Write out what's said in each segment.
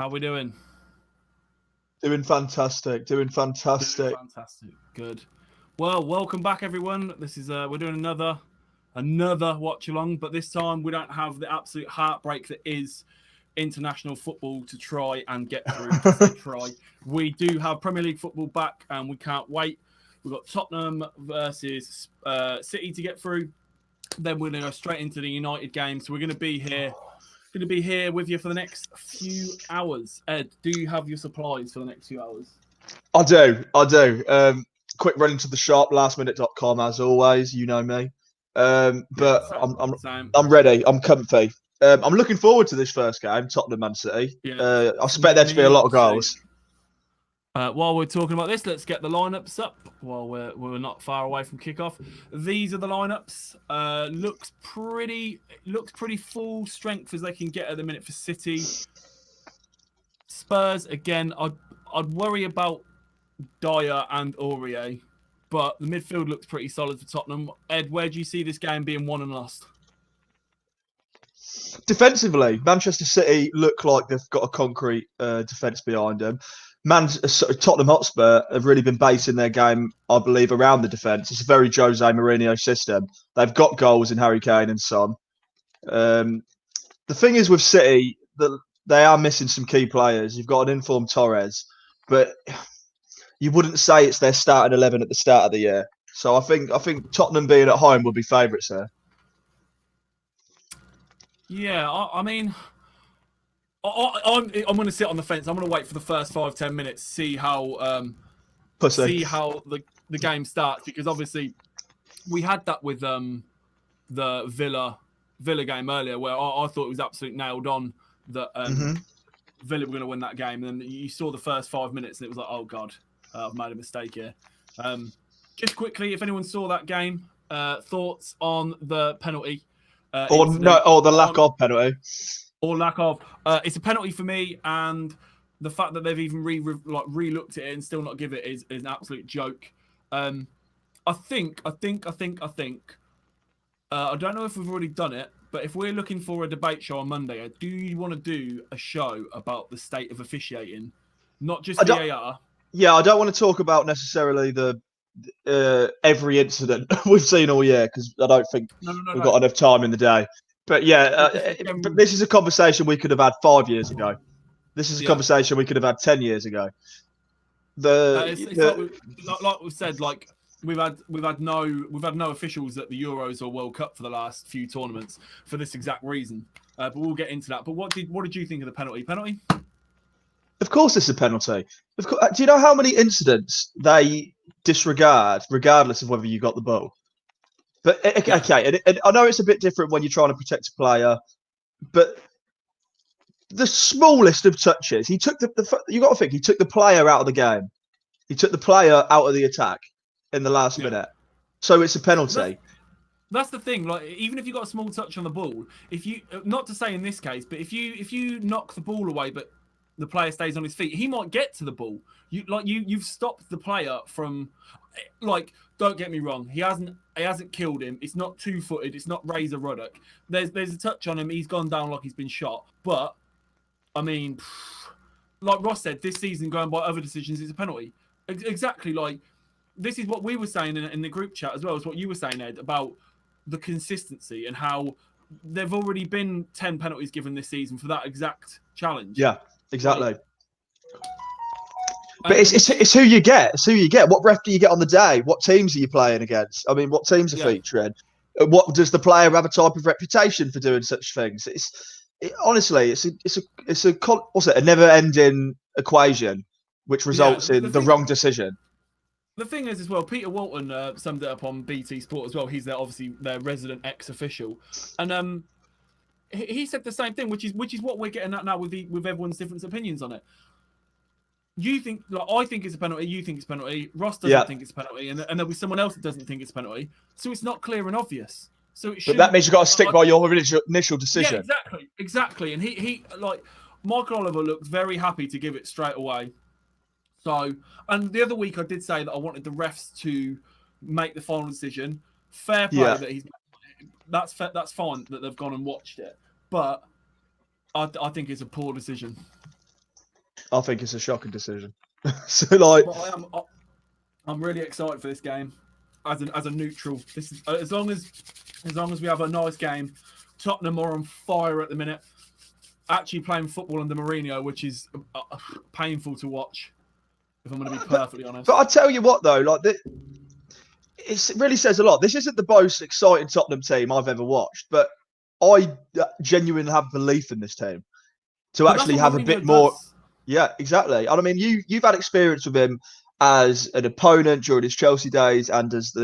How we doing? Doing fantastic. Doing fantastic. Fantastic. Good. Well, welcome back, everyone. This is we're doing another watch along, but this time we don't have the absolute heartbreak that is international football to try and get through. To say try, we do have Premier League football back, and we can't wait. We've got Tottenham versus City to get through. Then we're going to go straight into the United game. So we're going to be here with you for the next few hours. Ed, do you have your supplies for the next few hours? I do. Quick run into the shop, lastminute.com as always. You know me. But I'm ready. I'm comfy. I'm looking forward to this first game, Tottenham Man City. Yeah. I expect there to be a lot of goals. While we're talking about this, let's get the lineups up while we're not far away from kickoff. These are the lineups. Looks pretty full strength as they can get at the minute for City. Spurs again. I'd worry about Dyer and Aurier, but the midfield looks pretty solid for Tottenham. Ed, where do you see this game being won and lost? Defensively, Manchester City look like they've got a concrete defence behind them. Tottenham Hotspur have really been basing their game, I believe, around the defence. It's a very Jose Mourinho system. They've got goals in Harry Kane and Son. The thing is with City, they are missing some key players. You've got an informed Torres, but you wouldn't say it's their starting 11 at the start of the year. So I think Tottenham being at home would be favourites there. Yeah, I mean, I'm going to sit on the fence. I'm going to wait for the first 5-10 minutes, see how the game starts, because obviously we had that with the Villa game earlier, where I thought it was absolutely nailed on that Villa were going to win that game. And then you saw the first 5 minutes, and it was like, oh god, I've made a mistake here. Just quickly, if anyone saw that game, thoughts on the penalty? Or the lack of penalty. Or lack of. It's a penalty for me, and the fact that they've even re-looked at it and still not give it is an absolute joke. I think. I don't know if we've already done it, but if we're looking for a debate show on Monday, do you want to do a show about the state of officiating, not just VAR? Yeah, I don't want to talk about necessarily the every incident we've seen all year, because I don't think we've got enough time in the day. But yeah, but this is a conversation we could have had 5 years ago. This is a conversation we could have had 10 years ago. Like we said, like we've had no officials at the Euros or World Cup for the last few tournaments for this exact reason. But we'll get into that. But what did you think of the penalty? Penalty? Of course, it's a penalty. Do you know how many incidents they disregard, regardless of whether you got the ball? But okay, and I know it's a bit different when you're trying to protect a player, but the smallest of touches, he took you got to think he took the player out of the game. He took the player out of the attack in the last minute. So it's a penalty. That's the thing. Like, even if you got a small touch on the ball, if you, not to say in this case, but if you knock the ball away, but the player stays on his feet, he might get to the ball. You've stopped the player from, like, don't get me wrong, he hasn't killed him. It's not 2-footed. It's not Razor Ruddock. There's a touch on him. He's gone down like he's been shot. But I mean, like Ross said, this season going by other decisions, it's a penalty. Exactly. Like, this is what we were saying in the group chat as well as what you were saying, Ed, about the consistency and how there've already been 10 penalties given this season for that exact challenge. Yeah, exactly. But it's who you get. It's who you get. What ref do you get on the day? What teams are you playing against? I mean, what teams are featuring? What does the player have a type of reputation for doing such things? Honestly, it's a never-ending equation, which results in the wrong decision. The thing is, as well, Peter Walton summed it up on BT Sport as well. He's obviously their resident ex-official, and he said the same thing, which is what we're getting at now with everyone's different opinions on it. You think, like, I think it's a penalty. You think it's a penalty. Ross doesn't think it's a penalty, and there'll be someone else that doesn't think it's a penalty. So it's not clear and obvious. So it should. But that means you've got to stick by your initial decision. Yeah, exactly. And he like Michael Oliver looked very happy to give it straight away. So, and the other week I did say that I wanted the refs to make the final decision. Fair play that that's fine that they've gone and watched it, but I think it's a poor decision. I think it's a shocking decision. So, like, But I'm really excited for this game as a neutral. This is as long as we have a nice game. Tottenham are on fire at the minute. Actually playing football under Mourinho, which is painful to watch. If I'm going to be perfectly honest. But I tell you what, though, like it really says a lot. This isn't the most exciting Tottenham team I've ever watched, but I genuinely have belief in this team to actually have a bit more. Yeah, exactly. And I mean, you've had experience with him as an opponent during his Chelsea days and as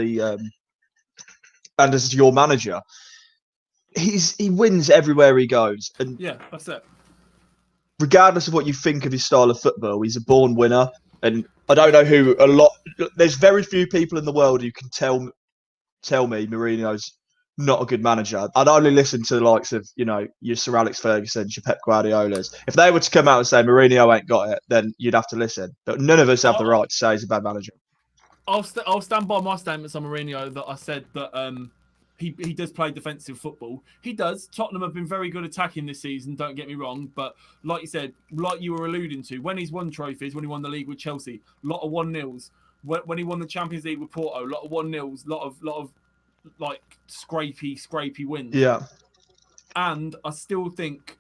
your manager. He wins everywhere he goes, and yeah, that's it. Regardless of what you think of his style of football, he's a born winner. And I don't know there's very few people in the world who can tell me Mourinho's not a good manager. I'd only listen to the likes of, your Sir Alex Ferguson, your Pep Guardiolas. If they were to come out and say Mourinho ain't got it, then you'd have to listen. But none of us have the right to say he's a bad manager. I'll stand by my statements on Mourinho that I said that he does play defensive football. He does. Tottenham have been very good attacking this season, don't get me wrong. But like you said, like you were alluding to, when he's won trophies, when he won the league with Chelsea, a lot of 1-0s. When he won the Champions League with Porto, a lot of 1-0s, lot of like scrapey wins. Yeah. And I still think,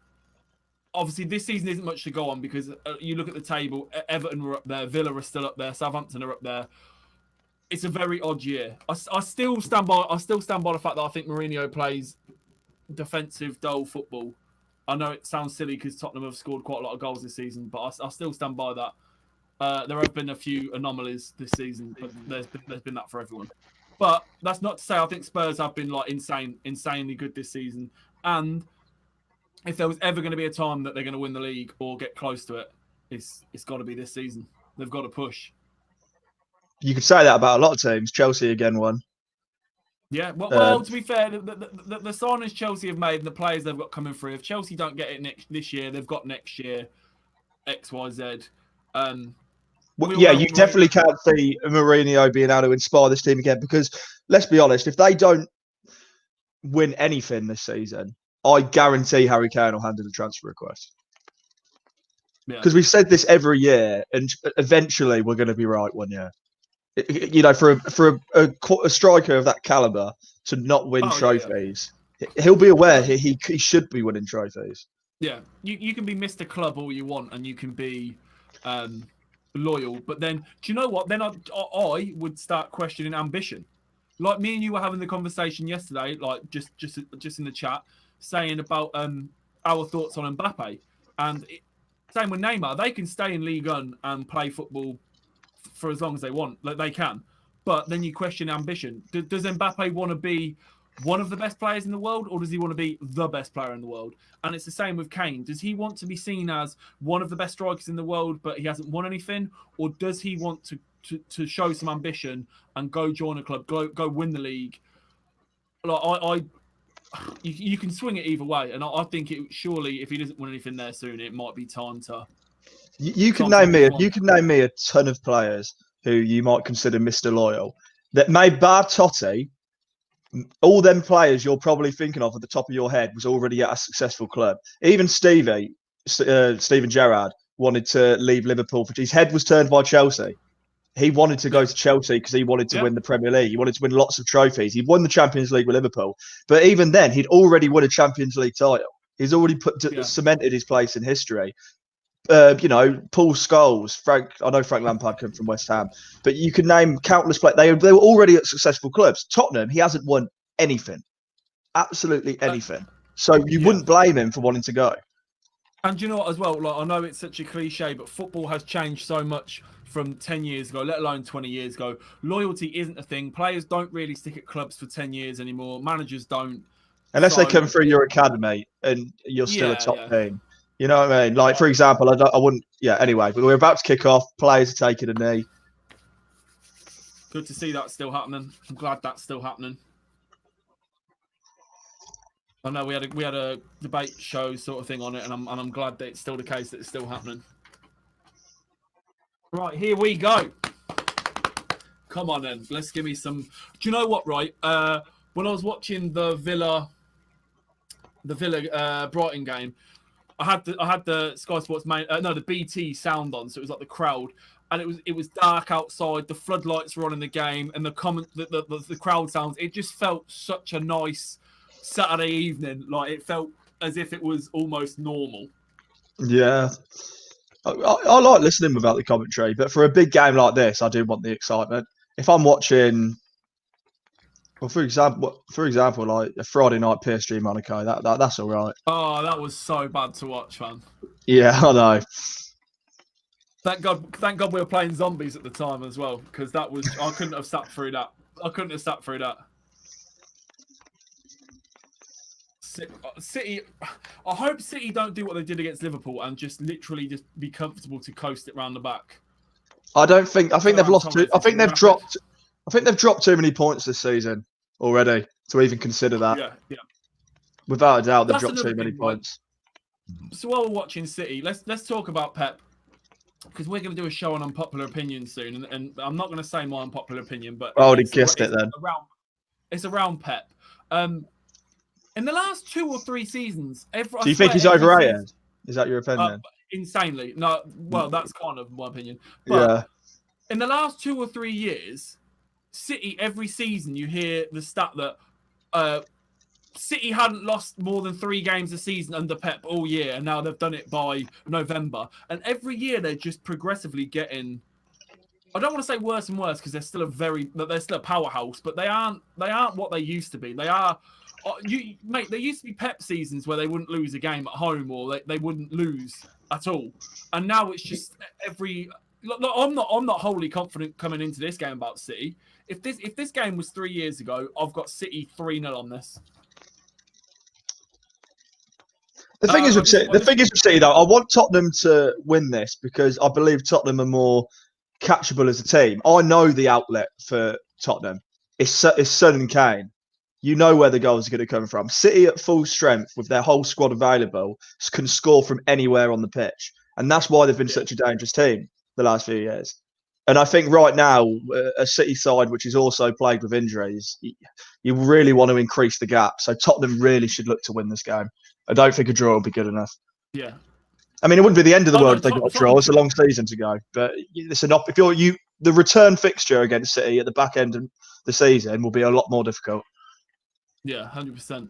obviously, this season isn't much to go on because you look at the table, Everton were up there, Villa are still up there, Southampton are up there. It's a very odd year. I still stand by the fact that I think Mourinho plays defensive, dull football. I know it sounds silly because Tottenham have scored quite a lot of goals this season, but I still stand by that. There have been a few anomalies this season, but there's been that for everyone. But that's not to say I think Spurs have been like insanely good this season. And if there was ever going to be a time that they're going to win the league or get close to it, it's got to be this season. They've got to push. You could say that about a lot of teams. Chelsea again won. Yeah, well, to be fair, the signings Chelsea have made and the players they've got coming through, if Chelsea don't get it this year, they've got next year, X, Y, Z. You definitely can't see Mourinho being able to inspire this team again because, let's be honest, if they don't win anything this season, I guarantee Harry Kane will hand in a transfer request. Because we've said this every year, and eventually we're going to be right one year. For a striker of that caliber to not win trophies, he'll be aware he should be winning trophies. Yeah, you can be Mr. Club all you want, and you can be loyal, but then do you know what? Then I would start questioning ambition. Like me and you were having the conversation yesterday, like just in the chat, saying about our thoughts on Mbappe, and same with Neymar. They can stay in Ligue 1 and play football for as long as they want, like they can. But then you question ambition. Does Mbappe want to be one of the best players in the world, or does he want to be the best player in the world? And it's the same with Kane. Does he want to be seen as one of the best strikers in the world, but he hasn't won anything, or does he want to show some ambition and go join a club, go win the league? Like you can swing it either way, and I think surely if he doesn't win anything there soon, it might be time to. You can name me a ton of players who you might consider Mr. Loyal. That may bar Totti, all them players you're probably thinking of at the top of your head was already at a successful club. Even Steven Gerrard wanted to leave Liverpool. His head was turned by Chelsea. He wanted to go to Chelsea because he wanted to win the Premier League. He wanted to win lots of trophies. He won the Champions League with Liverpool. But even then, he'd already won a Champions League title. He's already cemented his place in history. Paul Scholes, I know Frank Lampard came from West Ham, but you can name countless players. They were already at successful clubs. Tottenham, he hasn't won anything, absolutely anything. So you wouldn't blame him for wanting to go. And you know what, as well, like I know it's such a cliche, but football has changed so much from 10 years ago, let alone 20 years ago. Loyalty isn't a thing. Players don't really stick at clubs for 10 years anymore. Managers don't. Unless they come through your academy and you're still a top team. You know what I mean? Like, for example, I wouldn't... Yeah, anyway, but we're about to kick off. Players are taking a knee. Good to see that still happening. I'm glad that's still happening. I know we had a debate show sort of thing on it, and I'm glad that it's still the case that it's still happening. Right, here we go. Come on then, let's give me some... Do you know what, right? When I was watching the Villa Brighton game, I had the Sky Sports the BT sound on, so it was like the crowd, and it was dark outside. The floodlights were on in the game, and the crowd sounds. It just felt such a nice Saturday evening. Like it felt as if it was almost normal. Yeah. I like listening without the commentary, but for a big game like this, I do want the excitement. If I'm watching, well, for example, like a Friday night PSG Monaco, that's all right. Oh, that was so bad to watch, man. Yeah, I know. Thank God we were playing zombies at the time as well, because I couldn't have sat through that. I couldn't have sat through that. City, I hope City don't do what they did against Liverpool and just literally just be comfortable to coast it round the back. I think they've lost. I think they've dropped. I think they've dropped too many points this season already to even consider that. Yeah. Without a doubt, they've dropped too many points. So while we're watching City, let's talk about Pep, because we're going to do a show on unpopular opinion soon, and I'm not going to say my unpopular opinion, but I already guessed it then. It's around Pep. In the last 2 or 3 seasons, do you think he's overrated? Is that your opinion? Insanely. No, well, that's kind of my opinion. But yeah. In the last 2 or 3 years, City, every season you hear the stat that City hadn't lost more than 3 games a season under Pep all year, and now they've done it by November. And every year they're just progressively getting, I don't want to say worse and worse, because they're still a powerhouse, but they aren't what they used to be. They are. There used to be Pep seasons where they wouldn't lose a game at home, or they wouldn't lose at all, and now it's just every. Look, I'm not wholly confident coming into this game about City. If this game was 3 years ago, I've got City 3-0 on this. The thing is with City though, I want Tottenham to win this because I believe Tottenham are more catchable as a team. I know the outlet for Tottenham. It's Son and Kane. You know where the goals are going to come from. City at full strength with their whole squad available can score from anywhere on the pitch. And that's why they've been such a dangerous team the last few years. And I think right now, a City side which is also plagued with injuries, you really want to increase the gap. So Tottenham really should look to win this game. I don't think a draw will be good enough. Yeah. I mean, it wouldn't be the end of the world if they got a draw. It's a long season to go. But listen, the return fixture against City at the back end of the season will be a lot more difficult. Yeah, 100%.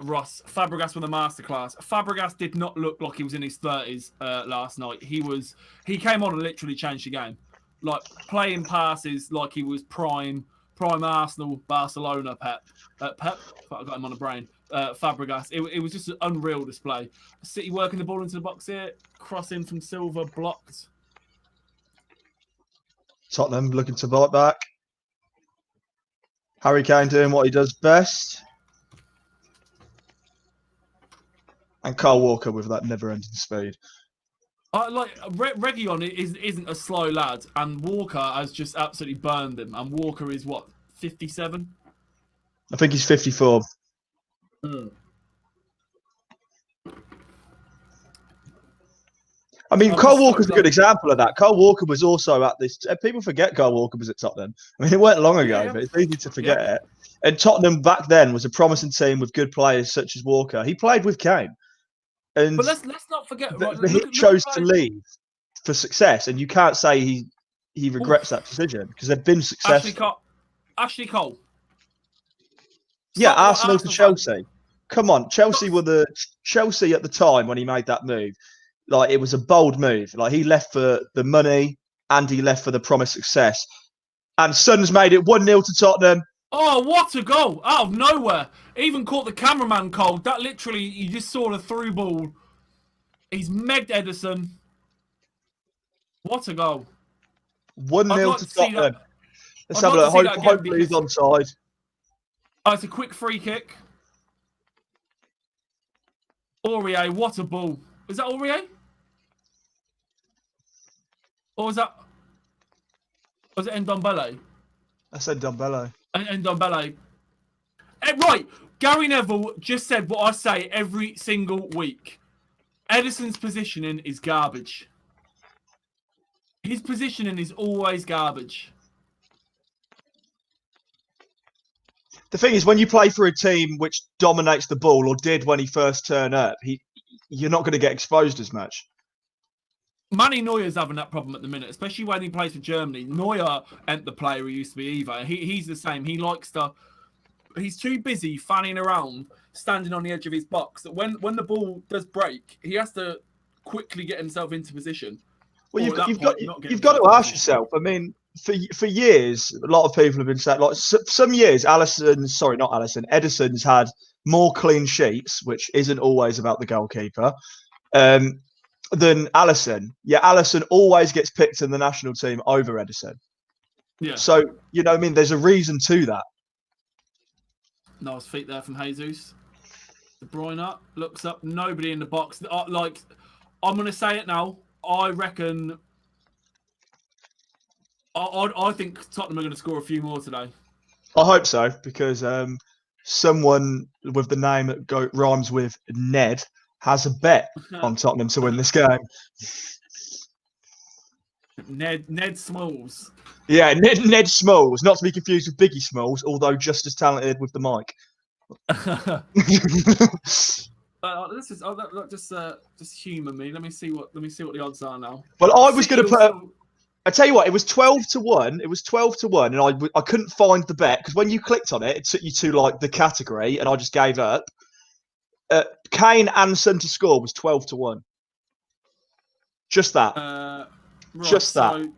Ross, Fabregas with a masterclass. Fabregas did not look like he was in his 30s last night. He came on and literally changed the game. Like playing passes like he was prime Arsenal, Barcelona Pep. I got him on the brain. Fabregas. It was just an unreal display. City working the ball into the box here. Crossing from Silva, blocked. Tottenham looking to bite back. Harry Kane doing what he does best. And Kyle Walker with that never-ending speed. Reguilon isn't a slow lad, and Walker has just absolutely burned him. And Walker is what, 57? I think he's 54. I mean, Kyle Walker's a good example of that. Kyle Walker was also at this. People forget Kyle Walker was at Tottenham. I mean, it weren't long ago, but it's easy to forget it. And Tottenham back then was a promising team with good players such as Walker. He played with Kane. And but let's not forget. He chose to leave for success, and you can't say he regrets that decision because they've been successful. Ashley Cole. Yeah, Arsenal to Chelsea. Come on, Chelsea were the Chelsea at the time when he made that move. Like it was a bold move. Like he left for the money and he left for the promised success. And Son's made it 1-0 to Tottenham. Oh, what a goal! Out of nowhere. Even caught the cameraman cold. That literally, you just saw the through ball. He's megged Edison. What a goal. 1-0 to Tottenham. Let's have a look. Hopefully he's onside. Oh, it's a quick free kick. Aurier, what a ball. Was that Aurier? Or was it Ndombele? I said Ndombele. Ndombele. Right, Gary Neville just said what I say every single week. Edison's positioning is garbage. His positioning is always garbage. The thing is, when you play for a team which dominates the ball, or did when he first turned up, you're not going to get exposed as much. Manny Neuer's having that problem at the minute, especially when he plays for Germany. Neuer ain't the player he used to be either. He's the same. He likes to. He's too busy fanning around, standing on the edge of his box. That when the ball does break, he has to quickly get himself into position. Well, you've got to ask yourself. I mean, for years, a lot of people have been saying, like some years, Edison's had more clean sheets, which isn't always about the goalkeeper, than Alisson. Yeah, Alisson always gets picked in the national team over Edison. Yeah. So, you know what I mean? There's a reason to that. Nice feet there from Jesus. De Bruyne looks up. Nobody in the box. Like, I'm going to say it now. I reckon... I think Tottenham are going to score a few more today. I hope so, because someone with the name that rhymes with Ned has a bet on Tottenham to win this game. Ned Smalls. Yeah, Ned Smalls, not to be confused with Biggie Smalls, although just as talented with the mic. Just humour me. Let me see what the odds are now. Well, I was going to put. I tell you what, it was 12-1. It was 12-1, and I couldn't find the bet because when you clicked on it, it took you to like the category, and I just gave up. Kane and Son to score was 12-1. Just that. Right, just that. So,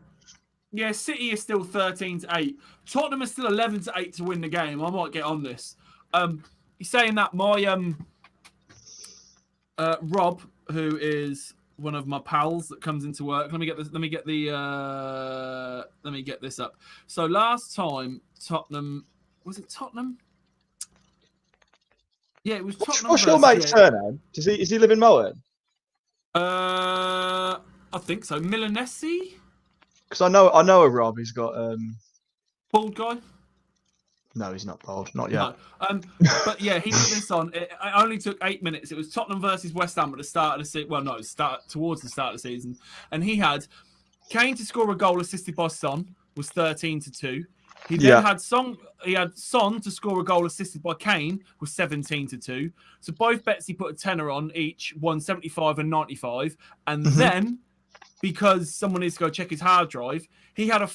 yeah, City is still 13-8. Tottenham is still 11-8 to win the game. I might get on this. He's saying that my Rob, who is one of my pals that comes into work. Let me get this up. So last time Tottenham, was it Tottenham? Yeah, it was Tottenham. What's your mate's surname? Is he live in Moen? I think so. Milanesi? Because I know a Rob. He's got bald guy. No, he's not bald. Not yet. No. But yeah, he put this on. It only took 8 minutes. It was Tottenham versus West Ham at the start of the season. Well, no, towards the start of the season. And he had Kane to score a goal assisted by Son, was 13-2. He then had Son to score a goal assisted by Kane, was 17-2. So both bets he put a tenner on each, 175 and 95. And then, because someone needs to go check his hard drive, he had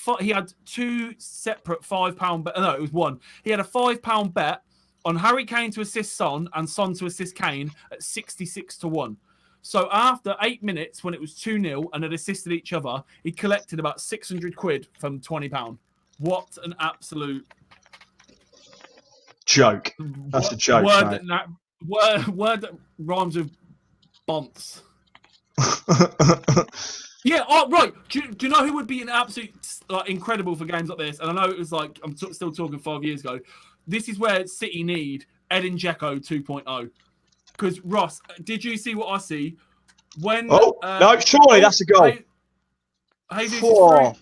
two separate £5 bet. No, it was one. He had a £5 bet on Harry Kane to assist Son and Son to assist Kane at 66-1. So after 8 minutes, when it was 2-0 and had assisted each other, he collected about £600 from £20. What an absolute joke! That's a joke. Word that rhymes with bonce. Yeah, right. Do you know who would be an absolute incredible for games like this? And I know it was like I'm still talking 5 years ago. This is where City need Edin Dzeko 2.0. Because Ross, did you see what I see when? No, surely that's a goal. Jesus is through.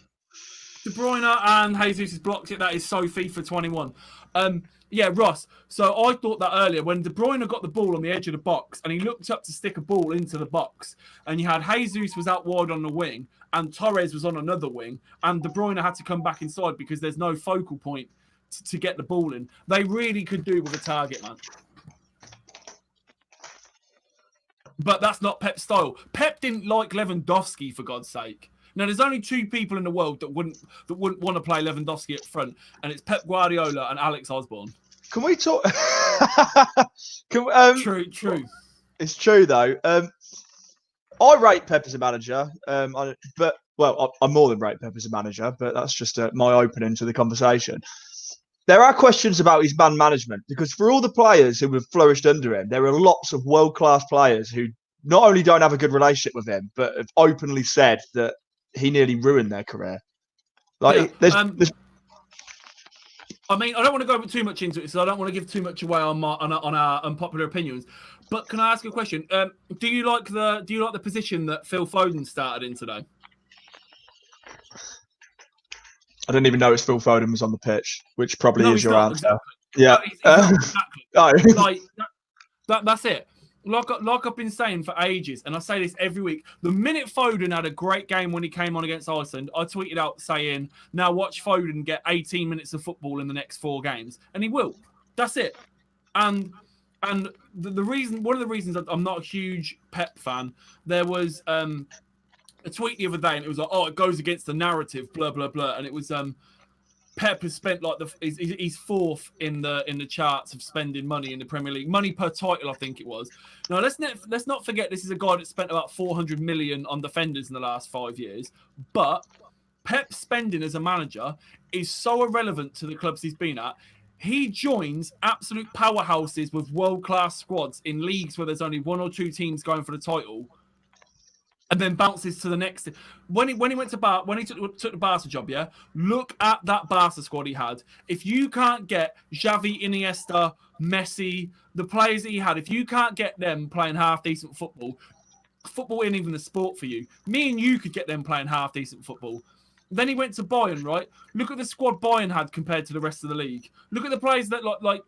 De Bruyne and Jesus has blocked it. That is so FIFA 21. Yeah, Ross. So I thought that earlier when De Bruyne got the ball on the edge of the box and he looked up to stick a ball into the box, and you had Jesus was out wide on the wing and Torres was on another wing, and De Bruyne had to come back inside because there's no focal point to get the ball in. They really could do with a target, man. But that's not Pep's style. Pep didn't like Lewandowski, for God's sake. Now, there's only two people in the world that wouldn't want to play Lewandowski up front, and it's Pep Guardiola and Alex Osborne. Can we talk? True. It's true though. I rate Pep as a manager, I more than rate Pep as a manager, but that's just my opening to the conversation. There are questions about his man management because for all the players who have flourished under him, there are lots of world-class players who not only don't have a good relationship with him, but have openly said that he nearly ruined their career. Like, I mean, I don't want to go too much into it, so I don't want to give too much away on our unpopular opinions. But can I ask a question? Do you like the position that Phil Foden started in today? I didn't even notice Phil Foden was on the pitch, which probably is your answer. Exactly. Yeah. No, exactly. Like that's it. Like I've been saying for ages, and I say this every week. The minute Foden had a great game when he came on against Iceland, I tweeted out saying, now watch Foden get 18 minutes of football in the next 4 games. And he will. That's it. And And the reason, one of the reasons that I'm not a huge Pep fan, there was a tweet the other day, and it was like, oh, it goes against the narrative, blah blah blah, and it was Pep has spent like he's fourth in the charts of spending money in the Premier League, money per title, I think it was. Now let's not forget this is a guy that spent about 400 million on defenders in the last 5 years, but Pep's spending as a manager is so irrelevant to the clubs he's been at. He joins absolute powerhouses with world-class squads in leagues where there's only 1 or 2 teams going for the title, and then bounces to the next. When he went to when he took the Barca job, yeah, look at that Barca squad he had. If you can't get Xavi, Iniesta, Messi, the players that he had, if you can't get them playing half decent football ain't even the sport for you. Me and you could get them playing half decent football. Then he went to Bayern, right? Look at the squad Bayern had compared to the rest of the league. Look at the players that like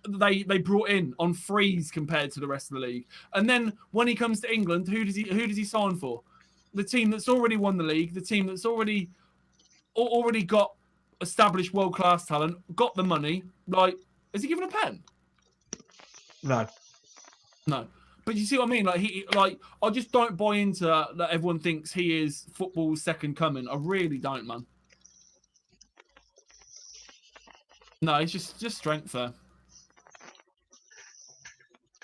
they brought in on frees compared to the rest of the league. And then when he comes to England, who does he sign for? The team that's already won the league, the team that's already got established world-class talent, got the money. Like, is he given a pen? No. But you see what I mean? I just don't buy into that everyone thinks he is football's second coming. I really don't, man. No, it's just strength there.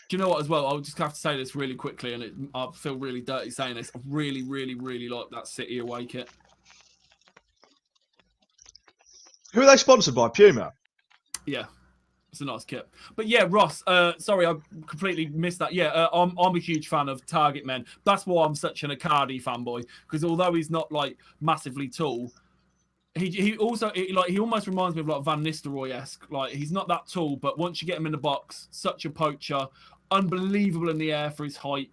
Do you know what, as well? I'll just have to say this really quickly, and I feel really dirty saying this. I really, really, really like that City away kit. Who are they sponsored by? Puma? Yeah. It's a nice kit. But yeah, Ross, sorry, I completely missed that. Yeah, I'm a huge fan of Target Men. That's why I'm such an Icardi fanboy, because although he's not like massively tall, he also he almost reminds me of like Van Nistelrooy-esque. Like, he's not that tall, but once you get him in the box, such a poacher, unbelievable in the air for his height.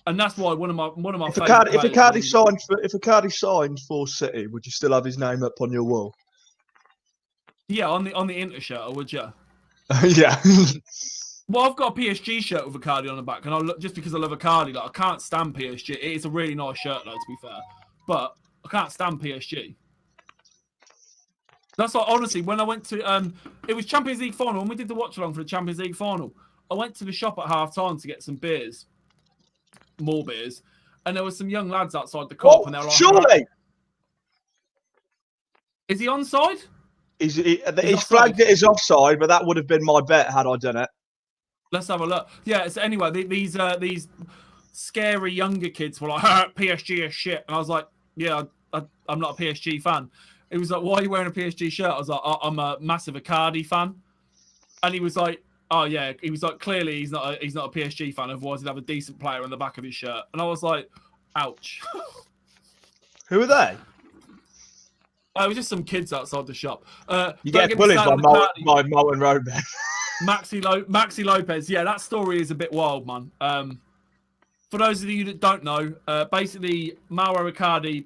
And that's why one of my favorite. If Icardi signed for City, would you still have his name up on your wall? Yeah, on the Inter shirt, would you? Yeah. Well, I've got a PSG shirt with Icardi on the back, and just because I love Icardi, like, I can't stand PSG. It is a really nice shirt, though, to be fair. But I can't stand PSG. That's like, honestly, when I went to it was Champions League final. When we did the watch along for the Champions League final, I went to the shop at half time to get some beers, more beers, and there were some young lads outside the co-op, and they were like, surely. Is he onside? He's flagged it as offside, but that would have been my bet had I done it. Let's have a look. Yeah. So anyway, these scary younger kids were like, PSG is shit, and I was like, yeah, I'm not a PSG fan. He was like, why are you wearing a PSG shirt? I was like, I'm a massive Icardi fan, and he was like, oh yeah. He was like, clearly he's not a PSG fan. Otherwise, he'd have a decent player on the back of his shirt. And I was like, ouch. Who are they? It was just some kids outside the shop. You get bullied by Mo and Roman. Maxi Lopez. Yeah, that story is a bit wild, man. For those of you that don't know, basically, Mauro Icardi,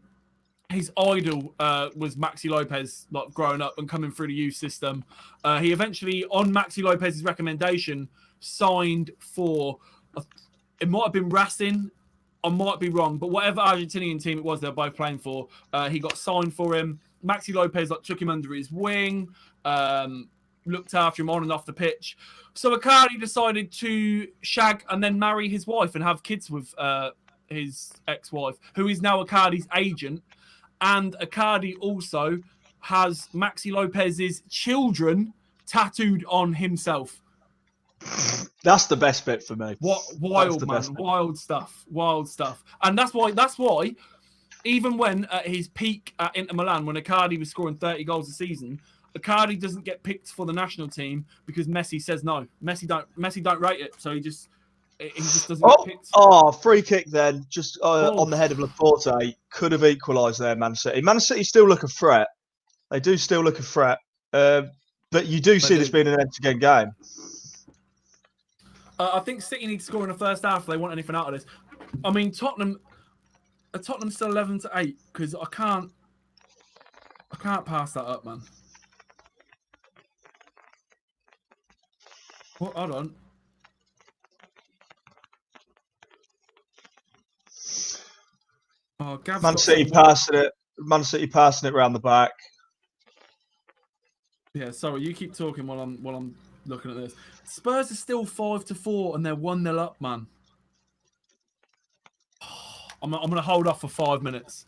his idol was Maxi Lopez, like growing up and coming through the youth system. He eventually, on Maxi Lopez's recommendation, signed for, it might have been Racing, I might be wrong, but whatever Argentinian team it was they're both playing for, he got signed for him. Maxi Lopez took him under his wing, looked after him on and off the pitch. So Icardi decided to shag and then marry his wife and have kids with his ex-wife, who is now Icardi's agent. And Icardi also has Maxi Lopez's children tattooed on himself. That's the best bit for me. What wild, man. Wild stuff. And that's why even when at his peak at Inter Milan, when Icardi was scoring 30 goals a season, Icardi doesn't get picked for the national team because Messi says no. Messi don't rate it, so he just doesn't get picked. Oh, free kick then, just on the head of Laporte. Could have equalised there, Man City. Man City still look a threat. They do still look a threat. But you do see this being an end-to-game game. I think City need to score in the first half if they want anything out of this. I mean, Tottenham still 11-8 because I can't pass that up, man. Well, hold on. Oh, Man City passing it round the back. Yeah, sorry, you keep talking while I'm looking at this. Spurs are still 5-4 and they're 1-0 up, man. I'm going to hold off for 5 minutes.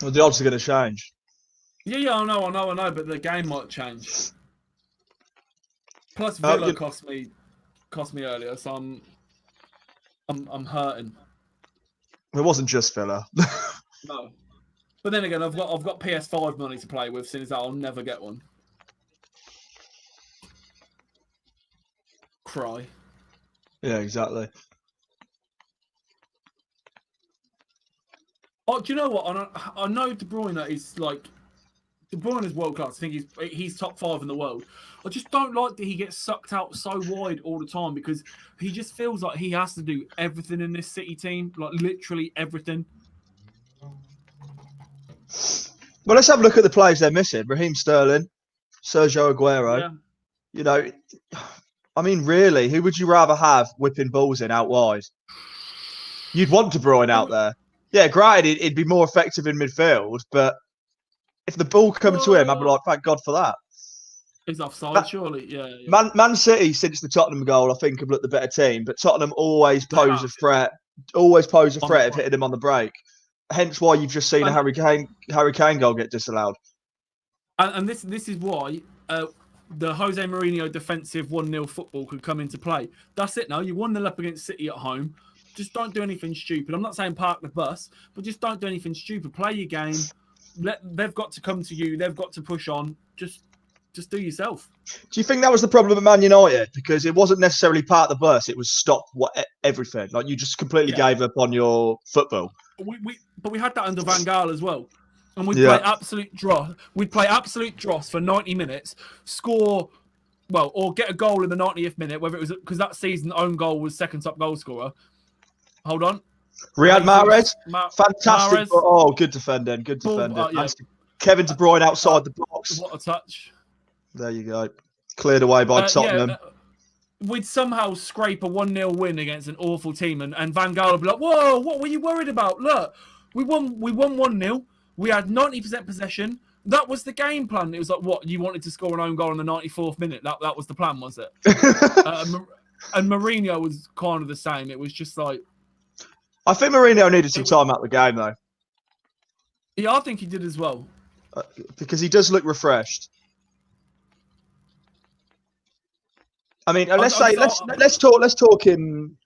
Well, the odds are going to change. Yeah, I know, but the game might change. Plus, Villa cost me earlier, so I'm hurting. It wasn't just Villa. No, but then again, I've got PS5 money to play with, since I'll never get one. Cry. Yeah, exactly. Oh, do you know what? I know De Bruyne is like. De Bruyne is world class. I think he's top 5 in the world. I just don't like that he gets sucked out so wide all the time, because he just feels like he has to do everything in this City team, like literally everything. Well, let's have a look at the players they're missing. Raheem Sterling, Sergio Aguero. Yeah. You know, I mean, really, who would you rather have whipping balls in out wide? You'd want De Bruyne out there. Yeah, granted, it'd be more effective in midfield, but if the ball come to him, I'd be like, thank God for that. He's offside, surely. Yeah. Man City, since the Tottenham goal, I think have looked the better team, but Tottenham always pose a threat of hitting him on the break. Hence why you've just seen a Harry Kane goal get disallowed. And this is why the Jose Mourinho defensive 1-0 football could come into play. That's it now. You 1-0 up against City at home. Just don't do anything stupid. I'm not saying park the bus, but just don't do anything stupid. Play your game. They've got to come to you. They've got to push on. Just do yourself. Do you think that was the problem at Man United? Because it wasn't necessarily part of the bus. It was stop everything. Like, you just completely gave up on your football. But we had that under Van Gaal as well. And we'd play absolute dross. We'd play absolute dross for 90 minutes, score, or get a goal in the 90th minute, whether it was because that season own goal was second top goal scorer. Hold on. Riyad Mahrez, fantastic. Good defending. Good defending. Kevin De Bruyne outside the box. What a touch. There you go. Cleared away by Tottenham. We'd somehow scrape a 1-0 win against an awful team, and Van Gaal would be like, whoa, what were you worried about? Look, we won 1-0. We had 90% possession. That was the game plan. It was like, what, you wanted to score an own goal in the 94th minute? That was the plan, was it? And Mourinho was kind of the same. It was just like... I think Mourinho needed some time out of the game, though. Yeah, I think he did as well. Because he does look refreshed. I mean, let's talk in,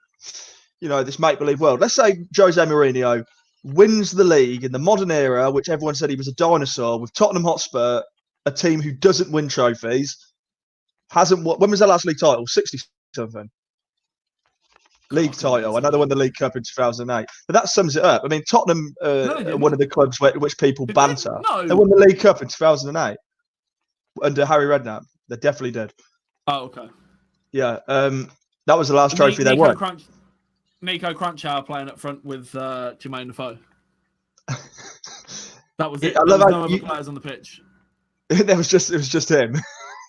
this make-believe world. Let's say Jose Mourinho wins the league in the modern era, which everyone said he was a dinosaur, with Tottenham Hotspur, a team who doesn't win trophies, hasn't won. When was their last league title? 60-something. League title. I know they won the League Cup in 2008, but that sums it up. I mean, Tottenham are one of the clubs which people banter. No. They won the League Cup in 2008 under Harry Redknapp. They definitely did. Oh, okay. Yeah, that was the last trophy they won. Nico Crunchow playing up front with Jermaine Defoe. That was it. I There love was how no other players on the pitch. It was just him.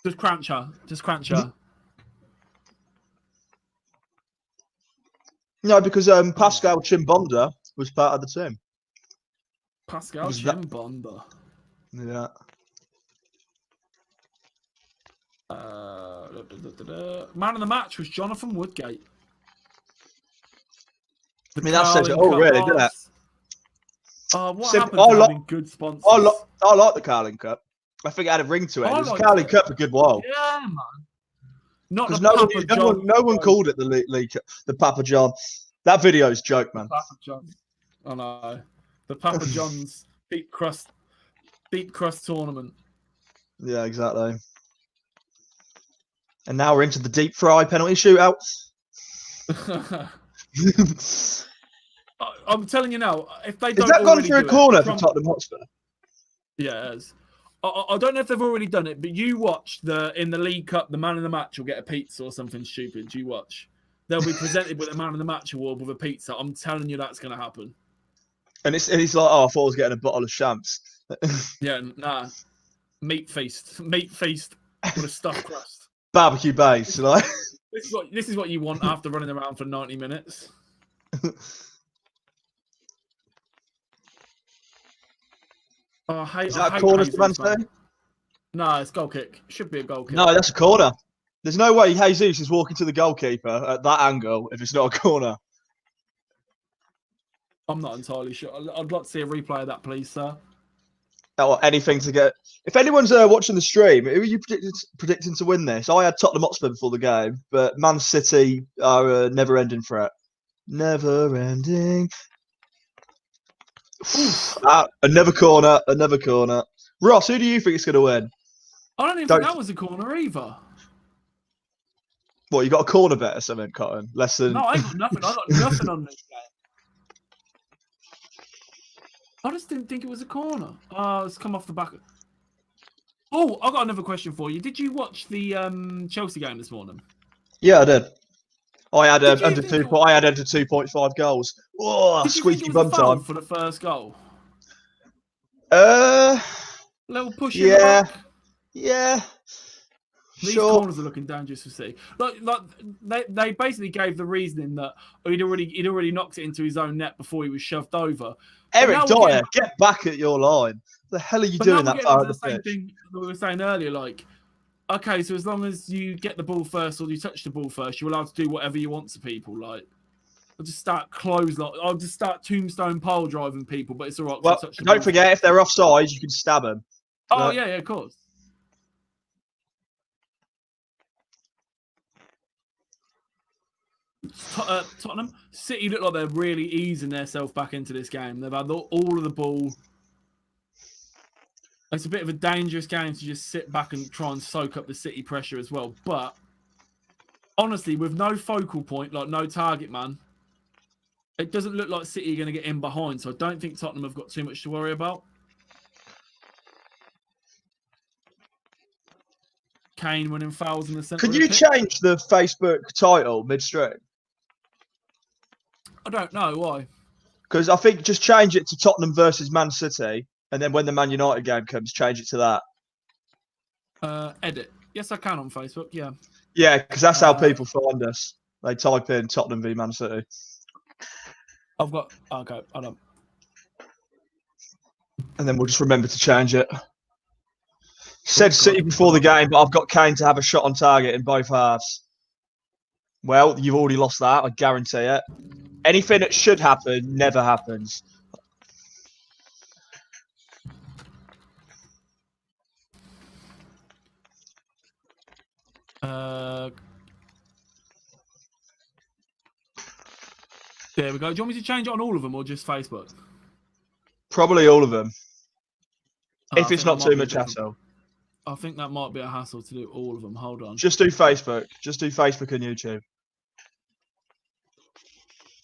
Just Crunchow. No, because Pascal Chimbonda was part of the team. Pascal Chimbonda. Yeah. Man of the match was Jonathan Woodgate. That says it all, really, doesn't it? What happened to having good sponsors? I like the Carling Cup. I think it had a ring to it. It was Carling Cup for a good while. Yeah, man. Not the Because no one called it the League Cup, the Papa John. That video's joke, man. Papa John. Oh no, the Papa John's deep crust tournament. Yeah, exactly. And now we're into the deep fry penalty shootouts. I'm telling you now, if they don't, has that gone through a corner for Tottenham Hotspur? Yeah, it has. I don't know if they've already done it, but you watch in the League Cup, the man of the match will get a pizza or something stupid. You watch. They'll be presented with a man of the match award with a pizza. I'm telling you, that's going to happen. And he's like, I thought I was getting a bottle of champs. Yeah, nah. Meat feast with a stuffed crust. Barbecue base, like. This is what you want after running around for 90 minutes. Is that a corner to Man City? No, it's goal kick. Should be a goal kick. No, that's a corner. There's no way Jesus is walking to the goalkeeper at that angle if it's not a corner. I'm not entirely sure. I'd like to see a replay of that, please, sir. Or anything to get. If anyone's watching the stream, who are you predicting to win this? I had Tottenham Hotspur before the game, but Man City are a never-ending threat. Never-ending. Another corner. Ross, who do you think is going to win? I don't even think that was a corner either. What, you got a corner bet or something, Cotton? Less than... No, I ain't got nothing. I got nothing on this game. I just didn't think it was a corner. It's come off the back. Oh, I got another question for you. Did you watch the Chelsea game this morning? Yeah, I did. I had under 2.5 goals. Oh, squeaky bum time for the first goal. Little push in the back. Yeah. These corners are looking dangerous to see. Like they basically gave the reasoning that he'd already knocked it into his own net before he was shoved over. Eric Dyer, get back at your line. What the hell are you doing that far? The same thing that we were saying earlier. Like, okay, so as long as you get the ball first or you touch the ball first, you're allowed to do whatever you want to people. Like, I'll just start I'll just start tombstone pole driving people, but it's all right. Well, don't forget, if they're offside, you can stab them. Oh, yeah, of course. Tottenham City look like they're really easing themselves back into this game. They've had all of the ball. It's a bit of a dangerous game to just sit back and try and soak up the City pressure as well. But honestly, with no focal point, like no target man, it doesn't look like City are going to get in behind. So I don't think Tottenham have got too much to worry about. Kane winning fouls in the centre. Can you change the Facebook title midstream? I don't know why. Because I think just change it to Tottenham versus Man City, and then when the Man United game comes, change it to that. Edit. Yes, I can on Facebook. Yeah. Yeah, because that's how people find us. They type in Tottenham v Man City. I've got. Okay, I don't. And then we'll just remember to change it. Said City before the game, but I've got Kane to have a shot on target in both halves. Well, you've already lost that, I guarantee it. Anything that should happen never happens. There we go. Do you want me to change it on all of them or just Facebook? Probably all of them. If it's not too much hassle. I think that might be a hassle to do all of them. Hold on. Just do Facebook. Just do Facebook and YouTube.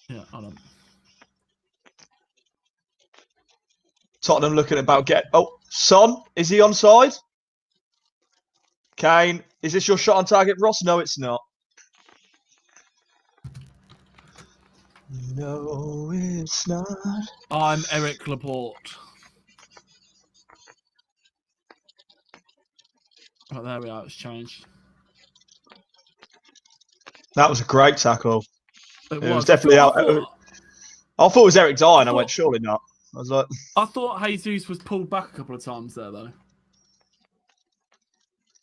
Yeah, hold on. Tottenham looking about get. Oh, Son, is he onside? Kane, is this your shot on target, Ross? No, it's not. No, it's not. I'm Eric Laporte. Oh, there we are. It's changed. That was a great tackle. It was definitely out. I thought it was Eric Dyer, and I went, surely not. I was like, I thought Jesus was pulled back a couple of times there, though.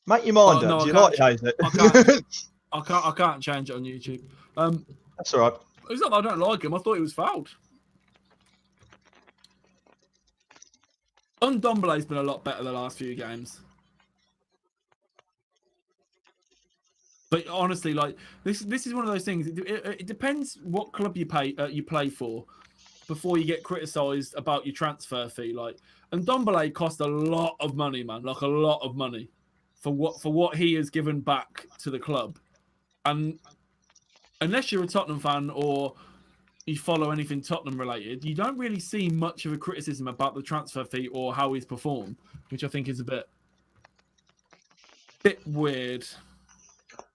Make your mind up. Do you like Jesus? I can't change it on YouTube. That's all right. It's not that I don't like him. I thought he was fouled. Ndombele's been a lot better the last few games. But honestly, like this is one of those things. It depends what club you play for before you get criticised about your transfer fee. Like, Ndombele cost a lot of money, man. Like a lot of money for what he has given back to the club. And unless you're a Tottenham fan or you follow anything Tottenham related, you don't really see much of a criticism about the transfer fee or how he's performed, which I think is a bit weird.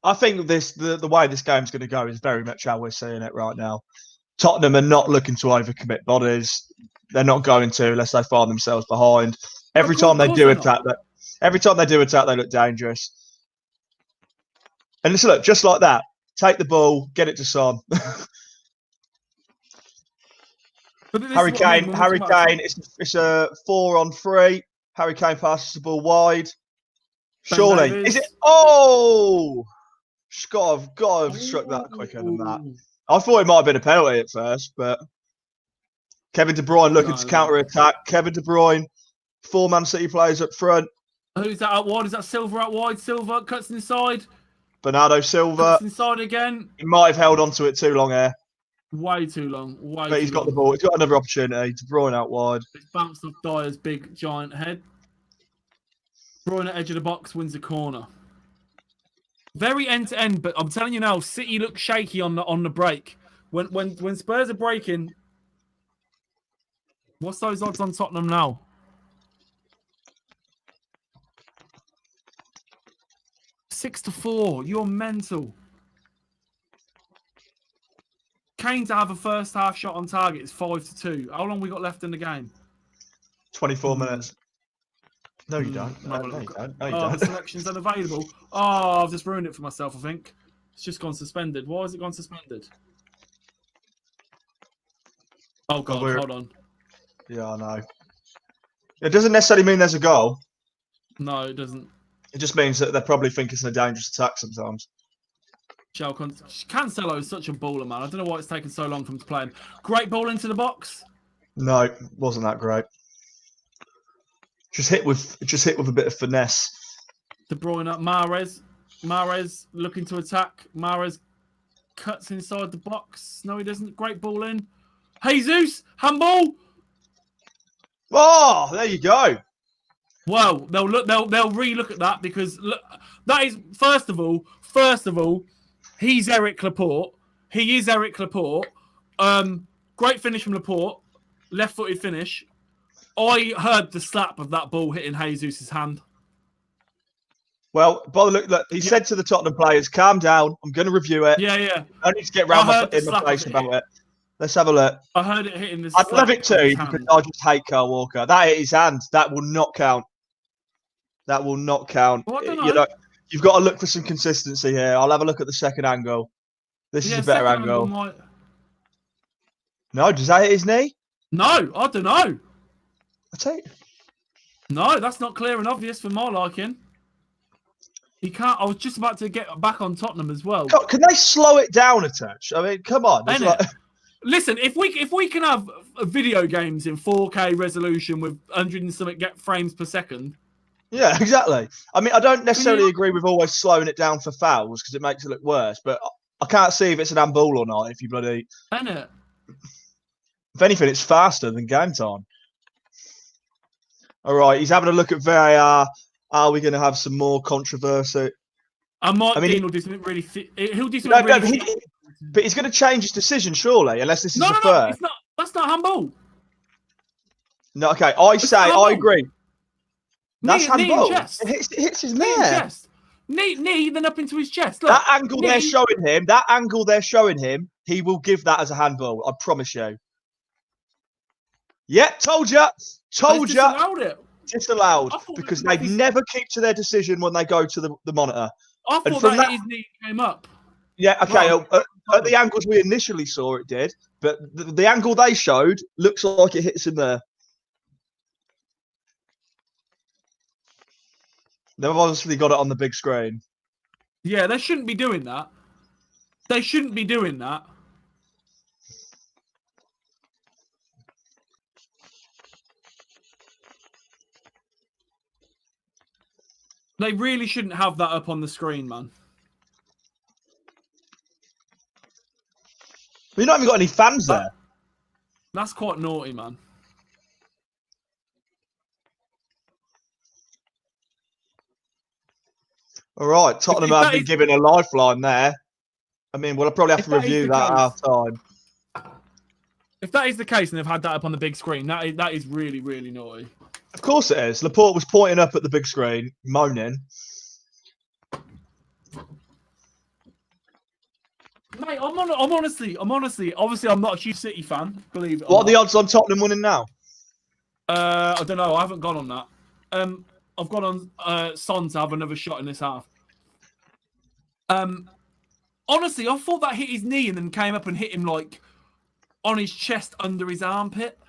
I think the way this game's going to go is very much how we're seeing it right now. Tottenham are not looking to overcommit bodies. They're not going to unless they find themselves behind. Every time they do attack, they look dangerous. And look, just like that, take the ball, get it to Son. Harry Kane, it's a 4-on-3. Harry Kane passes the ball wide. Surely. Is it? Oh! Just got to have struck that quicker than that. I thought it might have been a penalty at first, but Kevin De Bruyne looking to counter-attack. Kevin De Bruyne, 4 Man City players up front. Who's that out wide? Is that Silva out wide? Silva cuts inside. Bernardo Silva. Cuts inside again. He might have held onto it too long here. Way too long. But he's got the ball. He's got another opportunity. De Bruyne out wide. It's bounced off Dyer's big giant head. De Bruyne at edge of the box wins the corner. Very end to end, but I'm telling you now, City look shaky on the break. When Spurs are breaking, what's those odds on Tottenham now? 6-4. You're mental. Kane to have a first half shot on target is 5-2. How long we got left in the game? 24 minutes. No, you don't. No, you don't. No, you don't. The selection's unavailable. Oh, I've just ruined it for myself, I think. It's just gone suspended. Why has it gone suspended? Oh, God, hold on. Yeah, I know. It doesn't necessarily mean there's a goal. No, it doesn't. It just means that they're probably thinking it's a dangerous attack sometimes. Cancelo is such a baller, man. I don't know why it's taken so long for him to play him. Great ball into the box. No, wasn't that great. Just hit with a bit of finesse. De Bruyne up. Mahrez looking to attack. Mahrez cuts inside the box. No, he doesn't. Great ball in. Jesus, handball. Oh, there you go. Well, they'll re-look at that because look, that is first of all, he's Eric Laporte. He is Eric Laporte. Great finish from Laporte. Left-footed finish. I heard the slap of that ball hitting Jesus' hand. Well, by the look, he said to the Tottenham players, "Calm down. I'm going to review it. Yeah. I need to get round in my face about it. Let's have a look." I heard it hitting this. I'd love it too because I just hate Kyle Walker. That hit his hand. That will not count. That will not count. Well, you know, you've got to look for some consistency here. I'll have a look at the second angle. This is a better angle. No, does that hit his knee? No, I don't know. I tell you. No, that's not clear and obvious for my liking. He can't. I was just about to get back on Tottenham as well. Can they slow it down a touch? I mean, come on. Listen, if we can have video games in 4K resolution with 100 and something frames per second. Yeah, exactly. I mean, I don't necessarily agree with always slowing it down for fouls because it makes it look worse. But I can't see if it's an handball or not. If you bloody. Innit? If anything, it's faster than game time. All right, he's having a look at VAR. Are we going to have some more controversy? Dean will do something really. He'll do something but he's going to change his decision, surely, unless this is the first. No, it's not. That's not handball. No, okay. I agree. That's handball. It hits his knee. Knee, then up into his chest. Look, that angle they're showing him, he will give that as a handball. I promise you. Yeah, told you. Disallowed it. Disallowed because they never keep to their decision when they go to the monitor. I thought that his knee came up. Yeah, okay. At the angles we initially saw, it did, but the angle they showed looks like it hits him there. They've obviously got it on the big screen. Yeah, they shouldn't be doing that. They shouldn't be doing that. They really shouldn't have that up on the screen, man. We've not even got any fans there. That's quite naughty, man. All right, Tottenham have been given a lifeline there. I mean, we'll probably have to review that at half time. If that is the case and they've had that up on the big screen, that is really, really naughty. Of course it is. Laporte was pointing up at the big screen, moaning. Mate, I'm honestly, obviously, I'm not a huge City fan, believe it or not. What are the odds on Tottenham winning now? I don't know. I haven't gone on that. I've gone on Son to have another shot in this half. Honestly, I thought that hit his knee and then came up and hit him like on his chest under his armpit.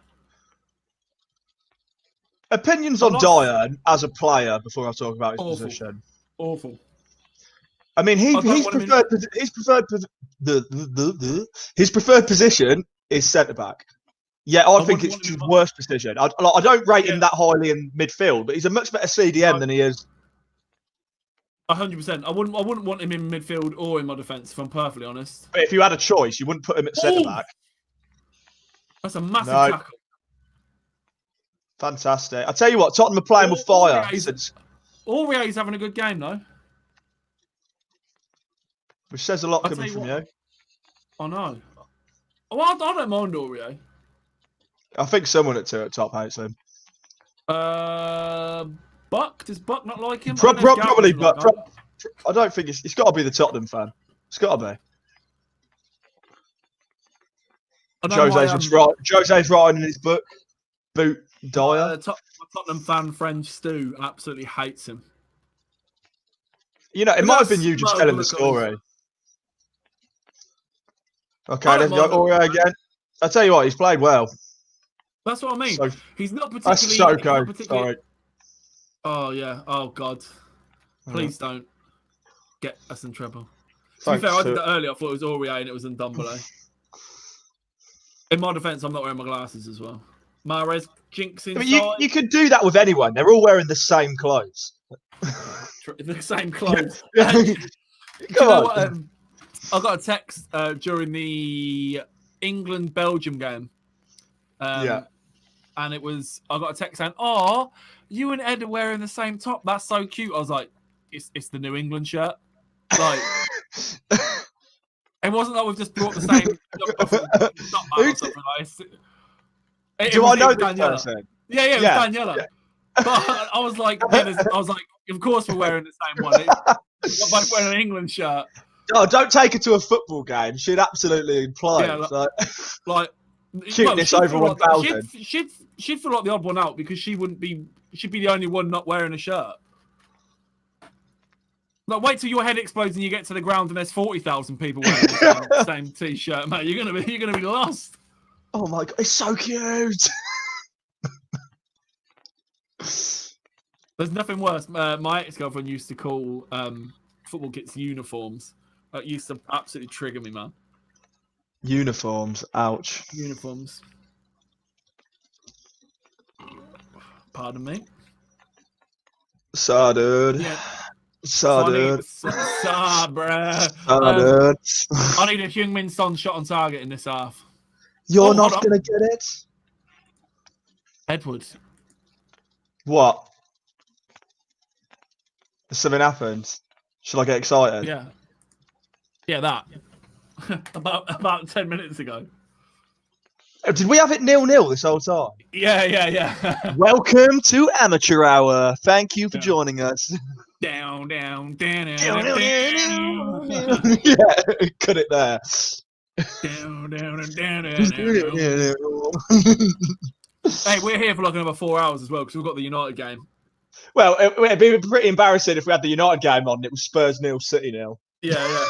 Opinions on Dyer as a player before I talk about his position. Awful. I mean, I don't his want him in- his preferred position is centre back. Yeah, I think wouldn't it's want him his in- worst position. I don't rate him Yeah. that highly in midfield, but he's a much better CDM than he is. 100%. I wouldn't want him in midfield or in my defence, if I'm perfectly honest. But if you had a choice, you wouldn't put him at centre Ooh! back. That's a massive No. tackle. Fantastic. I tell you what, Tottenham are playing with fire. Aurier's having a good game though. Which says a lot I'll coming tell from you you. I know. Well, I don't mind Aurier. I think someone at 2 at top hates him. Buck? Does Buck not like him? Probably, but like I don't think it's got to be the Tottenham fan. It's got to be. Jose's writing in his book. Boot Dyer. Tottenham fan friend Stu absolutely hates him. You know, it might have been you just telling the story. Okay, let's go Aurier again. I'll tell you what, he's played well. That's what I mean. So, he's not particularly. That's Soko. Sorry. Oh yeah. Oh god. Please don't get us in trouble. To Thanks, be fair, I did that earlier. I thought it was Aurier and it was Ndombele. In my defence, I'm not wearing my glasses as well. Mahrez jinx inside. I mean, you could do that with anyone. They're all wearing the same clothes. The same clothes. Come on. What, I got a text during the England-Belgium game. And it was, I got a text saying, "Oh, you and Ed are wearing the same top. That's so cute." I was like, "It's the New England shirt." Like, it wasn't like we've just brought the same. Do I know this person? Yeah, it was Daniela. Yeah. But I was like, of course we're wearing the same one. We're both wearing an England shirt. Oh, don't take her to a football game. She'd absolutely implode. Yeah, cuteness over 1,000. She'd feel like the odd one out because she'd be the only one not wearing a shirt. Like, wait till your head explodes and you get to the ground and there's 40,000 people wearing the same t-shirt, mate. You're gonna be lost. Oh my god, it's so cute. There's nothing worse. My ex-girlfriend used to call football kits uniforms. That used to absolutely trigger me, man. Uniforms, ouch. Uniforms. Pardon me. Dude. Yeah. Dude. Bruh. I need a Heung-min Son shot on target in this half. You're not going to get it? Edwards. What? Something happened. Should I get excited? Yeah. Yeah, that. about 10 minutes ago. Did we have it 0-0 this whole time? Yeah. Welcome to Amateur Hour. Thank you for joining us. Down. Yeah, cut it there. Hey, we're here for like another 4 hours as well because we've got the United game. Well, it'd be pretty embarrassing if we had the United game on and it was Spurs 0, City 0. Yeah.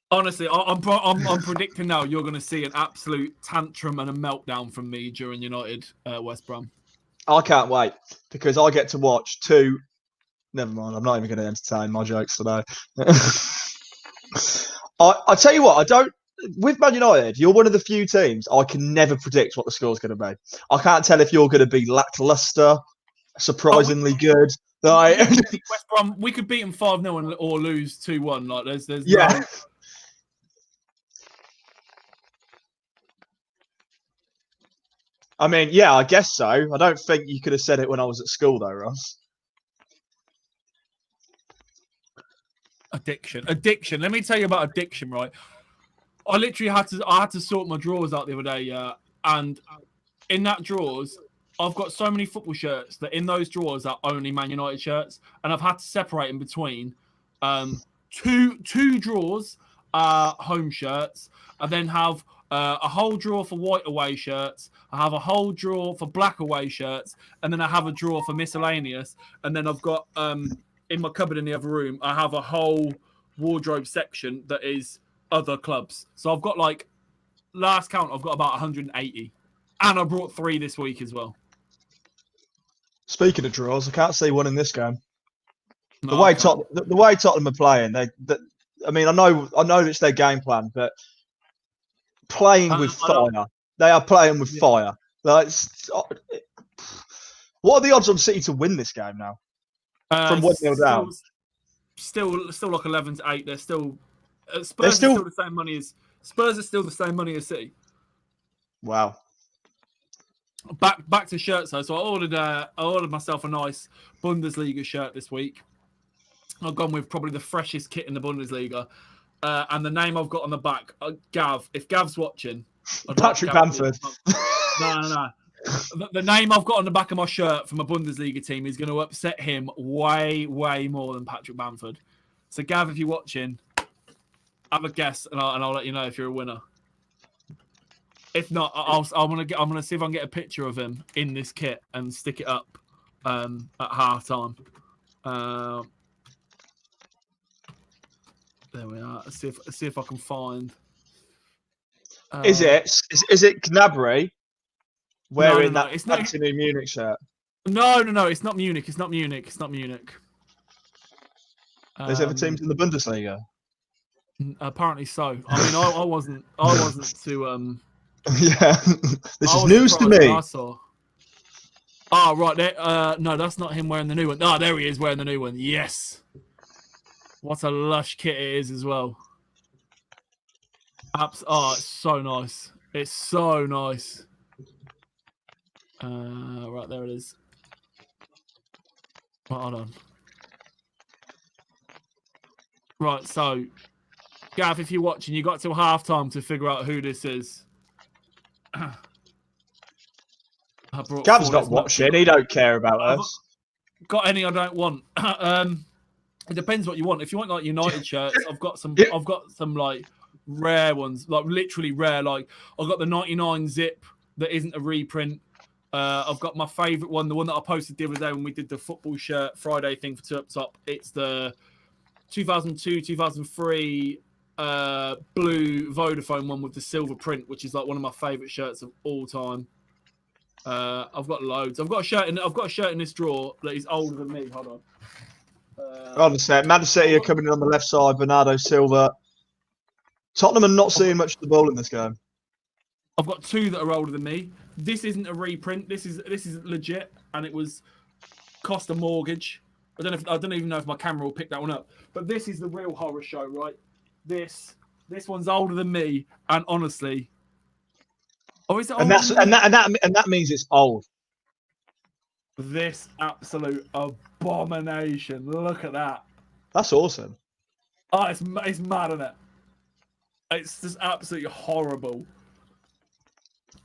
Honestly, I'm predicting now you're going to see an absolute tantrum and a meltdown from me during United West Brom. I can't wait because I get to watch two. Never mind, I'm not even going to entertain my jokes today. I tell you what, I don't. With Man United, you're one of the few teams I can never predict what the score's going to be. I can't tell if you're going to be lackluster, surprisingly good. Like, West Brom, we could beat them 5-0 or lose 2-1. Like, there's yeah. No... I mean, yeah, I guess so. I don't think you could have said it when I was at school, though, Ross. Addiction. Let me tell you about addiction, right? I literally had to sort my drawers out the other day, and in that drawers, I've got so many football shirts that in those drawers are only Man United shirts, and I've had to separate in between two drawers, home shirts, and then have a whole drawer for white away shirts. I have a whole drawer for black away shirts, and then I have a drawer for miscellaneous, and then I've got in my cupboard in the other room, I have a whole wardrobe section that is other clubs. So I've got, like, last count, I've got about 180. And I brought 3 this week as well. Speaking of draws, I can't see one in this game. The No, way okay. the way Tottenham are playing, I mean, I know it's their game plan, but playing with I know. fire, they are playing with Yeah. fire. Like, what are the odds on City to win this game now? From 1-0 down, Still like 11-8. They're still they're Spurs are still still the same money as Spurs are still the same money as City. wow. Back to shirts though. So I ordered myself a nice Bundesliga shirt this week. I've gone with probably the freshest kit in the Bundesliga, and the name I've got on the back, Gav. If Gav's watching, I'd Patrick like Gav Bamford. No. The name I've got on the back of my shirt from a Bundesliga team is going to upset him way more than Patrick Bamford. So Gav, if you're watching, have a guess, and I'll let you know if you're a winner. If not, I'm gonna see if I can get a picture of him in this kit and stick it up at half time. There we are. Let's see if I can find. Is it Gnabry wearing No. that It's not. fancy new Munich shirt? No. It's not Munich. It's not Munich. There's other teams in the Bundesliga. Apparently so. I mean, I wasn't too. Yeah, this is news to me. I saw. Oh, right there. No, that's not him wearing the new one. Oh, there he is wearing the new one. Yes. What a lush kit it is as well. Oh, it's so nice. It's so nice. Right, there it is. Right, hold on. Right, so, Gav, if you're watching, you got till half time to figure out who this is. Gav's not watching. He don't care about us. Got any I don't want. It depends what you want. If you want like United shirts, I've got some like rare ones, like literally rare. Like I've got the 99 zip that isn't a reprint. I've got my favourite one, the one that I posted the other day when we did the football shirt Friday thing for Two Up Top. It's the 2002, 2003 blue Vodafone one with the silver print, which is like one of my favourite shirts of all time. I've got loads. I've got a shirt in this drawer that is older than me. Hold on. Honestly, Man City are coming in on the left side. Bernardo Silva. Tottenham are not seeing much of the ball in this game. I've got two that are older than me. This isn't a reprint. This is legit, and it was cost a mortgage. I don't even know if my camera will pick that one up. But this is the real horror show, right? This one's older than me, and honestly, is it older than me? And that means it's old. This absolute abomination. Look at that. That's awesome. Oh, it's mad, isn't it? It's just absolutely horrible.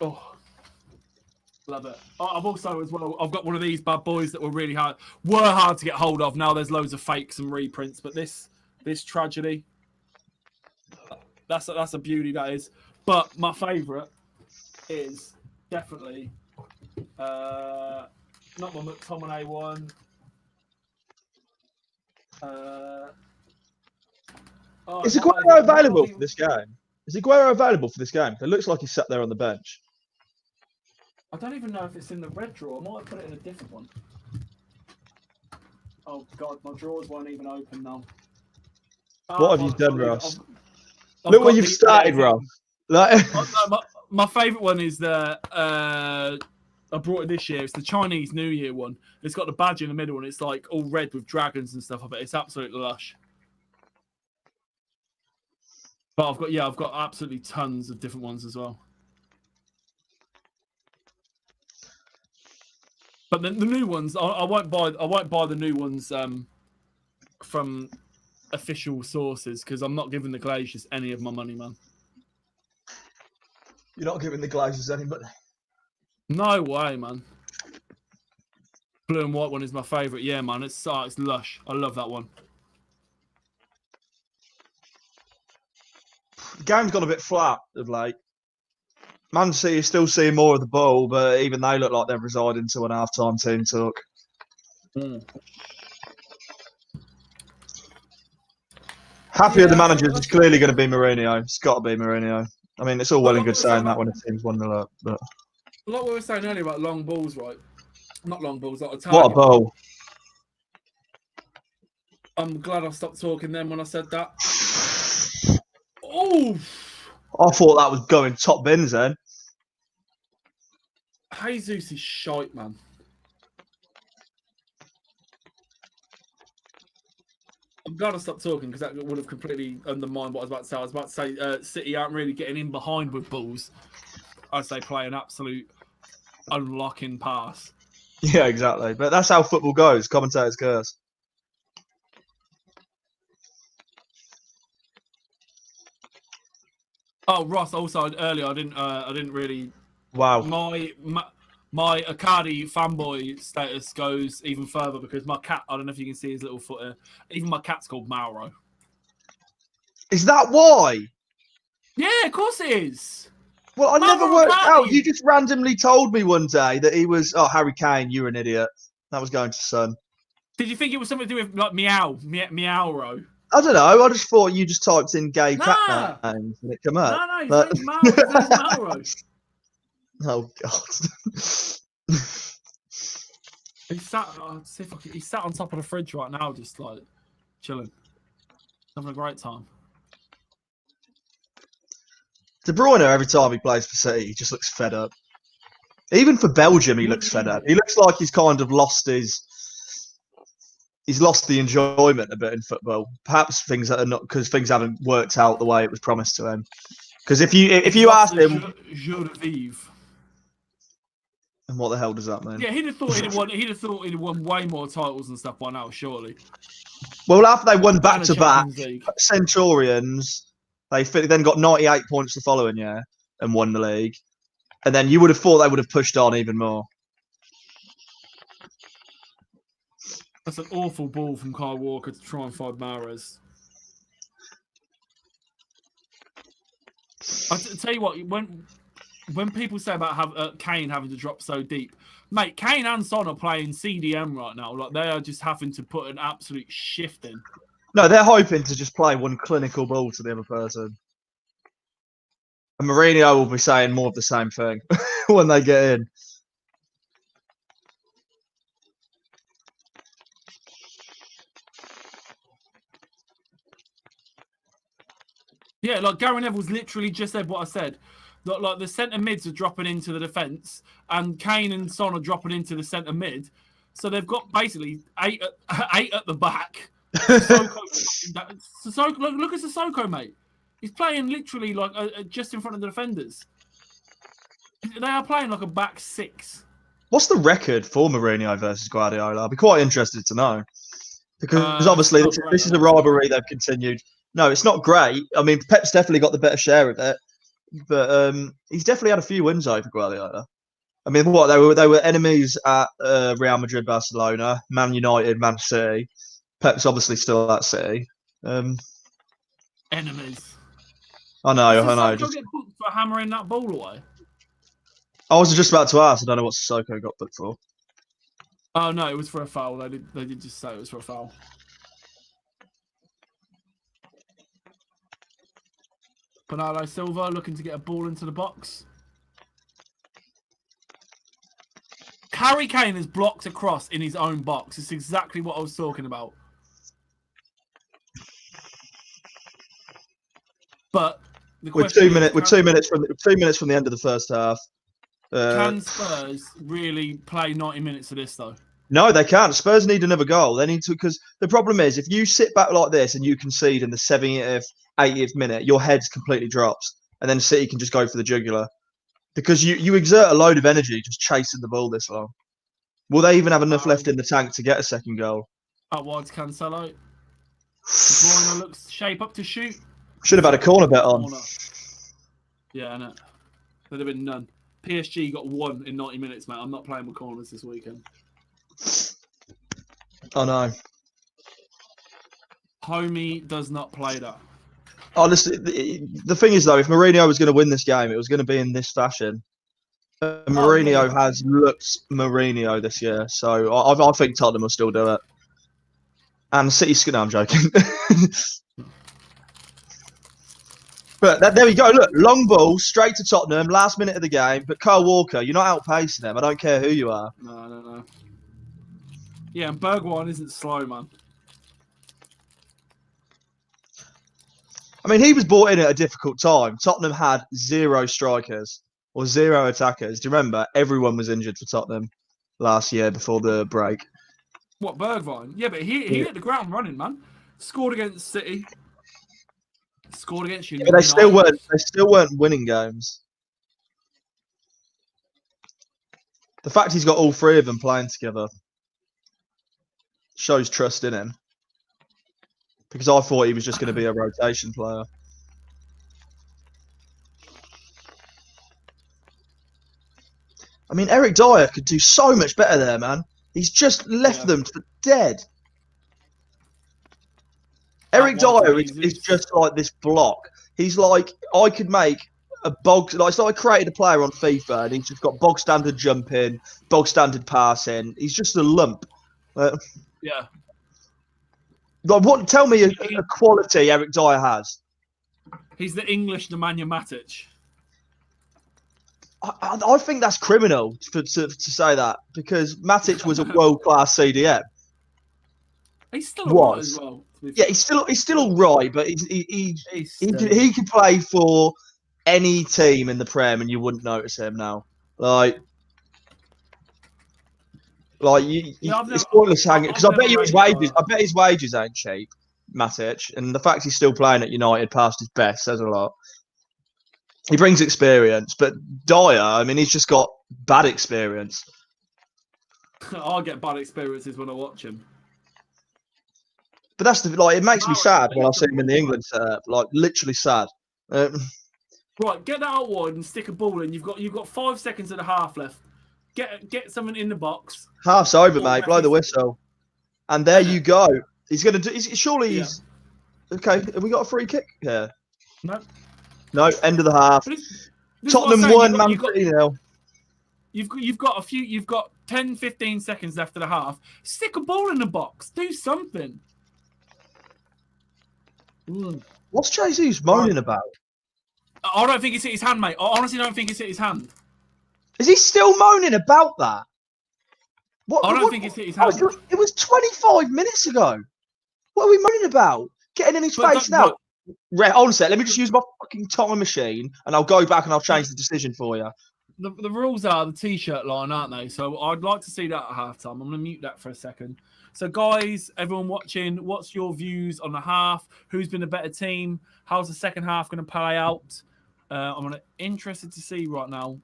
Oh, love it. I've also as well. I've got one of these bad boys that were hard to get hold of. Now there's loads of fakes and reprints, but this tragedy. That's a beauty, that is. But my favourite is definitely not my McTominay one. Is Aguero available for this game? Is Aguero available for this game? It looks like he's sat there on the bench. I don't even know if it's in the red drawer. I might have put it in a different one. Oh God, my drawers won't even open now. What have you done, Ross? Look where you've started, Ross. Like... my favourite one is the I brought it this year. It's the Chinese New Year one. It's got the badge in the middle and it's like all red with dragons and stuff. I bet it's absolutely lush. But I've got absolutely tons of different ones as well. But the new ones, I won't buy the new ones from official sources because I'm not giving the Glaciers any of my money, man. You're not giving the Glazers any money? No way, man. Blue and white one is my favourite. Yeah, man. It's lush. I love that one. The game's gone a bit flat of late. Man City is still seeing more of the ball, but even they look like they're residing to an half-time team talk. Happy with the managers. It's clearly going to be Mourinho. It's got to be Mourinho. I mean, it's all well and good saying that when a team's 1-0 up, but like we were saying earlier about long balls, right? Not long balls, like a target. What a ball! I'm glad I stopped talking then when I said that. Oh, I thought that was going top bins then. Jesus is shite, man. I'm glad I stopped talking because that would have completely undermined what I was about to say. I was about to say City aren't really getting in behind with balls. I'd say play an absolute unlocking pass. Yeah, exactly. But that's how football goes. Commentators curse. Oh, Ross. Also, earlier I didn't really. Wow. My Akadi fanboy status goes even further because my cat. I don't know if you can see his little foot here. Even my cat's called Mauro. Is that why? Yeah, of course it is. Well, I never Mauro worked Icardi. out. You just randomly told me one day that he was. Oh, Harry Kane, you're an idiot. That was going to Son. Did you think it was something to do with like Meowro? I don't know. I just thought you just typed in gay cat Nah. names and it come up. No, his But... name's Mauro. His name's Mauro. Oh God. He's sat on top of the fridge right now, just like chilling, having a great time. De Bruyne, every time he plays for City, he just looks fed up. Even for Belgium, he looks fed up. He looks like he's kind of lost he's lost the enjoyment a bit in football. Perhaps things that are not because things haven't worked out the way it was promised to him. Because if you asked him, joie de vivre. And what the hell does that mean? Yeah, he'd have thought he'd won way more titles and stuff by now, surely. Well, after they won back And to a back, Champions League. Centurions, they then got 98 points the following year and won the league. And then you would have thought they would have pushed on even more. That's an awful ball from Kyle Walker to try and find Mahrez. I tell you what, when people say about Kane having to drop so deep, mate, Kane and Son are playing CDM right now. Like they are just having to put an absolute shift in. No, they're hoping to just play one clinical ball to the other person. And Mourinho will be saying more of the same thing when they get in. Yeah, like Gary Neville's literally just said what I said. Like the centre mids are dropping into the defence, and Kane and Son are dropping into the centre mid. So they've got basically eight at the back. Sissoko, look at Sissoko, mate. He's playing literally like just in front of the defenders. They are playing like a back six. What's the record for Mourinho versus Guardiola? I'd be quite interested to know. Because obviously this is a rivalry they've continued. No, it's not great. I mean, Pep's definitely got the better share of it. But he's definitely had a few wins over Guardiola. I mean, what they were enemies at Real Madrid, Barcelona, Man United, Man City. Pep's obviously still at City. Enemies. I know. Did get booked for hammering that ball away? I was just about to ask. I don't know what Sissoko got booked for. Oh no, it was for a foul. They did just say it was for a foul. Bernardo Silva looking to get a ball into the box. Harry Kane is blocked across in his own box. It's exactly what I was talking about. But we're 2 minutes. We're 2 minutes from 2 minutes from the end of the first half. Can Spurs really play 90 minutes of this though? No, they can't. Spurs need another goal. They need to, because the problem is if you sit back like this and you concede in the 70th, 80th minute, your head completely drops, and then City can just go for the jugular because you exert a load of energy just chasing the ball this long. Will they even have enough left in the tank to get a second goal? Out wide to Cancelo. De Bruyne looks shape up to shoot. Should have had a corner bet on. Yeah, I know. There'd have been none. PSG got one in 90 minutes, mate. I'm not playing with corners this weekend. I know. Homie does not play that. Honestly, the thing is, though, if Mourinho was going to win this game, it was going to be in this fashion. Mourinho has looked Mourinho this year, so I think Tottenham will still do it. And City's... No, I'm joking. But there we go. Look, long ball, straight to Tottenham, last minute of the game. But Kyle Walker, you're not outpacing them. I don't care who you are. No. Yeah, and Bergwijn isn't slow, man. I mean, he was brought in at a difficult time. Tottenham had 0 strikers or 0 attackers. Do you remember? Everyone was injured for Tottenham last year before the break. What, Bergwijn? Yeah, but he hit the ground running, man. Scored against City. Scored against you. But they still weren't winning games. The fact he's got all 3 of them playing together shows trust in him. Because I thought he was just going to be a rotation player. I mean, Eric Dyer could do so much better there, man. He's just left them for dead. Eric Dyer is just like this block. He's like, I could make a bog. Like, so I created a player on FIFA, and he's just got bog standard jumping, bog standard passing. He's just a lump. Yeah. Like, what? Tell me a quality Eric Dyer has. He's the English Nemanja Matic. I think that's criminal to say that, because Matic was a world-class CDM. He's still alright as well. Yeah, he's still all right, but he could play for any team in the Prem and you wouldn't notice him now. It's pointless hanging, because I bet his wages ain't cheap, Matic, and the fact he's still playing at United past his best says a lot. He brings experience, but Dyer, I mean, he's just got bad experience. I get bad experiences when I watch him. But that's it makes me sad when I see him in the England setup. Like, literally sad. Right, get that out wide and stick a ball in. You've got 5 seconds and a half left. Get something in the box. Half's over, mate. Blow the whistle, and there you go. He's gonna do. Surely he's okay. Have we got a free kick here? No. End of the half. This Tottenham won. Man City 0. You've got 10, 15 seconds left of the half. Stick a ball in the box. Do something. What's Jesus moaning about? I don't think it's hit his hand, mate. I honestly don't think it's hit his hand. Is he still moaning about that? I don't think it's hit his hand. It was 25 minutes ago. What are we moaning about? Getting in his face now. Hold on a sec. Let me just use my fucking time machine, and I'll go back and I'll change the decision for you. The rules are the T-shirt line, aren't they? So I'd like to see that at halftime. I'm going to mute that for a second. So, guys, everyone watching, what's your views on the half? Who's been a better team? How's the second half going to play out? I'm interested to see right now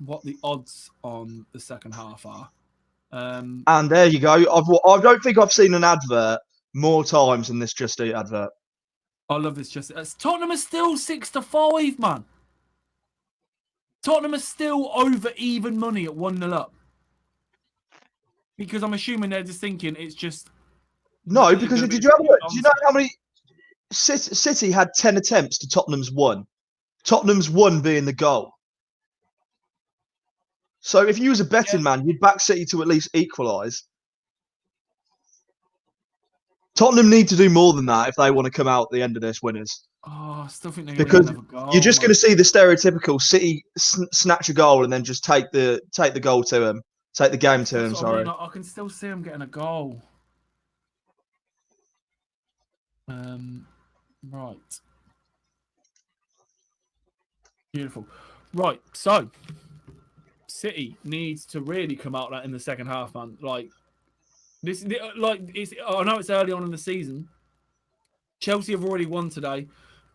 what the odds on the second half are. And there you go. I don't think I've seen an advert more times than this Just Eat advert. I love this. Tottenham is still 6-5, man. Tottenham is still over even money at 1-0 up. Because I'm assuming they're just thinking it's just... No, because did you have a look? Do you know how many... City had 10 attempts to Tottenham's 1. Tottenham's 1 being the goal. So if you was a betting man, you'd back City to at least equalise. Tottenham need to do more than that if they want to come out at the end of this winners. Oh, I still think they're going to goal. You're just going to see the stereotypical City snatch a goal and then just take the goal to him. Take the game to him, sorry. I can still see him getting a goal. Right. Beautiful. Right, so City needs to really come out in the second half, man. I know it's early on in the season. Chelsea have already won today.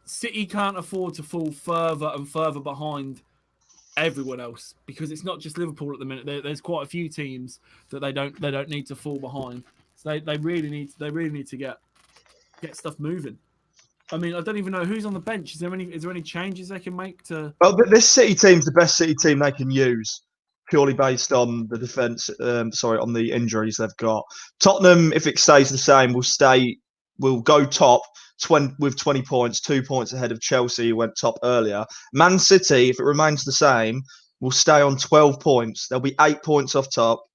City can't afford to fall further and further behind everyone else, because it's not just Liverpool at the minute. There's quite a few teams that they don't need to fall behind. So they really need to get stuff moving. I mean, I don't even know who's on the bench. Is there any changes they can make to? Well, this City team's the best City team they can use, purely based on the defense. On the injuries they've got. Tottenham, if it stays the same, will go top with 20 points, 2 points ahead of Chelsea, who went top earlier. Man City, if it remains the same, will stay on 12 points. They'll be 8 points off top,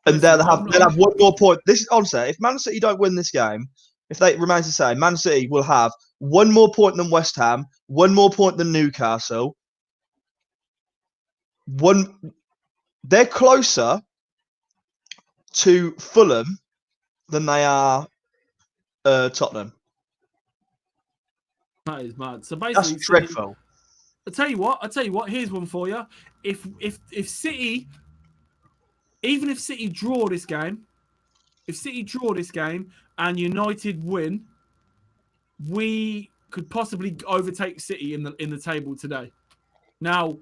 and they'll have one more point. This is honestly, if Man City don't win this game, if it remains the same, Man City will have one more point than West Ham, one more point than Newcastle. They're closer to Fulham than they are Tottenham. That is mad. So That's basically, dreadful. I tell you what. Here's one for you. If City, even if City draw this game, and United win, we could possibly overtake City in the table today. Now,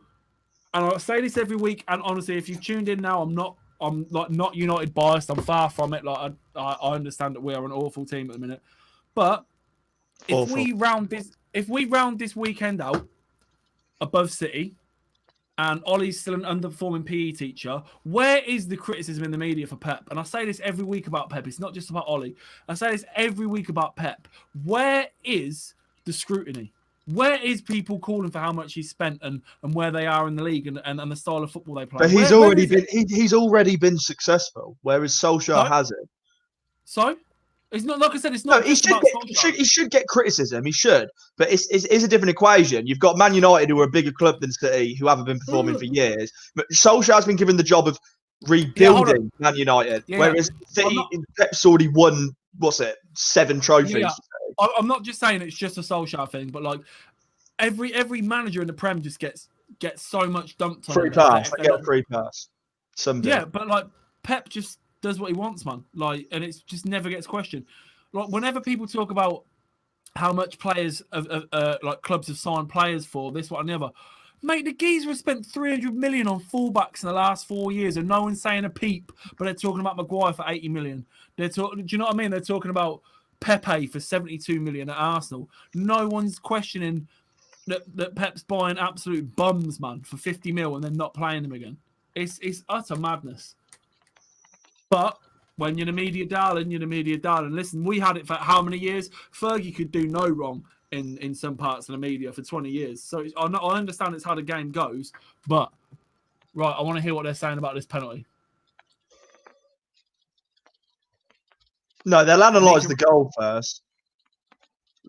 and I say this every week, and honestly, if you've tuned in now, I'm like not United biased. I'm far from it. Like I understand that we are an awful team at the minute, but if we round this weekend out above City, and Ollie's still an underperforming PE teacher, where is the criticism in the media for Pep? And I say this every week about Pep. It's not just about Ollie. I say this every week about Pep. Where is the scrutiny? Where is people calling for how much he's spent and where they are in the league and the style of football they play? But he's already been successful, whereas Solskjaer hasn't. So it's not, like I said, it's No, not just about Solskjaer. He should get criticism. He should, but it's a different equation. You've got Man United, who are a bigger club than City, who haven't been performing for years. But Solskjaer's been given the job of rebuilding Man United, whereas City, Pep's already won. What's it? 7 trophies. Yeah. I'm not just saying it's just a Solskjaer thing, but like every manager in the Prem just gets so much dumped on free pass. They get a free pass. Someday. Yeah, but like Pep just does what he wants, man. Like, and it just never gets questioned. Like, whenever people talk about how much players like clubs have signed players for this, what, and the other, mate, the geezer has spent 300 million on fullbacks in the last 4 years, and no one's saying a peep. But they're talking about Maguire for 80 million. They're talking. Do you know what I mean? They're talking about Pepe for 72 million at Arsenal. No one's questioning that Pep's buying absolute bums, man, for 50 mil and then not playing them again. It's utter madness. But when you're the media darling, you're the media darling. Listen, we had it for how many years? Fergie could do no wrong in some parts of the media for 20 years. So I understand it's how the game goes, but right, I want to hear what they're saying about this penalty. No, they'll analyse the goal first.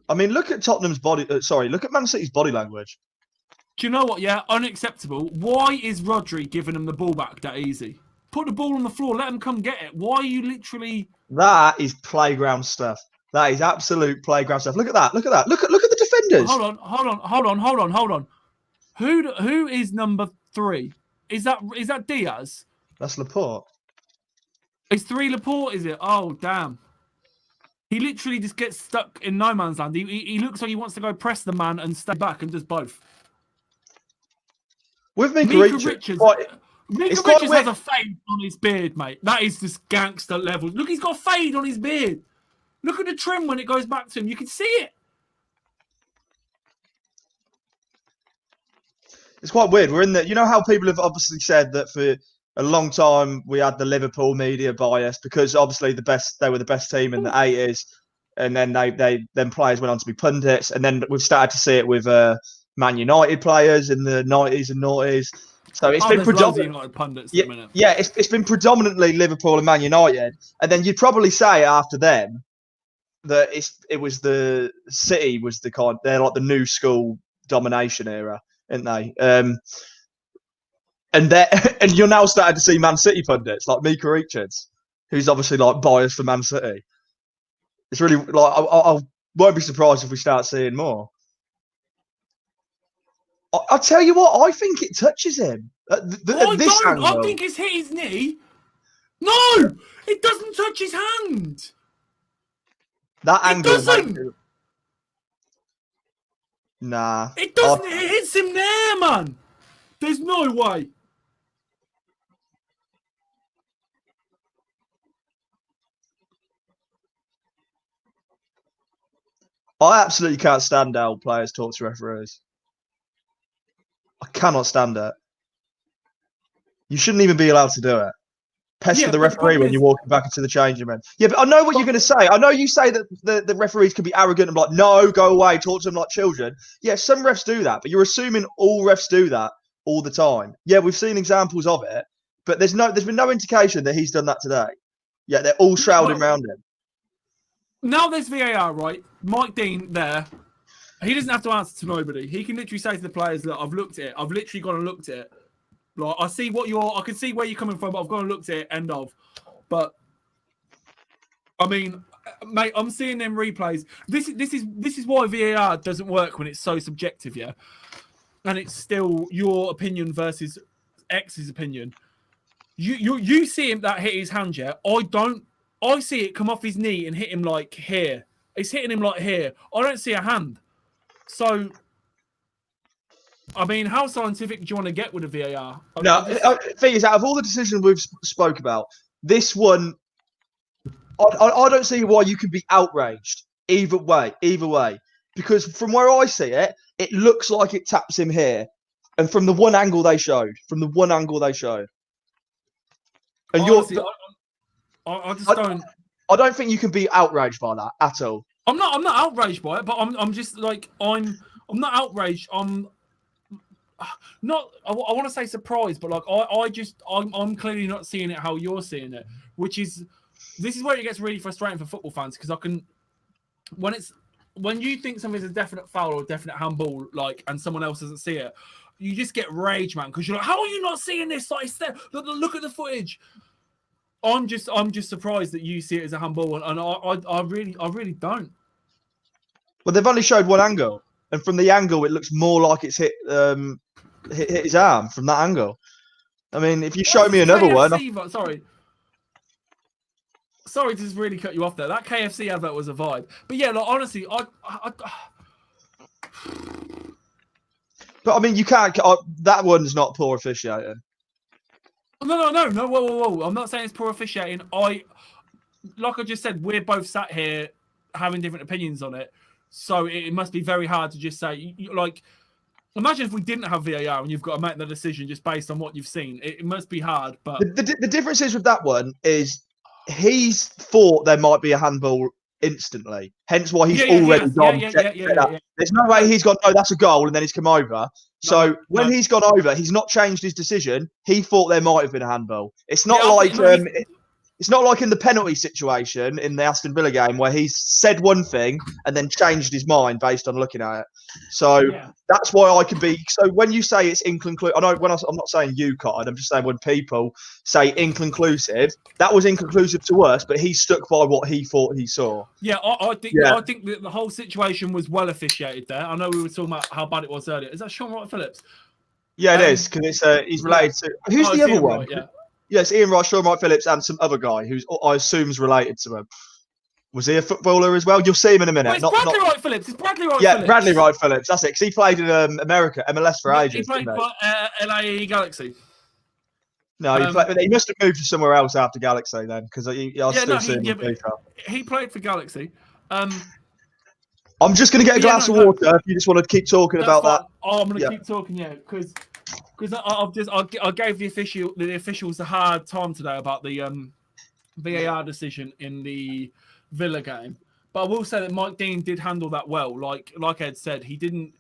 I mean, look at Tottenham's body. Look at Man City's body language. Do you know what? Yeah, unacceptable. Why is Rodri giving them the ball back that easy? Put the ball on the floor. Let them come get it. Why are you literally? That is playground stuff. That is absolute playground stuff. Look at that. Look at that. Look at the defenders. Hold on. Who is number 3? Is that Diaz? That's Laporte. It's 3 Laporte, is it? Oh, damn. He literally just gets stuck in no man's land. He looks like he wants to go press the man and stay back and does both. With Mika Richards. Mika Richards has a fade on his beard, mate. That is just gangster level. Look, he's got a fade on his beard. Look at the trim when it goes back to him. You can see it. It's quite weird. We're in the. You know how people have obviously said that for a long time we had the Liverpool media bias because obviously they were the best team in the 80s, and then then players went on to be pundits, and then we've started to see it with Man United players in the 90s and noughties. So it's been predominantly pundits. It's been predominantly Liverpool and Man United, and then you'd probably say after them that it was the City was they're like the new school domination era, aren't they? And you're now starting to see Man City pundits like Mika Richards, who's obviously like biased for Man City. It's really like I won't be surprised if we start seeing more. I'll tell you what, I think it touches him. I think it's hit his knee. No, it doesn't touch his hand. That angle. It doesn't. Nah. It doesn't. It hits him there, man. There's no way. I absolutely can't stand how players talk to referees. I cannot stand it. You shouldn't even be allowed to do it. Pester the referee when you're walking back into the changing room. Yeah, but I know what you're going to say. I know you say that the referees can be arrogant and be like, no, go away, talk to them like children. Yeah, some refs do that, but you're assuming all refs do that all the time. Yeah, we've seen examples of it, but there's been no indication that he's done that today. Yeah, they're all shrouding around him. Now there's VAR, right? Mike Dean there. He doesn't have to answer to nobody. He can literally say to the players that I've looked at it. I've literally gone and looked at it. Like, I can see where you're coming from, but I've gone and looked at it, end of. But, I mean, Mate, I'm seeing them replays. This is why VAR doesn't work when it's so subjective, yeah. And it's still your opinion versus X's opinion. You see him that hit his hand, yeah. I don't. I see it come off his knee and hit him like here. It's hitting him like here. I don't see a hand. So, I mean, how scientific do you want to get with a VAR? No, thing is, out of all the decisions we've spoke about, this one, I don't see why you can be outraged either way. Because from where I see it, it looks like it taps him here. And from the one angle they showed. And honestly, I just don't. I don't think you can be outraged by that at all. I'm not outraged by it, but I'm just like I'm not outraged. I'm not. I want to say surprised, but like I'm clearly not seeing it how you're seeing it, which is this is where it gets really frustrating for football fans because I can when you think something's a definite foul or a definite handball, like, and someone else doesn't see it, you just get rage, man, because you're like, how are you not seeing this? Like, look at the footage. I'm just surprised that you see it as a handball, and I really don't. Well, they've only showed one angle, and from the angle, it looks more like it's hit his arm from that angle. I mean, if you show me another one, sorry to just really cut you off there. That KFC advert was a vibe, but yeah, like honestly, But I mean, you can't. That one's not poor officiating. No. Whoa. I'm not saying it's poor officiating. Like I just said, we're both sat here having different opinions on it. So it must be very hard to just say, like, imagine if we didn't have VAR and you've got to make the decision just based on what you've seen. It must be hard. But the difference is with that one is he's thought there might be a handball instantly. Hence why he's already gone. There's no way he's gone, no, that's a goal, and then he's come over. So when he's gone over, he's not changed his decision. He thought there might have been a handball. It's not it's not like in the penalty situation in the Aston Villa game where he's said one thing and then changed his mind based on looking at it. So that's why I can be. So when you say it's inconclusive, I know I'm not saying you, Cotton. I'm just saying when people say inconclusive, that was inconclusive to us, but he stuck by what he thought he saw. Yeah, I think that the whole situation was well officiated there. I know we were talking about how bad it was earlier. Is that Sean Wright Phillips? Yeah, it is because he's related to. Who's the other one? Right, Yes, Ian Wright, Sean Wright Phillips, and some other guy who's I assume is related to him. Was he a footballer as well? You'll see him in a minute. Well, it's Bradley Wright Phillips. It's Bradley Wright Phillips. Yeah, Bradley Wright Phillips. That's it. Because he played in America, MLS for ages. He played for LA Galaxy. No, he must have moved to somewhere else after Galaxy then, because I still see him. He played for Galaxy. I'm just going to get a glass of water if you just want to keep talking about that. Oh, I'm going to keep talking, because I gave the officials a hard time today about the VAR decision in the Villa game. But I will say that Mike Dean did handle that well. Like Ed said, he didn't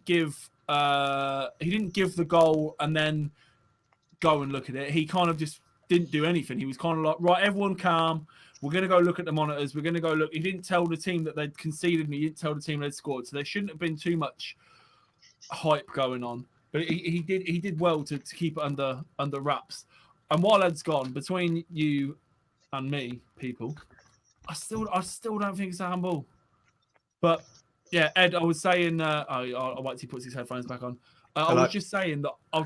give the goal and then go and look at it. He kind of just didn't do anything. He was kind of like, right, everyone calm. We're going to go look at the monitors. We're going to go look. He didn't tell the team that they'd conceded and he didn't tell the team they'd scored. So there shouldn't have been too much hype going on. But he did well to keep it under wraps. And while Ed's gone, between you and me, people, I still don't think it's a handball. But yeah, Ed, I was saying, I'll wait till he puts his headphones back on. I was just saying that I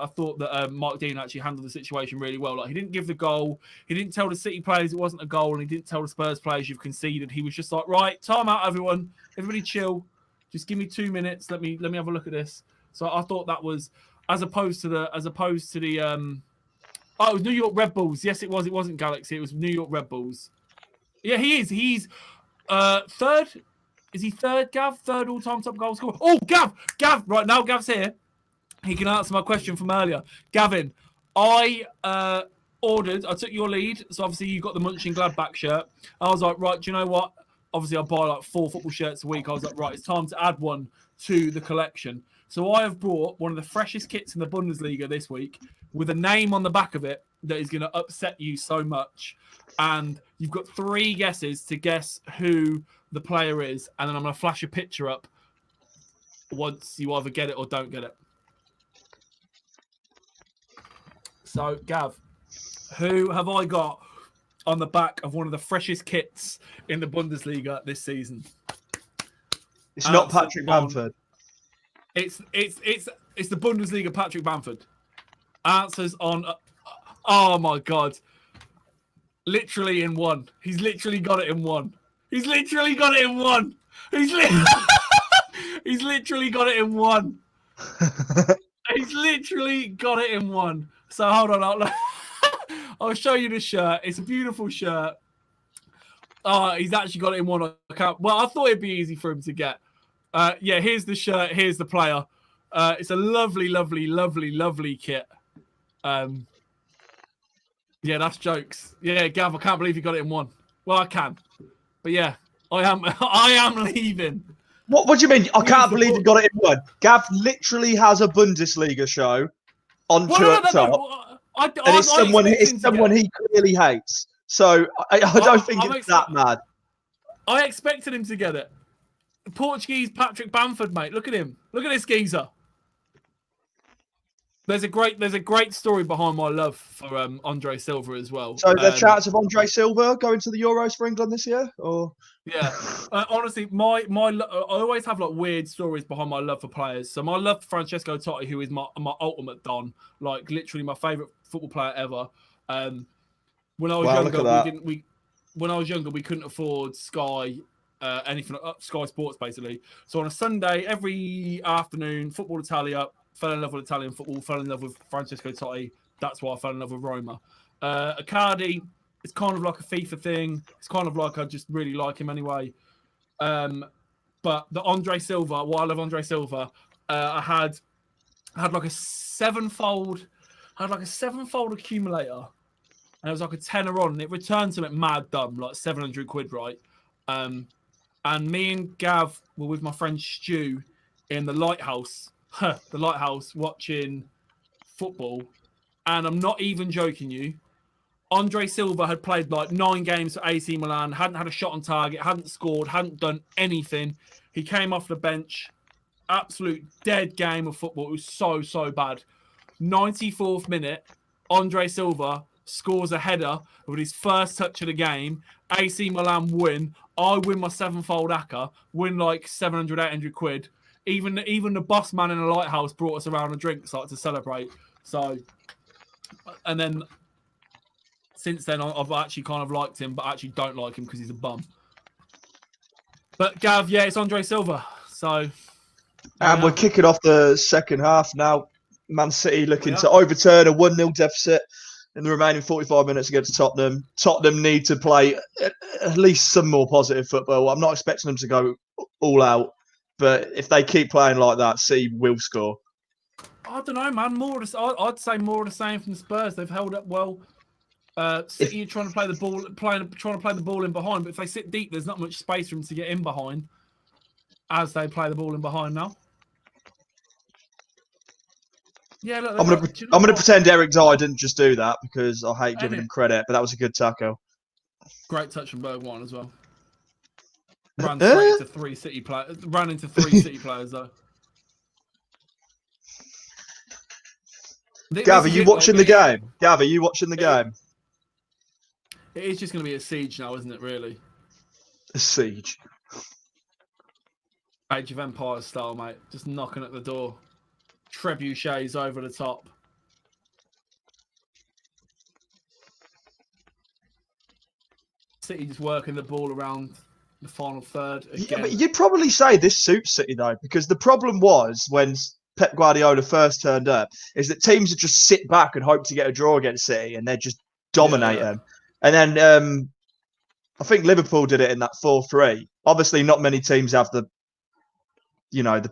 thought that Mike Dean actually handled the situation really well. Like, he didn't give the goal, he didn't tell the City players it wasn't a goal, and he didn't tell the Spurs players you've conceded. He was just like, right, time out, everybody chill. Just give me 2 minutes. Let me have a look at this. So I thought that was as opposed to the it was New York Red Bulls. Yes, it was. It wasn't Galaxy. It was New York Red Bulls. Yeah, he is. He's third. Is he third, Gav? Third all-time top goal scorer. Oh, Gav! Right now, Gav's here. He can answer my question from earlier. Gavin, I took your lead. So obviously you got the Mönchengladbach shirt. I was like, right, do you know what? Obviously I buy like 4 football shirts a week. I was like, right, it's time to add one to the collection. So I have brought one of the freshest kits in the Bundesliga this week with a name on the back of it that is going to upset you so much. And you've got 3 guesses to guess who the player is. And then I'm going to flash a picture up once you either get it or don't get it. So, Gav, who have I got on the back of one of the freshest kits in the Bundesliga this season. It's not Patrick Bamford. It's the Bundesliga Patrick Bamford. Answers on. Oh my God! Literally in one. He's literally got it in one. He's literally got it in one. He's literally got it in one. He's literally got it in one. So hold on, I'll show you the shirt. It's a beautiful shirt. Oh, he's actually got it in one. Well, I thought it'd be easy for him to get. Yeah, here's the shirt. Here's the player. It's a lovely, lovely, lovely, lovely kit. Yeah, that's jokes. Yeah, Gav, I can't believe you got it in one. Well, I can, but yeah, I am leaving. What do you mean? I can't believe you got it in one. Gav literally has a Bundesliga show on top, and it's someone he clearly hates. So I don't think it's that mad. I expected him to get it. Portuguese Patrick Bamford, mate. Look at him. Look at this geezer. There's a great story behind my love for Andre Silva as well. So the chance of Andre Silva going to the Euros for England this year, or yeah, honestly, I always have like weird stories behind my love for players. So my love for Francesco Totti, who is my ultimate don, like literally my favorite football player ever. When I was younger, we couldn't afford Sky. Anything Sky Sports basically. So on a Sunday, every afternoon, Football Italia, fell in love with Italian football, fell in love with Francesco Totti. That's why I fell in love with Roma. Icardi, it's kind of like a FIFA thing. It's kind of like I just really like him anyway. But the Andre Silva, why I love Andre Silva, I had like a sevenfold accumulator, and it was like a tenner on, and it returned something mad dumb, like 700 quid, right? And me and Gav were with my friend Stu in the Lighthouse, watching football. And I'm not even joking you. Andre Silva had played like 9 games for AC Milan, hadn't had a shot on target, hadn't scored, hadn't done anything. He came off the bench. Absolute dead game of football. It was so bad. 94th minute, Andre Silva scores a header with his first touch of the game. AC Milan win. I win my sevenfold ACCA, win like 700, 800 quid. Even the boss man in the Lighthouse brought us around a drink to celebrate. So, and then since then, I've actually kind of liked him, but I actually don't like him because he's a bum. But Gav, yeah, it's Andre Silva. So, and we're kicking off the second half now. Man City looking to overturn a 1-0 deficit in the remaining 45 minutes against Tottenham. Tottenham need to play at least some more positive football. I'm not expecting them to go all out, but if they keep playing like that, City will score. I don't know, man. I'd say more of the same from the Spurs. They've held up well. City are trying to play the ball, trying to play the ball in behind, but if they sit deep, there's not much space for them to get in behind as they play the ball in behind now. Yeah, look, I'm gonna pretend Eric Dyer didn't just do that because I hate giving him credit, but that was a good tackle. Great touch from Bergwijn as well. Ran straight into 3 City players. Ran into 3 City players though. Gav, are you watching the game? Gav, are you watching the game? It is just going to be a siege now, isn't it? Really, a siege. Age of Empires style, mate. Just knocking at the door. Trebuchets over the top. City just working the ball around the final third again. Yeah, but you'd probably say this suits City though, because the problem was when Pep Guardiola first turned up is that teams would just sit back and hope to get a draw against City, and they'd just dominate them. And then I think Liverpool did it in that 4-3. Obviously, not many teams have the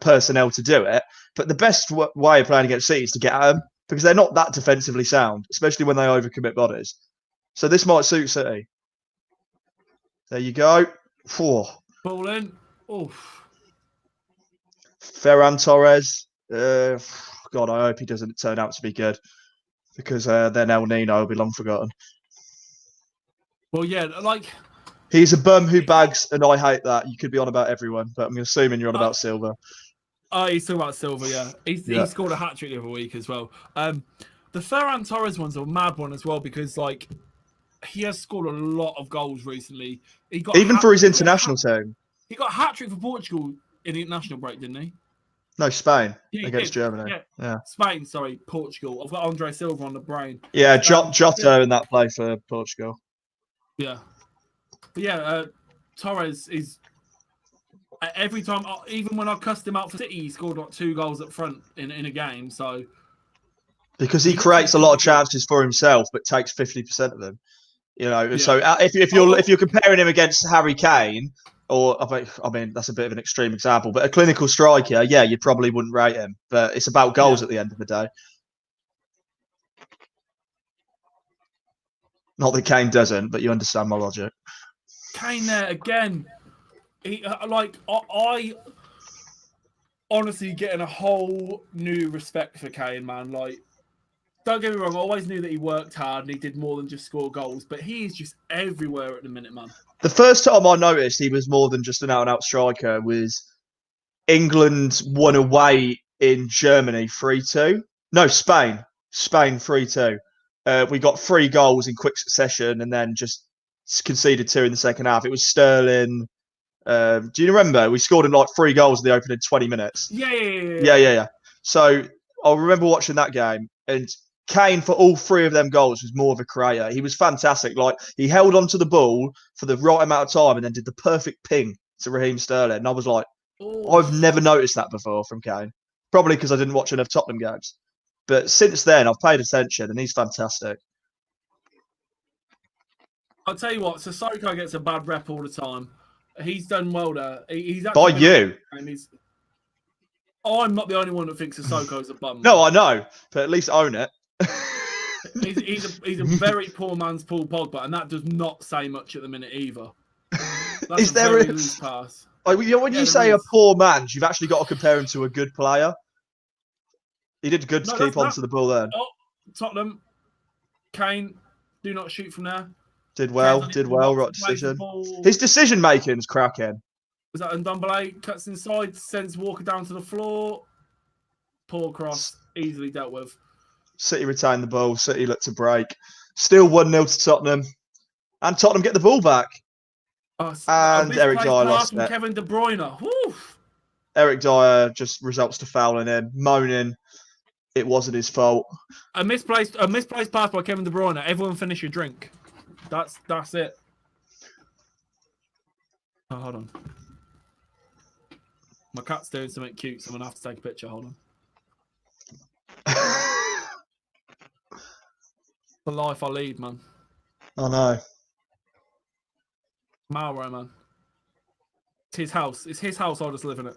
personnel to do it. But the best way of playing against City is to get at them because they're not that defensively sound, especially when they overcommit bodies. So this might suit City. There you go. Ball in. Oof. Ferran Torres. God, I hope he doesn't turn out to be good because then El Nino will be long forgotten. Well, yeah, like... He's a bum who bags, and I hate that. You could be on about everyone, but I'm assuming you're on about Silva. Oh, he's talking about Silva, yeah. He scored a hat-trick the other week as well. The Ferran Torres one's a mad one as well because, like, he has scored a lot of goals recently. He got Even for his international team. He got a hat-trick for Portugal in the international break, didn't he? No, Spain Yeah, against Germany. Yeah. Spain, sorry, Portugal. I've got Andre Silva on the brain. Yeah, Jota in that play for Portugal. Yeah. But yeah, Torres is every time, even when I cussed him out for City, he scored like 2 goals up front in a game. So because he creates a lot of chances for himself, but takes 50% of them. You know, yeah. So if you're comparing him against Harry Kane, or I mean that's a bit of an extreme example, but a clinical striker, yeah, you probably wouldn't rate him. But it's about goals at the end of the day. Not that Kane doesn't, but you understand my logic. Kane there again. I honestly getting a whole new respect for Kane, man. Like, don't get me wrong, I always knew that he worked hard and he did more than just score goals, but he is just everywhere at the minute, man. The first time I noticed he was more than just an out-and-out striker was England won away in Germany 3-2. No, Spain 3-2. We got 3 goals in quick succession and then just conceded 2 in the second half. It was Sterling. Do you remember? We scored in like 3 goals in the opening 20 minutes. Yeah. So I remember watching that game, and Kane, for all 3 of them goals, was more of a creator. He was fantastic. Like, he held onto the ball for the right amount of time and then did the perfect ping to Raheem Sterling. And I was like, I've never noticed that before from Kane. Probably because I didn't watch enough Tottenham games. But since then, I've paid attention, and he's fantastic. I'll tell you what, Sissoko gets a bad rep all the time. He's done well there. He's by you. I'm not the only one that thinks Sissoko's a bum. No, I know, but at least own it. he's a very poor man's Paul Pogba, and that does not say much at the minute either. That's is there a loose pass? Like, when you say a poor man, you've actually got to compare him to a good player. He did good to keep onto the ball then. Oh, Tottenham, Kane, do not shoot from there. Did well, right decision. His decision making's cracking. Was that Ndombele? Cuts inside, sends Walker down to the floor. Poor cross, easily dealt with. City retained the ball. City looked to break. Still 1-0 to Tottenham. And Tottenham get the ball back. And Eric Dyer lost it. Kevin De Bruyne. Woo. Eric Dyer just results to fouling him, moaning it wasn't his fault. A misplaced pass by Kevin De Bruyne. Everyone finish your drink. That's it. Oh, hold on. My cat's doing something cute, so I'm gonna have to take a picture. Hold on. The life I lead, man. I know. Mauro, man. It's his house. It's his house. I'll just live in it.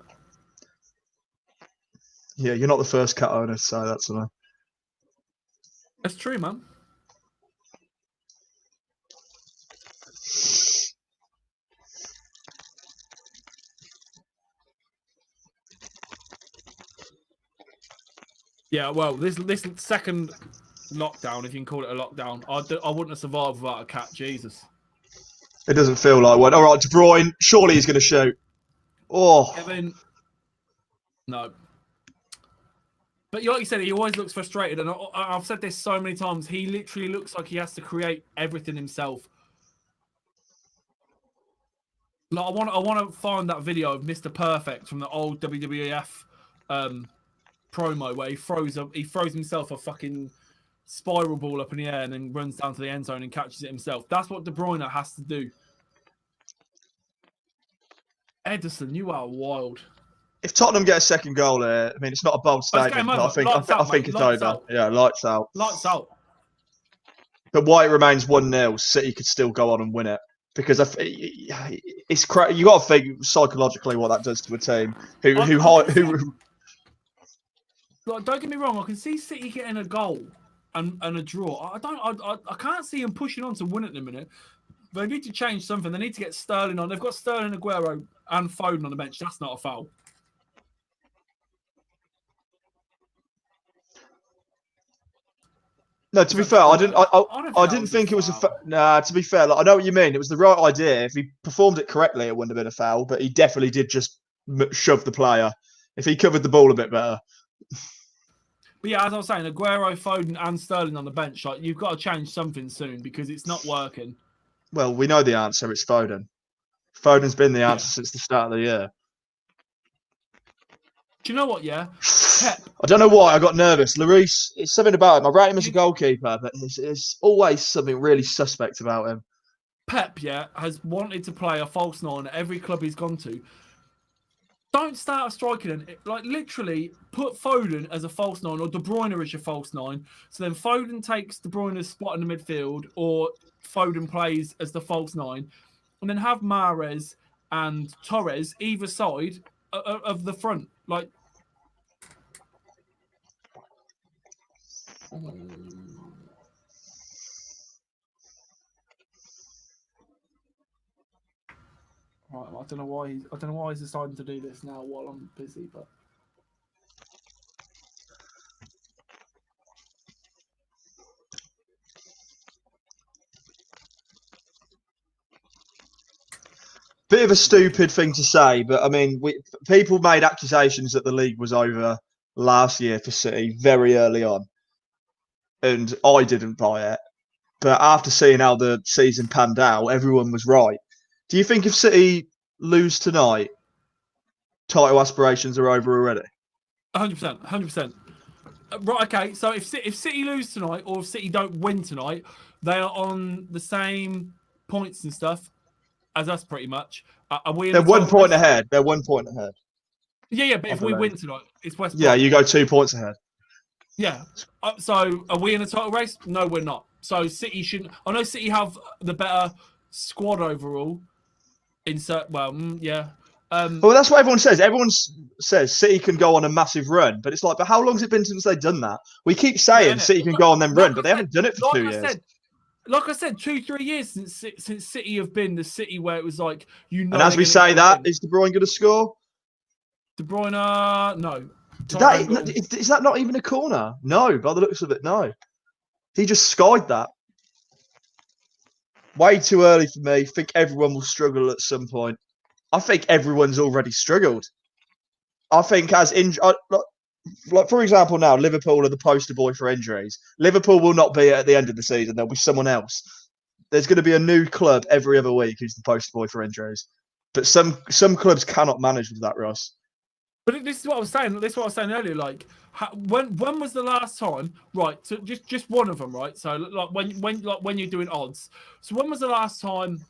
Yeah, you're not the first cat owner, so that's enough. That's true, man. Yeah, well, this second lockdown, if you can call it a lockdown, I wouldn't have survived without a cat. Jesus. It doesn't feel like one. All right, De Bruyne, surely he's going to shoot. Oh. Kevin, no. But like you said, he always looks frustrated, and I've said this so many times. He literally looks like he has to create everything himself. Like, I want to find that video of Mr. Perfect from the old WWF promo where he throws himself a fucking spiral ball up in the air and then runs down to the end zone and catches it himself. That's what De Bruyne has to do. Ederson, you are wild. If Tottenham get a second goal here, I mean, it's not a bold statement, but I think it's over. Yeah, lights out. Lights out. But why it remains 1-0, City could still go on and win it. Because it's you got to think psychologically what that does to a team who. Like, don't get me wrong, I can see City getting a goal and a draw. I can't see them pushing on to win it in a minute. They need to change something. They need to get Sterling on. They've got Sterling, Aguero, and Foden on the bench. That's not a foul. No, to be fair, I didn't think it was a nah. To be fair, like, I know what you mean. It was the right idea. If he performed it correctly, it wouldn't have been a foul. But he definitely did just shove the player. If he covered the ball a bit better. But yeah, as I was saying, Aguero, Foden, and Sterling on the bench. Like you've got to change something soon because it's not working. Well, we know the answer. It's Foden. Foden's been the answer Yeah. since the start of the year. Do you know what? Yeah, Pep. I don't know why I got nervous. Lloris, it's something about him. I rate him as a goalkeeper, but there's always something really suspect about him. Pep, yeah, has wanted to play a false nine at every club he's gone to. Don't start a striker then. Like literally, put Foden as a false nine or De Bruyne as your false nine. So then Foden takes De Bruyne's spot in the midfield, or Foden plays as the false nine, and then have Mahrez and Torres either side of the front. Like, right, I don't know why he's deciding to do this now while I'm busy, but. Bit of a stupid thing to say, but I mean, people made accusations that the league was over last year for City very early on, and I didn't buy it. But after seeing how the season panned out, everyone was right. Do you think if City lose tonight, title aspirations are over already? 100%, 100%. Right, okay. So if City lose tonight or if City don't win tonight, they are on the same points and stuff as us, pretty much. Are we? They're 1 point ahead. They're 1 point ahead. Yeah. But if we win tonight, it's West Brom. Yeah, you go 2 points ahead. Yeah. So are we in a title race? No, we're not. So City shouldn't. I know City have the better squad overall. Yeah. Well, that's what everyone says. Everyone says City can go on a massive run, but it's like, but how long's it been since they've done that? We keep saying City can go on them run, but they haven't done it for 2 years. Like I said, 2-3 years since City have been the City where it was like, And as we say that, is De Bruyne going to score? De Bruyne, no. Is that not even a corner? No, by the looks of it, no. He just skied that. Way too early for me. Think everyone will struggle at some point. I think everyone's already struggled. I think like for example, now Liverpool are the poster boy for injuries. Liverpool will not be at the end of the season. There'll be someone else. There's going to be a new club every other week who's the poster boy for injuries. But some clubs cannot manage with that, Ross. But this is what I was saying. This is what I was saying earlier. Like, when was the last time? Right. So just one of them. Right. So like when you're doing odds. So when was the last time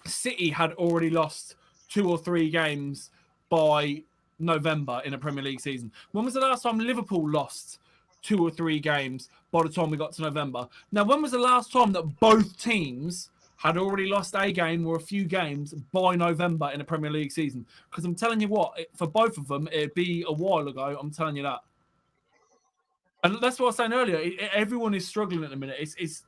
City had already lost 2 or 3 games by November in a Premier League season? When was the last time Liverpool lost 2 or 3 games by the time we got to November? Now, when was the last time that both teams had already lost a game or a few games by November in a Premier League season? Because I'm telling you what, for both of them, it'd be a while ago. I'm telling you that. And that's what I was saying earlier. Everyone is struggling at the minute. It's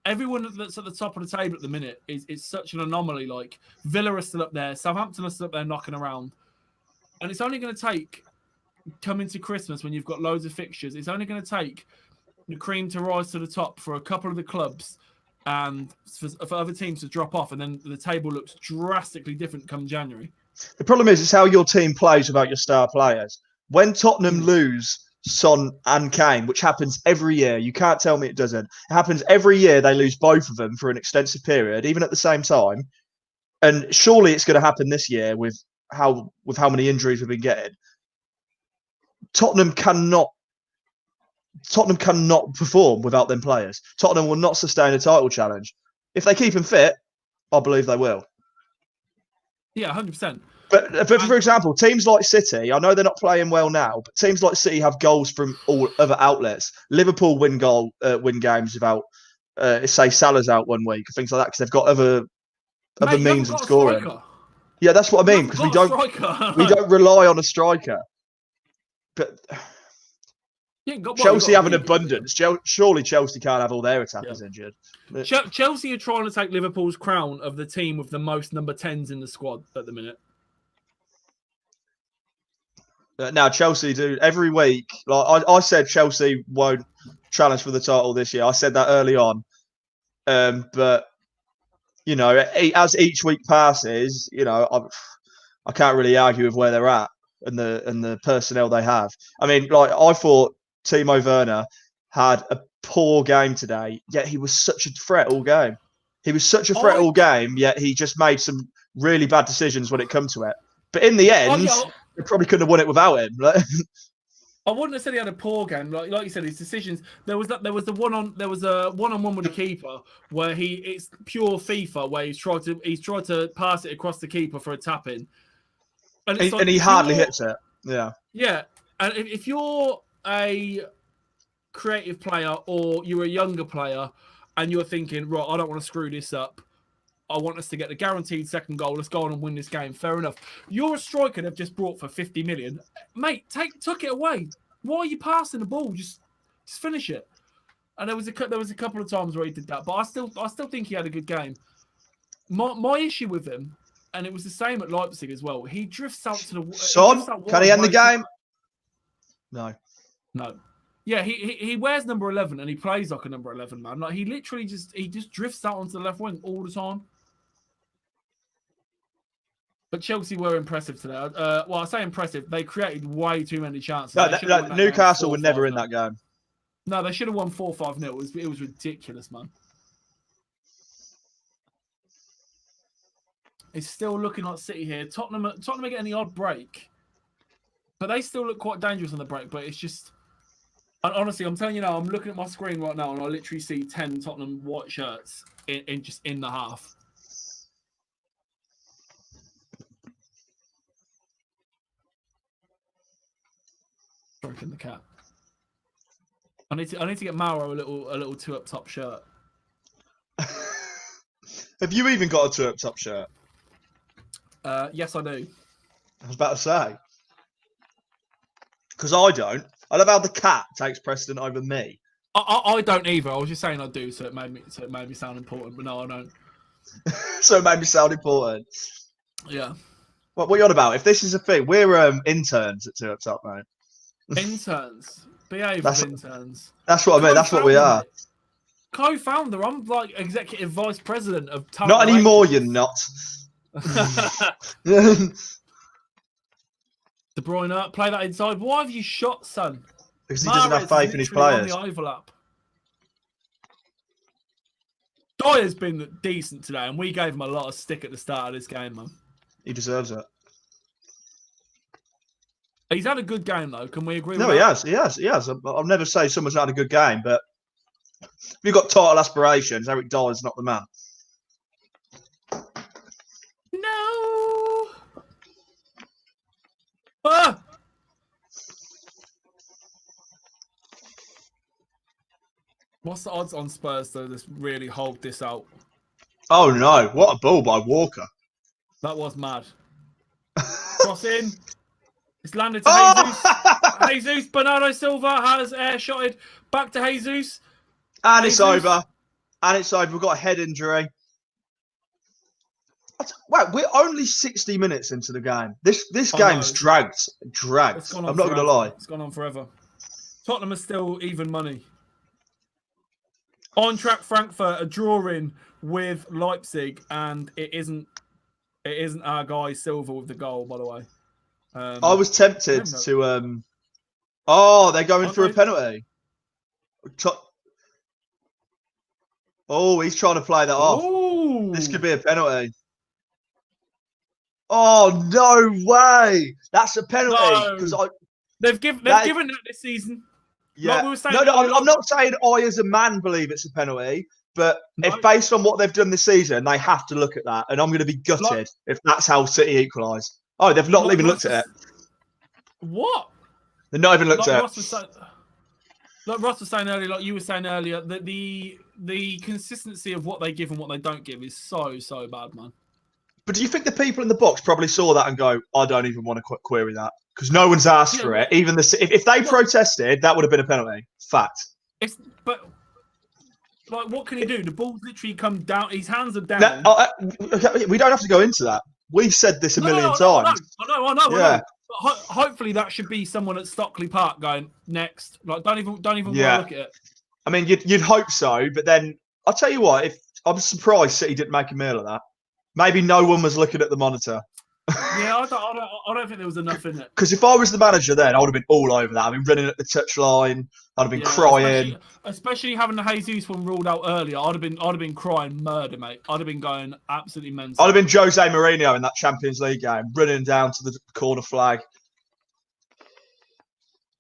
everyone that's at the top of the table at the minute is such an anomaly. Like Villa are still up there, Southampton are still up there knocking around, and it's only going to take coming to Christmas when you've got loads of fixtures. It's only going to take the cream to rise to the top for a couple of the clubs, and for other teams to drop off, and then the table looks drastically different come January. The problem is how your team plays without your star players. When Tottenham lose Son and Kane, which happens every year. You can't tell me it doesn't. It happens every year. They lose both of them for an extensive period, even at the same time. And surely it's going to happen this year with how many injuries we've been getting. Tottenham cannot perform without them players. Tottenham will not sustain a title challenge. If they keep them fit, I believe they will. Yeah, 100%. But for example, teams like City, I know they're not playing well now, but teams like City have goals from all other outlets. Liverpool win games without, say, Salah's out 1 week, things like that, because they've got other means of scoring. Yeah, that's what I mean, because we don't rely on a striker. But Chelsea have an abundance. Surely Chelsea can't have all their attackers injured. Chelsea are trying to take Liverpool's crown of the team with the most number 10s in the squad at the minute. Now Chelsea do every week. Like I said, Chelsea won't challenge for the title this year. I said that early on, but you know, as each week passes, you know, I can't really argue with where they're at and the personnel they have. I mean, like I thought Timo Werner had a poor game today, yet he was such a threat all game. He was such a threat all game, yet he just made some really bad decisions when it comes to it. But in the end, they probably couldn't have won it without him. I wouldn't have said he had a poor game. Like you said, his decisions. There was a one-on-one with the keeper where it's pure FIFA where he's tried to pass it across the keeper for a tap in, and he hardly hits it. Yeah. Yeah, and if you're a creative player or you're a younger player and you're thinking, right, I don't want to screw this up. I want us to get the guaranteed second goal. Let's go on and win this game. Fair enough. You're a striker they've just brought for 50 million. Mate, took it away. Why are you passing the ball? Just finish it. And there was a couple of times where he did that, but I still think he had a good game. My issue with him, and it was the same at Leipzig as well. He drifts out to the Son, can he end the game? No. Yeah, he wears number 11 and he plays like a number 11 man. Like he literally just drifts out onto the left wing all the time. But Chelsea were impressive today. Well, I say impressive. They created way too many chances. No, Newcastle were never in that game. No, they should have won 4-5-0. It was ridiculous, man. It's still looking like City here. Tottenham are getting the odd break. But they still look quite dangerous on the break. But it's just... And honestly, I'm telling you now, I'm looking at my screen right now and I literally see 10 Tottenham white shirts in the half. Stroking the cat. I need to get Mauro a little 2 up top shirt. Have you even got a 2 up top shirt? Yes, I do. I was about to say. Because I don't. I love how the cat takes precedent over me. I don't either. I was just saying I do, so it made me sound important. But no, I don't. So it made me sound important. Yeah. What are you on about? If this is a thing, we're interns at 2 up top, mate. Interns. Behave with interns. That's what I mean. That's what we are. Co-founder. I'm like executive vice president of talent. Not anymore, you're not. De Bruyne, play that inside. Why have you shot, son? Because he doesn't have faith in his players. On the overlap. Dyer's been decent today, and we gave him a lot of stick at the start of this game, man. He deserves it. He's had a good game, though. Can we agree with that? No, he has. I'll never say someone's had a good game, but if you've got title aspirations, Eric Dyer's not the man. No! Ah! What's the odds on Spurs, though, to really hold this out? Oh, no. What a ball by Walker. That was mad. Cross in. It's landed to Jesus. Jesus. Bernardo Silva has air-shotted back to Jesus. And Jesus. It's over. And it's over. We've got a head injury. Wow, we're only 60 minutes into the game. This game's dragged. I'm not going to lie. It's gone on forever. Tottenham are still even money. On track, Frankfurt are drawing with Leipzig, and it isn't our guy Silva with the goal, by the way. I was tempted to. Oh, they're going for a penalty. Oh, he's trying to play that off. Ooh. This could be a penalty. Oh, no way! That's a penalty. No. They've given that this season. Yeah. Like we were saying I'm not saying I, as a man, believe it's a penalty, but if based on what they've done this season, they have to look at that, and I'm going to be gutted if that's how City equalise. Oh, they've not even looked at it. What? They've not even looked at it. Like Ross was saying earlier, like you were saying earlier, that the consistency of what they give and what they don't give is so bad, man. But do you think the people in the box probably saw that and go, I don't even want to query that? Because no one's asked for it. Even if they protested, that would have been a penalty. Fact. But what can he do? The ball's literally come down. His hands are down. We don't have to go into that. We've said this a million times. I know. Yeah. But hopefully that should be someone at Stockley Park going next. Like don't even want to look at it. I mean, you'd hope so, but then I'll tell you what. If I'm surprised City didn't make a meal of that. Maybe no one was looking at the monitor. Yeah, I don't think there was enough in it. Because if I was the manager then, I would have been all over that. I'd been running at the touchline. I'd have been crying. Especially having the Jesus one ruled out earlier. I'd have been crying murder, mate. I'd have been going absolutely mental. I'd have been Jose Mourinho in that Champions League game, running down to the corner flag.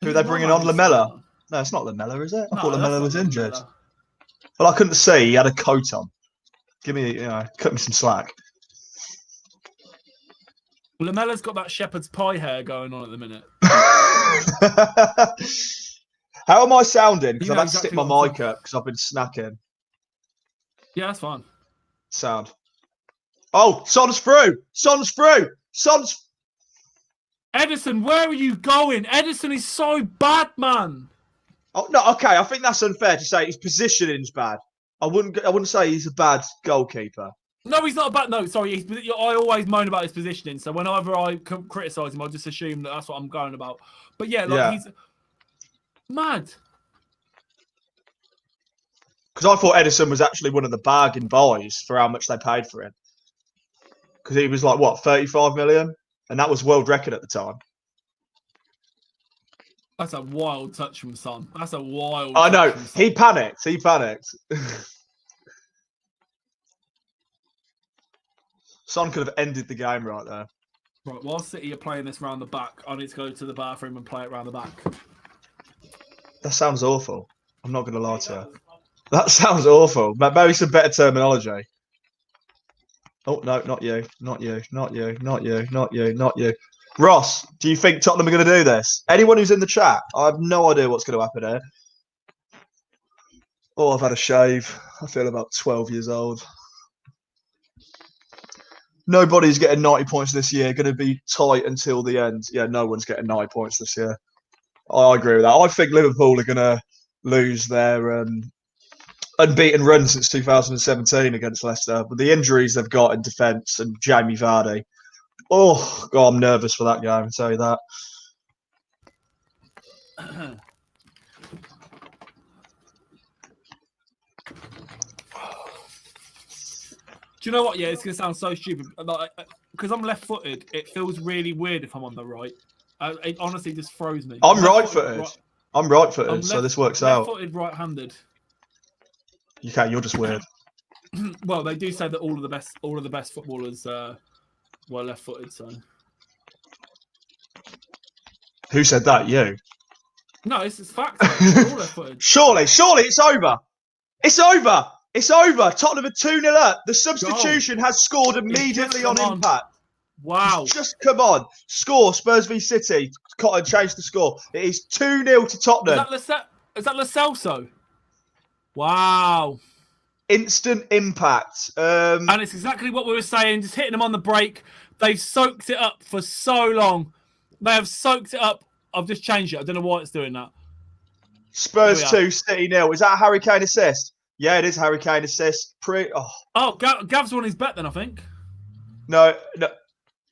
Who are they bringing on? Lamella? No, it's not Lamella, is it? I thought Lamella was injured. Well, I couldn't see. He had a coat on. Give me, cut me some slack. Lamella's got that shepherd's pie hair going on at the minute. How am I sounding? Because I've had to stick exactly my mic up because I've been snacking. Yeah, that's fine. Sound. Oh, Son's through. Son's through. Son's. Edison, where are you going? Edison is so bad, man. Oh no, okay. I think that's unfair to say his positioning's bad. I wouldn't say he's a bad goalkeeper. No, he's not a bad. No, sorry. I always moan about his positioning. So whenever I criticise him, I just assume that that's what I'm going about. But yeah, he's mad. Because I thought Edison was actually one of the bargain buys for how much they paid for him. Because he was like, what, 35 million? And that was world record at the time. That's a wild touch from Son. That's a wild I know. Touch from Son. He panicked. He panicked. Son could have ended the game right there. Right, while City are playing this round the back, I need to go to the bathroom and play it round the back. That sounds awful. I'm not going to lie to you. That sounds awful. Maybe some better terminology. Oh, no, not you. Not you. Not you. Not you. Not you. Not you. Ross, do you think Tottenham are going to do this? Anyone who's in the chat, I have no idea what's going to happen here. Oh, I've had a shave. I feel about 12 years old. Nobody's getting 90 points this year. Going to be tight until the end. Yeah, no one's getting 90 points this year. I agree with that. I think Liverpool are going to lose their unbeaten run since 2017 against Leicester. But the injuries they've got in defence and Jamie Vardy. Oh, God, I'm nervous for that game, I'll tell you that. Do you know what? Yeah, it's going to sound so stupid. Because I'm left-footed, it feels really weird if I'm on the right. It honestly just throws me. I'm right-footed. I'm right-footed, so this works out. Left-footed, right-handed. Okay, you're just weird. Well, they do say that all of the best footballers were left-footed. So, who said that? You? No, it's fact. They're all left-footed. Surely, it's over. It's over. It's over. Tottenham are 2-0 up. The substitution has scored immediately on impact. Wow. Just come on. Score. Spurs v City. Cotton changed the score. It is 2-0 to Tottenham. Is that Lo Celso? Wow. Instant impact. And it's exactly what we were saying. Just hitting them on the break. They've soaked it up for so long. They have soaked it up. I've just changed it. I don't know why it's doing that. Spurs 2, City 0. Is that a Harry Kane assist? Yeah, it is Harry Kane assist. Gav's won his bet then, I think. No,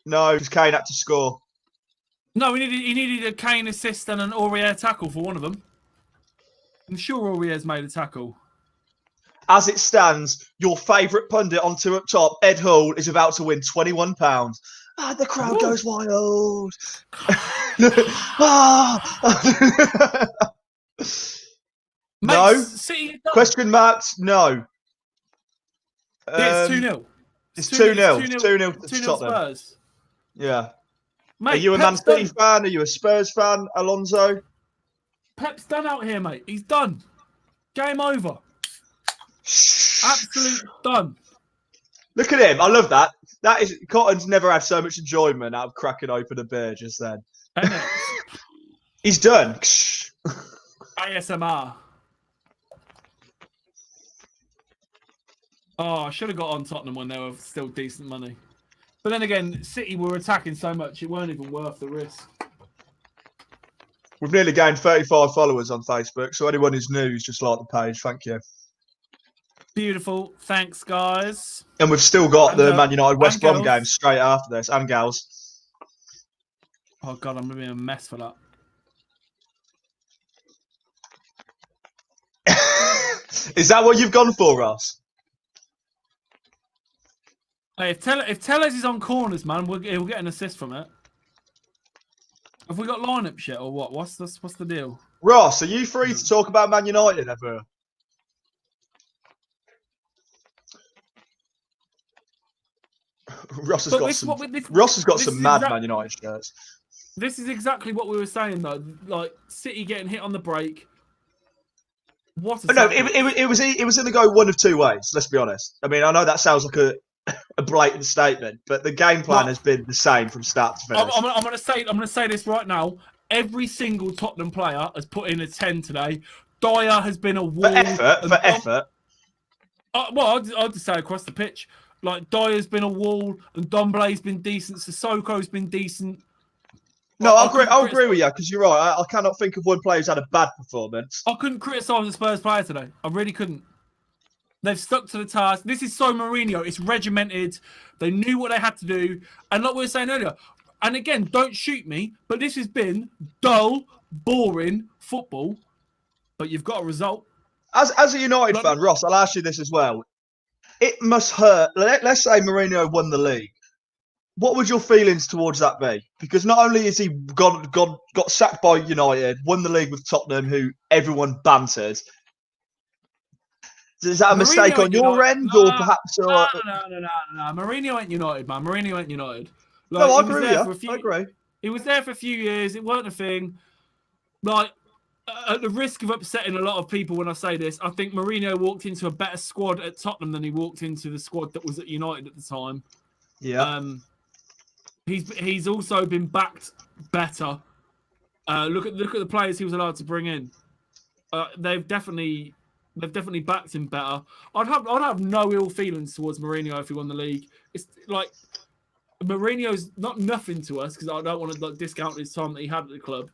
because Kane had to score. No, he needed a Kane assist and an Aurier tackle for one of them. I'm sure Aurier's made a tackle. As it stands, your favourite pundit on Two Up Top, Ed Hull, is about to win £21. Ah, the crowd goes wild. No. City Question marks? No. It's 2-0. It's 2-0. 2-0 to Tottenham. Spurs. Yeah. Mate, are you a Man City fan? Are you a Spurs fan, Alonso? Pep's done out here, mate. He's done. Game over. Absolute done. Look at him. I love that. That is Cotton's never had so much enjoyment out of cracking open a beer just then. He's done. ASMR. Oh, I should have got on Tottenham when they were still decent money. But then again, City were attacking so much, it weren't even worth the risk. We've nearly gained 35 followers on Facebook, so anyone who's new, just like the page. Thank you. Beautiful. Thanks, guys. And we've still got the Man United West Brom game straight after this, and gals. Oh, God, I'm going to be a mess for that. Is that what you've gone for, Ross? Hey, if Tellez is on corners, man, he'll get an assist from it. Have we got lineup shit or what? What's the deal? Ross, are you free to talk about Man United ever? Ross has got some mad Man United shirts. This is exactly what we were saying though. Like City getting hit on the break. What? No, it was in the go one of two ways. Let's be honest. I mean, I know that sounds like a blatant statement, but the game plan has been the same from start to finish. I'm gonna say this right now. Every single Tottenham player has put in a 10 today. Dyer has been a wall for effort. Well, I'll just say across the pitch. Like Dyer's been a wall, and Domble's been decent. Sissoko's been decent. No, I'll agree with you because you're right. I cannot think of one player who's had a bad performance. I couldn't criticise the Spurs player today. I really couldn't. They've stuck to the task. This is so Mourinho. It's regimented. They knew what they had to do. And like we were saying earlier, and again, don't shoot me, but this has been dull, boring football. But you've got a result. As a United fan, Ross, I'll ask you this as well. It must hurt. Let's say Mourinho won the league. What would your feelings towards that be? Because not only has he got sacked by United, won the league with Tottenham, who everyone bantered. Is that a mistake on your end, or perhaps? No. Mourinho ain't United, man. Mourinho ain't United. Like, no, I agree with you. I agree. He was there for a few years. It weren't a thing. Like, at the risk of upsetting a lot of people when I say this, I think Mourinho walked into a better squad at Tottenham than he walked into the squad that was at United at the time. Yeah. He's also been backed better. Look at the players he was allowed to bring in. They've definitely backed him better. I'd have no ill feelings towards Mourinho if he won the league. It's like Mourinho's not nothing to us because I don't want to discount his time that he had at the club.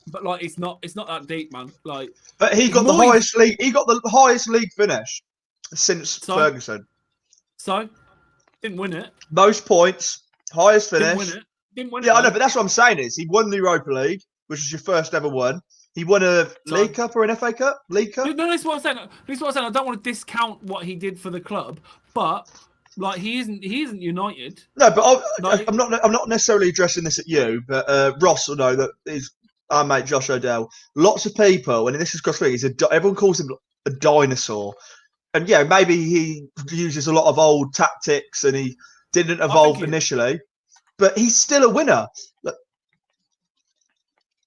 But like it's not that deep, man. Like, but he got the highest league. He got the highest league finish since Ferguson. So didn't win it. Most points, highest finish. Didn't win it. Yeah, I know, but that's what I'm saying is he won the Europa League, which was your first ever one. He won a League Cup or an FA Cup? League Cup? No, that's what I'm saying. I don't want to discount what he did for the club, but like he isn't United. No, but I'm not necessarily addressing this at you, but Ross will know that is our mate Josh O'Dell. Lots of people, and this is cross everyone calls him a dinosaur. And yeah, maybe he uses a lot of old tactics and he didn't evolve initially, but he's still a winner. Look,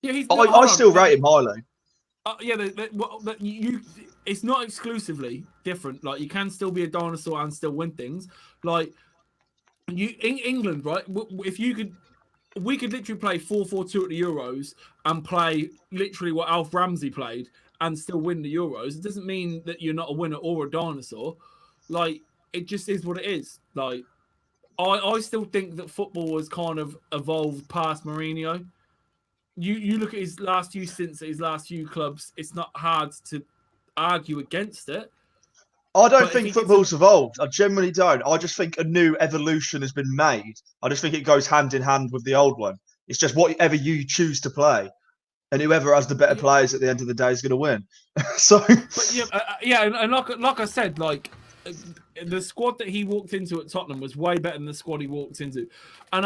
yeah, I still rate him highly. It's not exclusively different. Like you can still be a dinosaur and still win things. Like in England, right? We could literally play 4-4-2 at the Euros and play literally what Alf Ramsey played and still win the Euros. It doesn't mean that you're not a winner or a dinosaur. Like it just is what it is. Like I still think that football has kind of evolved past Mourinho. You look at his last few stints at his last few clubs, it's not hard to argue against it. I don't think football's evolved. I generally don't. I just think a new evolution has been made. I just think it goes hand in hand with the old one. It's just whatever you choose to play. And whoever has the better players at the end of the day is going to win. And like I said, like the squad that he walked into at Tottenham was way better than the squad he walked into. And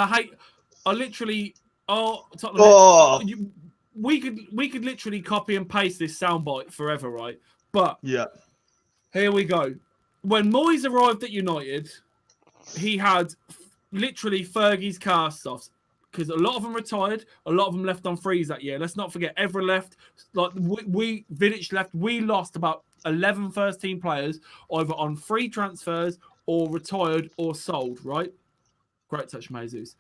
Tottenham. We could literally copy and paste this soundbite forever, right? But yeah, here we go. When Moyes arrived at United, he had literally Fergie's cast-offs because a lot of them retired, a lot of them left on freeze that year. Let's not forget, Evra left. Like Vidic left. We lost about 11 first-team players either on free transfers or retired or sold. Right? Great touch, Jesus.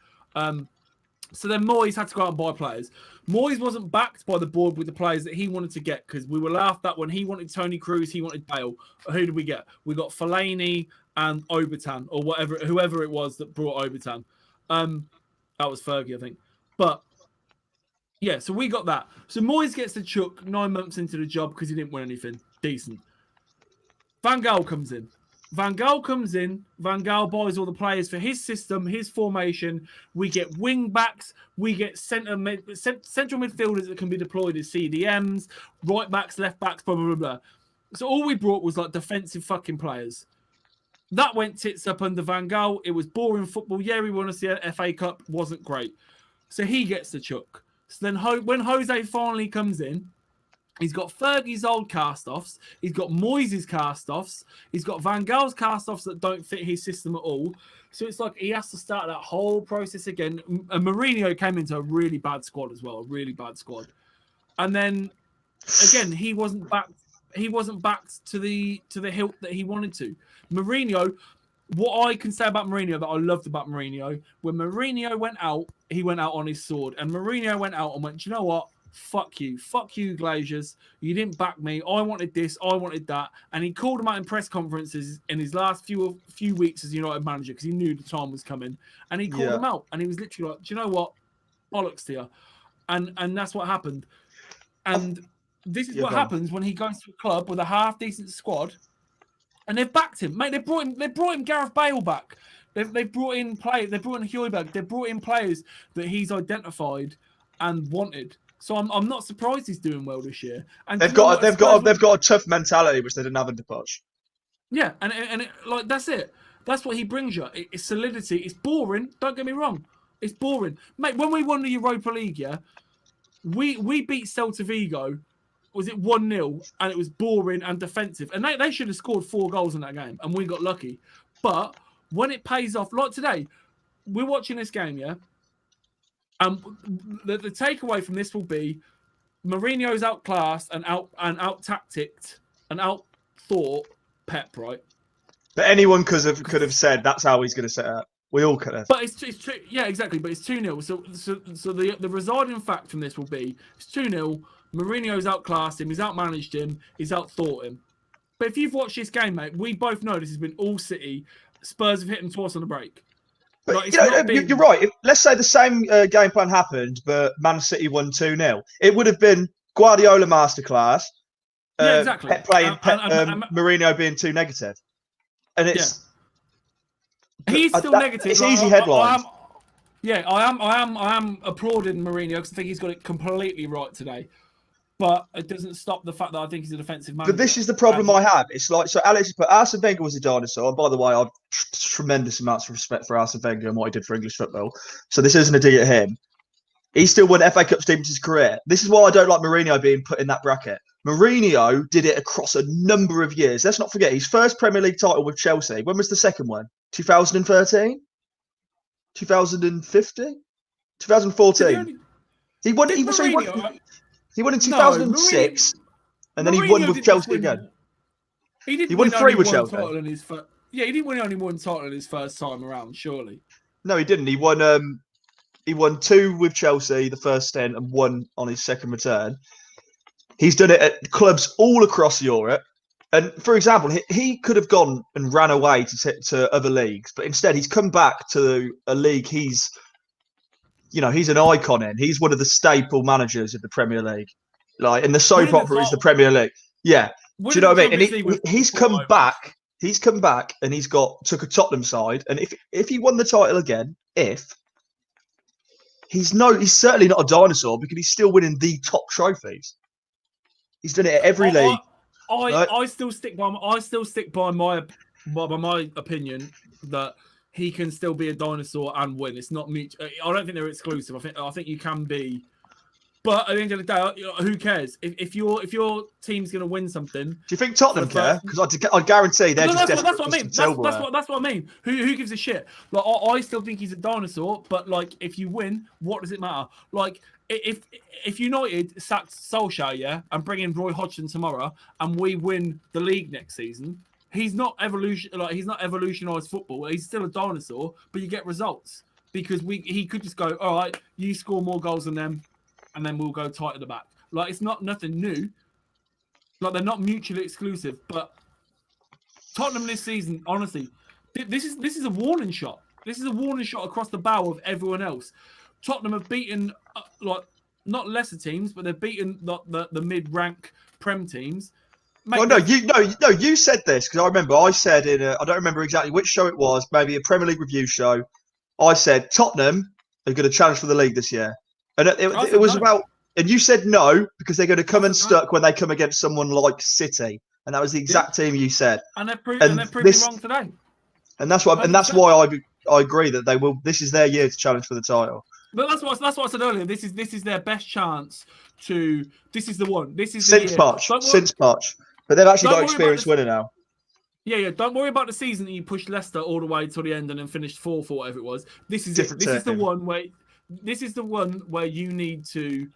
So then Moyes had to go out and buy players. Moyes wasn't backed by the board with the players that he wanted to get because we were laughed at when he wanted Tony Cruz, he wanted Bale. Who did we get? We got Fellaini and Obertan or whoever it was that brought Obertan. That was Fergie, I think. But yeah, so we got that. So Moyes gets the chuck 9 months into the job because he didn't win anything decent. Van Gaal comes in. Van Gaal buys all the players for his system, his formation. We get wing backs. We get central midfielders that can be deployed as CDMs, right backs, left backs, blah, blah, blah, blah. So all we brought was like defensive fucking players. That went tits up under Van Gaal. It was boring football. Yeah, we won us the FA Cup. Wasn't great. So he gets the chuck. So then when Jose finally comes in, he's got Fergie's old cast-offs. He's got Moyes' cast-offs. He's got Van Gaal's cast-offs that don't fit his system at all. So it's like he has to start that whole process again. And Mourinho came into a really bad squad as well, a really bad squad. And then again, he wasn't back to the hilt that he wanted to. Mourinho, what I can say about Mourinho that I loved about Mourinho, when Mourinho went out, he went out on his sword. And Mourinho went out and went, do you know what? Fuck you, Glazers. You didn't back me. I wanted this. I wanted that. And he called him out in press conferences in his last few weeks as United manager because he knew the time was coming. And he called him out. And he was literally like, do you know what? Bollocks to you. And that's what happened. And this is what happens when he goes to a club with a half decent squad, and they've backed him, mate. They brought him Gareth Bale back. They brought in players. They brought in Højbjerg. They brought in players that he's identified and wanted. So I'm not surprised he's doing well this year. And they've got a tough mentality which they didn't have in Poch. Yeah, and like that's it. That's what he brings you. It's solidity. It's boring. Don't get me wrong. It's boring, mate. When we won the Europa League, we beat Celta Vigo. Was it 1-0? And it was boring and defensive. And they should have scored 4 goals in that game. And we got lucky. But when it pays off, like today, we're watching this game, and the takeaway from this will be Mourinho's outclassed and out-tacticked and out-thought Pep, right? But anyone could have said that's how he's going to set up. We all could have. But it's true. Yeah, exactly. But it's 2-0. So the residing fact from this will be it's 2-0. Mourinho's outclassed him. He's outmanaged him. He's outthought him. But if you've watched this game, mate, we both know this has been all City. Spurs have hit him twice on the break. But like, you're right. Let's say the same game plan happened, but Man City won 2-0. It would have been Guardiola masterclass. Exactly. Pep Mourinho being too negative, and it's he's still negative. It's easy headlines. I am applauding Mourinho because I think he's got it completely right today. But it doesn't stop the fact that I think he's a defensive manager. But this is the problem I have. It's like, so Alex put Arsene Wenger was a dinosaur. And by the way, I've tremendous amounts of respect for Arsene Wenger and what he did for English football. So this isn't a dig at him. He still won FA Cup teams in his career. This is why I don't like Mourinho being put in that bracket. Mourinho did it across a number of years. Let's not forget his first Premier League title with Chelsea. When was the second one? 2013? 2015? 2014? He won in 2006, and then he won with Chelsea again. He won 3 with Chelsea. He didn't win only one title in his first time around, surely. No, he didn't. He won 2 with Chelsea the first stint and 1 on his second return. He's done it at clubs all across Europe. And for example, he could have gone and ran away to other leagues, but instead he's come back to a league he's an icon in. He's one of the staple managers of the Premier League. Like, in the soap opera is the Premier League. Yeah. Do you know what I mean? And he's come back. He's come back and took a Tottenham side. And if he won the title again, he's certainly not a dinosaur because he's still winning the top trophies. He's done it at every league. I still stick by my opinion that he can still be a dinosaur and win. It's not mutual. I don't think they're exclusive. I think you can be, but at the end of the day, who cares if your team's going to win something? Do you think Tottenham care? Because I guarantee they're just desperate. That's what I mean. That's what I mean. Who gives a shit? Like I still think he's a dinosaur, but like if you win, what does it matter? Like if United sacked Solskjaer and bring in Roy Hodgson tomorrow, and we win the league next season. He's not evolutionized football. He's still a dinosaur, but you get results because he could just go, all right, you score more goals than them, and then we'll go tight at the back. Like it's nothing new. Like they're not mutually exclusive. But Tottenham this season, honestly, this is a warning shot. This is a warning shot across the bow of everyone else. Tottenham have beaten not lesser teams, but they've beaten the mid-rank Prem teams. Mate, you said this because I remember I said I don't remember exactly which show it was, maybe a Premier League review show. I said Tottenham are going to challenge for the league this year, and it was about, and you said no because they're going to come unstuck when they come against someone like City, and that was the exact team you said. And they're proving me wrong today. And that's why, 100%. I agree that they will. This is their year to challenge for the title. But that's what I said earlier. This is their best chance to. This is the one. This is Since the year. Poch, but they've actually got Don't worry about experience winning now. Yeah. Don't worry about the season that you pushed Leicester all the way to the end and then finished fourth or whatever it was. This is Different it. This is the team. one where. This is the one where you need to.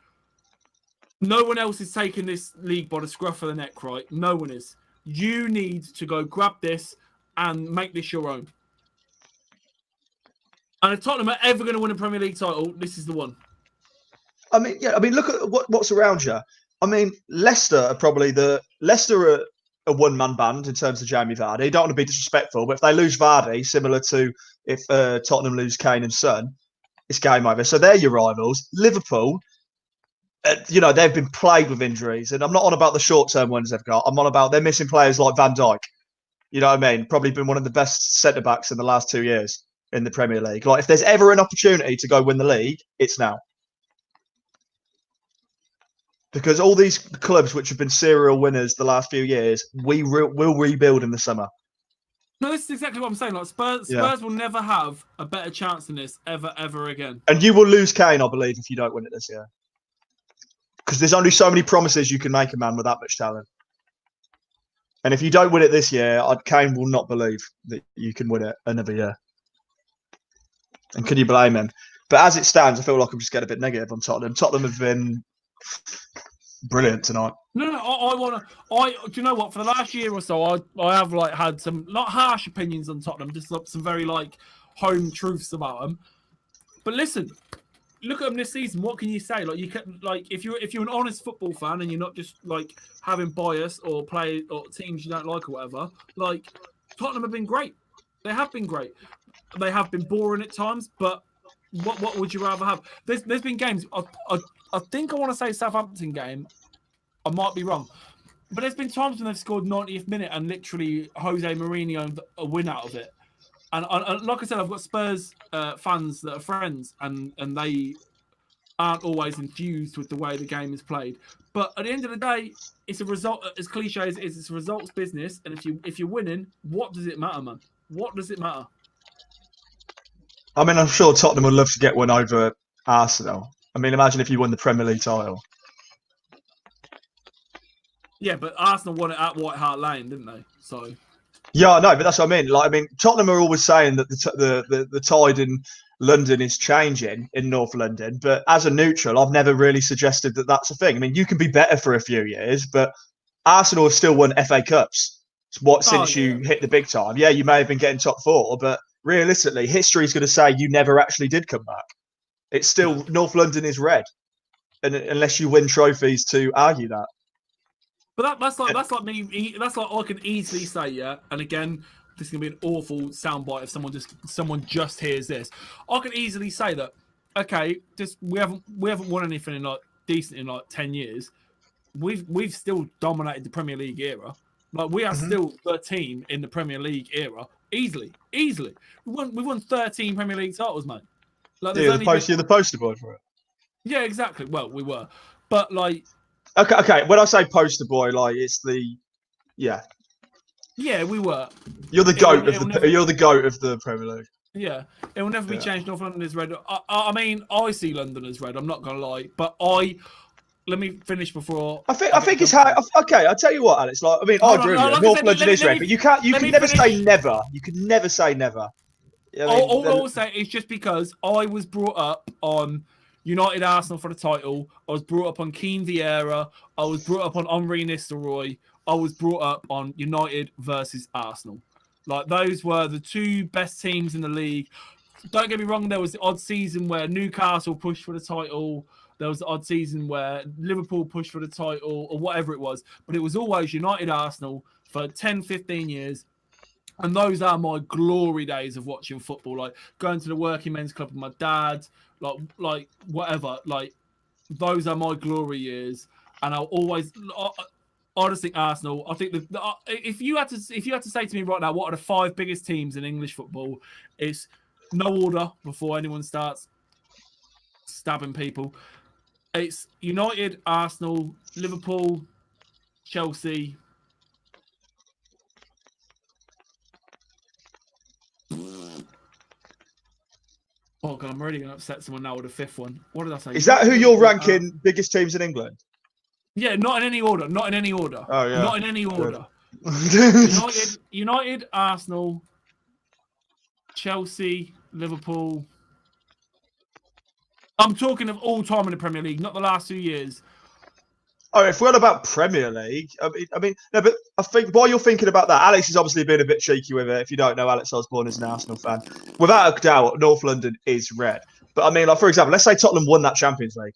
No one else is taking this league by the scruff of the neck, right? No one is. You need to go grab this and make this your own. And if Tottenham are ever going to win a Premier League title, this is the one. I mean, yeah. I mean, look at what's around you. I mean, Leicester are a one-man band in terms of Jamie Vardy. Don't want to be disrespectful, but if they lose Vardy, similar to if Tottenham lose Kane and Son, it's game over. So they're your rivals. Liverpool, they've been plagued with injuries, and I'm not on about the short-term ones they've got. I'm on about they're missing players like Van Dijk. You know what I mean? Probably been one of the best centre-backs in the last 2 years in the Premier League. Like, if there's ever an opportunity to go win the league, it's now. Because all these clubs which have been serial winners the last few years, will rebuild in the summer. No, this is exactly what I'm saying. Like Spurs will never have a better chance than this ever again. And you will lose Kane, I believe, if you don't win it this year. Because there's only so many promises you can make a man with that much talent. And if you don't win it this year, Kane will not believe that you can win it another year. And can you blame him? But as it stands, I feel like I'm just getting a bit negative on Tottenham. Tottenham have been brilliant tonight. No, do you know what? For the last year or so, I have had some not harsh opinions on Tottenham, just some very home truths about them. But listen, look at them this season. What can you say? Like, you can if you're an honest football fan and you're not just having bias or play or teams you don't like or whatever. Tottenham have been great. They have been great. They have been boring at times, but what would you rather have? There's been games. I think I want to say Southampton game. I might be wrong, but there's been times when they've scored 90th minute and literally Jose Mourinho a win out of it. And like I said, I've got Spurs fans that are friends, and they aren't always infused with the way the game is played. But at the end of the day, it's a result. As cliche as it is, it's a results business. And if you're winning, what does it matter, man? What does it matter? I mean, I'm sure Tottenham would love to get one over Arsenal. I mean, imagine if you won the Premier League title. Yeah, but Arsenal won it at White Hart Lane, didn't they? So. Yeah, I know, but that's what I mean. Tottenham are always saying that the tide in London is changing in North London, but as a neutral, I've never really suggested that that's a thing. I mean, you can be better for a few years, but Arsenal have still won FA Cups. Since you hit the big time. Yeah, you may have been getting top four, but realistically, history is going to say you never actually did come back. It's still North London is red, and unless you win trophies to argue that. But that's like me. That's like I can easily say, yeah. And again, this is gonna be an awful soundbite if someone just hears this. I can easily say that. Okay, we haven't won anything in decent in 10 years. We've still dominated the Premier League era. We are still the team in the Premier League era. Easily. We won 13 Premier League titles, man. You're the poster boy for it. Yeah, exactly. Well, we were, but Okay. When I say poster boy, it's the yeah. Yeah, we were. You're the goat of the Premier League. Yeah, it will never be changed. North London is red. I mean, I see London as red. I'm not gonna lie, but let me finish before. I think it's how. Okay, I'll tell you what, Alex. I agree with you. North London is red, but you can never say never. You can never say never. All I will say is just because I was brought up on United Arsenal for the title. I was brought up on Keane Vieira. I was brought up on Henri Nistelrooy. I was brought up on United versus Arsenal. Those were the two best teams in the league. Don't get me wrong, there was the odd season where Newcastle pushed for the title. There was the odd season where Liverpool pushed for the title or whatever it was. But it was always United Arsenal for 10, 15 years. And those are my glory days of watching football. Going to the working men's club with my dad, whatever. Those are my glory years. And I'll always... I just think Arsenal. I think if you had to say to me right now, what are the 5 biggest teams in English football? It's no order before anyone starts stabbing people. It's United, Arsenal, Liverpool, Chelsea. Oh god, I'm really gonna upset someone now with a fifth one. What did I say? Is that who you're ranking biggest teams in England? Yeah, not in any order. Not in any order. Oh yeah. Not in any order. United, Arsenal, Chelsea, Liverpool. I'm talking of all time in the Premier League, not the last 2 years. Oh, if we're on about Premier League, I mean, no, but I think while you're thinking about that, Alex has obviously been a bit cheeky with it. If you don't know, Alex Osborne is an Arsenal fan. Without a doubt, North London is red. But I mean, like for example, let's say Tottenham won that Champions League.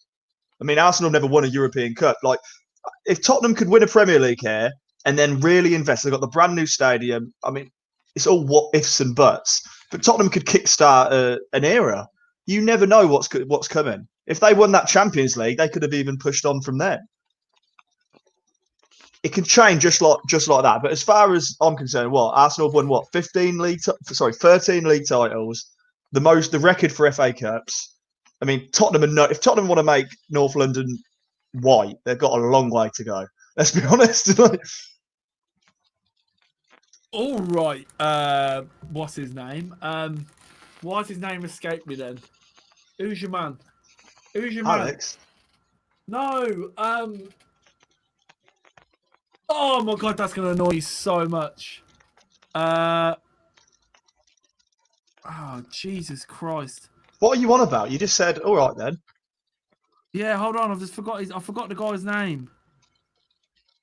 I mean, Arsenal never won a European Cup. Like, if Tottenham could win a Premier League here and then really invest, they've got the brand new stadium. I mean, it's all what ifs and buts. But Tottenham could kickstart an era. You never know what's coming. If they won that Champions League, they could have even pushed on from there. It can change just like that. But as far as I'm concerned, Arsenal have won 13 league titles, the record for FA Cups. I mean, if Tottenham want to make North London white, they've got a long way to go. Let's be honest. All right. What's his name? Why has his name escaped me then? Who's your man? Alex? No. Oh my god, that's gonna annoy you so much. Oh Jesus Christ! What are you on about? You just said, all right then. Yeah, hold on. I forgot the guy's name.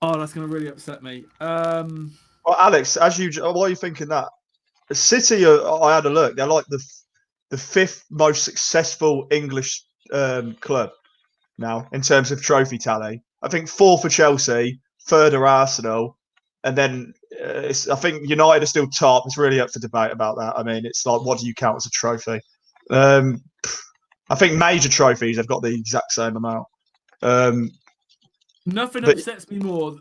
Oh, that's gonna really upset me. Well, Alex, why are you thinking that? City, I had a look. They're like the fifth most successful English club now in terms of trophy tally. I think fourth for Chelsea, third are Arsenal, and then I think United are still top. It's really up for debate about that. I mean, it's like, what do you count as a trophy? I think major trophies have got the exact same amount. Nothing upsets me more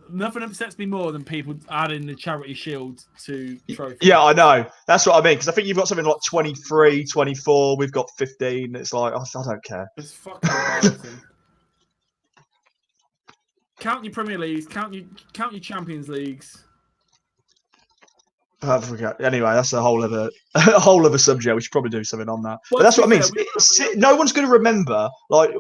than people adding the Charity Shield to trophies. Yeah, I know. That's what I mean. Because I think you've got something like 23, 24. We've got 15. It's like, I don't care. It's fucking embarrassing. Count your Premier Leagues. Count your Champions Leagues. Anyway, that's a whole other subject. We should probably do something on that. But that's what I mean. No one's going to remember, like,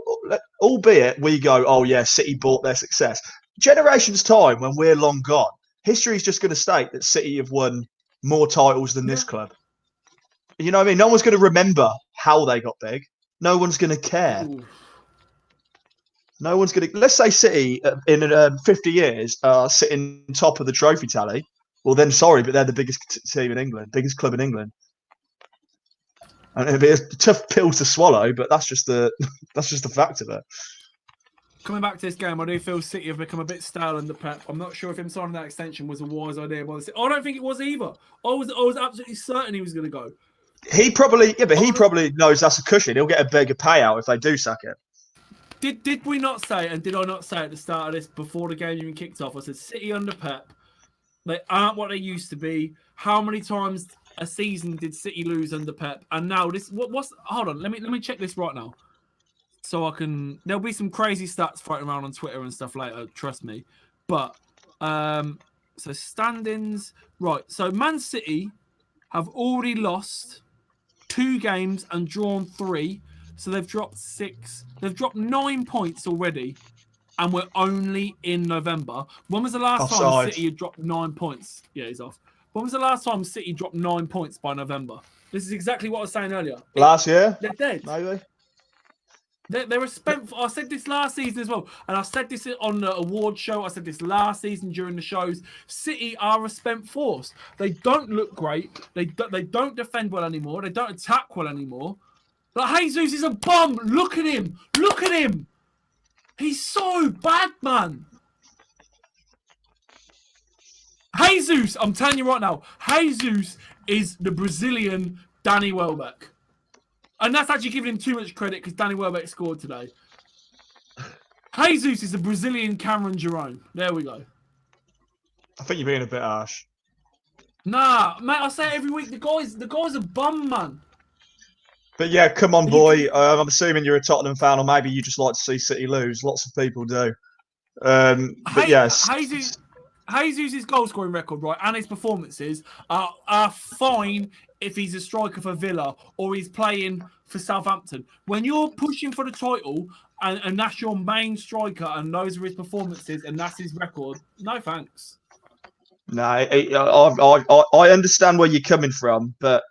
albeit we go, oh yeah, City bought their success. Generations time, when we're long gone, history is just going to state that City have won more titles than this club. You know what I mean? No one's going to remember how they got big. No one's going to care. Ooh. No one's going to. Let's say City in 50 years are sitting top of the trophy tally. Well, then, sorry, but they're the biggest team in England, biggest club in England. And it'd be a tough pill to swallow, but that's just the fact of it. Coming back to this game, I do feel City have become a bit stale under Pep. I'm not sure if him signing that extension was a wise idea. I don't think it was either. I was absolutely certain he was going to go. He probably knows that's a cushion. He'll get a bigger payout if they do sack him. Did we not say, and did I not say at the start of this, before the game even kicked off, I said City under Pep, they aren't what they used to be. How many times a season did City lose under Pep? And now hold on, let me check this right now. So there'll be some crazy stats floating around on Twitter and stuff later, trust me. But so standings, right. So Man City have already lost 2 games and drawn 3. So they've dropped 6. They've dropped 9 points already. And we're only in November. When was the last time City had dropped 9 points? Yeah, he's off. When was the last time City dropped 9 points by November? This is exactly what I was saying earlier. Last year? They're dead. Maybe. They're a spent. I said this last season as well. And I said this on the award show. I said this last season during the shows. City are a spent force. They don't look great. They don't defend well anymore. They don't attack well anymore. But Jesus is a bum. Look at him. Look at him. He's so bad, man. Jesus, I'm telling you right now, Jesus is the Brazilian Danny Welbeck. And that's actually giving him too much credit because Danny Welbeck scored today. Jesus is the Brazilian Cameron Jerome. There we go. I think you're being a bit harsh. Nah, mate, I say it every week. The guy's a bum, man. But yeah, come on, boy. I'm assuming you're a Tottenham fan, or maybe you just like to see City lose. Lots of people do. But yes. Jesus' goal scoring record, right, and his performances are fine if he's a striker for Villa or he's playing for Southampton. When you're pushing for the title and that's your main striker and those are his performances and that's his record, no thanks. No, I understand where you're coming from, but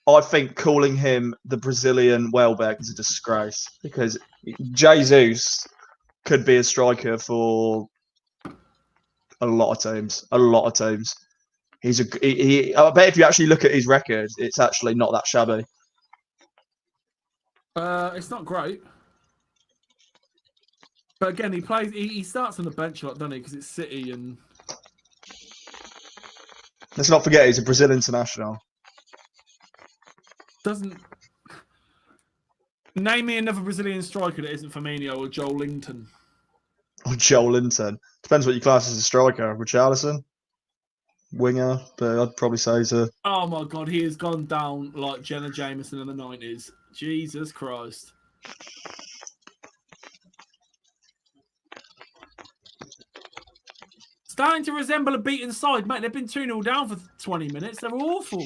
I think calling him the Brazilian Welbeck is a disgrace because Jesus could be a striker for a lot of teams. A lot of teams. I bet if you actually look at his record, it's actually not that shabby. It's not great. But again, he starts on the bench a lot, doesn't he? Because it's City and... Let's not forget he's a Brazil international. Name me another Brazilian striker that isn't Firmino or Joel Linton. Or Joel Linton. Depends what you class as a striker. Richarlison? Winger, but I'd probably say he's a... Oh my God, he has gone down like Jenna Jameson in the 90s. Jesus Christ. Starting to resemble a beaten side, mate. They've been 2-0 down for 20 minutes. They're awful.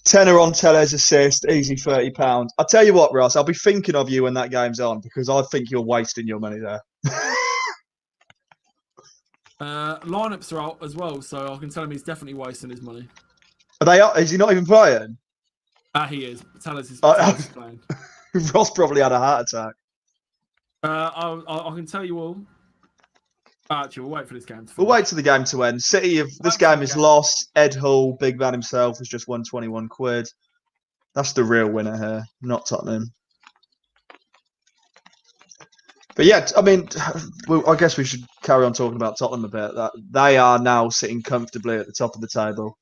Tenner on Teller's assist, easy £30. I'll tell you what, Ross, I'll be thinking of you when that game's on because I think you're wasting your money there. Lineups are out as well, so I can tell him he's definitely wasting his money. Is he not even playing? He is. Teller's is playing. Ross probably had a heart attack. I can tell you all. Actually, we'll wait for this game to finish. We'll wait till the game to end. This game is lost. Ed Hull, big man himself, has just won 21 quid. That's the real winner here, not Tottenham. But yeah, I mean, I guess we should carry on talking about Tottenham a bit. That they are now sitting comfortably at the top of the table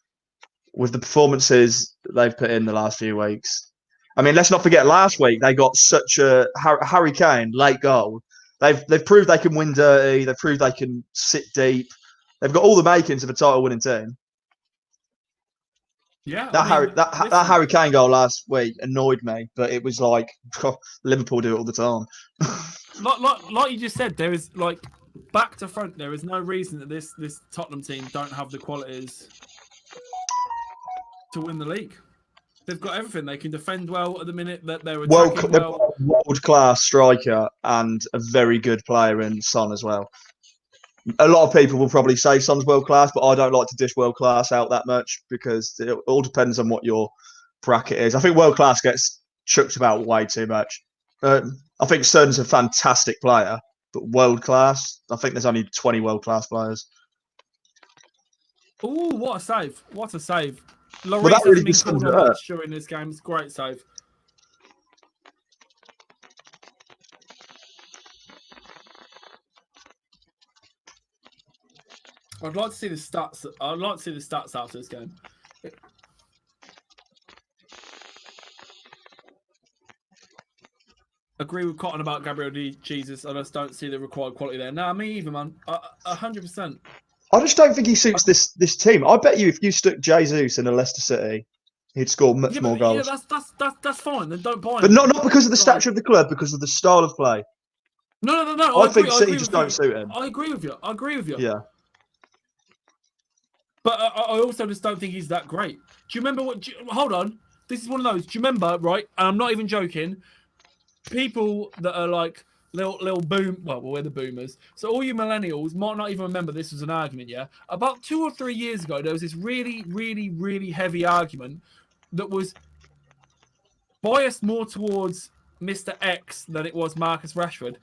with the performances that they've put in the last few weeks. I mean, let's not forget last week they got such a Harry Kane late goal. They've proved they can win dirty. They've proved they can sit deep. They've got all the makings of a title-winning team. Yeah, that Harry Kane goal last week annoyed me, but it was like Liverpool do it all the time. like you just said, there is like back to front. There is no reason that this Tottenham team don't have the qualities to win the league. They've got everything. They can defend well at the minute. That they're attacking well. World-class striker and a very good player in Son as well. A lot of people will probably say Son's world-class, but I don't like to dish world-class out that much because it all depends on what your bracket is. I think world-class gets chucked about way too much. I think Son's a fantastic player, but world-class, I think there's only 20 world-class players. Oh, what a save. What a save. Well, that really just been called on match during this game. It's a great save. I'd like to see the stats. I'd like to see the stats after this game. Agree with Cotton about Gabriel Jesus. I just don't see the required quality there. Nah, me either, man. 100%. I just don't think he suits this team. I bet you if you stuck Jesus in a Leicester City, he'd score much more goals. Yeah, that's fine. Then don't buy him. But not because of the stature of the club, because of the style of play. No. I think City just don't suit him. I agree with you. Yeah. But I also just don't think he's that great. Do you remember hold on. This is one of those. Do you remember, right? And I'm not even joking. People that are like little boom. Well, we're the boomers. So all you millennials might not even remember this was an argument, yeah? About 2 or 3 years ago, there was this really, really, really heavy argument that was biased more towards Mr. X than it was Marcus Rashford.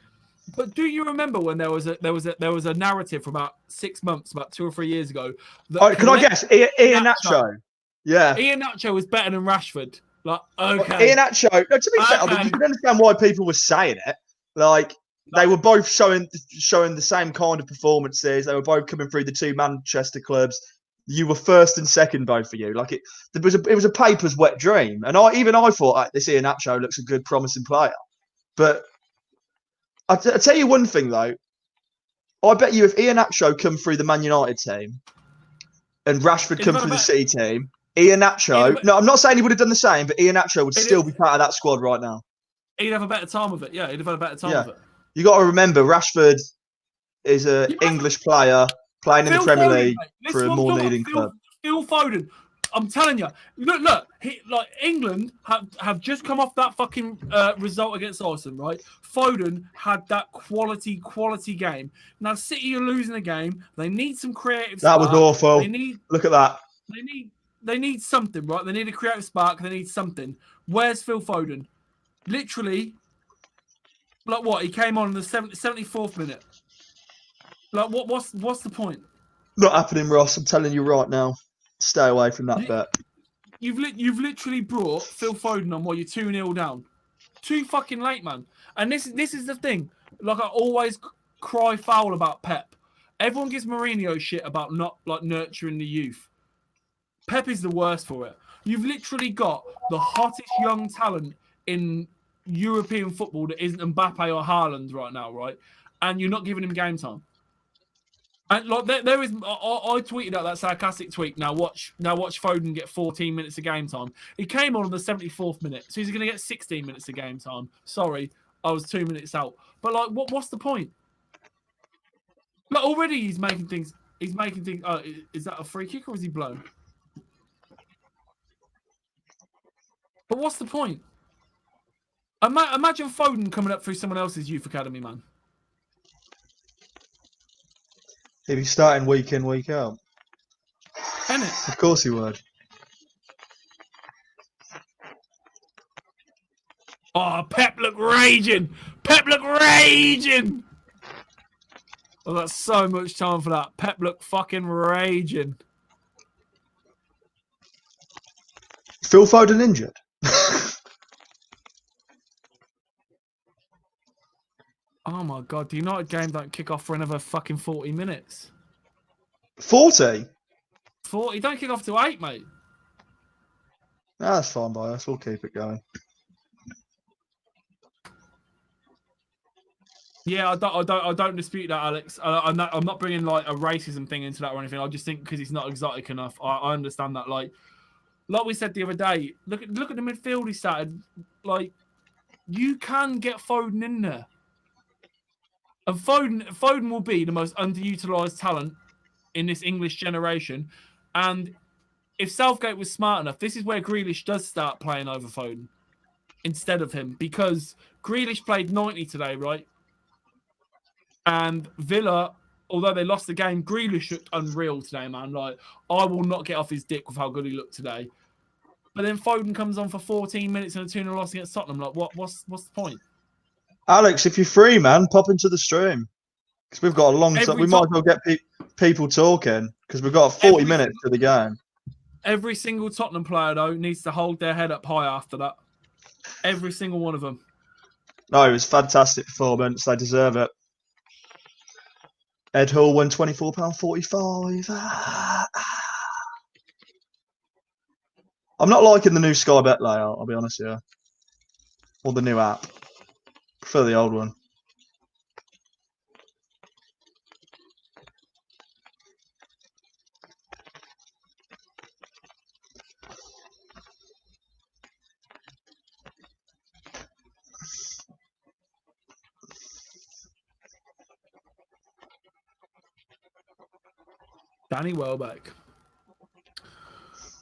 But do you remember when there was a narrative for about 6 months, about 2 or 3 years ago? Can I guess? Iheanacho. Yeah. Iheanacho was better than Rashford. Like, okay. Iheanacho. No, to be fair, I mean, you can understand why people were saying it. Like, they were both showing the same kind of performances. They were both coming through the 2 Manchester clubs. You were first and second, both for you. Like it was a paper's wet dream. And I thought this Iheanacho looks a good, promising player. But I tell you one thing though. I bet you if Iheanacho come through the Man United team and Rashford come through the City team, Iheanacho. No, I'm not saying he would have done the same, but Iheanacho would still be part of that squad right now. He'd have a better time of it. Yeah, he'd have had a better time of it. You got to remember, Rashford is an English player playing in the Premier League mate. for a more needing club. Phil Foden. I'm telling you, look, like England have just come off that fucking result against Arsenal, right? Foden had that quality game. Now City are losing the game. They need some creative That spark. was awful. Look at that. They need something, right? They need a creative spark. They need something. Where's Phil Foden? Literally, like what? He came on in the 74th minute. Like what's the point? Not happening, Ross. I'm telling you right now. Stay away from that bet. You've literally brought Phil Foden on while you're 2-0 down. Too fucking late, man. And this is the thing. Like I always cry foul about Pep. Everyone gives Mourinho shit about not like nurturing the youth. Pep is the worst for it. You've literally got the hottest young talent in European football that isn't Mbappe or Haaland right now, right? And you're not giving him game time. And like there is, I tweeted out that sarcastic tweet. Now watch Foden get 14 minutes of game time. He came on the 74th minute, so he's going to get 16 minutes of game time. Sorry, I was 2 minutes out. But like, what's the point? Like already he's making things. Is that a free kick or is he blown? But what's the point? Imagine Foden coming up through someone else's youth academy, man. He'd be starting week in, week out. Isn't it? Of course he would. Oh, Pep look raging. Pep look raging. I've got so much time for that. Pep look fucking raging. Phil Foden injured? Oh my God, the United game don't kick off for another fucking 40 minutes. 40? 40? Don't kick off till 8, mate. Nah, that's fine by us. We'll keep it going. Yeah, I don't dispute that, Alex. I'm not bringing like a racism thing into that or anything. I just think because he's not exotic enough, I understand that. Like we said the other day, look at the midfield he started. Like, you can get Foden in there. And Foden will be the most underutilized talent in this English generation. And if Southgate was smart enough, this is where Grealish does start playing over Foden instead of him. Because Grealish played 90 today, right? And Villa, although they lost the game, Grealish looked unreal today, man. Like, I will not get off his dick with how good he looked today. But then Foden comes on for 14 minutes and a 2-0 loss against Tottenham. Like, what's the point? Alex, if you're free, man, pop into the stream. Because we've got a long time. We might as well get people talking. Because we've got 40 minutes to the game. Every single Tottenham player, though, needs to hold their head up high after that. Every single one of them. No, it was a fantastic performance. They deserve it. Ed Hall won £24.45. I'm not liking the new Sky Bet layout, I'll be honest with you. Or the new app. Prefer the old one. Danny Welbeck.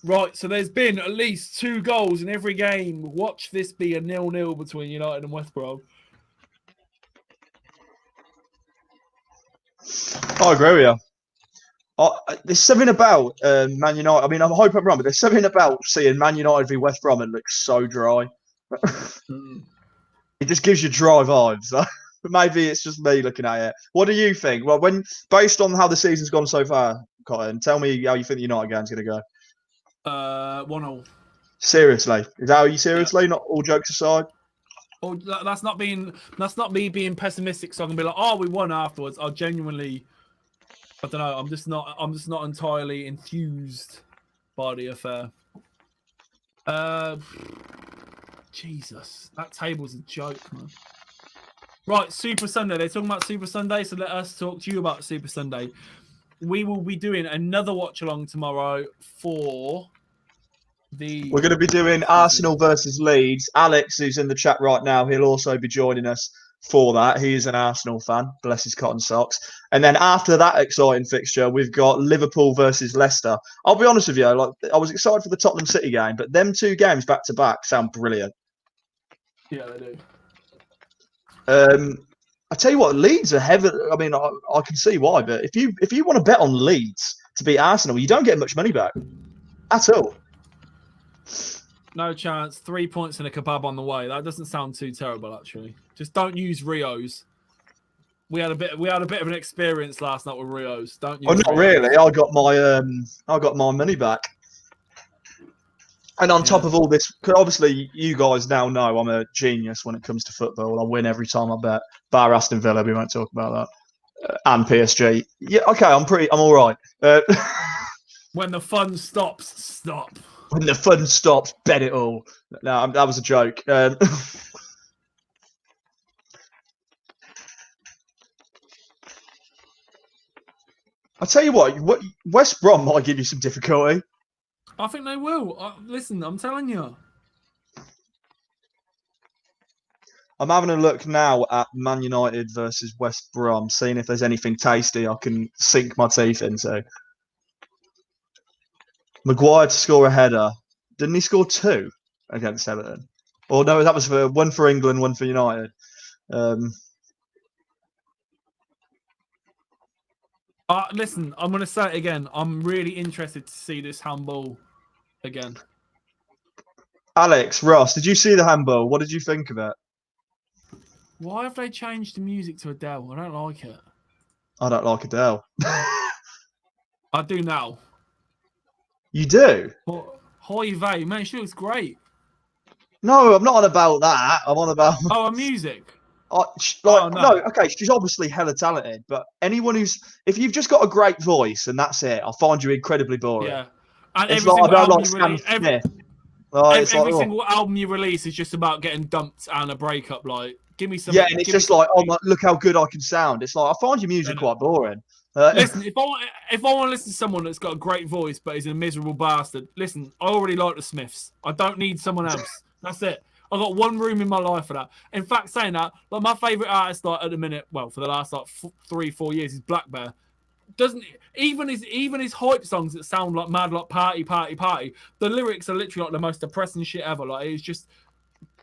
Right, so there's been at least 2 goals in every game. Watch this be a 0-0 between United and West Brom. I agree with you. There's something about Man United. I mean, I hope I'm wrong, but there's something about seeing Man United v West Brom and it looks so dry. It just gives you dry vibes. Maybe it's just me looking at it. What do you think? Well, based on how the season's gone so far, Cotton, tell me how you think the United game's going to go. 1-0. Seriously? Is that how you seriously? Yeah. Not all jokes aside? Oh, that's not me being pessimistic, so I can be like, oh, we won afterwards. I genuinely, I don't know, I'm just not entirely enthused by the affair. Jesus, that table's a joke, man. Right, Super Sunday. They're talking about Super Sunday, so let us talk to you about Super Sunday. We will be doing another watch along tomorrow for the... We're going to be doing Arsenal versus Leeds. Alex, who's in the chat right now, he'll also be joining us for that. He is an Arsenal fan, bless his cotton socks. And then after that exciting fixture, we've got Liverpool versus Leicester. I'll be honest with you, like I was excited for the Tottenham City game, but them two games back to back sound brilliant. Yeah, they do. I tell you what, Leeds are heavy. I mean, I can see why, but if you want to bet on Leeds to beat Arsenal, you don't get much money back at all. No chance. 3 points and a kebab on the way. That doesn't sound too terrible, actually. Just don't use Rios. We had a bit of an experience last night with Rios. Don't use. Well, not Rios. really. I got my money back. And on top of all this, because obviously you guys now know I'm a genius when it comes to football. I win every time I bet. Bar Aston Villa, we won't talk about that. And PSG. Yeah, okay, I'm all right. When the fun stops, stop. When the fun stops, bet it all. No, that was a joke. I tell you what, West Brom might give you some difficulty. I think they will. Listen, I'm telling you. I'm having a look now at Man United versus West Brom, seeing if there's anything tasty I can sink my teeth into. Maguire to score a header. Didn't he score 2 against Everton? Or no, that was one for England, one for United. Listen, I'm going to say it again. I'm really interested to see this handball again. Alex, Ross, did you see the handball? What did you think of it? Why have they changed the music to Adele? I don't like it. I don't like Adele. I do now. You do? Hoy vey, man, she looks great. No, I'm not on about that. I'm on about... Oh, music. No, okay, she's obviously hella talented, but anyone if you've just got a great voice and that's it, I'll find you incredibly boring. Yeah. And it's every like, single I don't album like Sam Smith. Every single album you release is just about getting dumped and a breakup. Like, give me some. Yeah, and it's just like, oh my, look how good I can sound. It's like, I find your music quite boring. Listen, if I want to listen to someone that's got a great voice but is a miserable bastard, listen, I already like the Smiths. I don't need someone else. That's it. I've got one room in my life for that. In fact, saying that, like my favourite artist, like at the minute, well, for the last like 3-4 years, is Black Bear. Doesn't even his hype songs that sound like mad, like party. The lyrics are literally like the most depressing shit ever. Like it's just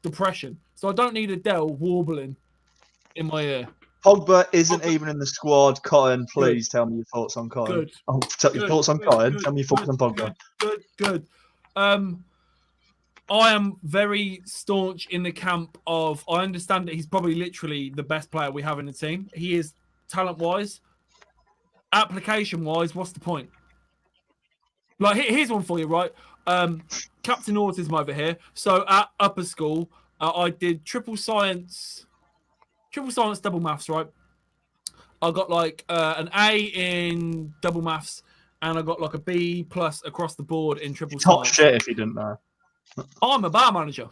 depression. So I don't need Adele warbling in my ear. Pogba isn't even in the squad. Cotton, please tell me your thoughts on Cotton. Good. Oh, your thoughts on Cotton. Tell me your thoughts on Pogba. Good. I am very staunch in the camp of. I understand that he's probably literally the best player we have in the team. He is talent-wise. Application-wise, what's the point? Like, here's one for you, right? Captain Autism over here. So at upper school, I did triple science, double maths, right? I got like an A in double maths, and I got like a B+ across the board in triple Top science. shit if you didn't know. I'm a bar manager.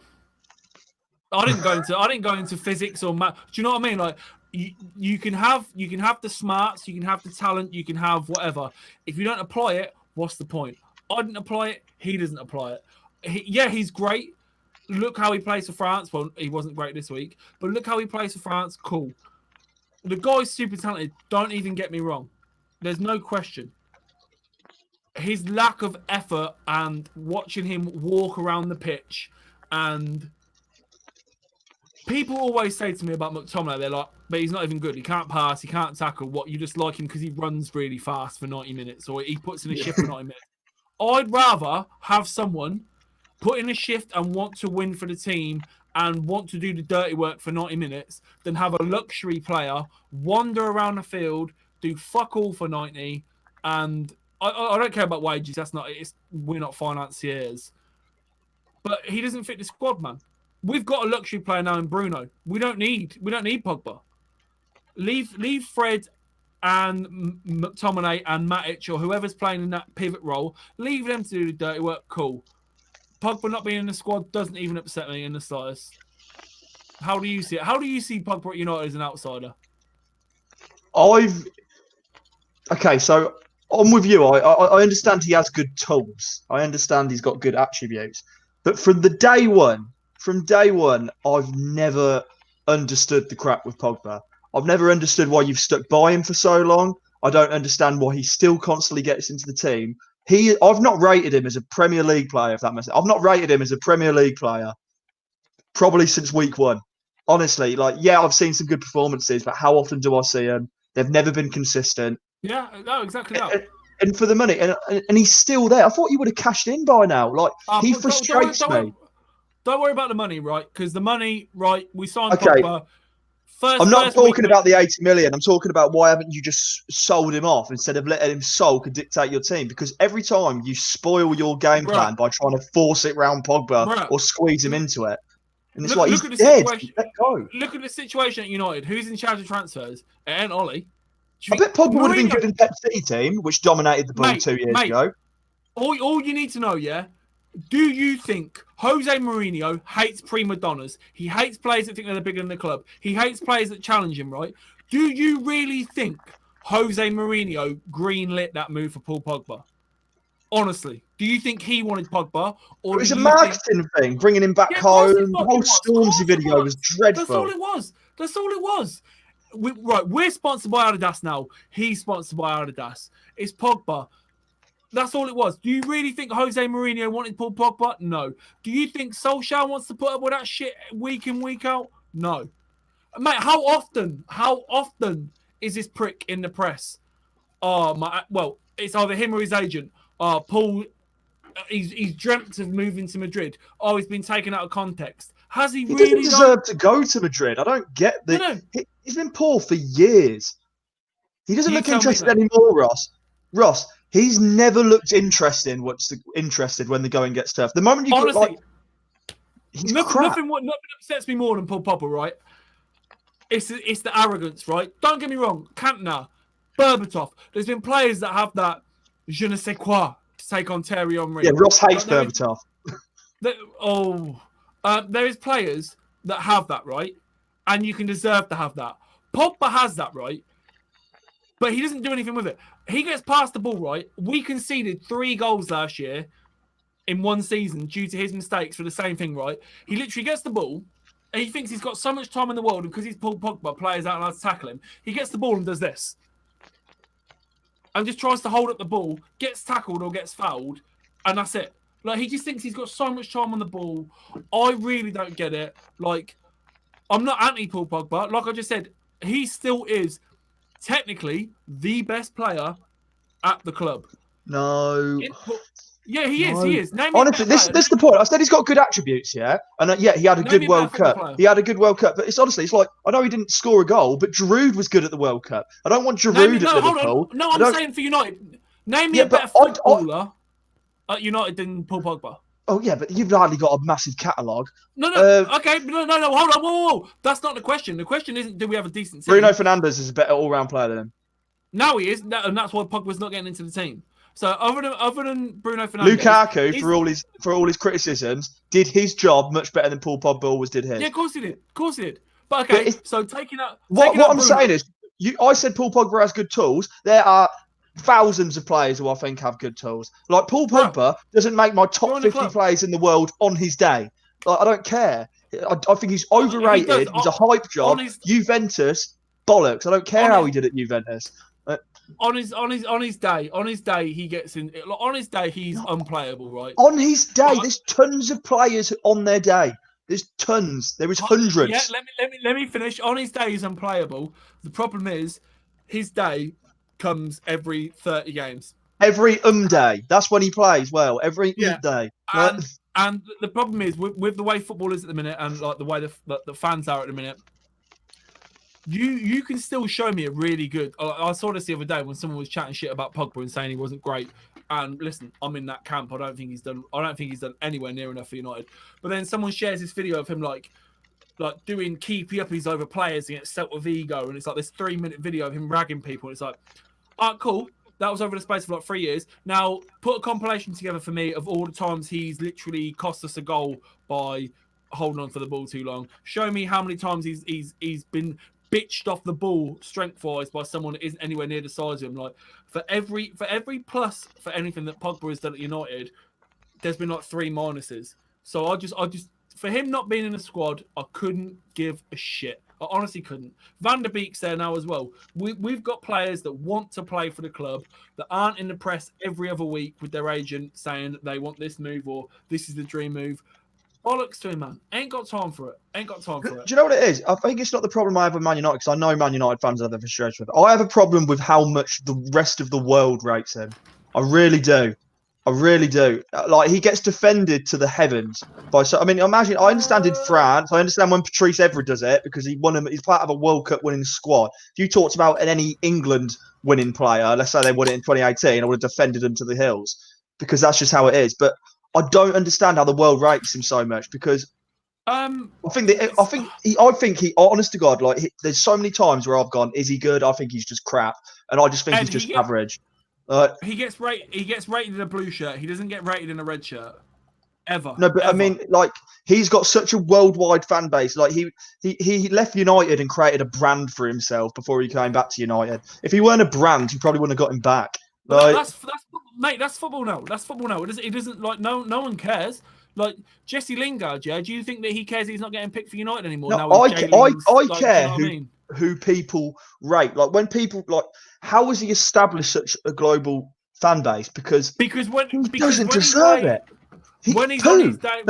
I didn't go into physics or math. Do you know what I mean? Like you can have the smarts, you can have the talent, you can have whatever. If you don't apply it, what's the point? I didn't apply it. He doesn't apply it. He's great. Look how he plays for France. Well, he wasn't great this week, but look how he plays for France. Cool. The guy's super talented. Don't even get me wrong. There's no question. His lack of effort and watching him walk around the pitch, and people always say to me about McTominay, they're like, but he's not even good. He can't pass. He can't tackle. What, you just like him because he runs really fast for 90 minutes or he puts in a shift for 90 minutes. I'd rather have someone put in a shift and want to win for the team and want to do the dirty work for 90 minutes than have a luxury player wander around the field, do fuck all for 90, and I don't care about wages. We're not financiers. But he doesn't fit the squad, man. We've got a luxury player now in Bruno. We don't need Pogba. Leave Fred and McTominay and Matic or whoever's playing in that pivot role. Leave them to do the dirty work. Cool. Pogba not being in the squad doesn't even upset me in the slightest. How do you see it? How do you see Pogba at United as an outsider? Okay, so I'm with you. I understand he has good tools. I understand he's got good attributes. But from day one, I've never understood the crap with Pogba. I've never understood why you've stuck by him for so long. I don't understand why he still constantly gets into the team. I've not rated him as a Premier League player, if that makes sense. I've not rated him as a Premier League player probably since week 1. Honestly, like, yeah, I've seen some good performances, but how often do I see them? They've never been consistent. Yeah, no, exactly that. And for the money, and he's still there. I thought you would have cashed in by now. Like, he frustrates me. Don't worry about the money, right? Because the money, right, we signed Okay. Pogba. I'm not talking about the 80 million. I'm talking about why haven't you just sold him off instead of letting him sulk and dictate your team? Because every time you spoil your game plan by trying to force it round Pogba or squeeze him into it. And it's he's dead. Let go. Look at the situation at United. Who's in charge of transfers? It ain't Ollie. I bet Pogba would have been good in Pep City team, which dominated the ball 2 years ago. All you need to know, yeah? Do you think Jose Mourinho hates prima donnas? He hates players that think they're bigger than the club. He hates players that challenge him, right? Do you really think Jose Mourinho greenlit that move for Paul Pogba? Honestly, do you think he wanted Pogba? Or it was a marketing thing, bringing him back home. The whole Stormzy video was dreadful. That's all it was. That's all it was. We're sponsored by Adidas now. He's sponsored by Adidas. It's Pogba. That's all it was. Do you really think Jose Mourinho wanted Paul Pogba? No. Do you think Solskjaer wants to put up with that shit week in, week out? No. Mate, how often is this prick in the press? Well, it's either him or his agent. Paul, he's dreamt of moving to Madrid. He's been taken out of context. Has he really doesn't deserve to go to Madrid. I don't get the... No. He's been poor for years. He doesn't look interested anymore, Ross, he's never looked interested when the going gets tough. The moment you honestly, he's nothing upsets me more than Paul Pogba, right? It's the arrogance, right? Don't get me wrong. Cantona, Berbatov. There's been players that have that je ne sais quoi to take on Thierry Henry. Yeah, Ross hates Berbatov. There is players that have that, right? And you can deserve to have that. Pogba has that, right? But he doesn't do anything with it. He gets past the ball, right? We conceded 3 goals last year in one season due to his mistakes for the same thing, right? He literally gets the ball and he thinks he's got so much time in the world, and because he's Paul Pogba, players aren't allowed to tackle him. He gets the ball and does this. And just tries to hold up the ball, gets tackled or gets fouled, and that's it. Like, he just thinks he's got so much time on the ball. I really don't get it. Like, I'm not anti-Paul Pogba. Like I just said, he still is technically the best player at the club. No. Yeah, he is. He is. Honestly, this is the point. I said he's got good attributes, yeah? And he had a good World Cup. He had a good World Cup. But it's like, I know he didn't score a goal, but Giroud was good at the World Cup. I don't want Giroud at Liverpool. No, I'm saying for United. Name me a better footballer at United than Paul Pogba. Oh, yeah, but you've hardly got a massive catalogue. No, okay, no, hold on, whoa. That's not the question. The question isn't, do we have a decent team? Bruno Fernandes is a better all-round player than him. Now he is, and that's why Pogba's not getting into the team. So other than Bruno Fernandes, Lukaku, for all his criticisms, did his job much better than Paul Pogba always did his. Yeah, of course he did. But okay, so taking out what I'm saying is, I said Paul Pogba has good tools. There are thousands of players who I think have good tools. Like, Paul Pogba doesn't make my top 50 players in the world on his day. Like, I don't care. I think he's overrated. He's a hype job. Juventus, bollocks. I don't care how he did at Juventus. On his day, he gets in. On his day, he's unplayable, right? On his day, there's tons of players on their day. There's tons. There is hundreds. Yeah, let me finish. On his day, he's unplayable. The problem is, his day comes every 30 games. Every day. That's when he plays well. Every day. And the problem is with the way football is at the minute, and like the way the fans are at the minute. You can still show me a really good. I saw this the other day when someone was chatting shit about Pogba and saying he wasn't great. And listen, I'm in that camp. I don't think he's done anywhere near enough for United. But then someone shares this video of him like doing keepy uppies over players against Celta Vigo, and it's like this 3-minute video of him ragging people. And it's like, cool. That was over the space of like 3 years. Now put a compilation together for me of all the times he's literally cost us a goal by holding on for the ball too long. Show me how many times he's been bitched off the ball strength-wise by someone that isn't anywhere near the size of him. Like, for every plus for anything that Pogba has done at United, there's been like 3 minuses. So I just for him not being in the squad, I couldn't give a shit. I honestly couldn't. Van der Beek's there now as well. We've got players that want to play for the club that aren't in the press every other week with their agent saying that they want this move or this is the dream move. Bollocks to him, man. Ain't got time for it. Ain't got time for it. Do you know what it is? I think it's not the problem I have with Man United, because I know Man United fans have their frustration with it. I have a problem with how much the rest of the world rates him. I really do. I really do. Like, he gets defended to the heavens by. So I mean, imagine. I understand in France. I understand when Patrice Evra does it because he won. He's part of a World Cup winning squad. If you talked about any England winning player, let's say they won it in 2018, I would have defended them to the hills because that's just how it is. But I don't understand how the world rates him so much because. I think he, honest to God, like there's so many times where I've gone, is he good? I think he's just crap, and I just think he's just average. He gets rated in a blue shirt. He doesn't get rated in a red shirt. Ever. No, but ever. I mean, like, he's got such a worldwide fan base. Like, he left United and created a brand for himself before he came back to United. If he weren't a brand, he probably wouldn't have got him back. Like, mate, that's football now. That's football now. It doesn't like no one cares. Like Jesse Lingard, yeah. Do you think that he cares he's not getting picked for United anymore? No, now I care you know who people rate. Like when people like, how has he established such a global fan base? Because he doesn't deserve it. When he's on his day,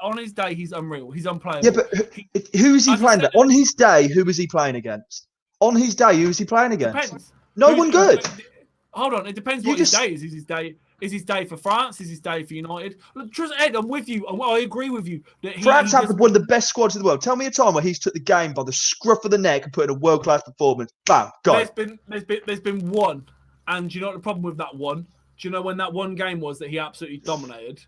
on his day, he's unreal. He's unplayable. Yeah, but who is he playing against? On his day, who was he playing against? On his day, who was he playing against? Depends. No one good. Hold on, it depends what his day is. Is his day for France? Is his day for United? Trust Ed, I'm with you. I agree with you. That France have one of the best squads in the world. Tell me a time where he's took the game by the scruff of the neck and put in a world-class performance. Bam, go. There's been one, and do you know what the problem with that one? Do you know when that one game was that he absolutely dominated?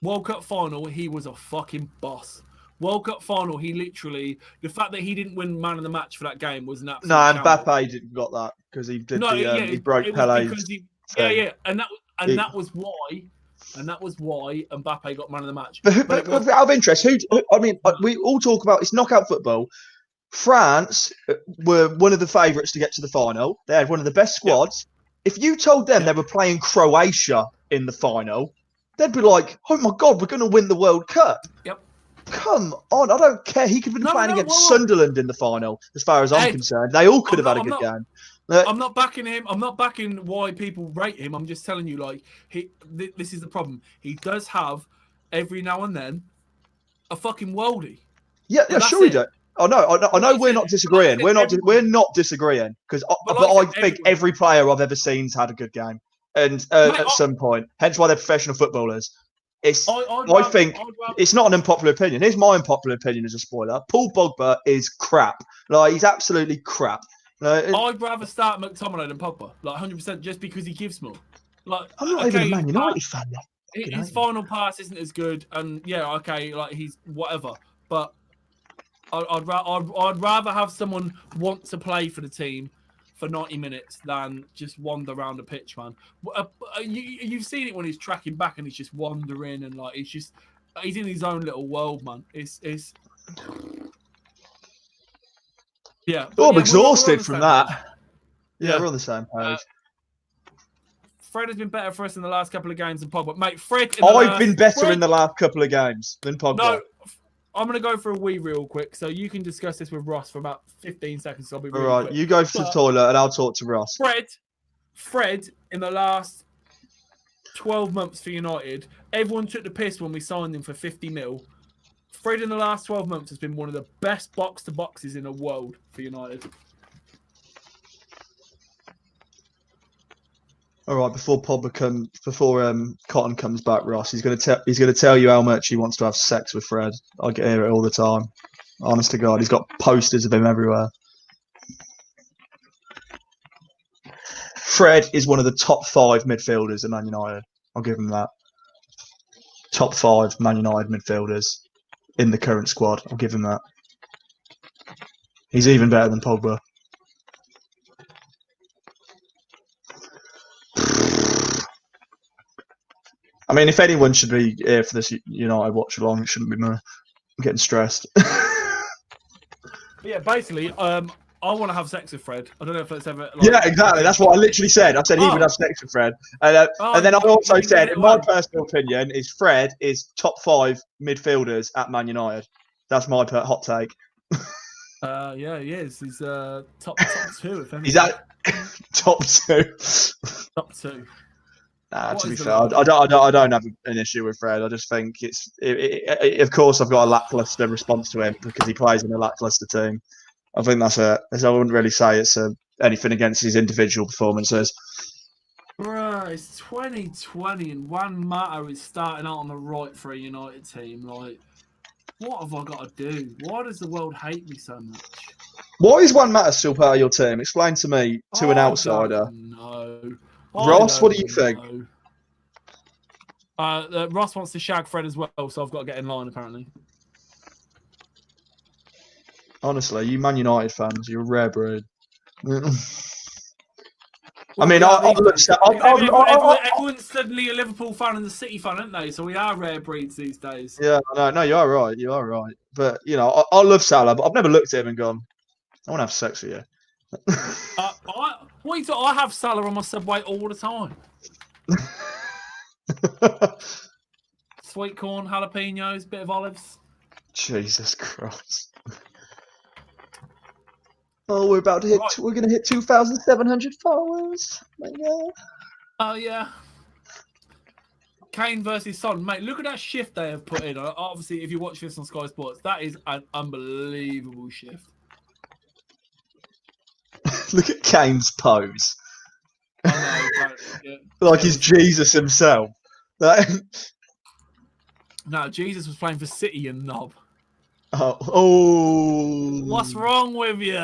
World Cup final, he was a fucking boss. World Cup final, he literally, the fact that he didn't win man of the match for that game was an absolute. No, Mbappe didn't got that because he did. He broke Pele's. And that was why Mbappe got man of the match. But out of interest, I mean, we all talk about it's knockout football. France were one of the favourites to get to the final. They had one of the best squads. If you told them they were playing Croatia in the final, they'd be like, "Oh my God, we're going to win the World Cup." Yep. Come on, I don't care. He could have been playing against Sunderland in the final, as far as I'm concerned. They all could have had a good game. I'm not backing him. I'm not backing why people rate him. I'm just telling you, like, this is the problem. He does have every now and then a fucking worldie. Yeah, sure he does. I know. We're not disagreeing. We're not disagreeing because, but I think every player I've ever seen's had a good game, and at some point, hence why they're professional footballers. I think it's not an unpopular opinion. Here's my unpopular opinion as a spoiler: Paul Pogba is crap. Like, he's absolutely crap. I'd rather start McTominay than Pogba, like 100%, just because he gives more. Like, I'm not even a Man United fan. His final pass isn't as good, and like he's whatever. But I'd rather have someone want to play for the team for 90 minutes than just wander around the pitch, man. You've seen it when he's tracking back and he's just wandering and like he's in his own little world, man. It's yeah. I'm exhausted from that. Yeah, we're on the same page. Fred has been better for us in the last couple of games than Pogba. Mate, Fred... I've been better in the last couple of games than Pogba. No, I'm going to go for a wee real quick, so you can discuss this with Ross for about 15 seconds. So I'll be really all right, quick. You go to the toilet and I'll talk to Ross. Fred, in the last 12 months for United, everyone took the piss when we signed him for 50 mil. Fred in the last 12 months has been one of the best box-to-boxes in the world for United. All right, before Cotton comes back, Ross, he's going to tell you how much he wants to have sex with Fred. I get hear it all the time. Honest to God, he's got posters of him everywhere. Fred is one of the top 5 midfielders at Man United. I'll give him that. Top 5 Man United midfielders in the current squad. I'll give him that. He's even better than Pogba. I mean, if anyone should be here for this United watch along, it shouldn't be me. I'm getting stressed. Yeah, basically, I want to have sex with Fred. I don't know if that's ever. Yeah, exactly. That's what I literally said. I said he would have sex with Fred, and then I also said, in my personal opinion, is Fred is top 5 midfielders at Man United. That's my hot take. Yeah, he is. He's top 2, if anything. Is that top 2? Top 2. To be fair, I don't have an issue with Fred. I just think of course, I've got a lackluster response to him because he plays in a lackluster team. I think that's I wouldn't really say it's anything against his individual performances. Bro, it's 2020 and Juan Mata is starting out on the right for a United team. Like, what have I got to do? Why does the world hate me so much? Why is Juan Mata still part of your team? Explain to me, to an outsider. No. Ross, what do you think? Ross wants to shag Fred as well, so I've got to get in line, apparently. Honestly, you Man United fans, you're a rare breed. Well, I mean, everyone's suddenly a Liverpool fan and a City fan, aren't they? So we are rare breeds these days. Yeah, no, you are right. You are right. But, you know, I love Salah, but I've never looked at him and gone, I want to have sex with you. What you thought? I have Salah on my Subway all the time. Sweet corn, jalapenos, bit of olives. Jesus Christ. Oh, we're about to hit. Right. We're going to hit 2,700 followers. My God. Oh yeah. Kane versus Son, mate. Look at that shift they have put in. Obviously, if you watch this on Sky Sports, that is an unbelievable shift. Look at Kane's pose. I know, yeah. Like he's Jesus himself. No, Jesus was playing for City and knob. Oh. What's wrong with you?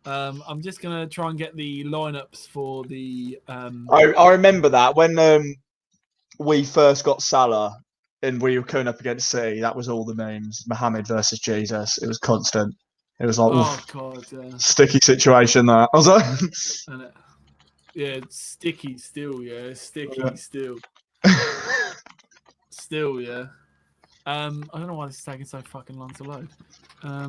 I'm just gonna try and get the lineups for the. I remember that when we first got Salah and we were coming up against City. That was all the memes. Mohammed versus Jesus. It was constant. It was like, oh god, yeah. Sticky situation. That I was like, yeah, sticky still. Yeah, sticky still. Still, yeah. I don't know why this is taking so fucking long to load. I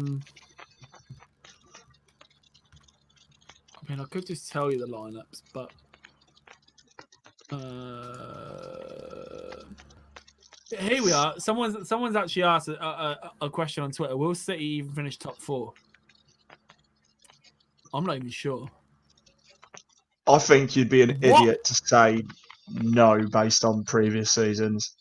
mean, I could just tell you the lineups, but here we are. Someone's actually asked a question on Twitter. Will City even finish top 4? I'm not even sure. I think you'd be an idiot to say no based on previous seasons.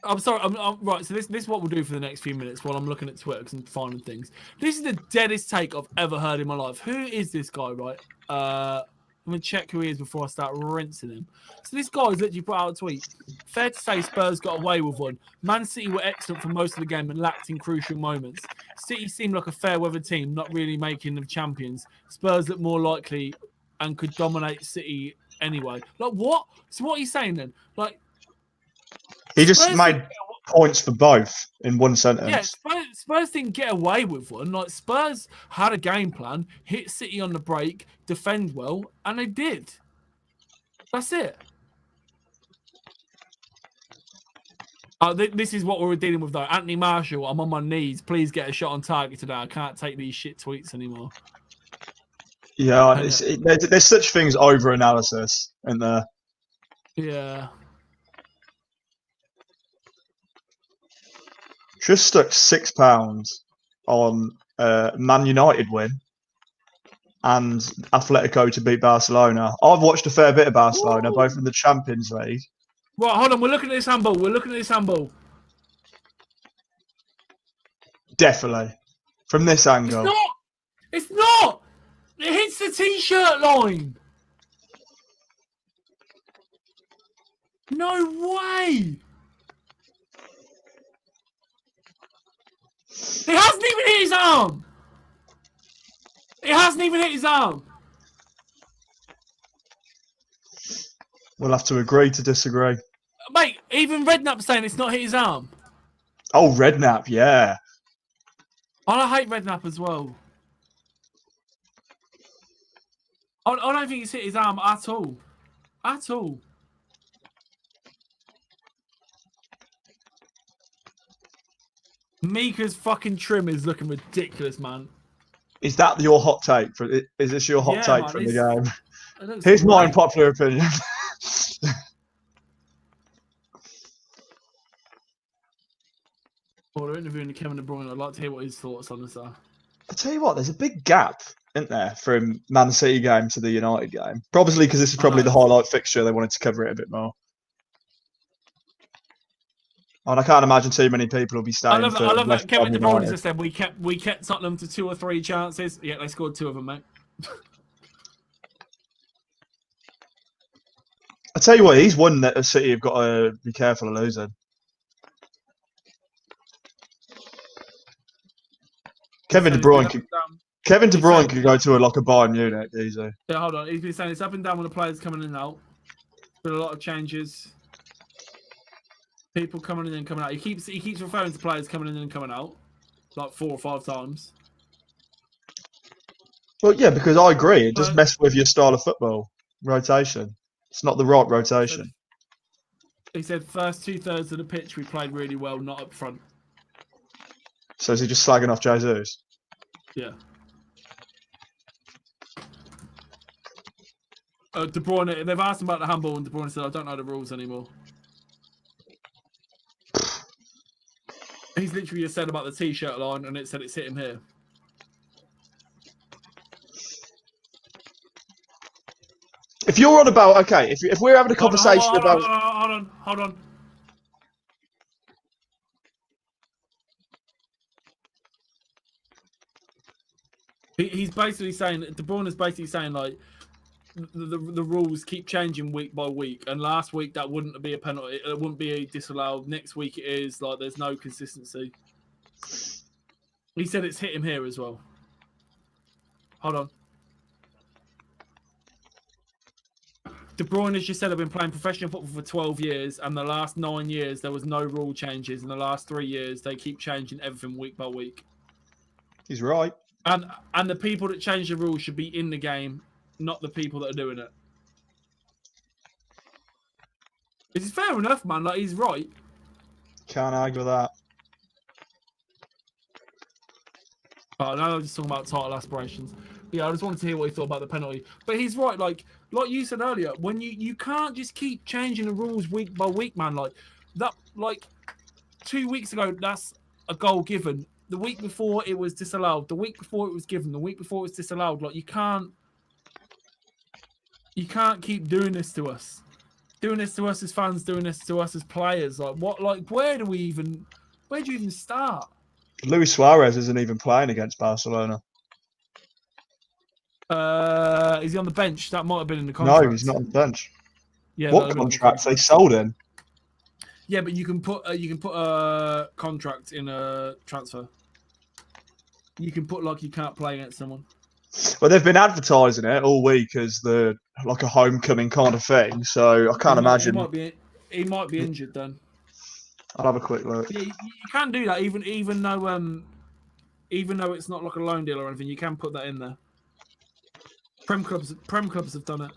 I'm sorry. I'm right. So this is what we'll do for the next few minutes while I'm looking at Twitter because I'm finding things. This is the deadest take I've ever heard in my life. Who is this guy? Right. I'm gonna check who he is before I start rinsing him. So this guy has literally put out a tweet. Fair to say Spurs got away with one. Man City were excellent for most of the game and lacked in crucial moments. City seemed like a fair weather team, not really making them champions. Spurs looked more likely and could dominate City anyway. Like what? So what are you saying then? Like. He just made points for both in one sentence. Yeah, Spurs didn't get away with one. Like Spurs had a game plan, hit City on the break, defend well, and they did. That's it. This is what we're dealing with, though. Anthony Marshall, I'm on my knees. Please get a shot on target today. I can't take these shit tweets anymore. Yeah, there's such things over analysis in there. Yeah. Just stuck £6 on Man United win and Atletico to beat Barcelona. I've watched a fair bit of Barcelona, both in the Champions League. Right, hold on. We're looking at this handball. Definitely. From this angle. It's not! It hits the t-shirt line! No way! It hasn't even hit his arm! It hasn't even hit his arm! We'll have to agree to disagree. Mate, even Redknapp's saying it's not hit his arm. Oh, Redknapp, yeah. I hate Redknapp as well. I don't think it's hit his arm at all. At all. Mika's fucking trim is looking ridiculous, man. Is that your hot take? Is this your hot Yeah, take man, from the game? it looks Here's my great. unpopular opinion. Well, we're interviewing Kevin De Bruyne. I'd like to hear what his thoughts on this are. I tell you what, there's a big gap, isn't there, from Man City game to the United game? Probably because this is probably the highlight fixture. They wanted to cover it a bit more. And I can't imagine too many people will be staying I love West that Kevin De Ham Bruyne United. just said we kept Tottenham to 2 or 3 chances. Yeah, they scored 2 of them, mate. I tell you what, he's one that City have got to be careful of losing. Kevin De Bruyne could go to a Bayern Munich easy. Yeah, hold on. He's been saying it's up and down when the players coming in and out. Been a lot of changes. People coming in and coming out. He keeps referring to players coming in and coming out, like 4 or 5 times. Well, yeah, because I agree. It just messes with your style of football rotation. It's not the right rotation. He said first 2/3 of the pitch we played really well, not up front. So is he just slagging off Jesus? Yeah. De Bruyne, they've asked him about the handball, and De Bruyne said, "I don't know the rules anymore." He's literally just said about the t-shirt line, and it said it's hit him here. If you're on about if we're having a conversation about hold on. He's basically saying De Bruyne is basically saying like the rules keep changing week by week, and last week that wouldn't be a penalty, it wouldn't be a disallowed. Next week it is, like there's no consistency. He said it's hit him here as well. Hold on. De Bruyne has just said I've been playing professional football for 12 years, and the last 9 years there was no rule changes. In the last 3 years, they keep changing everything week by week. He's right. And the people that change the rules should be in the game, not the people that are doing it. It's fair enough, man. Like, he's right. Can't argue with that. Oh, now I'm just talking about title aspirations. Yeah, I just wanted to hear what he thought about the penalty. But he's right. Like you said earlier, when you can't just keep changing the rules week by week, man. Like that. Like 2 weeks ago, that's a goal given. The week before it was disallowed. The week before it was given. The week before it was disallowed. Like you can't keep doing this to us. Doing this to us as fans. Doing this to us as players. Like what? Like where do you even start? Luis Suarez isn't even playing against Barcelona. Is he on the bench? That might have been in the contract. No, he's not on the bench. Yeah, what contract? They sold him. Yeah, but you can put a contract in a transfer. You can put like you can't play against someone. Well, they've been advertising it all week as a homecoming kind of thing. So I can't imagine. He might be injured then. I'll have a quick look. Yeah, you can do that even though it's not like a loan deal or anything. You can put that in there. Prem clubs have done it.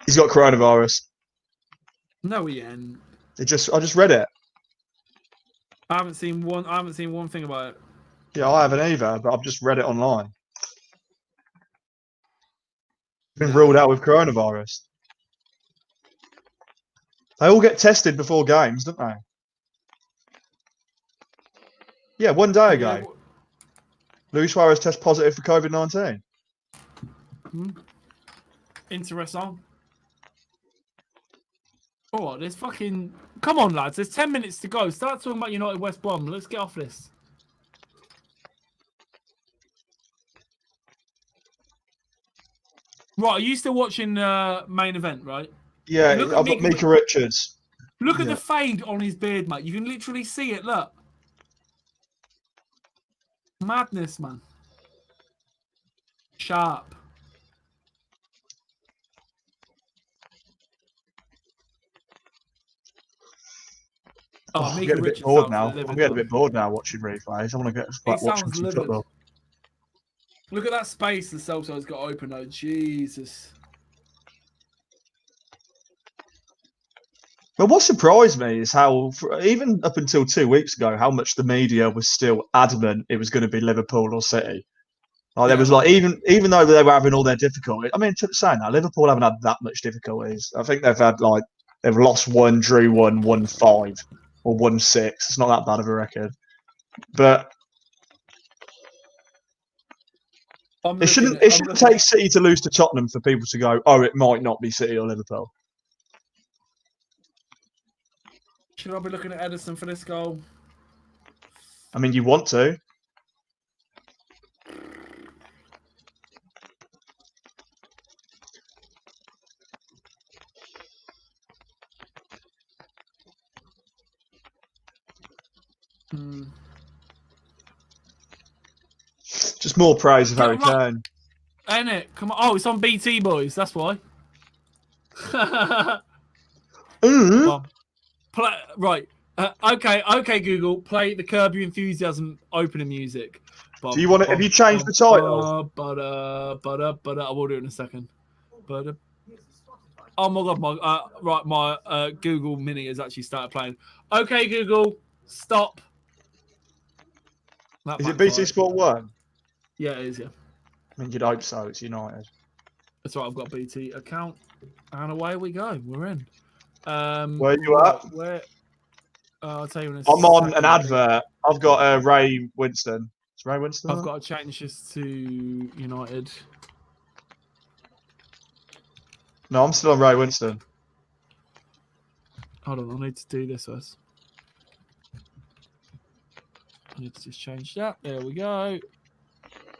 He's got coronavirus. No, he ain't. I just read it. I haven't seen one thing about it. Yeah, I haven't either, but I've just read it online. Been ruled out with coronavirus. They all get tested before games, don't they? Yeah, one day ago. Yeah. Luis Suarez test positive for COVID-19. Interesting. Oh, there's fucking... Come on, lads. There's 10 minutes to go. Start talking about United West Brom. Let's get off this. Right, are you still watching the main event, right? Yeah, I've got Mika Richards. Look at the fade on his beard, mate. You can literally see it, look. Madness, man. Sharp. Oh, I'm getting a bit bored now. I'm getting a bit bored now watching replays. I want to get back watching some football. Look at that space the Celso's got open, though. Jesus. But what surprised me is how, even up until 2 weeks ago, how much the media was still adamant it was going to be Liverpool or City. Like there was like even though they were having all their difficulties. I mean, saying that Liverpool haven't had that much difficulties. I think they've lost one, drew one, won 5, or won 6. It's not that bad of a record, but it shouldn't take City to lose to Tottenham for people to go, oh, it might not be City or Liverpool. Should I be looking at Edison for this goal? I mean, you want to. Just more praise of Harry Kane. Ain't it? Come on. Oh, it's on BT, boys. That's why. Right. Okay, Google. Play the Curb Your Enthusiasm opening music. Do you want it? Have you changed the title? I will do it in a second. Oh my god, my Google Mini has actually started playing. Okay, Google, stop. Is it BT Sport 1? Yeah, it is, yeah. I mean, you'd hope so. It's United. That's right, I've got a BT account. And away we go. We're in. Where are you at? I'll tell you in a I'm on an advert. I've got Ray Winston. Is Ray Winston? I've got to change this to United. No, I'm still on Ray Winston. Hold on, I need to do this first. I need to just change that. There we go.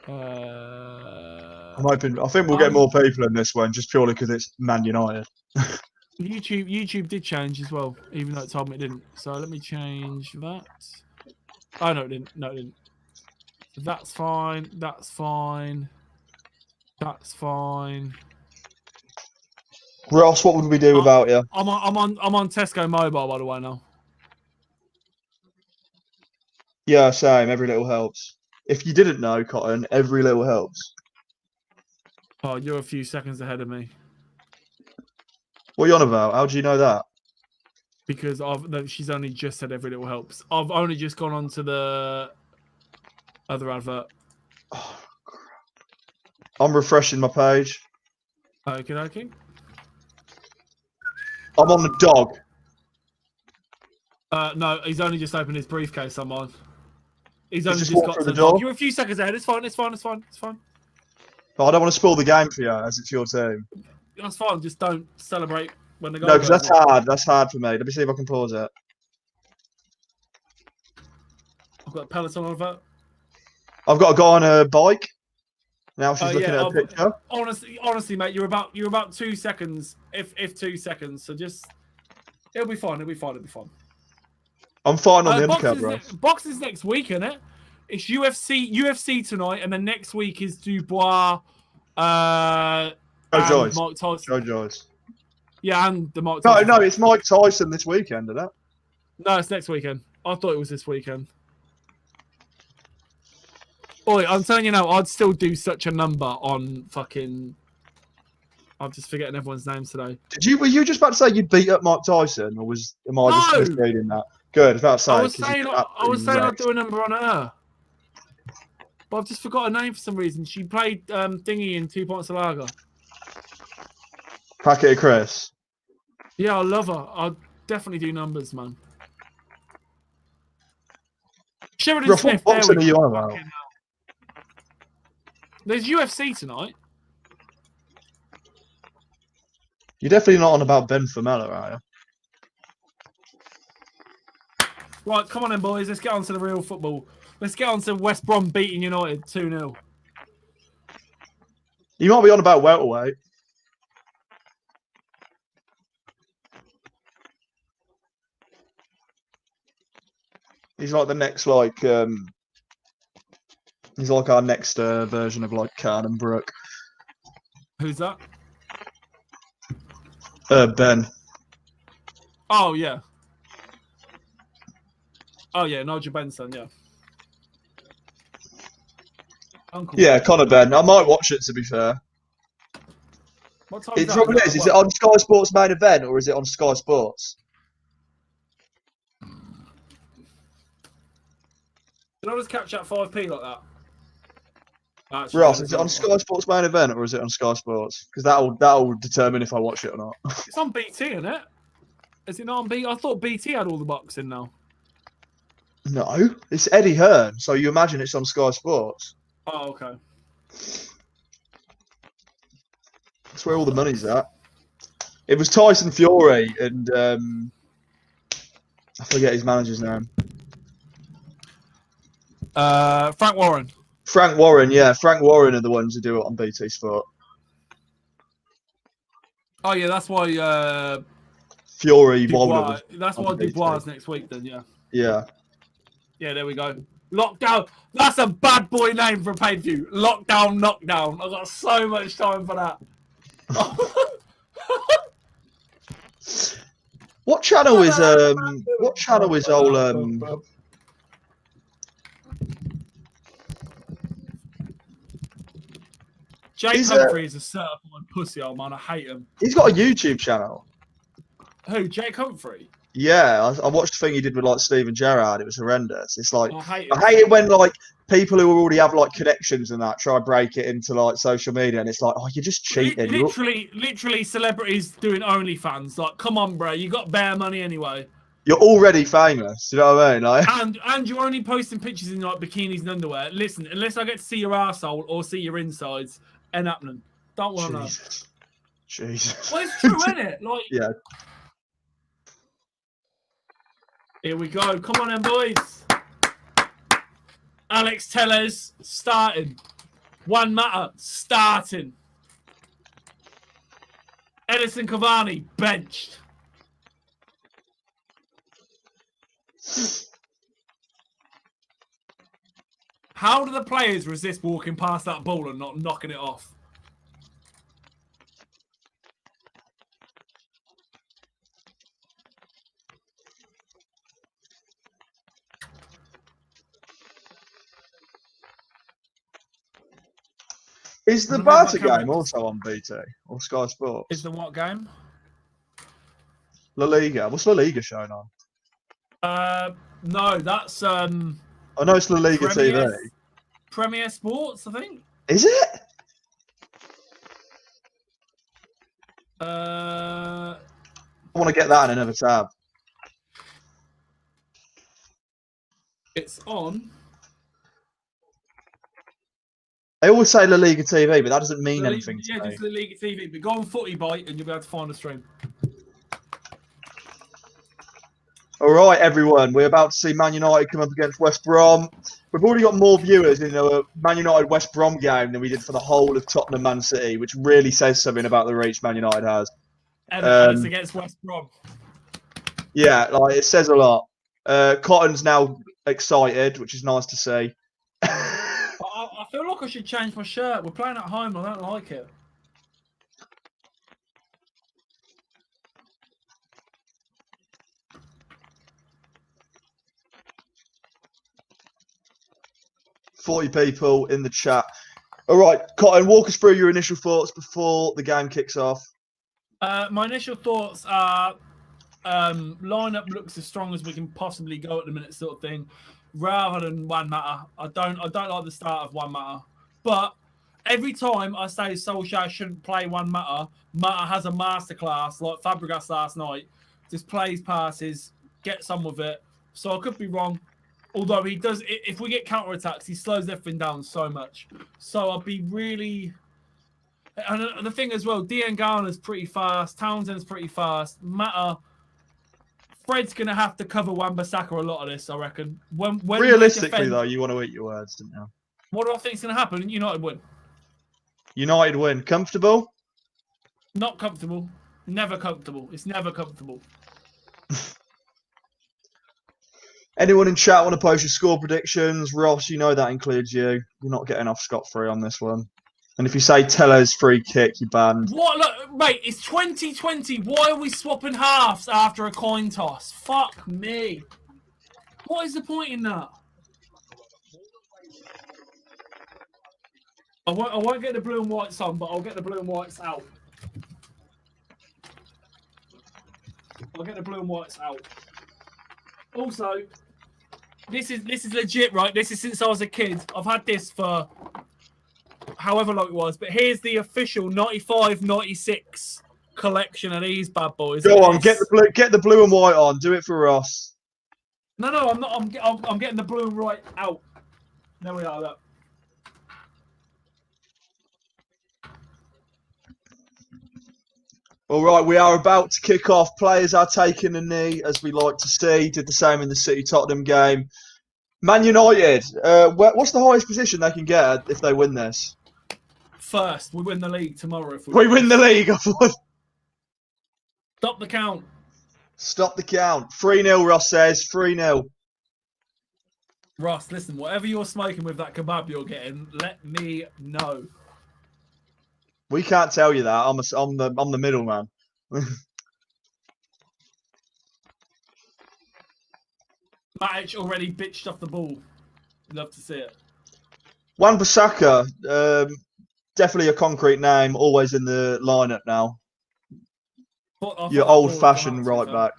I'm hoping. I think we'll get more people in this one just purely because it's Man United. YouTube did change as well, even though it told me it didn't. So let me change that. Oh no, it didn't. No, it didn't. That's fine. That's fine. That's fine. Ross, what would we do without you? I'm on Tesco Mobile, by the way, now. Yeah, same. Every little helps. If you didn't know, Cotton, every little helps. Oh, you're a few seconds ahead of me. What are you on about? How do you know that? Because she's only just said every little helps. I've only just gone on to the other advert. Oh, I'm refreshing my page. Okay. I'm on the dog. No, he's only just opened his briefcase. I'm on. He's only just got to the dog. You're a few seconds ahead. It's fine. But I don't want to spoil the game for you, as it's your team. That's fine. Just don't celebrate when the goal. No, because that's hard. That's hard for me. Let me see if I can pause it. I've got a Peloton advert. I've got a guy on a bike. Now she's looking at a picture. Honestly, mate, you're about 2 seconds, if 2 seconds. So just, it'll be fine. I'm fine on the undercut, bro. Boxing's next week, isn't it? It's UFC tonight, and then next week is Dubois. Joe Joyce. Mike Tyson. Joe Joyce. Yeah, and the Mike Tyson. No, it's Mike Tyson this weekend, isn't it? No, it's next weekend. I thought it was this weekend. Boy, I'm telling you now, I'd still do such a number on fucking. I'm just forgetting everyone's names today. Were you just about to say you'd beat up Mike Tyson, or am I just misreading that? Good, I was about to say. I was saying I'd do a number on her. But I've just forgot her name for some reason. She played Thingy in 2 Pints of Lager. Packet of Chris. Yeah, I love her. I'll definitely do numbers, man. Sheridan Smith. What are you on about? There's UFC tonight. You're definitely not on about Ben Famella, are you? Right, come on then, boys. Let's get on to the real football. Let's get on to West Brom beating United 2-0. You might be on about welterweight. He's like the next, he's like our next version of Khan and Brooke. Who's that? Ben. Oh yeah. Nigel Benson, yeah. Uncle Conor Ben. I might watch it, to be fair. What time is it on Sky Sports main event or is it on Sky Sports? Did I just catch that 5p like that? Actually, Ross, is it on Sky Sports main event or is it on Sky Sports? Because that'll determine if I watch it or not. It's on BT, isn't it? Is it not on BT? I thought BT had all the boxing now. No, it's Eddie Hearn, so you imagine it's on Sky Sports. Oh, okay. That's where all the money's at. It was Tyson Fury and I forget his manager's name. Frank Warren. Frank Warren, yeah. Frank Warren are the ones who do it on BT Sport. Oh yeah, that's why Fury, Dubois. Warren. That's why Dubois is next week then, yeah. Yeah. Yeah, there we go. Lockdown. That's a bad boy name for a pay-per-view. Lockdown, knockdown. I've got so much time for that. What channel is all Jake Humphrey is a certified pussy, old man. I hate him. He's got a YouTube channel. Who? Jake Humphrey? Yeah, I watched the thing he did with like Steven Gerrard. It was horrendous. It's like I hate it when like people who already have like connections and that try to break it into like social media, and it's like, oh, you're just cheating. Literally, celebrities doing OnlyFans. Like, come on, bro, you got bare money anyway. You're already famous. You know what I mean? Like, and you're only posting pictures in like bikinis and underwear. Listen, unless I get to see your arsehole or see your insides, ain't happening. Don't want to know. Jesus. Well, it's true, isn't it? Like, yeah. Here we go. Come on, then, boys. Alex Tellez starting. Juan Mata starting. Edison Cavani benched. How do the players resist walking past that ball and not knocking it off? Is the Barca game also on BT or Sky Sports? Is the what game? La Liga. What's La Liga showing on? No, that's I know it's La Liga TV. Premier Sports, I think. Is it? I want to get that in another tab. It's on. They always say La Liga TV, but that doesn't mean anything to me. Yeah, just La Liga TV. But go on Footy Bite and you'll be able to find the stream. All right, everyone. We're about to see Man United come up against West Brom. We've already got more viewers in the Man United-West Brom game than we did for the whole of Tottenham-Man City, which really says something about the reach Man United has. And it's against West Brom. Yeah, like it says a lot. Cotton's now excited, which is nice to see. I feel like I should change my shirt. We're playing at home. I don't like it. $40 people in the chat. All right, Cotton, walk us through your initial thoughts before the game kicks off. My initial thoughts are lineup looks as strong as we can possibly go at the minute, sort of thing. Rather than Juan Mata, I don't like the start of Juan Mata. But every time I say Solskjaer shouldn't play Juan Mata, Mata has a masterclass like Fabregas last night. Just plays passes, gets on with it. So I could be wrong. Although he does, if we get counter-attacks, he slows everything down so much. So I'll be really... And the thing as well, Dean Garner's pretty fast. Townsend's pretty fast. Mata... Fred's going to have to cover Wan-Bissaka a lot of this, I reckon. When realistically, though, you want to eat your words, don't you? What do I think is going to happen? United win. United win. Comfortable? Not comfortable. Never comfortable. It's never comfortable. Anyone in chat want to post your score predictions? Ross, you know that includes you. You're not getting off scot-free on this one. And if you say Teller's free kick, you're banned. What? Look, mate, it's 2020. Why are we swapping halves after a coin toss? Fuck me. What is the point in that? I won't get the blue and whites on, but I'll get the blue and whites out. I'll get the blue and whites out. Also, This is legit, right? This is since I was a kid. I've had this for however long it was. But here's the official 95-96 collection of these bad boys. Go on, get the blue and white on. Do it for Ross. No, I'm not. I'm getting the blue and white out. There we are. Look. All right, we are about to kick off. Players are taking a knee, as we like to see. Did the same in the City-Tottenham game. Man United, what's the highest position they can get if they win this? First, we win the league tomorrow. If we win the league. Stop the count. Stop the count. 3-0, Ross says. 3-0. Ross, listen, whatever you're smoking with that kebab you're getting, let me know. We can't tell you that. I'm the middleman. Matic already bitched off the ball. Love to see it. Wan-Bissaka, definitely a concrete name. Always in the lineup now. Your old-fashioned right back.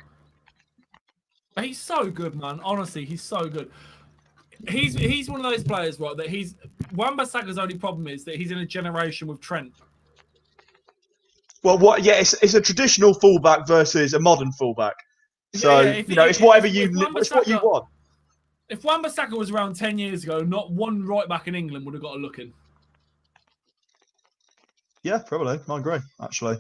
He's so good, man. Honestly, he's so good. He's one of those players, right? That Wan-Bissaka's only problem is that he's in a generation with Trent. Well, yeah, it's a traditional fullback versus a modern fullback. So it's whatever it's what you want. If Wan-Bissaka was around 10 years ago, not one right back in England would have got a look in. Yeah, probably. I agree, actually.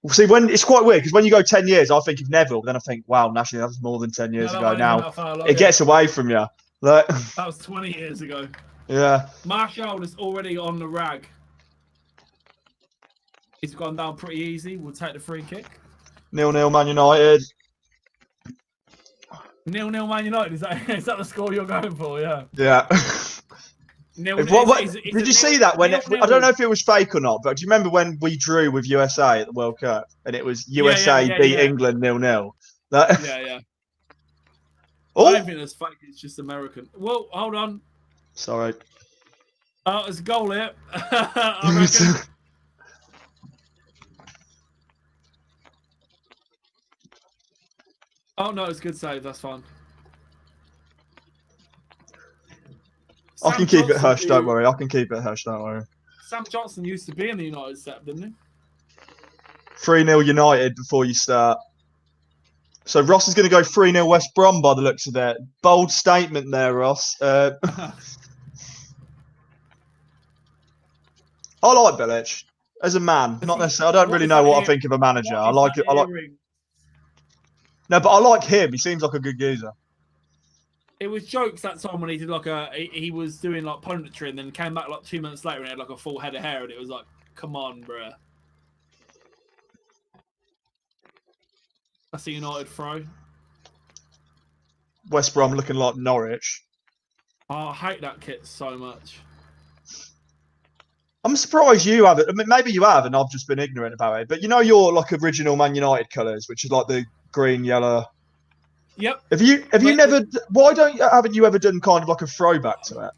See, when it's quite weird because when you go 10 years, I think of Neville, then I think, wow, actually, that was more than 10 years ago now. It gets away from you. Like, that was 20 years ago. Yeah. Martial is already on the rag. He's gone down pretty easy. We'll take the free kick. 0-0 Man United. 0-0 Man United. Is that the score you're going for? Yeah. Yeah. Did you see that? I don't know if it was fake or not, but do you remember when we drew with USA at the World Cup and it was USA beat England 0-0? Yeah. Oh. I don't think it's fake. It's just American. Well, hold on. Sorry. There's a goal here. I reckon. Oh, no, it's a good save. That's fine. I can keep it hush, don't worry. I can keep it hush, don't worry. Sam Johnson used to be in the United setup, didn't he? 3-0 United before you start. So Ross is going to go 3-0 West Brom by the looks of it. Bold statement there, Ross. I like Bilic as a man. Not necessarily. I don't really know what I think of a manager. I like it. No, but I like him. He seems like a good geezer. It was jokes that time when he did he was doing like punditry and then came back like 2 minutes later and had like a full head of hair and it was like, come on, bruh. That's a United throw. West Brom looking like Norwich. Oh, I hate that kit so much. I'm surprised you haven't. I mean, maybe you have, and I've just been ignorant about it. But you know your like original Man United colours, which is like the green, yellow. Yep. Have you never? Why haven't you ever done kind of like a throwback to it?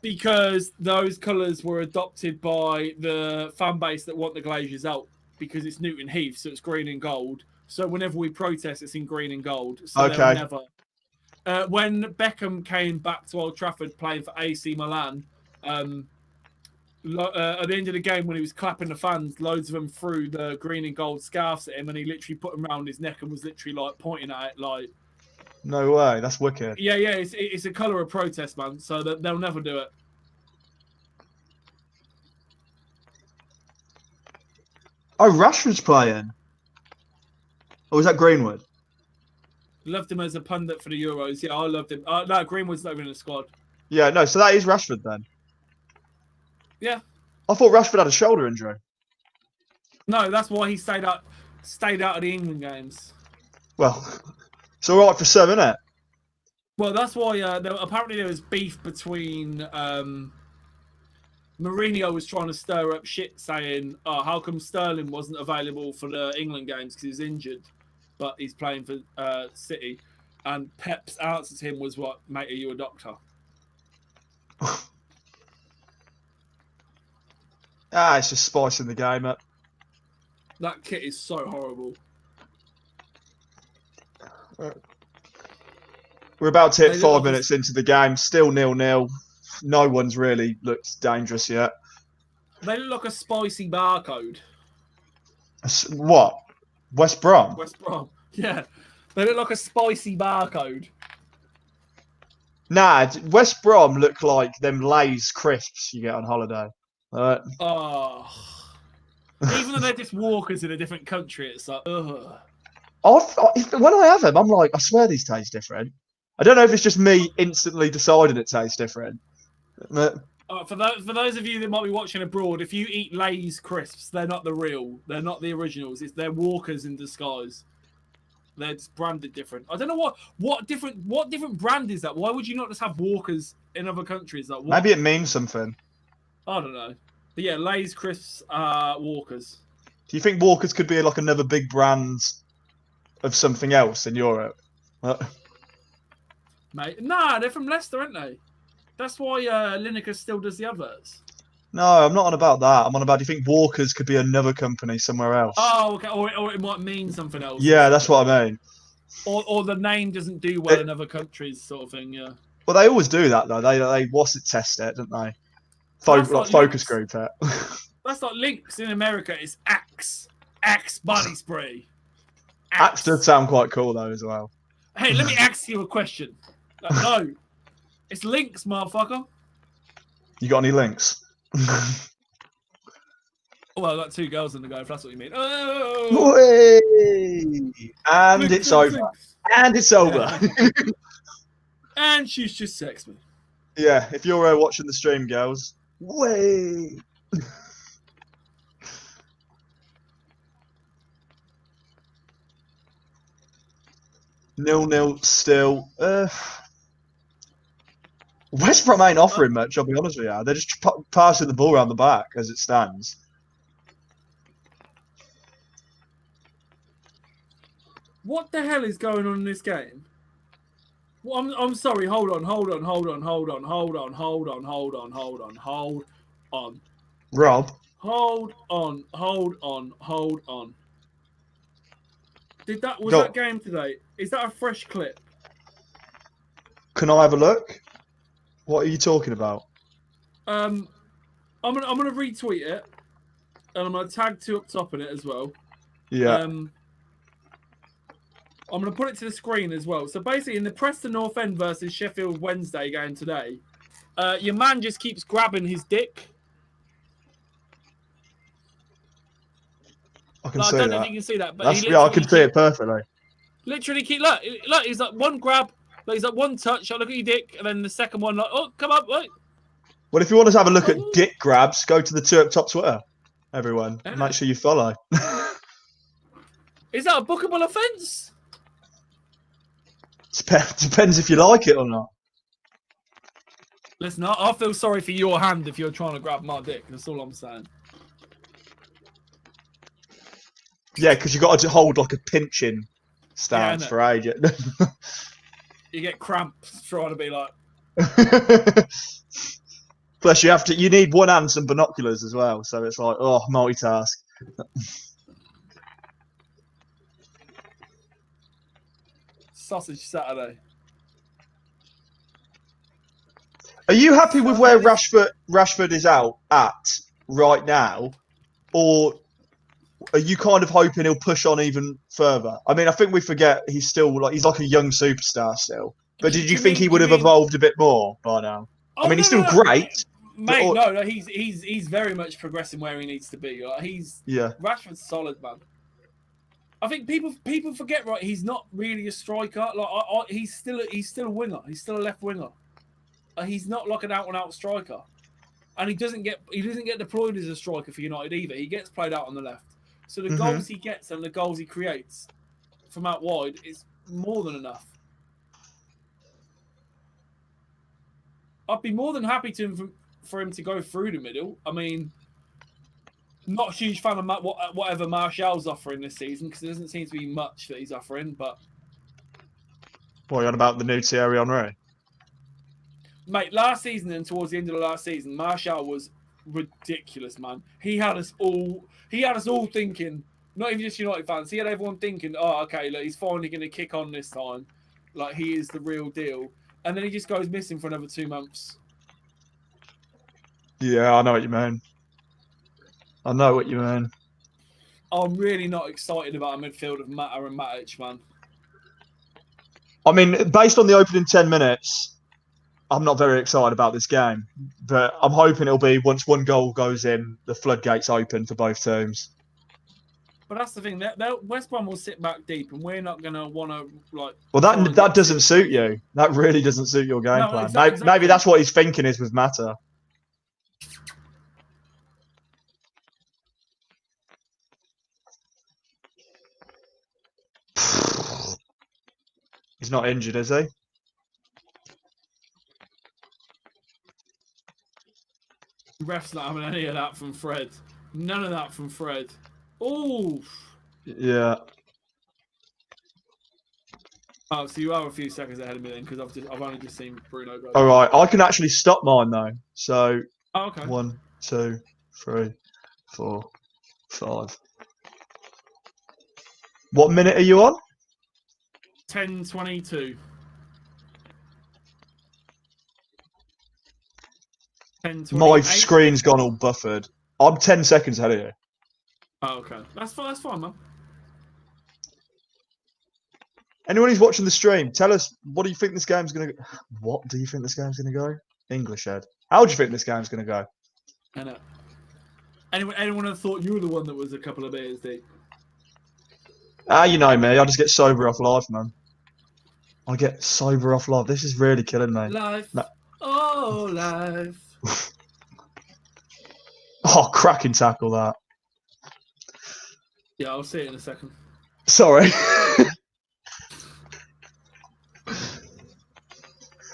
Because those colours were adopted by the fan base that want the Glazers out because it's Newton Heath, so it's green and gold. So whenever we protest, it's in green and gold. So okay. Never. When Beckham came back to Old Trafford playing for AC Milan, at the end of the game when he was clapping the fans, loads of them threw the green and gold scarves at him, and he literally put them around his neck and was literally like pointing at it like. No way, that's wicked. Yeah, it's a colour of protest, man. So that they'll never do it. Oh, Rashford's playing. Or was that Greenwood? Loved him as a pundit for the Euros. Yeah, I loved him. No, Greenwood's not even in the squad. Yeah, no. So that is Rashford then. Yeah. I thought Rashford had a shoulder injury. No, that's why he stayed out of the England games. Well, it's all right for some, isn't it? Well, that's why apparently there was beef between Mourinho was trying to stir up shit saying, oh, how come Sterling wasn't available for the England games because he was injured, but he's playing for City. And Pep's answer to him was, what, mate, are you a doctor? It's just spicing the game up. That kit is so horrible. We're about to hit They look 5 like minutes into the game. Still 0-0. No one's really looked dangerous yet. They look like a spicy barcode. What? West Brom? West Brom. Yeah. They look like a spicy barcode. Nah, West Brom look like them Lay's crisps you get on holiday. Oh. Even though they're just walkers in a different country, it's like, ugh. When I have them, I'm like, I swear these taste different. I don't know if it's just me instantly deciding it tastes different. For those of you that might be watching abroad, if you eat Lay's crisps, they're not the real. They're not the originals. They're walkers in disguise. They're just branded different. I don't know what different brand is that? Why would you not just have walkers in other countries? Like, Maybe it means something. I don't know. But yeah, Lay's crisps are walkers. Do you think Walkers could be like another big brand of something else in Europe? Mate, nah, they're from Leicester, aren't they? That's why Lineker still does the adverts. No, I'm not on about that. I'm on about, do you think Walkers could be another company somewhere else? Oh, okay. Or it might mean something else. Yeah, that's what I mean. Or the name doesn't do well in other countries, sort of thing, yeah. Well, they always do that, though. They what's it test it, don't they? Like focus group it. That's like Lynx in America. It's Axe. Axe body spray. Axe does sound quite cool, though, as well. Hey, let me ask you a question. No. It's Lynx, motherfucker. You got any links? Well, I got 2 girls in the go, if that's what you mean. Oh! And Lynx, it's over. Lynx. And it's over. Yeah. And she's just sexed me. Yeah, if you're watching the stream, girls. Way. 0-0 still. West Brom ain't offering much, I'll be honest with you. They're just passing the ball around the back as it stands. What the hell is going on in this game? Well, I'm sorry. Hold on. Rob? Hold on. Was that game today? Is that a fresh clip? Can I have a look? What are you talking about? I'm gonna retweet it, and I'm gonna tag 2 up top in it as well. Yeah. I'm gonna put it to the screen as well. So basically, in the Preston North End versus Sheffield Wednesday game today, your man just keeps grabbing his dick. I can see I don't that. know if you can see that, but I can see it perfectly. Literally, look, he's like one grab, like he's like one touch. Look at your dick, and then the second one, like, oh, come up, wait. Well, if you want to have a look at dick grabs, go to the 2 up top Twitter, everyone. Yeah. Make sure you follow. Is that a bookable offence? Depends if you like it or not. Listen, I feel sorry for your hand if you're trying to grab my dick. That's all I'm saying. Yeah, because you got to hold like a pinching stance for ages. You get cramps trying to be like. Plus, you need one hand and some binoculars as well. So it's like, oh, multitask. Sausage Saturday. Are you happy with where Rashford is out at right now, or are you kind of hoping he'll push on even further? I mean, I think we forget he's like a young superstar still. But did you think he would have evolved a bit more by now? Oh, I mean, he's still great. Mate, no, he's very much progressing where he needs to be. Like, Rashford's solid, man. I think people forget, right? He's not really a striker. Like he's still a winger. He's still a left winger. He's not like an out-and-out striker, and he doesn't get deployed as a striker for United either. He gets played out on the left. So the goals he gets and the goals he creates from out wide is more than enough. I'd be more than happy for him to go through the middle. I mean, not a huge fan of whatever Martial's offering this season because there doesn't seem to be much that he's offering. But what are you on about the new Thierry Henry? Mate, last season and towards the end of the last season, Martial was ridiculous, man. He had us all thinking, not even just United fans, he had everyone thinking, oh, okay, look, he's finally going to kick on this time. Like he is the real deal, and then he just goes missing for another 2 months. Yeah, I know what you mean. I know what you mean. I'm really not excited about a midfield of Mata and Matic, man. I mean, based on the opening 10 minutes, I'm not very excited about this game. But I'm hoping it'll be once one goal goes in, the floodgates open for both teams. But that's the thing. West Brom will sit back deep, and we're not going to want to like. Well, that doesn't suit you. That really doesn't suit your game plan. Exactly. Maybe that's what he's thinking is with Mata. He's not injured, is he? Ref's not having any of that from Fred. None of that from Fred. Oh. Yeah. Oh, so you are a few seconds ahead of me then, because I've only just seen Bruno go. All right, I can actually stop mine though. So, okay. 1, 2, 3, 4, 5. What minute are you on? 10:22. 10:28. My screen's gone all buffered. I'm 10 seconds ahead of you. Oh, okay. That's fine, man. Anyone who's watching the stream, tell us what do you think this game's going to go? What do you think this game's going to go? English Ed. How do you think this game's going to go? I know. Anyone have thought you were the one that was a couple of beers deep? You know me. I just get sober off life, man. I get sober off life. This is really killing me. Life. Oh, life. Oh, cracking tackle that. Yeah, I'll see it in a second. Sorry.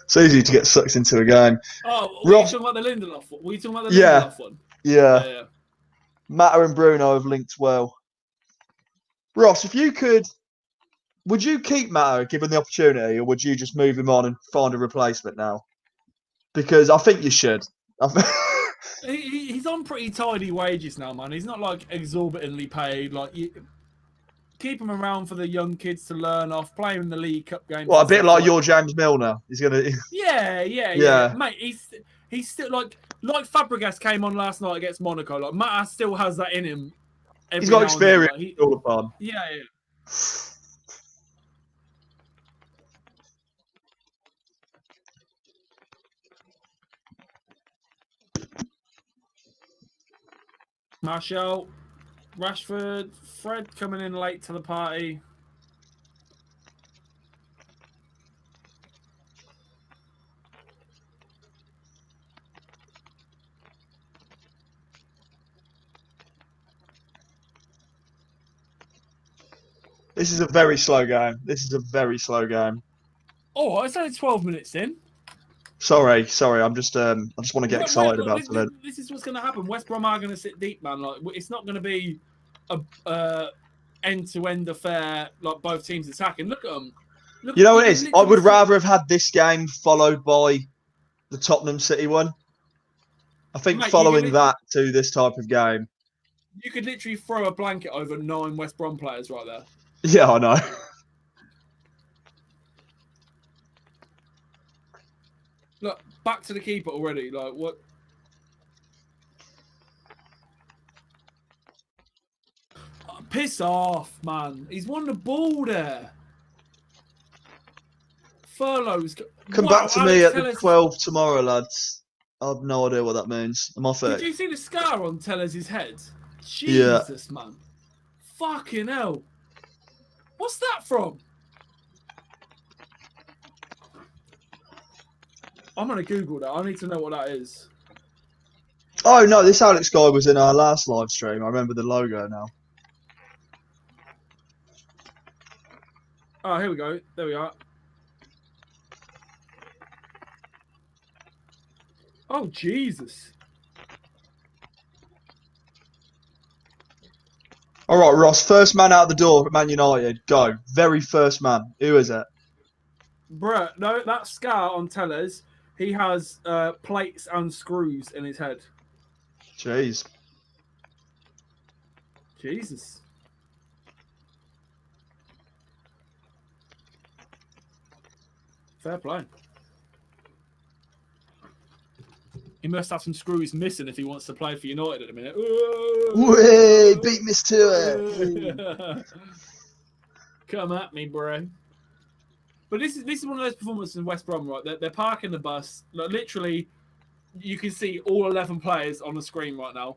It's easy to get sucked into a game. Oh, were you talking about the Lindelof one? Lindelof one? Yeah. Mata and Bruno have linked well. Ross, if you could, would you keep Mata given the opportunity, or would you just move him on and find a replacement now? Because I think you should. He's on pretty tidy wages now, man. He's not like exorbitantly paid. Like keep him around for the young kids to learn off, play him in the League Cup games. Well, a bit like your James Milner. He's gonna. Yeah. Mate, he's still like Fabregas came on last night against Monaco. Like Mata still has that in him. He's got experience. All the fun. Yeah. Martial, Rashford, Fred coming in late to the party. This is a very slow game. Oh, it's only 12 minutes in. Sorry. I just want to get excited about it. This is what's going to happen. West Brom are going to sit deep, man. Like it's not going to be a end-to-end affair. Like both teams attacking. Look at them. You know what it is? I would rather have had this game followed by the Tottenham City one. I think following that to this type of game. You could literally throw a blanket over 9 West Brom players right there. Yeah, I know. Look, back to the keeper already. Like, what? Oh, piss off, man. He's won the ball there. Furloughs. Come back to me at the 12 tomorrow, lads. I have no idea what that means. I'm off it. Did you see the scar on Tellers' head? Jesus, man. Fucking hell. What's that from? I'm going to Google that. I need to know what that is. Oh, no, this Alex guy was in our last live stream. I remember the logo now. Oh, here we go. There we are. Oh, Jesus. All right, Ross, first man out the door for Man United. Go. Very first man. Who is it? Bruh, no, that scar on Tellers, he has plates and screws in his head. Jeez. Jesus. Fair play. He must have some screws missing if he wants to play for United at the minute. Way, beat Miss Tour. Come at me, bro. But this is one of those performances in West Brom, right? They're parking the bus. Like, literally, you can see all 11 players on the screen right now.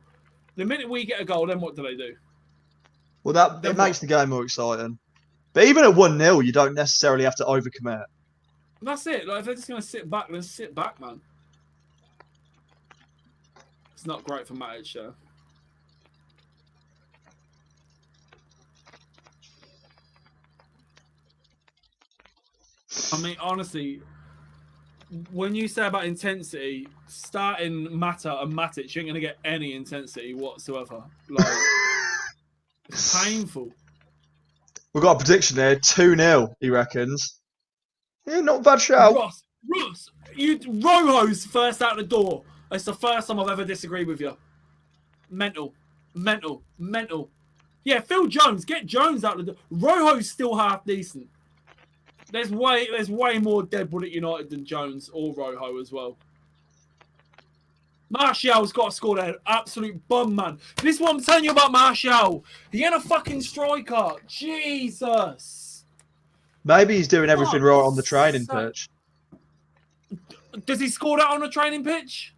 The minute we get a goal, then what do they do? Well, it makes the game more exciting. But even at 1-0, you don't necessarily have to overcommit. That's it. Like, if they're just going to sit back, then sit back, man. It's not great for Matic, though. I mean, honestly, when you say about intensity, starting Mata and Matic, you ain't going to get any intensity whatsoever. Like, it's painful. We've got a prediction there, 2-0, he reckons. Yeah, not a bad shout. Ross, Rojo's first out the door. It's the first time I've ever disagreed with you. Mental. Yeah, Phil Jones, get Jones out the door. Rojo's still half decent. There's way more Deadwood at United than Jones or Rojo as well. Martial's got to score there. Absolute bum, man. This is what I'm telling you about Martial. He ain't a fucking striker. Jesus. Maybe he's doing everything right on the training pitch. Does he score that on the training pitch?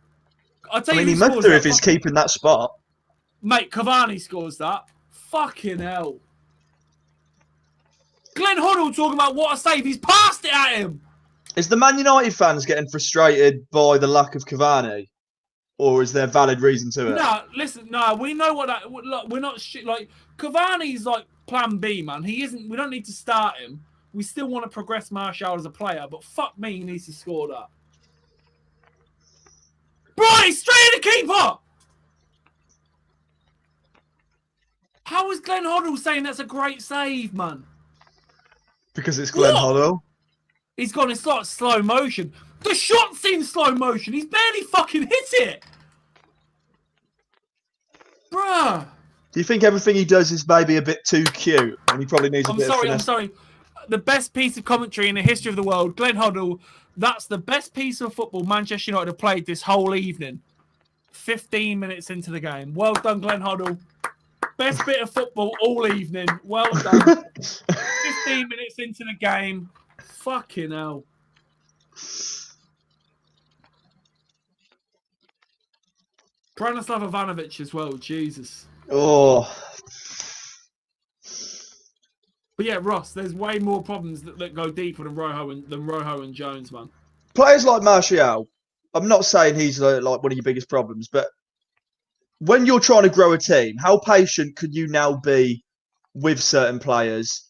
I mean, he must do if he's keeping that spot. Mate, Cavani scores that. Fucking hell. Glenn Hoddle talking about what a save. He's passed it at him. Is the Man United fans getting frustrated by the lack of Cavani? Or is there valid reason to it? No, listen, we know what that... Look, we're not... Like, Cavani's like plan B, man. He isn't... We don't need to start him. We still want to progress Martial as a player, but fuck me, he needs to score that. Bro, he's straight at the keeper! How is Glenn Hoddle saying that's a great save, man? Because it's Glenn Hoddle. He's gone in like slow motion. The shot's in slow motion. He's barely fucking hit it. Bruh. Do you think everything he does is maybe a bit too cute? And he probably needs a bit of finesse? I'm sorry. The best piece of commentary in the history of the world, Glenn Hoddle, that's the best piece of football Manchester United have played this whole evening. 15 minutes into the game. Well done, Glenn Hoddle. Best bit of football all evening. Well done. 15 minutes into the game. Fucking hell. Branislav Ivanovic as well. Jesus. Oh. But yeah, Ross, there's way more problems that go deeper than Rojo and Jones, man. Players like Martial, I'm not saying he's like one of your biggest problems, but when you're trying to grow a team, how patient could you now be with certain players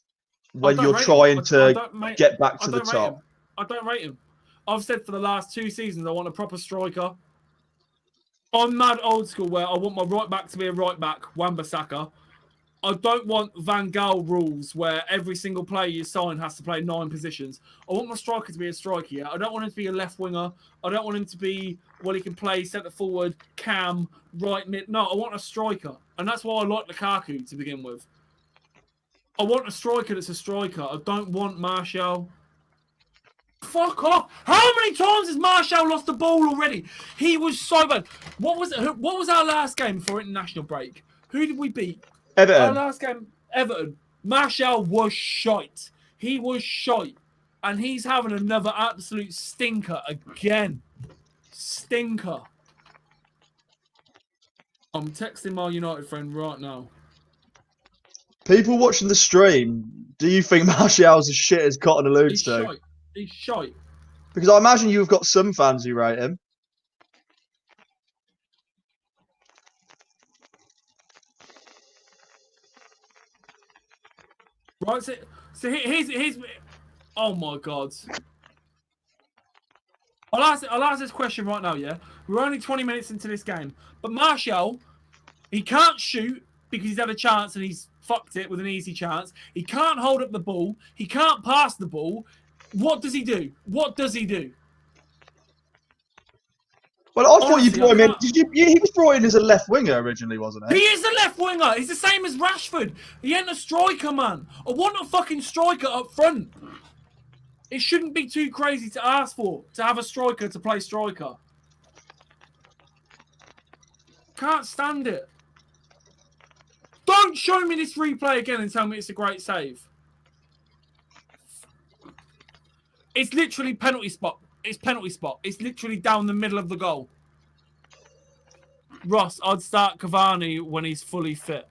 when you're trying to get back to the top? I don't rate him. I've said for the last 2 seasons I want a proper striker. I'm mad old school where I want my right back to be a right back, Wan-Bissaka. I don't want Van Gaal rules where every single player you sign has to play 9 positions. I want my striker to be a striker. Yeah? I don't want him to be a left winger. I don't want him to be, well, he can play centre forward, cam, right mid. No, I want a striker. And that's why I like Lukaku to begin with. I want a striker that's a striker. I don't want Martial. Fuck off. How many times has Martial lost the ball already? He was so bad. What was our last game before international break? Who did we beat? Everton. Our last game, Everton. Martial was shite. He was shite. And he's having another absolute stinker again. Stinker. I'm texting my United friend right now. People watching the stream, do you think Martial's as shit as Cotton alludes to? Shite. He's shite. Because I imagine you've got some fans who rate him. Right, so here's oh my God. I'll ask this question right now, yeah? We're only 20 minutes into this game. But Martial, he can't shoot because he's had a chance and he's fucked it with an easy chance. He can't hold up the ball. He can't pass the ball. What does he do? What does he do? Well, I thought you brought him in. He was brought in as a left winger originally, wasn't he? He is a left winger. He's the same as Rashford. He ain't a striker, man. I want a fucking striker up front. It shouldn't be too crazy to ask for, to have a striker to play striker. Can't stand it. Don't show me this replay again and tell me it's a great save. It's literally penalty spot. It's penalty spot. It's literally down the middle of the goal. Ross, I'd start Cavani when he's fully fit.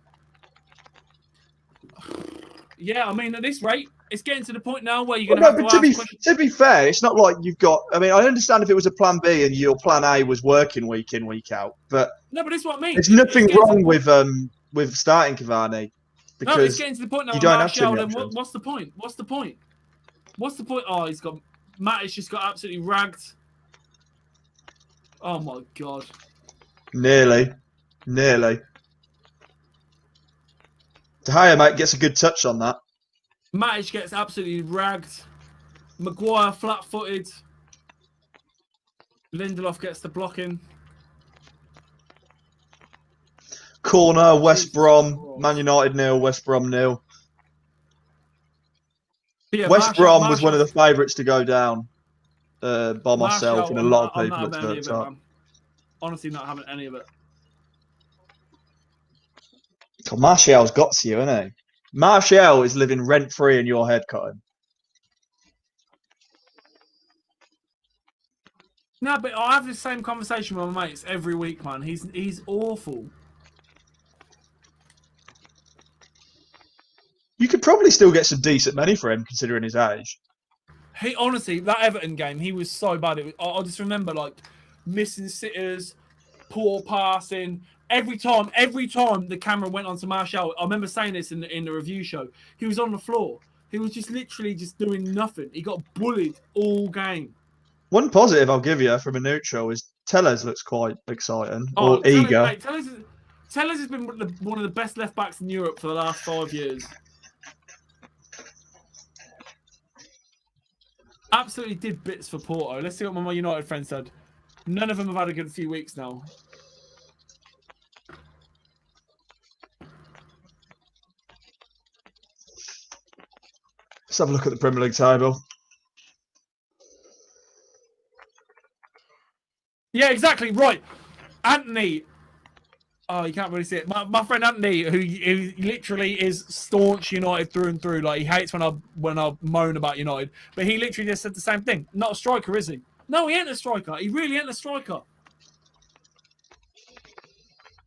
Yeah, I mean, at this rate, it's getting to the point now where you're going to have to ask questions. To be fair, it's not like you've got... I mean, I understand if it was a plan B and your plan A was working week in, week out, but... No, but this is what I mean. There's nothing wrong with starting Cavani. Because no, it's getting to the point now. You don't have to. What's the point? What's the point? What's the point? Oh, he's got... Matt has just got absolutely ragged. Oh, my God. Nearly. De Gea, mate, gets a good touch on that. Matic gets absolutely ragged. Maguire flat-footed. Lindelof gets the blocking. Corner, West Brom, Man United 0, West Brom 0. Yeah, West Brom was one of the favourites to go down by myself and a lot of people at the top. Honestly, not having any of it. God, Martial's got to you, isn't he? Martial is living rent-free in your head, Cotton. No, but I have the same conversation with my mates every week, man. He's awful. You could probably still get some decent money for him, considering his age. He honestly, that Everton game, he was so bad. I just remember like missing sitters, poor passing. Every time the camera went onto Martial, I remember saying this in the review show. He was on the floor. He was just literally just doing nothing. He got bullied all game. One positive I'll give you from a neutral is Tellez looks quite exciting or eager. Tellez has been one of the best left backs in Europe for the last 5 years. Absolutely did bits for Porto. Let's see what my United friend said. None of them have had a good few weeks now. Let's have a look at the Premier League table. Yeah, exactly. Right. Anthony. Oh, you can't really see it. My friend Anthony, who literally is staunch United through and through. Like, he hates when I moan about United. But he literally just said the same thing. Not a striker, is he? No, he ain't a striker. He really ain't a striker.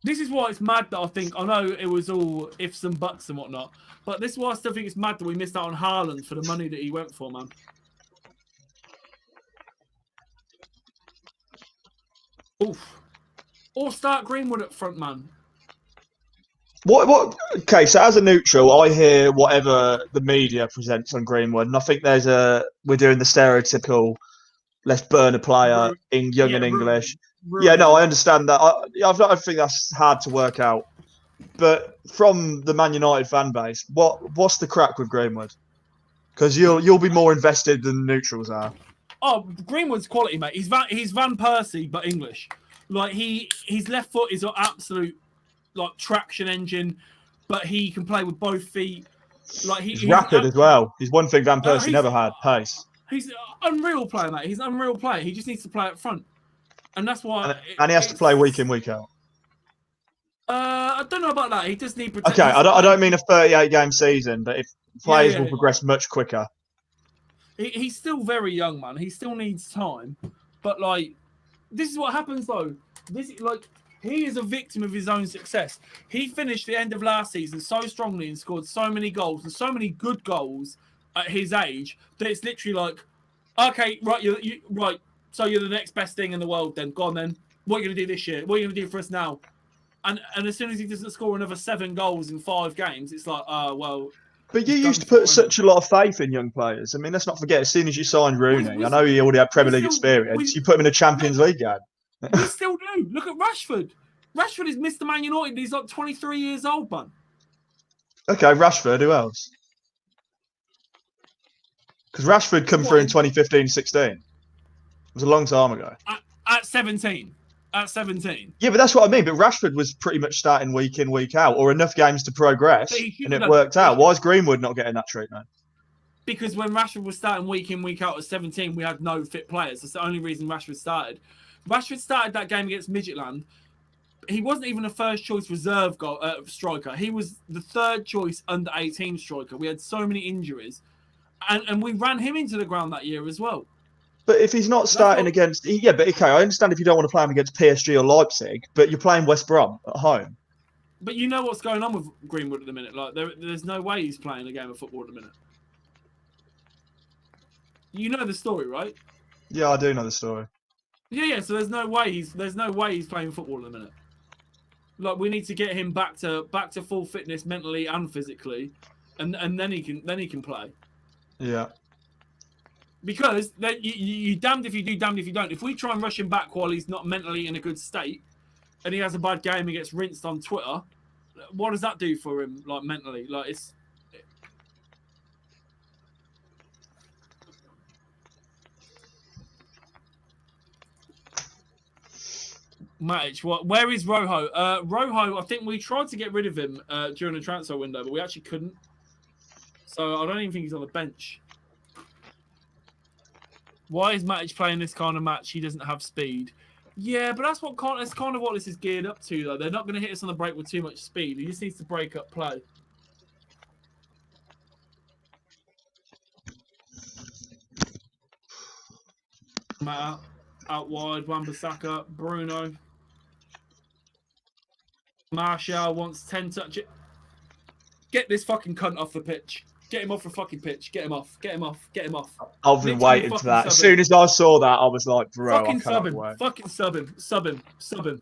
This is why it's mad that I know it was all ifs and buts and whatnot, but this is why I still think it's mad that we missed out on Haaland for the money that he went for, man. Oof. Or start Greenwood up front, man. What? Okay, so as a neutral, I hear whatever the media presents on Greenwood, and I think we're doing the stereotypical, let's burn a player in young and English. Yeah, no, I understand that. I think that's hard to work out. But from the Man United fan base, what's the crack with Greenwood? Because you'll be more invested than the neutrals are. Oh, Greenwood's quality, mate. He's Van Persie, but English. Like his left foot is an absolute like traction engine, but he can play with both feet. Like he's rapid as well. He's one thing Van Persie never had: pace. He's an unreal player, mate. He's an unreal player. He just needs to play up front. And that's why... And he has to play week in, week out. I don't know about that. He does need protection. Okay, I don't mean a 38-game season, but if players will progress much quicker. He's still very young, man. He still needs time. But, like, this is what happens, though. He is a victim of his own success. He finished the end of last season so strongly and scored so many goals and so many good goals at his age that it's literally like, okay, right, right. So you're the next best thing in the world then. Go on then. What are you going to do this year? What are you going to do for us now? And as soon as he doesn't score another 7 goals in 5 games, it's like, well... But you used to put such a lot of faith in young players. I mean, let's not forget, as soon as you signed Rooney, I know he already had Premier League experience, you put him in a Champions League game. We still do. Look at Rashford. Rashford is Mr. Man United. He's like 23 years old, man. Okay, Rashford. Who else? Because Rashford come through in 2015-16. It was a long time ago. At 17. At 17. Yeah, but that's what I mean. But Rashford was pretty much starting week in, week out, or enough games to progress, and it worked out. Why is Greenwood not getting that treatment? because when Rashford was starting week in, week out at 17, we had no fit players. That's the only reason Rashford started. Rashford started that game against Midgetland. He wasn't even a first choice reserve striker. He was the third choice under 18 striker. We had so many injuries. And we ran him into the ground that year as well. But if he's not starting against... Yeah, but okay, I understand if you don't want to play him against PSG or Leipzig, but you're playing West Brom at home. But you know what's going on with Greenwood at the minute. Like there's no way he's playing a game of football at the minute. You know the story, right? Yeah, I do know the story. Yeah. So there's no way he's playing football at the minute. Like we need to get him back to full fitness mentally and physically, and then he can play. Yeah. Because you damned if you do, damned if you don't. If we try and rush him back while he's not mentally in a good state, and he has a bad game and gets rinsed on Twitter, what does that do for him? Like mentally, like it's. Matic, what? Where is Rojo? Rojo, I think we tried to get rid of him during the transfer window, but we actually couldn't. So I don't even think he's on the bench. Why is Matic playing this kind of match? He doesn't have speed. Yeah, but that's kind of what this is geared up to, though. They're not going to hit us on the break with too much speed. He just needs to break up play. Matt out wide, Wan-Bissaka, Bruno. Martial wants 10 touch. Get this fucking cunt off the pitch. Get him off the fucking pitch. Get him off. Get him off. Get him off. I've been waiting for that. As soon as I saw that, I was like, bro, fucking I sub can't him. wait. Fucking sub him. Sub him. Sub him.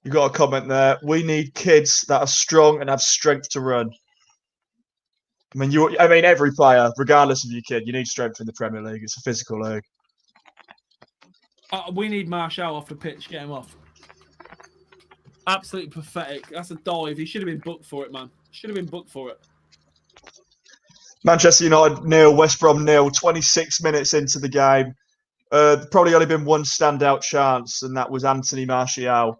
You got a comment there. We need kids that are strong and have strength to run. I mean, every player, regardless of your kid, you need strength in the Premier League. It's a physical league. We need Martial off the pitch. Get him off. Absolutely pathetic. That's a dive. He should have been booked for it, man. Should have been booked for it. Manchester United 0, West Brom 0, 26 minutes into the game. Probably only been one standout chance, and that was Anthony Martial.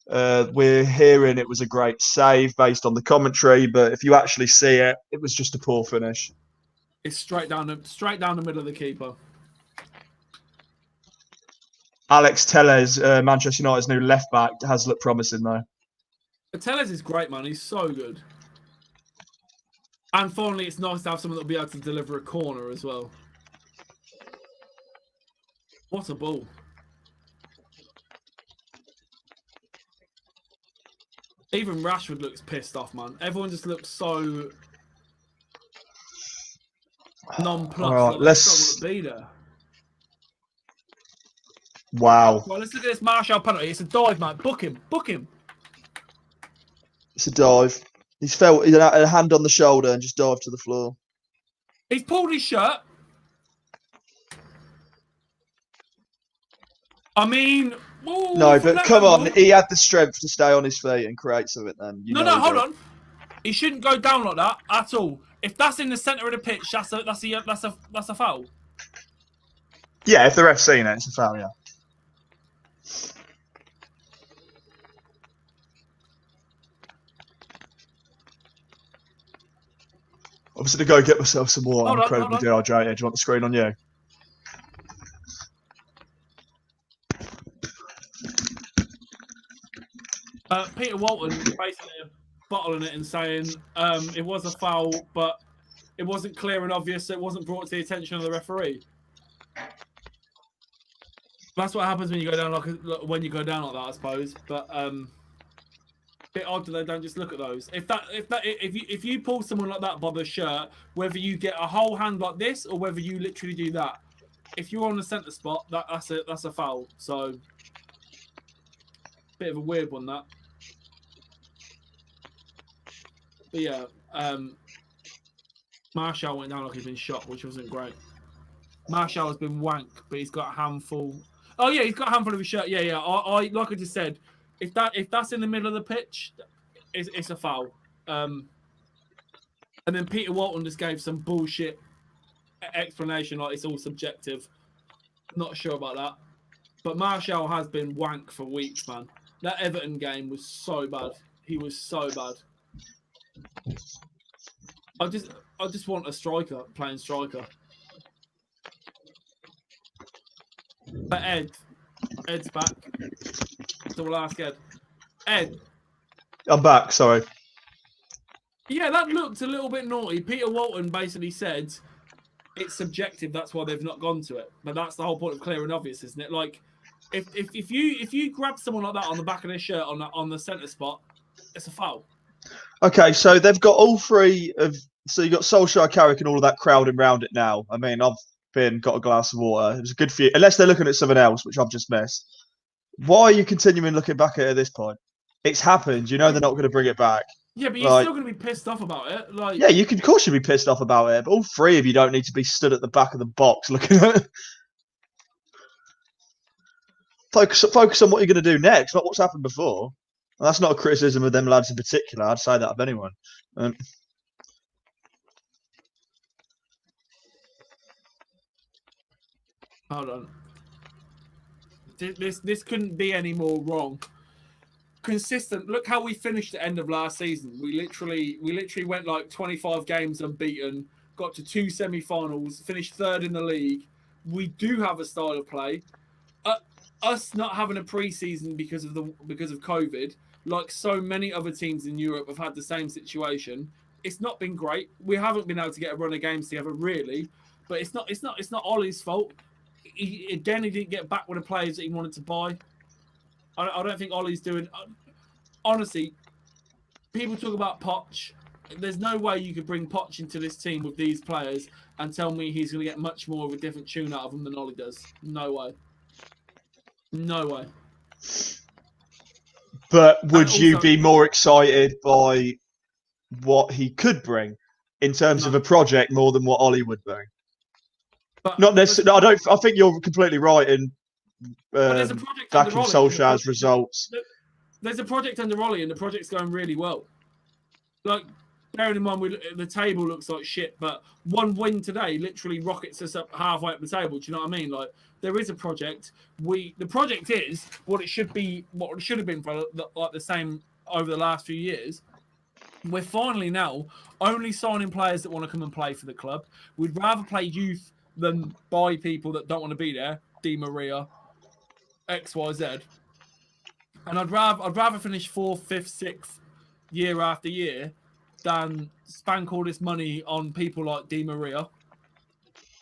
We're hearing it was a great save based on the commentary, but if you actually see it, it was just a poor finish. It's straight down the middle of the keeper. Alex Telles, Manchester United's new left back, has looked promising though. Telles is great, man. He's so good. And finally, it's nice to have someone that'll be able to deliver a corner as well. What a ball. Even Rashford looks pissed off, man. Everyone just looks so nonplussed. All right, like let's don't want to be there. Wow. Well, let's look at this Martial penalty. It's a dive, man. Book him. Book him. It's a dive. He's felt a hand on the shoulder and just dived to the floor. He's pulled his shirt. I mean... Ooh, no, but come on. He had the strength to stay on his feet and create something then. No, hold on. He shouldn't go down like that at all. If that's in the centre of the pitch, that's a foul. Yeah, if the ref's seen it, it's a foul, yeah. I'm just going to go get myself some water. I'm incredibly dehydrated. Do you want the screen on you? Peter Walton basically bottling it and saying it was a foul, but it wasn't clear and obvious, so it wasn't brought to the attention of the referee. That's what happens when you go down like that, I suppose. But bit odd that they don't just look at those. If you pull someone like that by the shirt, whether you get a whole hand like this or whether you literally do that, if you're on the centre spot, that's a foul. So bit of a weird one that. But yeah, Martial went down like he'd been shot, which wasn't great. Martial has been wank, but he's got a handful. Oh yeah, he's got a handful of his shirt. Yeah. I like I just said, if that's in the middle of the pitch, it's a foul. And then Peter Walton just gave some bullshit explanation, like it's all subjective. Not sure about that. But Martial has been wank for weeks, man. That Everton game was so bad. He was so bad. I just want a striker playing striker. But Ed's back. So we'll ask Ed. Ed. I'm back. Sorry. Yeah, that looked a little bit naughty. Peter Walton basically said it's subjective. That's why they've not gone to it. But that's the whole point of clear and obvious, isn't it? Like, if you grab someone like that on the back of their shirt on the centre spot, it's a foul. Okay, so they've got all three of. So you got Solskjaer, Carrick, and all of that crowding around it now. I mean, I've got a glass of water. It was a good few, unless they're looking at something else, which I've just missed. Why are you continuing looking back at it at this point? It's happened. You know they're not going to bring it back. Yeah, but you're still going to be pissed off about it. Like, yeah, you can, of course, you'd be pissed off about it. But all three of you don't need to be stood at the back of the box looking at it. Focus on what you're going to do next, not what's happened before. And that's not a criticism of them lads in particular. I'd say that of anyone. Hold on. This couldn't be any more wrong. Consistent. Look how we finished the end of last season. We literally went like 25 games unbeaten, got to 2 semi-finals, finished 3rd in the league. We do have a style of play. Us not having a pre-season because of COVID, like so many other teams in Europe have had the same situation. It's not been great. We haven't been able to get a run of games together really, but it's not Ollie's fault. He didn't get back with the players that he wanted to buy. I don't think Ollie's doing. Honestly, people talk about Poch. There's no way you could bring Poch into this team with these players and tell me he's going to get much more of a different tune out of them than Ollie does. No way. No way. But would you be more excited by what he could bring in terms of a project more than what Ollie would bring? But, not necessarily. I think you're completely right in backing Solskjaer's results. There's a project under Ollie, and the project's going really well. Like, bearing in mind, the table looks like shit, but one win today literally rockets us up halfway up the table. Do you know what I mean? Like, there is a project. The project is what it should be, what it should have been for like the same over the last few years. We're finally now only signing players that want to come and play for the club. We'd rather play youth than buy people that don't want to be there. Di Maria, XYZ. And I'd rather finish 4th, 5th, 6th year after year than spank all this money on people like Di Maria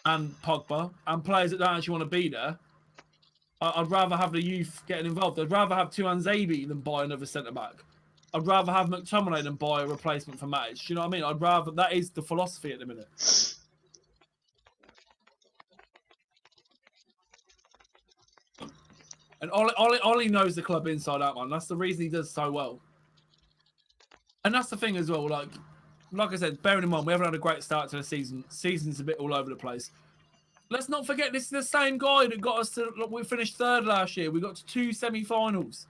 and Pogba and players that don't actually want to be there. I'd rather have the youth getting involved. I'd rather have Tuan Zabi than buy another centre-back. I'd rather have McTominay than buy a replacement for Matic. Do you know what I mean? That is the philosophy at the minute. And Ollie knows the club inside out, man. That's the reason he does so well. And that's the thing as well. Like I said, bearing in mind, we haven't had a great start to the season. Season's a bit all over the place. Let's not forget, this is the same guy that got us to... Look, we finished 3rd last year. We got to 2 semi-finals.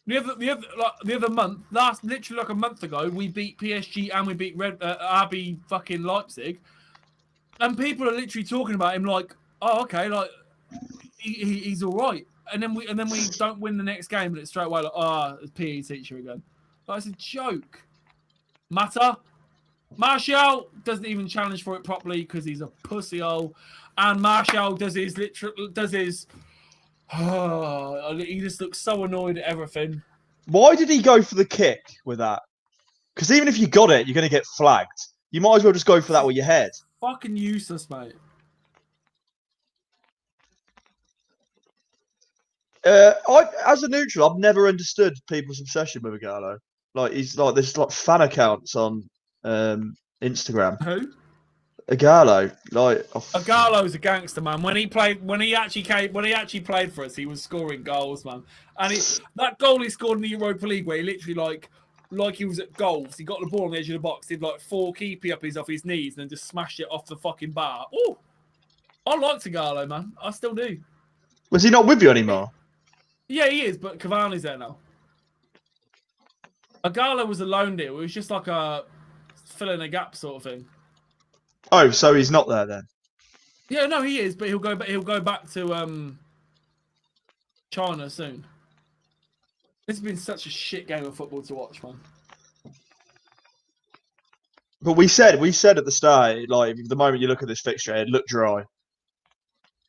The other month, literally like a month ago, we beat PSG and we beat RB fucking Leipzig. And people are literally talking about him like, oh, okay, like... He's all right, and then we don't win the next game, but it's straight away like, it's PE teacher again. Like, it's a joke. Martial doesn't even challenge for it properly because he's a pussy hole, and Martial does his. He just looks so annoyed at everything. Why did he go for the kick with that? Because even if you got it, you're going to get flagged. You might as well just go for that with your head. Fucking useless, mate. As a neutral, I've never understood people's obsession with Agallo. Like, he's like, there's like fan accounts on Instagram. Who? Agallo. Like, Agallo's a gangster, man. When he actually played for us, he was scoring goals, man. And that goal he scored in the Europa League, where he literally like he was at goals. He got the ball on the edge of the box, did like 4 keepy uppies off his knees, and then just smashed it off the fucking bar. Oh, I liked Agallo, man. I still do. Was he not with you anymore? Yeah, he is, but Cavani's there now. Agallo was a loan deal. It was just like a filling a gap sort of thing. Oh, so he's not there then? Yeah, no, he is, but he'll go back to China soon. This has been such a shit game of football to watch, man. But we said at the start, like the moment you look at this fixture, it looked dry.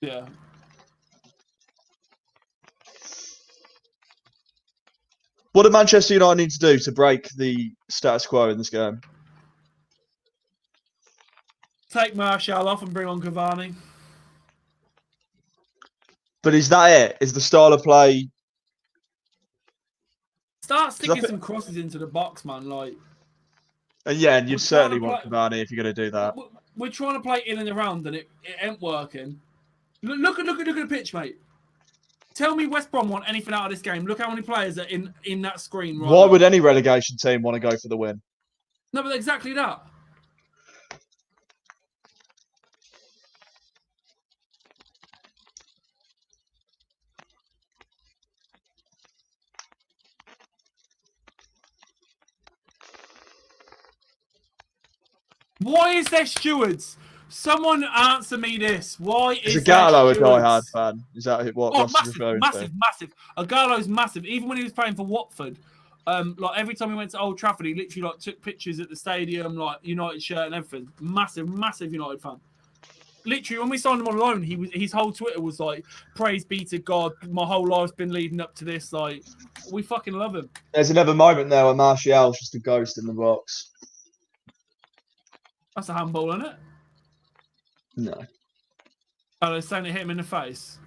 Yeah. What do Manchester United need to do to break the status quo in this game? Take Martial off and bring on Cavani. But is that it? Is the style of play? Start sticking some crosses into the box, man. Like, and you'd certainly want Cavani if you're going to do that. We're trying to play in and around, and it ain't working. Look at the pitch, mate. Tell me West Brom want anything out of this game. Look how many players are in that screen right Why now. would any relegation team want to go for the win? No, but exactly that. Why is there stewards? Someone answer me this. Why is Zagallo a diehard fan? Is that what Ross is referring to? Massive. Agallo's massive. Even when he was playing for Watford, like every time he went to Old Trafford, he literally like took pictures at the stadium, like United shirt and everything. Massive United fan. Literally, when we signed him on loan, his whole Twitter was like, "Praise be to God, my whole life's been leading up to this." Like, we fucking love him. There's another moment there where Martial's just a ghost in the box. That's a handball, isn't it? No. Oh, they're saying it hit him in the face.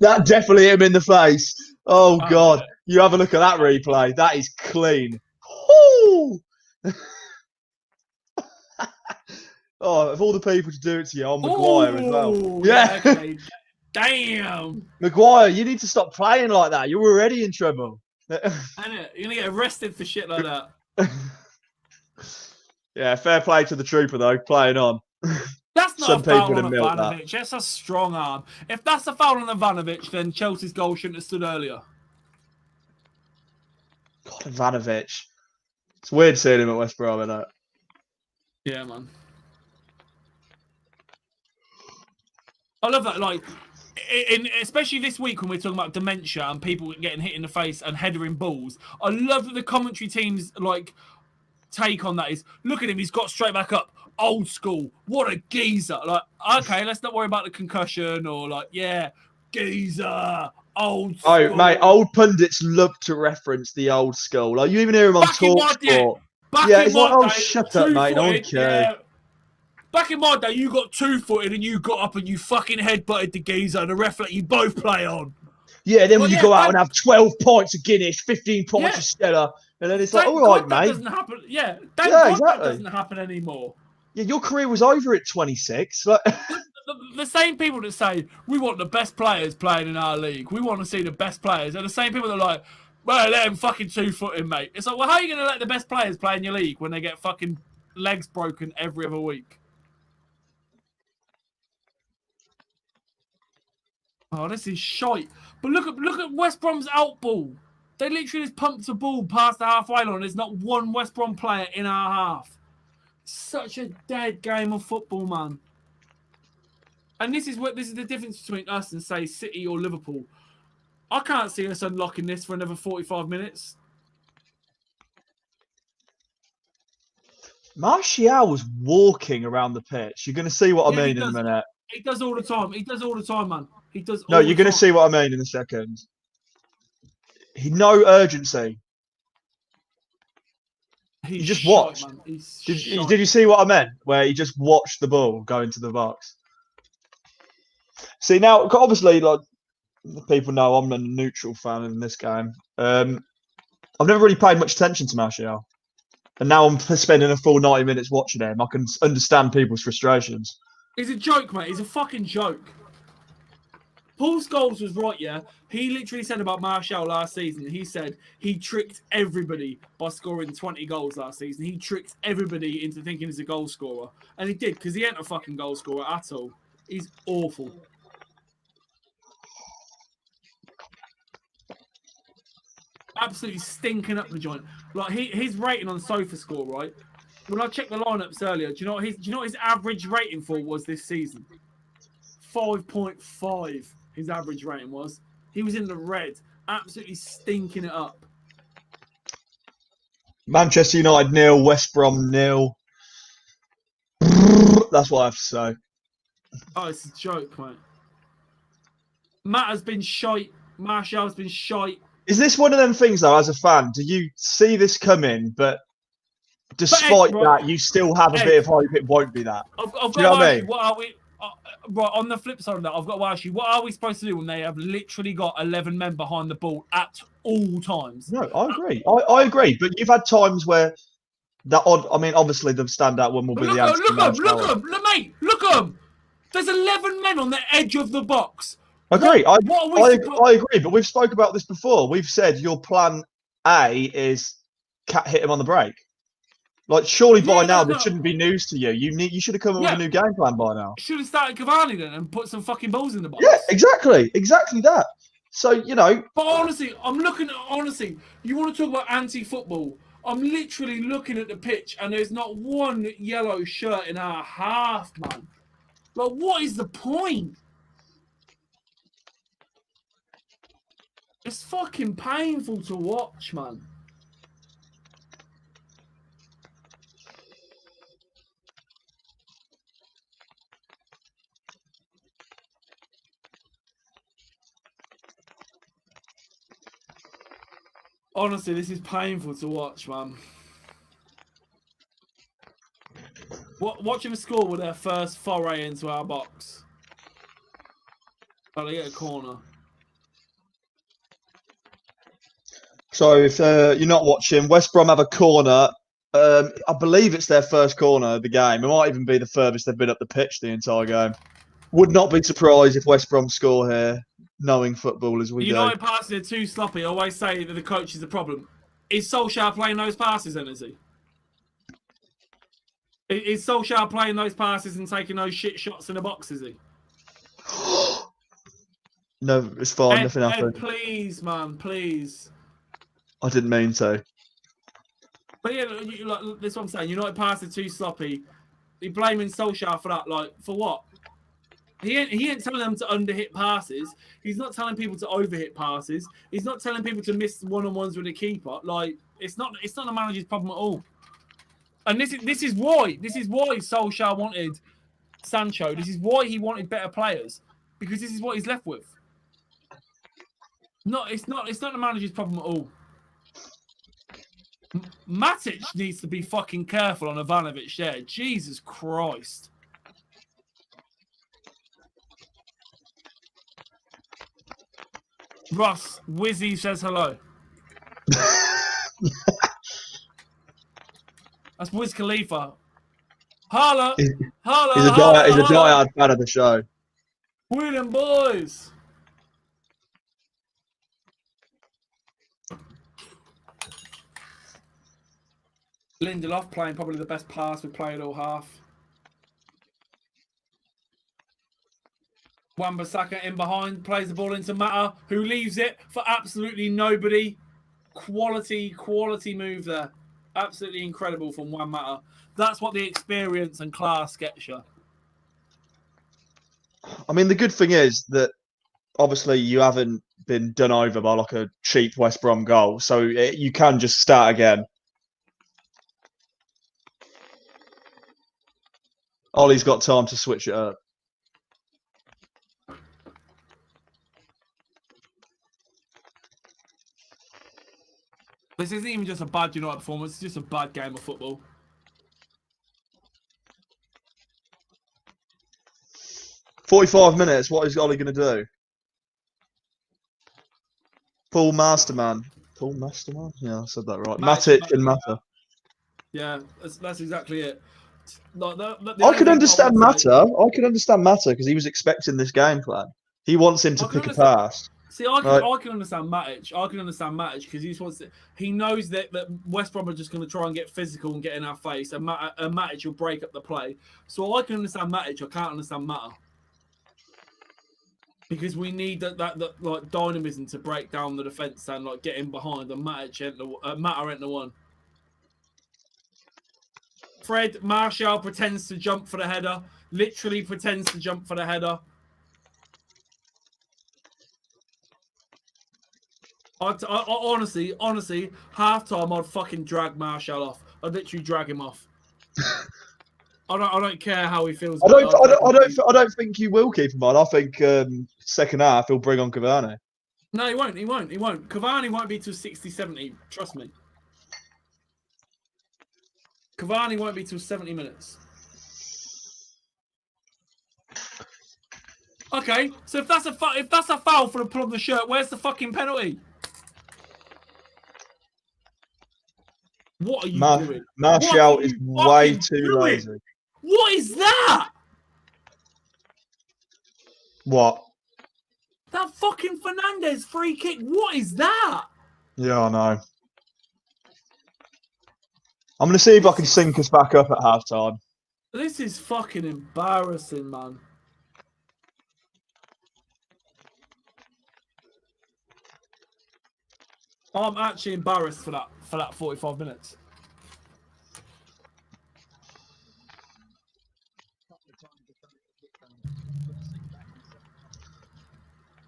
That definitely hit him in the face. Oh, God. You have a look at that replay. That is clean. Woo! Oh, of all the people to do it to you, I'm Maguire as well. Yeah. Okay. Damn. Maguire, you need to stop playing like that. You're already in trouble. You're going to get arrested for shit like that. Yeah, fair play to the trooper, though, playing on. That's not a foul on Ivanovic. That's a strong arm. If that's a foul on Ivanovic, then Chelsea's goal shouldn't have stood earlier. God, Ivanovic. It's weird seeing him at West Brom, isn't it? Yeah, man. I love that. Like, especially this week when we're talking about dementia and people getting hit in the face and headering balls. I love that the commentary team's like take on that is, look at him, he's got straight back up. Old school. What a geezer. Like, okay, let's not worry about the concussion or like, yeah, geezer. Old school. Oh, mate, old pundits love to reference the old school. Like, you even hear him on TalkSport. Yeah, it's like, oh, shut up, mate. No one cares. Yeah. Back in my day, you got two-footed and you got up and you fucking headbutted the geezer and the ref let you both play on. Yeah, then when you go out and have 12 pints of Guinness, 15 pints of Stella, and then it's like, all right, mate. That doesn't happen. Yeah, exactly. That doesn't happen anymore. Yeah, your career was over at 26. Like... the same people that say, we want the best players playing in our league. We want to see the best players. And the same people that are like, well, let them fucking two-footed, mate. It's like, well, how are you going to let the best players play in your league when they get fucking legs broken every other week? Oh, this is shite. But look at West Brom's out ball. They literally just pumped the ball past the halfway line. There's not one West Brom player in our half. Such a dead game of football, man. And this is the difference between us and say City or Liverpool. I can't see us unlocking this for another 45 minutes. Martial was walking around the pitch. You're going to see what I mean in a minute. He does all the time. He does all the time, man. He does. No, you're going to see what I mean in a second. No urgency. He just watched. Did you see what I meant? Where he just watched the ball go into the box. See, now, obviously, like people know, I'm a neutral fan in this game. I've never really paid much attention to Martial. And now I'm spending a full 90 minutes watching him. I can understand people's frustrations. He's a joke, mate. He's a fucking joke. Paul Scholes was right, yeah. He literally said about Martial last season. He said he tricked everybody by scoring 20 goals last season. He tricked everybody into thinking he's a goal scorer. And he did, because he ain't a fucking goal scorer at all. He's awful. Absolutely stinking up the joint. Like his rating on SofaScore, right? When I checked the lineups earlier, do you know what his average rating for was this season? 5.5. his average rating was. He was in the red, absolutely stinking it up. Manchester United 0, West Brom 0. That's what I have to say. Oh, it's a joke, mate. Matt has been shite. Martial's been shite. Is this one of them things, though, as a fan? Do you see this coming, but despite that, you still have a bit of hope it won't be that? I've got Do you know to what I ask mean? you, what are we... right, on the flip side of that, I've got to ask you, what are we supposed to do when they have literally got 11 men behind the ball at all times? No, I agree. I agree. But you've had times where that odd... I mean, obviously, the standout one will be the Anthony Martial. Mate, look at them. There's 11 men on the edge of the box. Agree. I agree, but we've spoke about this before. We've said your plan A is hit him on the break. Like, surely by now this shouldn't be news to you. You should have come up with a new game plan by now. Should have started Cavani then and put some fucking balls in the box. Yeah, exactly that. So But honestly, you want to talk about anti-football? I'm literally looking at the pitch and there's not one yellow shirt in our half, man. Like, what is the point? It's fucking painful to watch, man. Honestly, this is painful to watch, man. Watch them score with their first foray into our box. Oh, they get a corner. So if you're not watching, West Brom have a corner. I believe it's their first corner of the game. It might even be the furthest they've been up the pitch the entire game. Would not be surprised if West Brom score here, knowing football as we do. United passes are too sloppy. I always say that the coach is the problem. Is Solskjaer playing those passes then, is he? Is Solskjaer playing those passes and taking those shit shots in the box, is he? No, it's fine. Nothing happened. Please, man, please. I didn't mean to. But yeah, like, that's what I'm saying. United passes are too sloppy. You're blaming Solskjaer for that. Like, for what? He ain't telling them to underhit passes. He's not telling people to overhit passes. He's not telling people to miss one-on-ones with the keeper. Like, it's not the manager's problem at all. And this is why Solskjaer wanted Sancho. This is why he wanted better players, because this is what he's left with. It's not the manager's problem at all. Matic needs to be fucking careful on Ivanovic there. Jesus Christ. Russ, Wizzy says hello. That's Wiz Khalifa. Holla! Holla! He's a diehard fan of the show. William boys! Lindelof playing probably the best pass we've played all half. Wan-Bissaka in behind, plays the ball into Mata, who leaves it for absolutely nobody. Quality move there. Absolutely incredible from Wan-Mata. That's what the experience and class gets you. I mean, the good thing is that obviously you haven't been done over by like a cheap West Brom goal, so you can just start again. Ollie's got time to switch it up. This isn't even just a bad United performance, it's just a bad game of football. $45. What is Ollie going to do? Full Masterman. Full Masterman? Yeah, I said that right. Matic and Mata. Yeah, that's exactly it. Like, I could understand Mata. I could understand Mata because he was expecting this game plan. He wants him to pick a pass. See, I can understand Matic. I can understand Matic because he knows that West Brom are just going to try and get physical and get in our face, and Matic will break up the play. So I can understand Matic. I can't understand Mata because we need that like dynamism to break down the defense and like get in behind. And Mata ain't the one. Fred Martial pretends to jump for the header. Literally pretends to jump for the header. Honestly, half time I'd fucking drag Martial off. I'd literally drag him off. I don't care how he feels. I don't think you will keep him on. I think second half he'll bring on Cavani. No, he won't. He won't. He won't. Cavani won't be till 60, 70. Trust me. Cavani won't be till 70 minutes. Okay, so if that's a foul for the pull on the shirt, where's the fucking penalty? What are you doing? Martial is way too lazy. What is that? What? That fucking Fernandez free kick. What is that? Yeah, I know. I'm going to see if I can sync us back up at half time. This is fucking embarrassing, man. I'm actually embarrassed for that 45 minutes.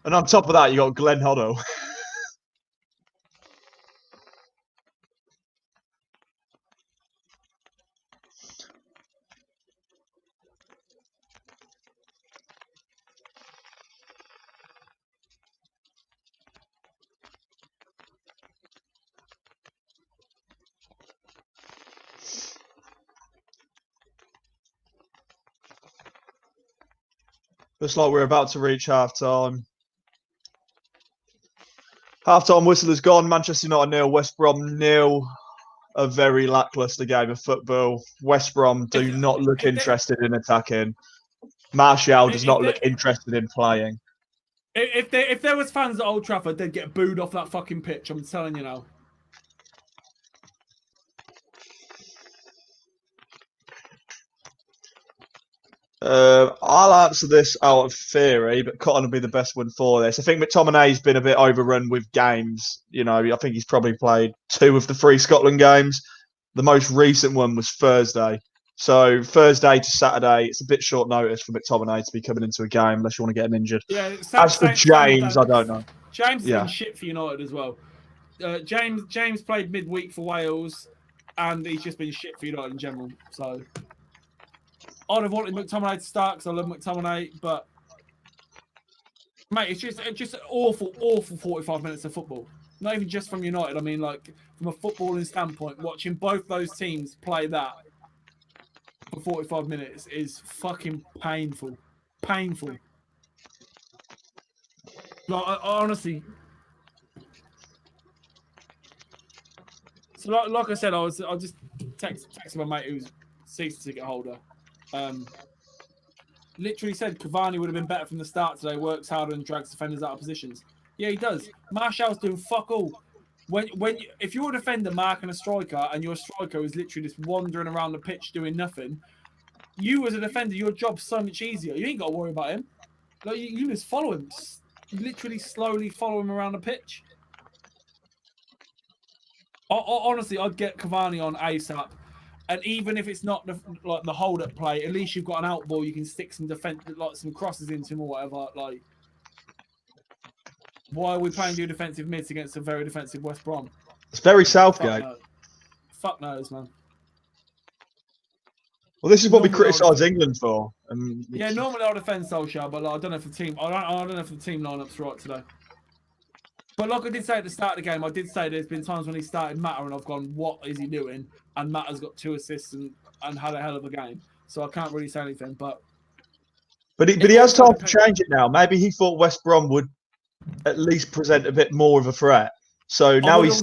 And on top of that, you got Glenn Hoddle. Looks like we're about to reach half time. Half time whistle has gone. Manchester United 0, West Brom 0. A very lacklustre game of football. West Brom do not look interested in attacking. Martial does not look interested in playing. If there was fans at Old Trafford, they'd get booed off that fucking pitch. I'm telling you now. I'll answer this out of theory, but Cotton will be the best one for this. I think McTominay's been a bit overrun with games. You know, I think he's probably played 2 of the 3 Scotland games. The most recent one was Thursday. So Thursday to Saturday, it's a bit short notice for McTominay to be coming into a game unless you want to get him injured. Yeah. As for James, I don't know. James has been shit for United as well. James played midweek for Wales, and he's just been shit for United in general. So I'd have wanted McTominay to start because I love McTominay, but mate, it's just awful 45 minutes of football. Not even just from United. I mean, like from a footballing standpoint, watching both those teams play that for 45 minutes is fucking painful. Painful. Like, I honestly. So, like I said, I just texted my mate who's season ticket holder. Literally said Cavani would have been better from the start today. Works harder and drags defenders out of positions. Yeah, he does. Martial's doing fuck all. If you're a defender marking a striker and your striker is literally just wandering around the pitch doing nothing, you as a defender, your job's so much easier. You ain't got to worry about him. Like you just follow him. Just literally slowly follow him around the pitch. Honestly, I'd get Cavani on ASAP. And even if it's not the hold-up play, at least you've got an out ball. You can stick some some crosses into him or whatever. Like, why are we playing two defensive mids against a very defensive West Brom? It's very Southgate. Fuck knows, man. Well, this is what we criticise England for. Yeah, normally I'll defend Solskjaer, but like, I don't know if the team. I don't know if the team lineup's right today. But like I did say at the start of the game, I did say there's been times when he started Matter and I've gone, what is he doing? And Matter's got 2 assists and had a hell of a game. So I can't really say anything. But he has time to change it now. Maybe he thought West Brom would at least present a bit more of a threat. So now he's...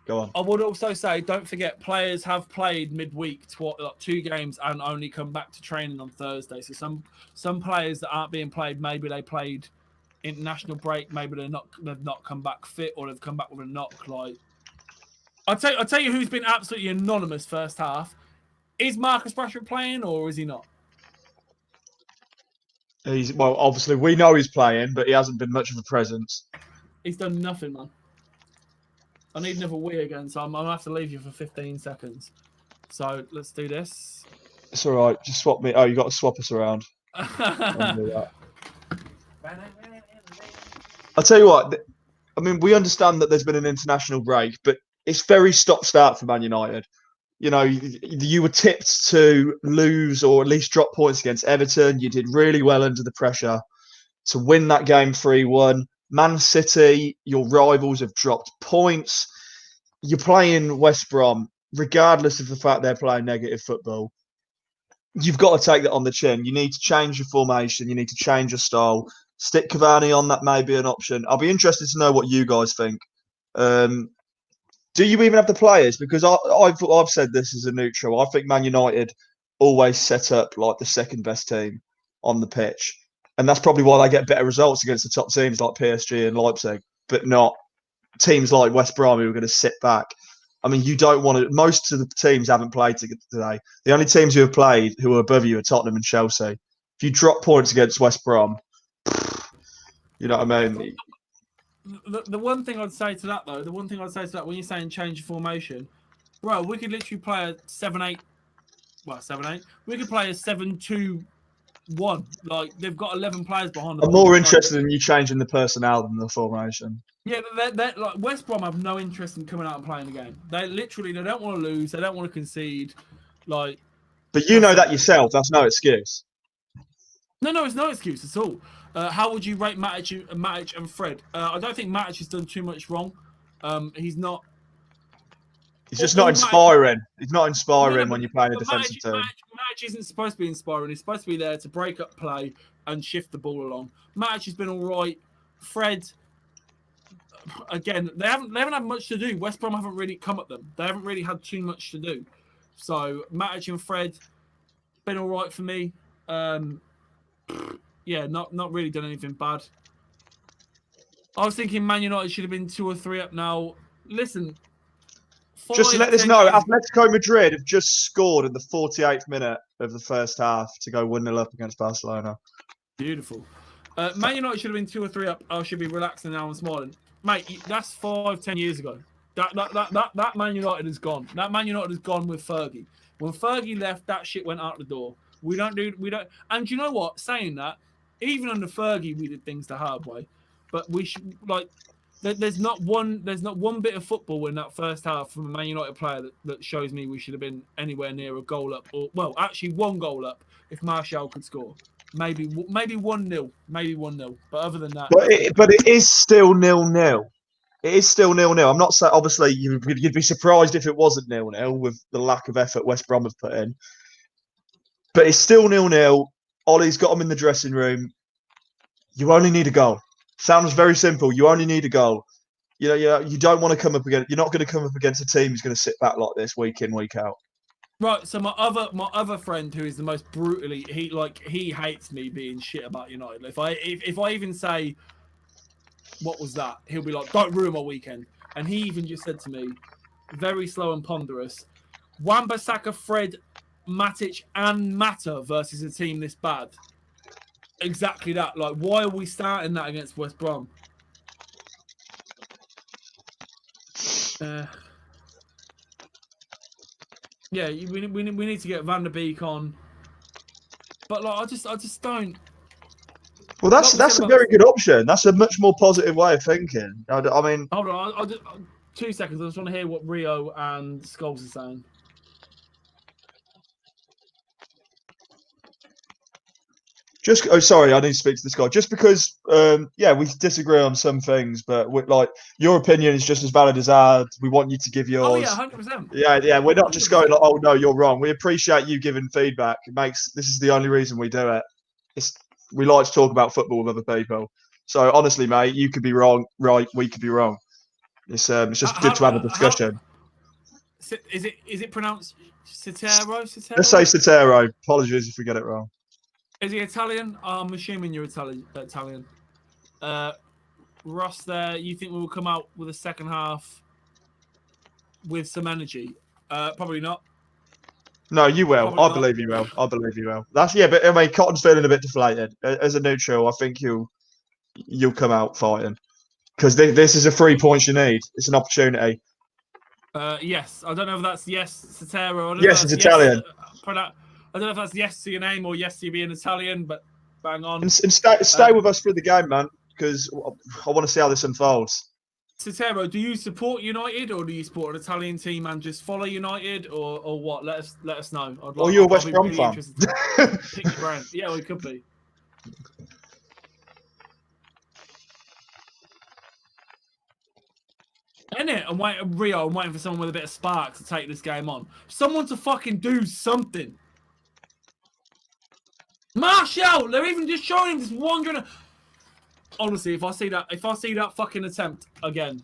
Go on. I would also say, don't forget, players have played midweek 2 games and only come back to training on Thursday. So some players that aren't being played, maybe they played international break, maybe they've not come back fit or they've come back with a knock. Like, I'll tell you who's been absolutely anonymous first half. Is Marcus Rashford playing or is he not? Well, obviously we know he's playing, but he hasn't been much of a presence. He's done nothing, man. I need another wee again, so I'm gonna have to leave you for 15 seconds. So let's do this. It's all right. Just swap me. Oh, you got to swap us around. I'll tell you what. I mean, we understand that there's been an international break, but it's very stop-start for Man United. You know, you were tipped to lose or at least drop points against Everton. You did really well under the pressure to win that game 3-1. Man City, your rivals, have dropped points. You're playing West Brom, regardless of the fact they're playing negative football. You've got to take that on the chin. You need to change your formation. You need to change your style. Stick Cavani on, that may be an option. I'll be interested to know what you guys think. Do you even have the players? Because I've said this as a neutral. I think Man United always set up like the second best team on the pitch. And that's probably why they get better results against the top teams like PSG and Leipzig, but not teams like West Brom who are going to sit back. I mean, you don't want to. Most of the teams haven't played today. The only teams who have played who are above you are Tottenham and Chelsea. If you drop points against West Brom, you know what I mean? The one thing I'd say to that, though, when you're saying change of formation, bro, we could literally play a 7-8. Well, 7-8. We could play a 7-2-1. Like, they've got 11 players behind them. I'm more interested in you changing the personnel than the formation. Yeah, they're like West Brom have no interest in coming out and playing the game. They don't want to lose. They don't want to concede. Like, but you know that yourself. That's no excuse. No, it's no excuse at all. How would you rate Matic and Fred? I don't think Matic has done too much wrong. He's not. He's just not inspiring. He's not inspiring when you're playing a defensive team. Matic isn't supposed to be inspiring. He's supposed to be there to break up play and shift the ball along. Matic has been all right. Fred, again, they haven't had much to do. West Brom haven't really come at them. They haven't really had too much to do. So Matic and Fred, been all right for me. Yeah, not really done anything bad. I was thinking Man United should have been 2 or 3 up now. Listen. Just to let this know, Atletico Madrid have just scored in the 48th minute of the first half to go 1-0 up against Barcelona. Beautiful. Man United should have been 2 or 3 up. I should be relaxing now and smiling. Mate, that's 5-10 years ago. That Man United is gone. That Man United is gone with Fergie. When Fergie left, that shit went out the door. We don't. And you know what? Saying that, even under Fergie, we did things the hard way. But we should there's not one bit of football in that first half from a Man United player that shows me we should have been anywhere near a goal up, or well, actually 1 goal up if Martial could score. Maybe 1-0, maybe 1-0. But other than that, but it is still 0-0. It is still 0-0. I'm not saying obviously you'd be surprised if it wasn't 0-0 with the lack of effort West Brom have put in. But it's still 0-0. Ollie's got him in the dressing room. You only need a goal. Sounds very simple. You only need a goal. You don't want to come up against. You're not going to come up against a team who's going to sit back like this week in, week out. Right. So my other friend, who is the most brutally, he hates me being shit about United. If I even say, what was that? He'll be like, don't ruin my weekend. And he even just said to me, very slow and ponderous, Wan-Bissaka, Fred, Matic and Mata versus a team this bad. Exactly that. Like, why are we starting that against West Brom? Yeah, we need to get Van der Beek on. But like, I just don't. Well, that's a very good option. That's a much more positive way of thinking. I mean, hold on, I'll just, 2 seconds. I just want to hear what Rio and Scholes are saying. Sorry, I need to speak to this guy. Just because, we disagree on some things, but your opinion is just as valid as ours. We want you to give yours. Oh yeah, 100%. Yeah. We're not just going like, oh no, you're wrong. We appreciate you giving feedback. This is the only reason we do it. We like to talk about football with other people. So honestly, mate, you could be wrong, right? We could be wrong. It's just good to have a discussion. Is it pronounced Citero? Let's say Citero. Apologies if we get it wrong. Is he Italian? I'm assuming you're Italian. Ross, there, you think we will come out with a second half with some energy? Probably not. No, you will. I believe you will. But I mean, Cotton's feeling a bit deflated. As a neutral, I think you'll come out fighting because this is a 3 points you need. It's an opportunity. Yes, I don't know if that's Citero. Yes, it's Italian. I don't know if that's yes to your name or yes to you being Italian, but bang on. And stay with us through the game, man, because I want to see how this unfolds. Citero, do you support United or do you support an Italian team and just follow United or what? Let us know. Or you're a I'll West be Brom really fan? interested to pick your brand. Yeah, we could be. Innit? I'm waiting, Rio. I'm waiting for someone with a bit of spark to take this game on. Someone to fucking do something. Martial! They're even just showing him just wandering. Honestly, if I see that fucking attempt again.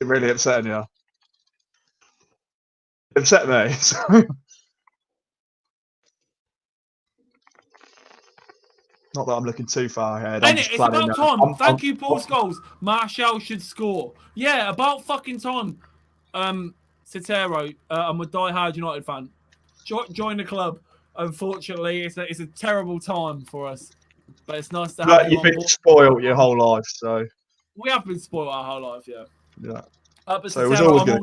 It really upsetting you. It upset me. Not that I'm looking too far ahead. I'm And just it's planning. about time. Thank you, Paul Scholes. Martial should score. Yeah, about fucking time. Citero, I'm a die-hard United fan. Join the club. Unfortunately, it's a terrible time for us, but it's nice to have But you you've on been board. spoiled your whole life, so We have been spoiled our whole life, yeah. yeah. But So it was Citero, always I'm good.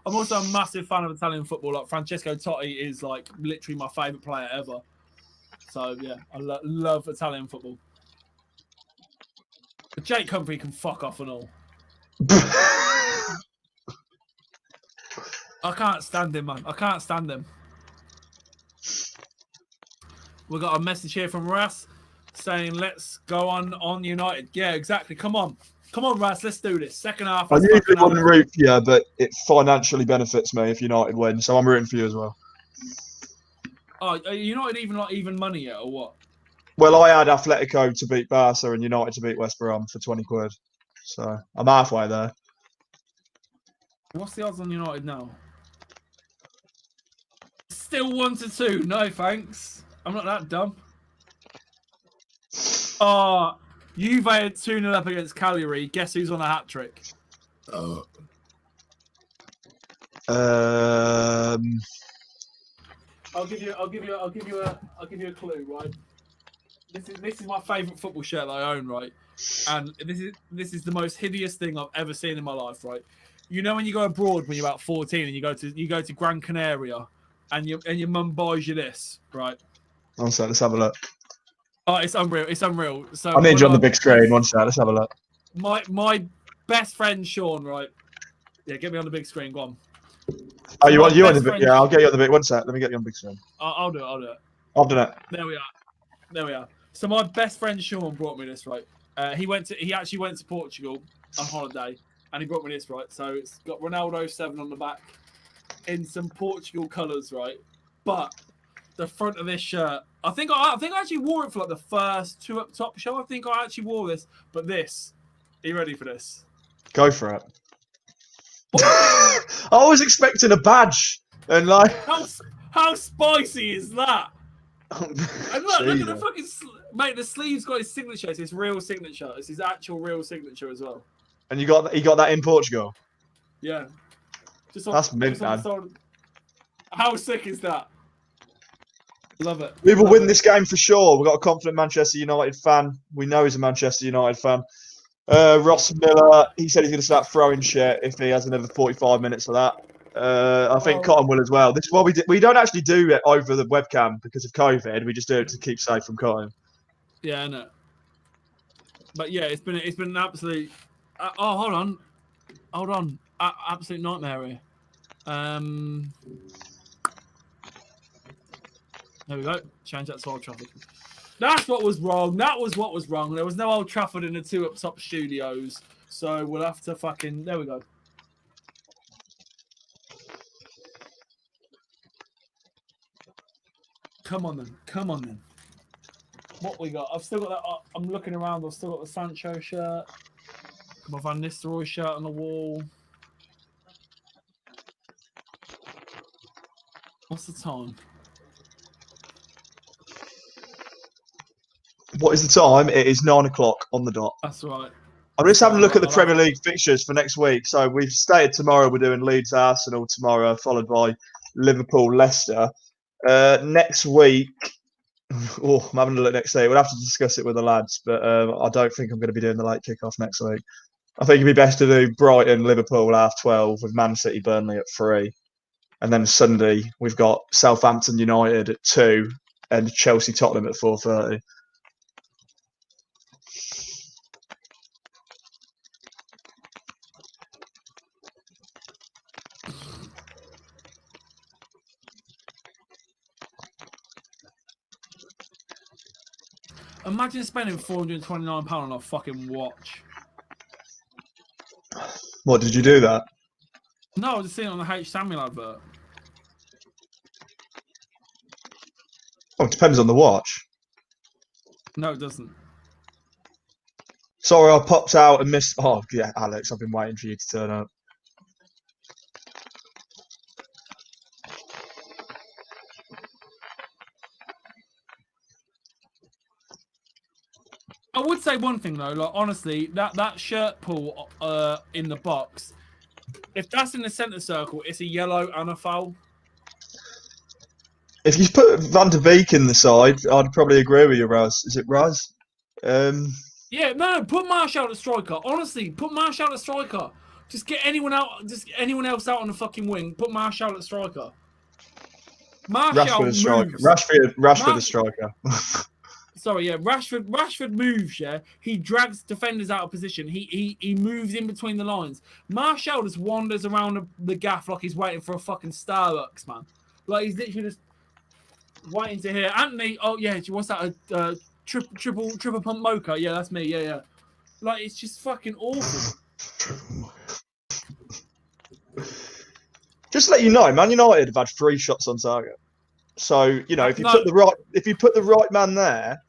also a massive fan of Italian football. Like Francesco Totti is like literally my favourite player ever. So yeah, I love Italian football. But Jake Humphrey can fuck off and all. I can't stand him, man. I can't stand him. We got a message here from Ras saying, "Let's go on United." Yeah, exactly. Come on, Ras. Let's do this. Second half. I Let's usually fucking have wouldn't it. root for you, but it financially benefits me if United win, so I'm rooting for you as well. Oh, are United even money yet, or what? Well, I had Atletico to beat Barca and United to beat West Brom for 20 quid, so I'm halfway there. What's the odds on United now? Still 1-2. No thanks. I'm not that dumb. Oh, Juve had 2-0 up against Cagliari. Guess who's on a hat trick? I'll give you a clue, right? This is my favourite football shirt that I own, right? And this is the most hideous thing I've ever seen in my life, right? You know when you go abroad when you're about 14 and you go to Gran Canaria and your mum buys you this, right? One sec, let's have a look. Oh, it's unreal. It's unreal. So I need you on the big screen. One sec, let's have a look. My best friend Sean, right? Yeah, get me on the big screen. Go on. Oh, you want you on the big? Yeah, I'll get you on the big. One sec, let me get you on the big screen. I'll do it. I've done it. There we are. So my best friend Sean brought me this, right? He actually went to Portugal on holiday, and he brought me this, right? So it's got Ronaldo 7 on the back in some Portugal colours, right? But the front of this shirt, I think I actually wore it for like the first 2 Up Top show. I think I actually wore this, but this. Are you ready for this? Go for it. I was expecting a badge, and like, how spicy is that? And look at the fucking mate. The sleeve's got his signature. It's his real signature. It's his actual real signature as well. And he got that in Portugal. Yeah, That's mint, man. How sick is that? Love it. We will win this game for sure. We've got a confident Manchester United fan. We know he's a Manchester United fan. Ross Miller, he said he's going to start throwing shit if he has another 45 minutes of that. I think Cotton will as well. This is what we do. We don't actually do it over the webcam because of COVID. We just do it to keep safe from Cotton. Yeah, I know. But yeah, it's been an absolute. Oh, hold on. Absolute nightmare here. There we go. Change that to Old Trafford. That's what was wrong. That was what was wrong. There was no Old Trafford in the 2 Up Top studios, so we'll have to fucking. There we go. Come on then. What we got? I've still got that. I'm looking around. I've still got the Sancho shirt. My Van Nistelrooy shirt on the wall. What's the time? What is the time? It is 9 o'clock on the dot. That's right. I'm just having a look at the Premier League fixtures for next week. So we've stated tomorrow we're doing Leeds Arsenal tomorrow, followed by Liverpool Leicester. Next week, I'm having a look next day. We'll have to discuss it with the lads, but I don't think I'm going to be doing the late kickoff next week. I think it'd be best to do Brighton, Liverpool 12:30 with Man City, Burnley at 3. And then Sunday, we've got Southampton United at 2 and Chelsea Tottenham at 4:30. Imagine spending £429 on a fucking watch. What, did you do that? No, I was just seeing it on the H. Samuel advert. Oh, it depends on the watch. No, it doesn't. Sorry, I popped out and missed. Oh, yeah, Alex, I've been waiting for you to turn up. I would say one thing though, like honestly, that shirt pull in the box, if that's in the centre circle, it's a yellow and a foul. If you put Van der Beek in the side, I'd probably agree with you, Raz. Is it Raz? Yeah, no, put Marshall at striker. Honestly, put Marshall at striker. Just get anyone out, just get anyone else out on the fucking wing. Put Marshall at striker. Marshall Rashford moves. a striker. Rashford a striker. Sorry, yeah, Rashford moves, yeah. He drags defenders out of position. He moves in between the lines. Marshall just wanders around the gaff like he's waiting for a fucking Starbucks, man. Like he's literally just waiting to hear Anthony. Oh yeah, what's that? Triple pump mocha. Yeah, that's me. Yeah. Like it's just fucking awful. Just to let you know, Man United have had 3 shots on target. So you know, if you put the right man there.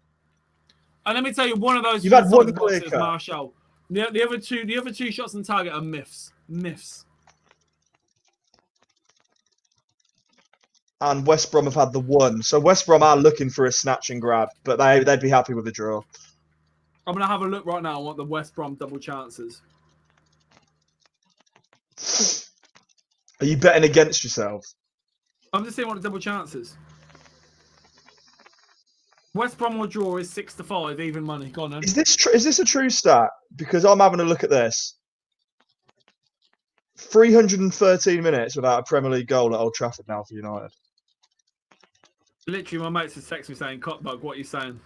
And let me tell you, one of those you've had one clear cut. Marshall. The other two shots on target are myths. And West Brom have had the 1. So West Brom are looking for a snatch and grab, but they'd be happy with a draw. I'm gonna have a look right now on what the West Brom double chances. Are you betting against yourself? I'm just seeing what the double chances. West Brom or draw is 6-5, even money. Go on then. Is this a true stat? Because I'm having a look at this. 313 minutes without a Premier League goal at Old Trafford now for United. Literally, my mates just text me saying, "Cockbug, what are you saying?"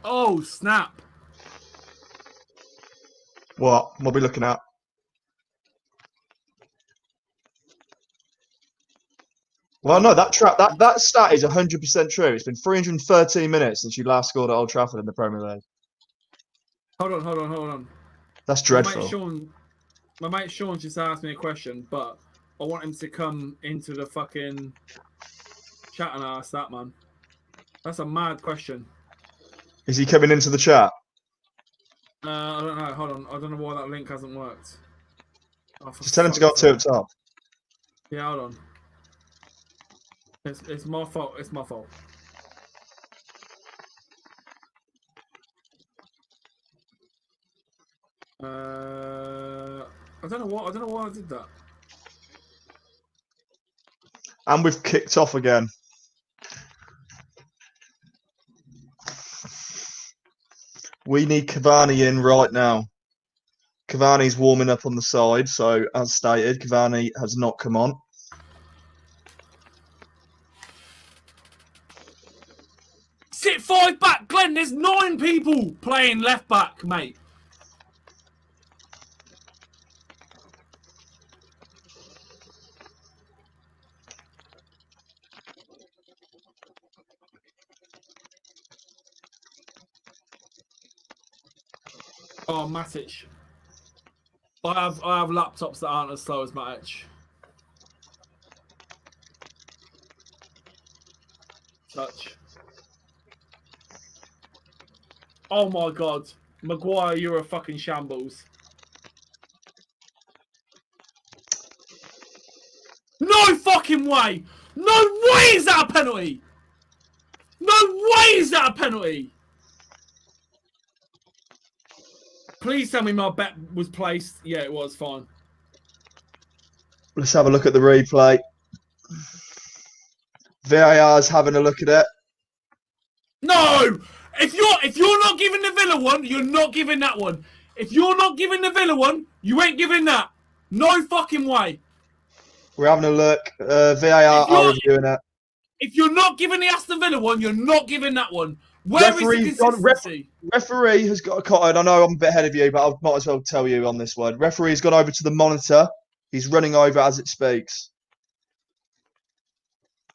Oh snap! What are we looking at? Well, no, that stat is 100% true. It's been 313 minutes since you last scored at Old Trafford in the Premier League. Hold on. That's dreadful. My mate Sean just asked me a question, but I want him to come into the fucking chat and ask that, man. That's a mad question. Is he coming into the chat? I don't know. Hold on. I don't know why that link hasn't worked. Oh, just tell him to go to up top. Yeah, hold on. It's my fault. It's my fault. I don't know why I did that. And we've kicked off again. We need Cavani in right now. Cavani's warming up on the side, so as stated, Cavani has not come on. Sit 5 back, Glenn. There's 9 people playing left back, mate. Oh, Matic. I have laptops that aren't as slow as Matic. Touch. Oh my god. Maguire, you're a fucking shambles. No fucking way! No way is that a penalty! No way is that a penalty! Please tell me my bet was placed. Yeah, it was. Fine. Let's have a look at the replay. VAR's having a look at it. No! If you're not giving the Villa one, you're not giving that one. If you're not giving the Villa one, you ain't giving that. No fucking way. We're having a look. VAR are reviewing it. If you're not giving the Aston Villa one, you're not giving that one. Where is the consistency? Referee has got a card. I know I'm a bit ahead of you, but I might as well tell you on this one. Referee's gone over to the monitor. He's running over as it speaks.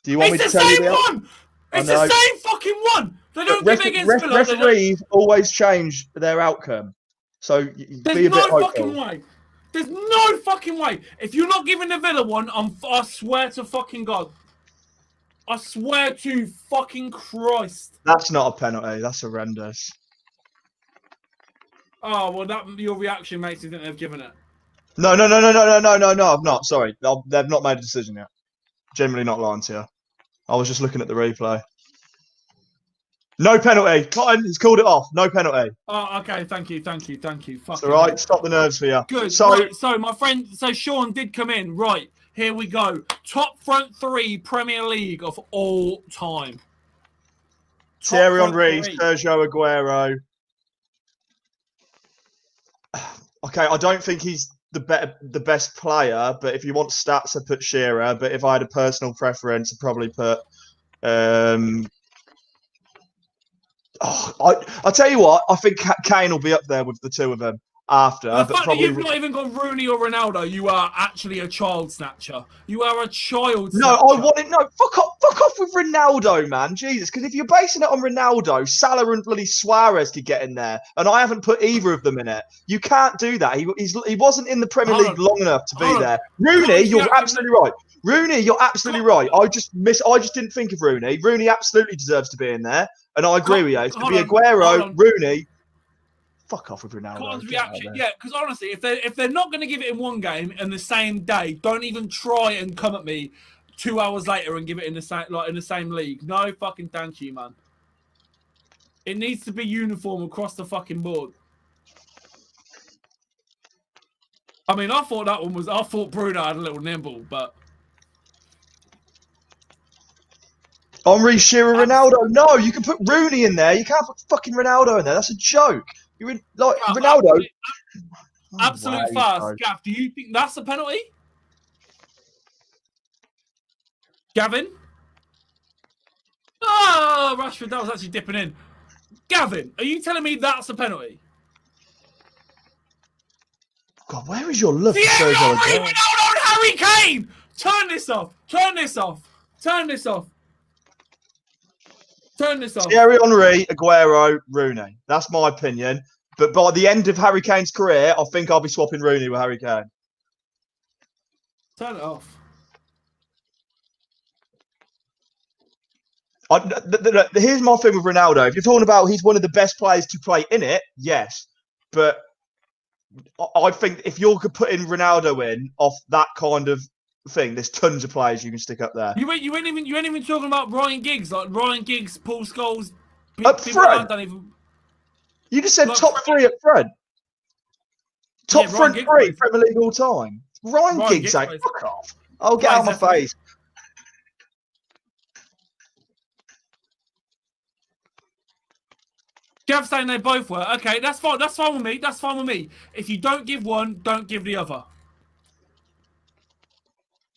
Do you want me to It's the tell you same the one! It's the same fucking one! They don't give it against Villa. Referees always change their outcome. So There's be a bit no hopeful. fucking way. There's no fucking way. If you're not giving the Villa one, I swear to fucking God. I swear to fucking Christ. That's not a penalty. That's horrendous. Oh, well, your reaction makes me think they've given it. No, I've not. Sorry. They've not made a decision yet. Generally not lying to you. I was just looking at the replay. No penalty. Cotton, he's called it off. No penalty. Oh, okay. Thank you. It's all right. Stop the nerves for you. Good. So, right, so my friend, Sean did come in. Right, here we go. Top front three Premier League of all time. Thierry Henry, Sergio Aguero. Okay, I don't think he's the best player, but if you want stats, I put Shearer. But if I had a personal preference, I'd probably put. I'll tell you what. I think Kane will be up there with the two of them after. The but fact probably that you've not even got Rooney or Ronaldo, you are actually a child snatcher. You are a child snatcher. No, I want it. No, fuck off with Ronaldo, man. Jesus, because if you're basing it on Ronaldo, Salah and bloody Suarez could get in there, and I haven't put either of them in it. You can't do that. He wasn't in the Premier League long enough to be there. Rooney, you're absolutely right. Rooney, you're absolutely right. I just didn't think of Rooney. Rooney absolutely deserves to be in there, and I agree with you. It's going to be Aguero, Rooney. Fuck off with Ronaldo. Cotton's reaction, yeah, because honestly, if they're not going to give it in one game and the same day, don't even try and come at me 2 hours later and give it in the same league. No fucking thank you, man. It needs to be uniform across the fucking board. I mean, I thought Bruno had a little nimble, but. Henry, Shearer, Ronaldo. No, you can put Rooney in there. You can't put fucking Ronaldo in there. That's a joke. You're in, like Ronaldo. Absolute fast. Gav, do you think that's a penalty? Gavin? Oh, Rashford, that was actually dipping in. Gavin, are you telling me that's a penalty? God, where is your love for Thierry Sergio Henry, Aguero? Ronaldo, and Harry Kane! Turn this off. Turn this off. Turn this off. Turn this off. Thierry Henry, Aguero, Rooney. That's my opinion. But by the end of Harry Kane's career, I think I'll be swapping Rooney with Harry Kane. Turn it off. Here's my thing with Ronaldo. If you're talking about he's one of the best players to play in it, yes. But I think if you're putting Ronaldo in off that kind of thing, there's tons of players you can stick up there. You ain't even talking about Ryan Giggs, like Ryan Giggs, Paul Scholes. Up front. You just said like, top three up front. Top front three Premier League all time. Ryan Giggs, fuck off. I'll get out of my face. Gav saying they both were. Okay, that's fine. That's fine with me. That's fine with me. If you don't give one, don't give the other.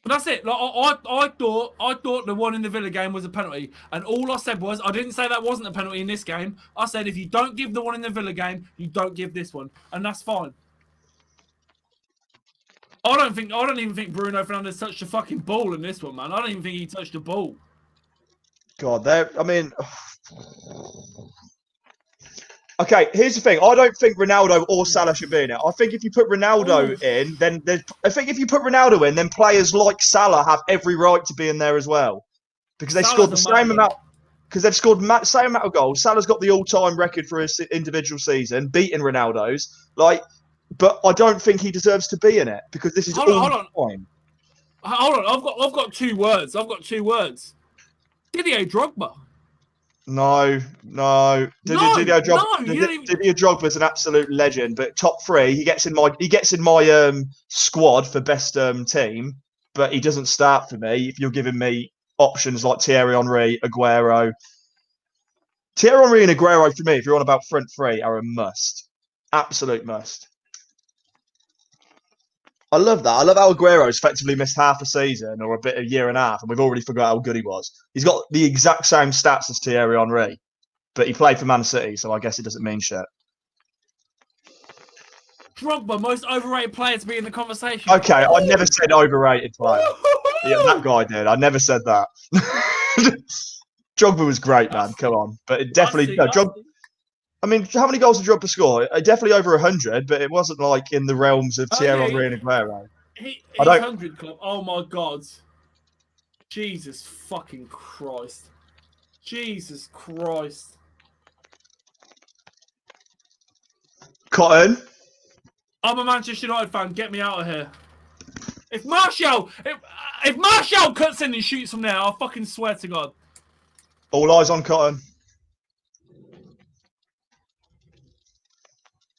But that's it. Like I thought the one in the Villa game was a penalty, and all I said was I didn't say that wasn't a penalty in this game. I said if you don't give the one in the Villa game, you don't give this one, and that's fine. I don't even think Bruno Fernandes touched a fucking ball in this one, man. I don't even think he touched a ball. God, I mean. Okay, here's the thing. I don't think Ronaldo or Salah should be in it. I think if you put Ronaldo in, then players like Salah have every right to be in there as well, because they scored the same amount. Because they've scored the same amount of goals. Salah's got the all-time record for his individual season, beating Ronaldo's. But I don't think he deserves to be in it because this is all time. Hold on, I've got 2 words. Didier Drogba. No. Didier Drogba's an absolute legend, but top 3, he gets in my squad for best team, but he doesn't start for me. If you're giving me options like Thierry Henry, Aguero, Thierry Henry and Aguero for me, if you're on about front 3, are a must, absolute must. I love that. I love how Aguero's effectively missed half a season or a year and a half, and we've already forgot how good he was. He's got the exact same stats as Thierry Henry, but he played for Man City, so I guess it doesn't mean shit. Drogba, most overrated player to be in the conversation. Okay, I never said overrated player. Yeah, that guy did. I never said that. Drogba was great, man. Come on, but it definitely I mean, how many goals did Drogba score? Definitely over 100, but it wasn't like in the realms of Thierry Henry and Aguero. He's 100 club. Oh my god. Jesus fucking Christ. Jesus Christ. Cotton. I'm a Manchester United fan. Get me out of here. If Martial cuts in and shoots from there, I fucking swear to God. All eyes on Cotton.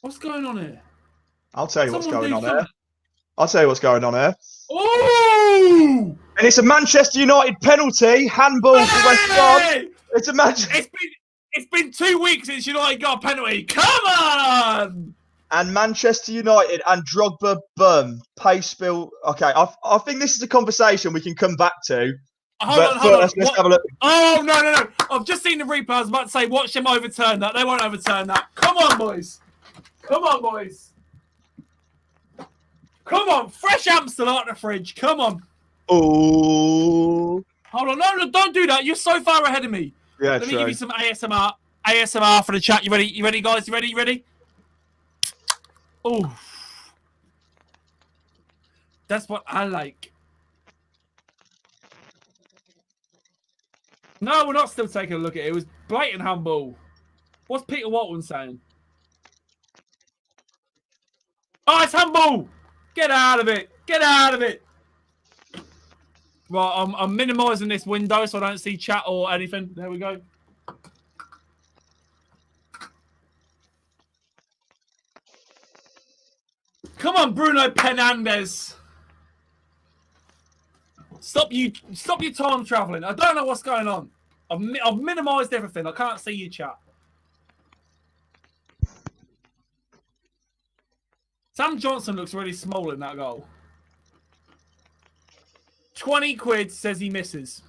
What's going on here? I'll tell you what's going on something. here. I'll tell you what's going on here. Oh! And it's a Manchester United penalty. Handball for West Brom. It's a Manchester. It's been 2 weeks since United got a penalty. Come on! And Manchester United and Drogba bum. Pace spill. Okay, I think this is a conversation we can come back to. Hold on. Let's have a look. Oh, no. I've just seen the replay. I was about to say, watch them overturn that. They won't overturn that. Come on, boys. Come on, boys. Come on. Fresh Amstel out the fridge. Come on. Oh. Hold on. No, don't do that. You're so far ahead of me. Yeah, Let me give you some ASMR. ASMR for the chat. You ready? You ready, guys? You ready? Oh. That's what I like. No, we're not still taking a look at it. It was blatant handball. What's Peter Walton saying? Oh, it's handball! Get out of it! Get out of it! Right, I'm minimising this window so I don't see chat or anything. There we go. Come on, Bruno Fernandes. Stop your time travelling. I don't know what's going on. I've minimised everything. I can't see you, chat. Sam Johnson looks really small in that goal. 20 quid says he misses.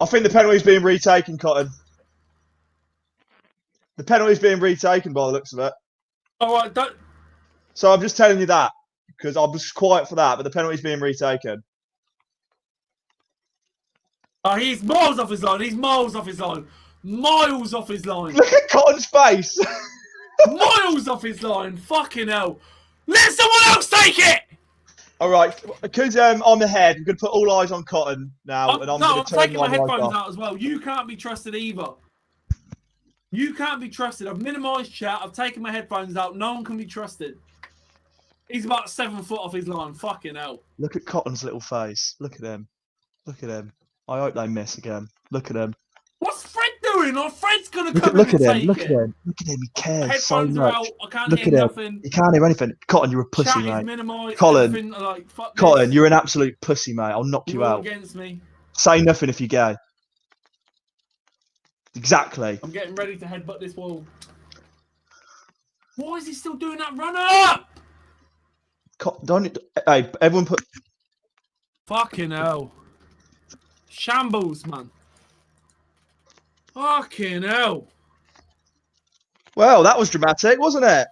I think the penalty's being retaken, Cotton. The penalty's being retaken by the looks of it. All right, don't. So I'm just telling you that because I was quiet for that, but the penalty's being retaken. Oh, he's miles off his line. He's miles off his line. Miles off his line. Look at Cotton's face. Miles off his line. Fucking hell. Let someone else take it. All right, because I'm ahead, I'm going to put all eyes on Cotton now, and I'm taking my headphones out as well. You can't be trusted either. You can't be trusted. I've minimised chat. I've taken my headphones out. No one can be trusted. He's about 7 foot off his line. Fucking hell. Look at Cotton's little face. Look at him. Look at him. I hope they miss again. Look at him. What's Fred doing? Oh, Fred's going to come look in at and him. Look take at him. Look at him. He cares so headphones much. are out. I can't Look hear at nothing. him. He can't hear anything. Cotton, you're a pussy, Chat mate. is minimised. Colin, like, fuck Cotton, this. you're an absolute pussy, mate. I'll knock you You're all out. against me. Say nothing if you're gay. Exactly. I'm getting ready to headbutt this wall. Why is he still doing that run up? Hey, everyone put... Fucking hell. Shambles, man. Fucking hell. Well, that was dramatic, wasn't it?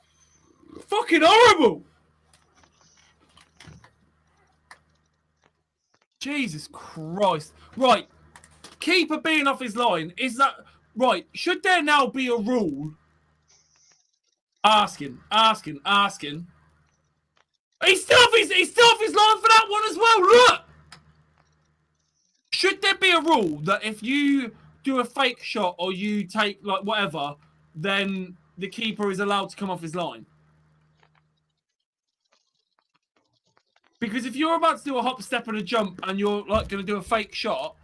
Fucking horrible. Jesus Christ. Right. Keeper being off his line. Is that... Right. Should there now be a rule? Asking. He's still off his line for that one as well. Look. Should there be a rule that if you do a fake shot or you take like whatever, then the keeper is allowed to come off his line? Because if you're about to do a hop, step, and a jump, and you're like going to do a fake shot,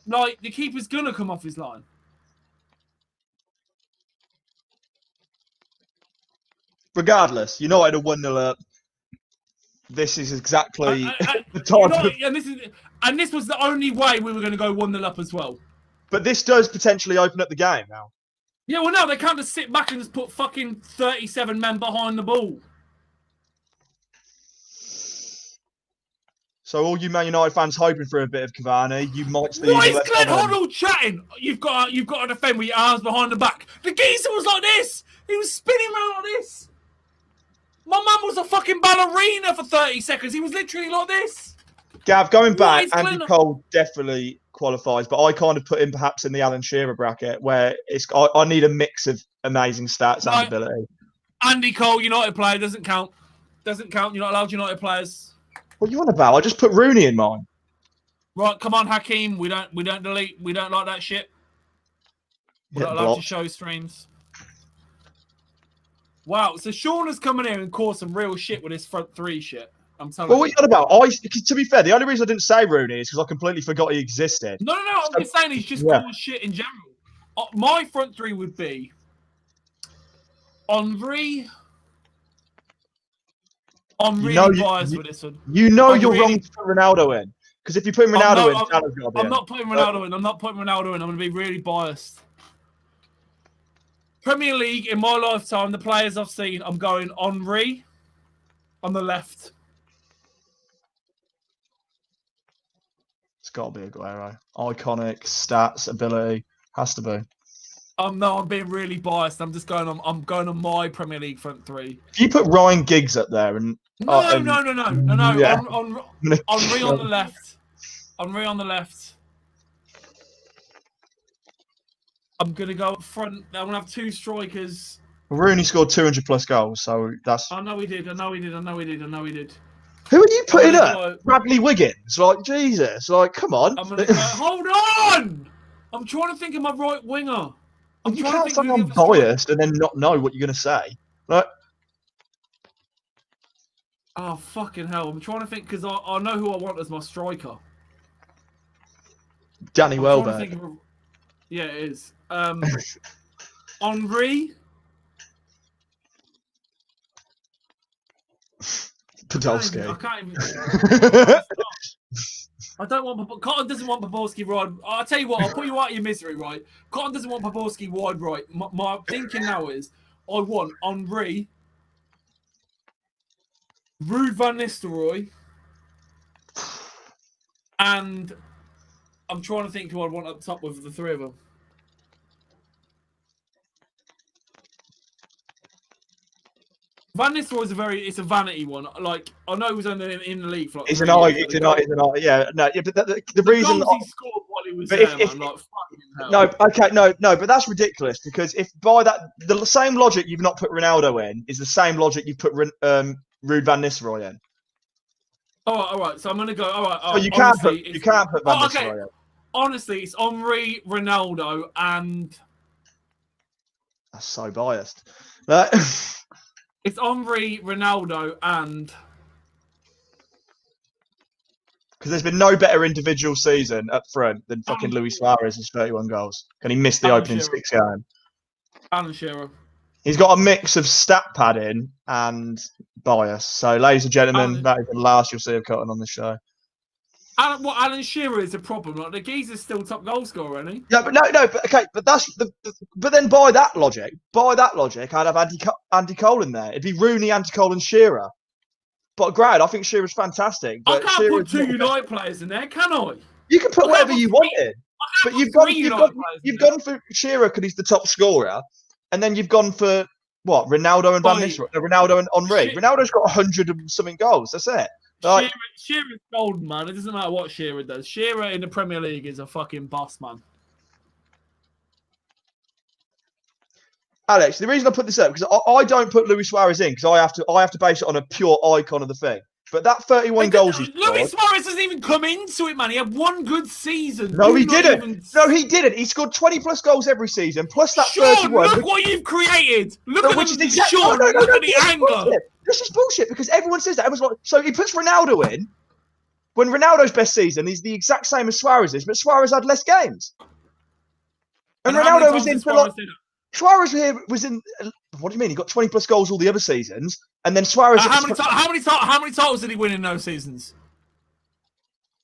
like the keeper's going to come off his line. Regardless, United are 1-0 up. This is exactly the time. And this was the only way we were going to go 1-0 up as well. But this does potentially open up the game now. Yeah, well, no, they can't just sit back and just put fucking 37 men behind the ball. So all you Man United fans hoping for a bit of Cavani, you might see Why the is left Glenn on him. Hoddle chatting? You've got to defend with your arms behind the back. The geezer was like this. He was spinning around like this. My mum was a fucking ballerina for 30 seconds. He was literally like this. Gav, going What back, is Andy Glenn- Cole definitely qualifies, but I kind of put him perhaps in the Alan Shearer bracket where I need a mix of amazing stats and ability. Andy Cole, United player, doesn't count. Doesn't count. You're not allowed United players. What are you on about? I just put Rooney in mine. Right, come on, Hakeem. We don't delete. We don't like that shit. We're not allowed to show streams. Wow, so Sean has come in here and caused some real shit with his front three shit. I'm telling you. What are you on about? To be fair, the only reason I didn't say Rooney is because I completely forgot he existed. No. I'm just saying he's just caused shit in general. My front three would be Henry. I'm really biased with this one. You know you're wrong to put Ronaldo in. Because if you put Ronaldo in, Salah's got to be I'm not putting Ronaldo in. I'm not putting Ronaldo in. I'm going to be really biased. Premier League, in my lifetime, the players I've seen, I'm going Henry on the left. It's got to be Aguero. Iconic, stats, ability. Has to be. No, I'm being really biased. I'm just going on. I'm going on my Premier League front three. If you put Ryan Giggs up there and no. Yeah. Henry on the left. Henry on the left. I'm gonna go up front. I'm gonna have two strikers. Rooney scored 200 plus goals, so that's. I know he did. Who are you putting up? Bradley Wiggins? Like Jesus! Like come on. Hold on. I'm trying to think of my right winger. You can't say I'm biased and then not know what you're going to say. Like, oh, fucking hell. I'm trying to think because I know who I want as my striker. Danny Welbeck. Yeah, it is. Henry. Podolski. I can't even. I don't want. Cotton doesn't want Podolski wide. I'll tell you what. I'll put you out of your misery, right? Cotton doesn't want Podolski wide right. My thinking now is I want Henry, Ruud van Nistelrooy, and I'm trying to think who I'd want up top with the three of them. Van Nistelrooy is a vanity one. Like I know he was only in the league for like. He's an eye. Yeah, no. Yeah, but the reason he scored while he was there, man, like fucking hell. No, but that's ridiculous because if by that the same logic you've not put Ronaldo in is the same logic you put Ruud van Nistelrooy in. All right. So I'm gonna go. All right. So you can't put Van Nistelrooy in. Honestly, it's Henry, Ronaldo, and that's so biased. It's Henry, Ronaldo, and because there's been no better individual season up front than fucking Luis Suarez's 31 goals. Can he miss the opening 6 game? Alan Shearer. He's got a mix of stat padding and bias. So, ladies and gentlemen, that is the last you'll see of Cotton on the show. Alan Shearer is a problem. Like the geezer's still top goal scorer, isn't he? Yeah, but but that's but then by that logic, I'd have Andy Cole in there. It'd be Rooney, Andy Cole, and Shearer. But great, I think Shearer's fantastic. But I can't put two United players in there, can I? You can put whatever you want in. But you've gone for Shearer because he's the top scorer, and then you've gone for what? Ronaldo and Van Nistelrooy, Ronaldo and Henry. Ronaldo's got 100 and something goals. That's it. Like, Shearer's golden, man. It doesn't matter what Shearer does. Shearer in the Premier League is a fucking boss, man. Alex, the reason I put this up because I don't put Luis Suarez in because I have to base it on a pure icon of the thing. But that 31 goals he's scored... Luis Suarez doesn't even come into it, man. He had one good season. No, he didn't. No, he didn't. He scored 20 plus goals every season, plus that 31. Look what you've created. Look at the anger. This is bullshit because everyone says that. Everyone's like, so he puts Ronaldo in when Ronaldo's best season is the exact same as Suarez's, but Suarez had less games. And Ronaldo was in for like... Suarez here was in... What do you mean? He got 20 plus goals all the other seasons, and then Suarez... How many titles did he win in those seasons?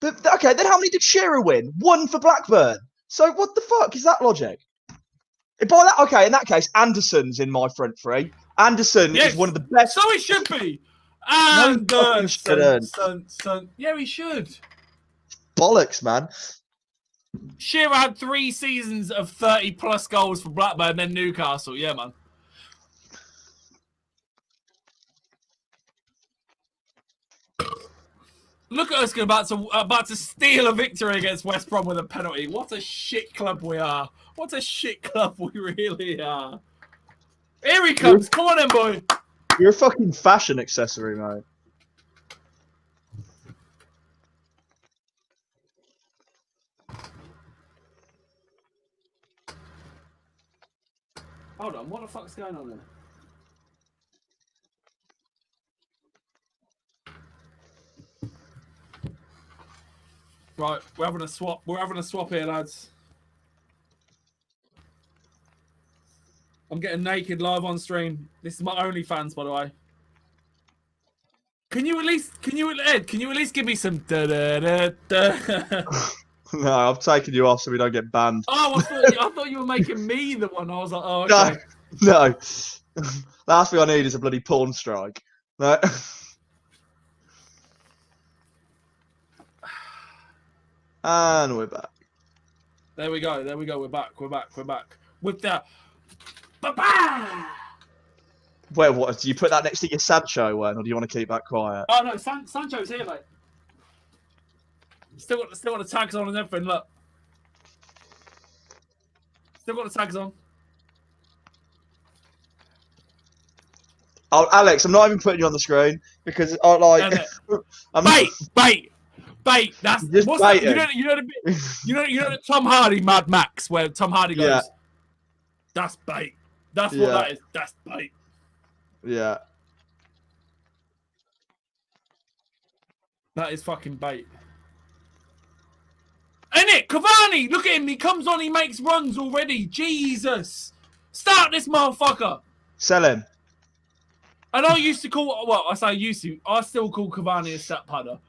But okay, then how many did Shearer win? 1 for Blackburn. So what the fuck is that logic? By that, okay, in that case, Anderson's in my front three. Anderson is one of the best. So he should be. No, he fucking Anderson. Yeah, he should. Bollocks, man. Shearer had 3 seasons of 30+ goals for Blackburn and then Newcastle. Yeah, man. Look at us about to steal a victory against West Brom with a penalty. What a shit club we are. What a shit club we really are. Here he comes. Come on then, boy. You're a fucking fashion accessory, mate. Hold on. What the fuck's going on there? Right, we're having a swap. We're having a swap here, lads. I'm getting naked live on stream. This is my OnlyFans, by the way. Can you at least give me some da da da da? No, I've taken you off so we don't get banned. Oh, I thought you were making me the one. I was like, oh, okay. No. Last thing I need is a bloody porn strike. No. And we're back. There we go. We're back. With the ba-ba! Wait, what? Do you put that next to your Sancho one, or do you want to keep that quiet? Oh no, Sancho's here, mate. Still got the tags on and everything. Look, still got the tags on. Oh, Alex, I'm not even putting you on the screen because I like. Bait. That's just what's that? baiting. You know the Tom Hardy Mad Max where Tom Hardy goes. Yeah. That's bait. That's what that is. That's bait. Yeah. That is fucking bait. Ain't it? Cavani, look at him. He comes on. He makes runs already. Jesus, start this motherfucker. Sell him. And I used to call. Well, I say used to. I still call Cavani a stat padder,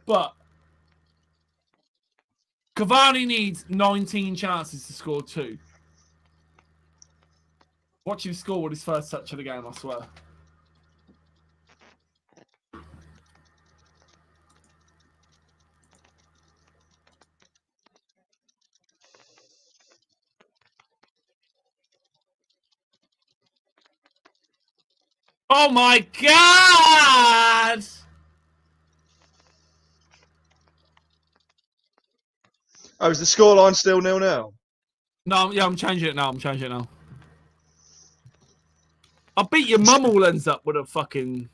but Cavani needs 19 chances to score 2. Watch him score with his first touch of the game, I swear. Oh my God! Oh, is the scoreline still 0-0? No, yeah, I'm changing it now. I'll beat your mum all ends up with a fucking...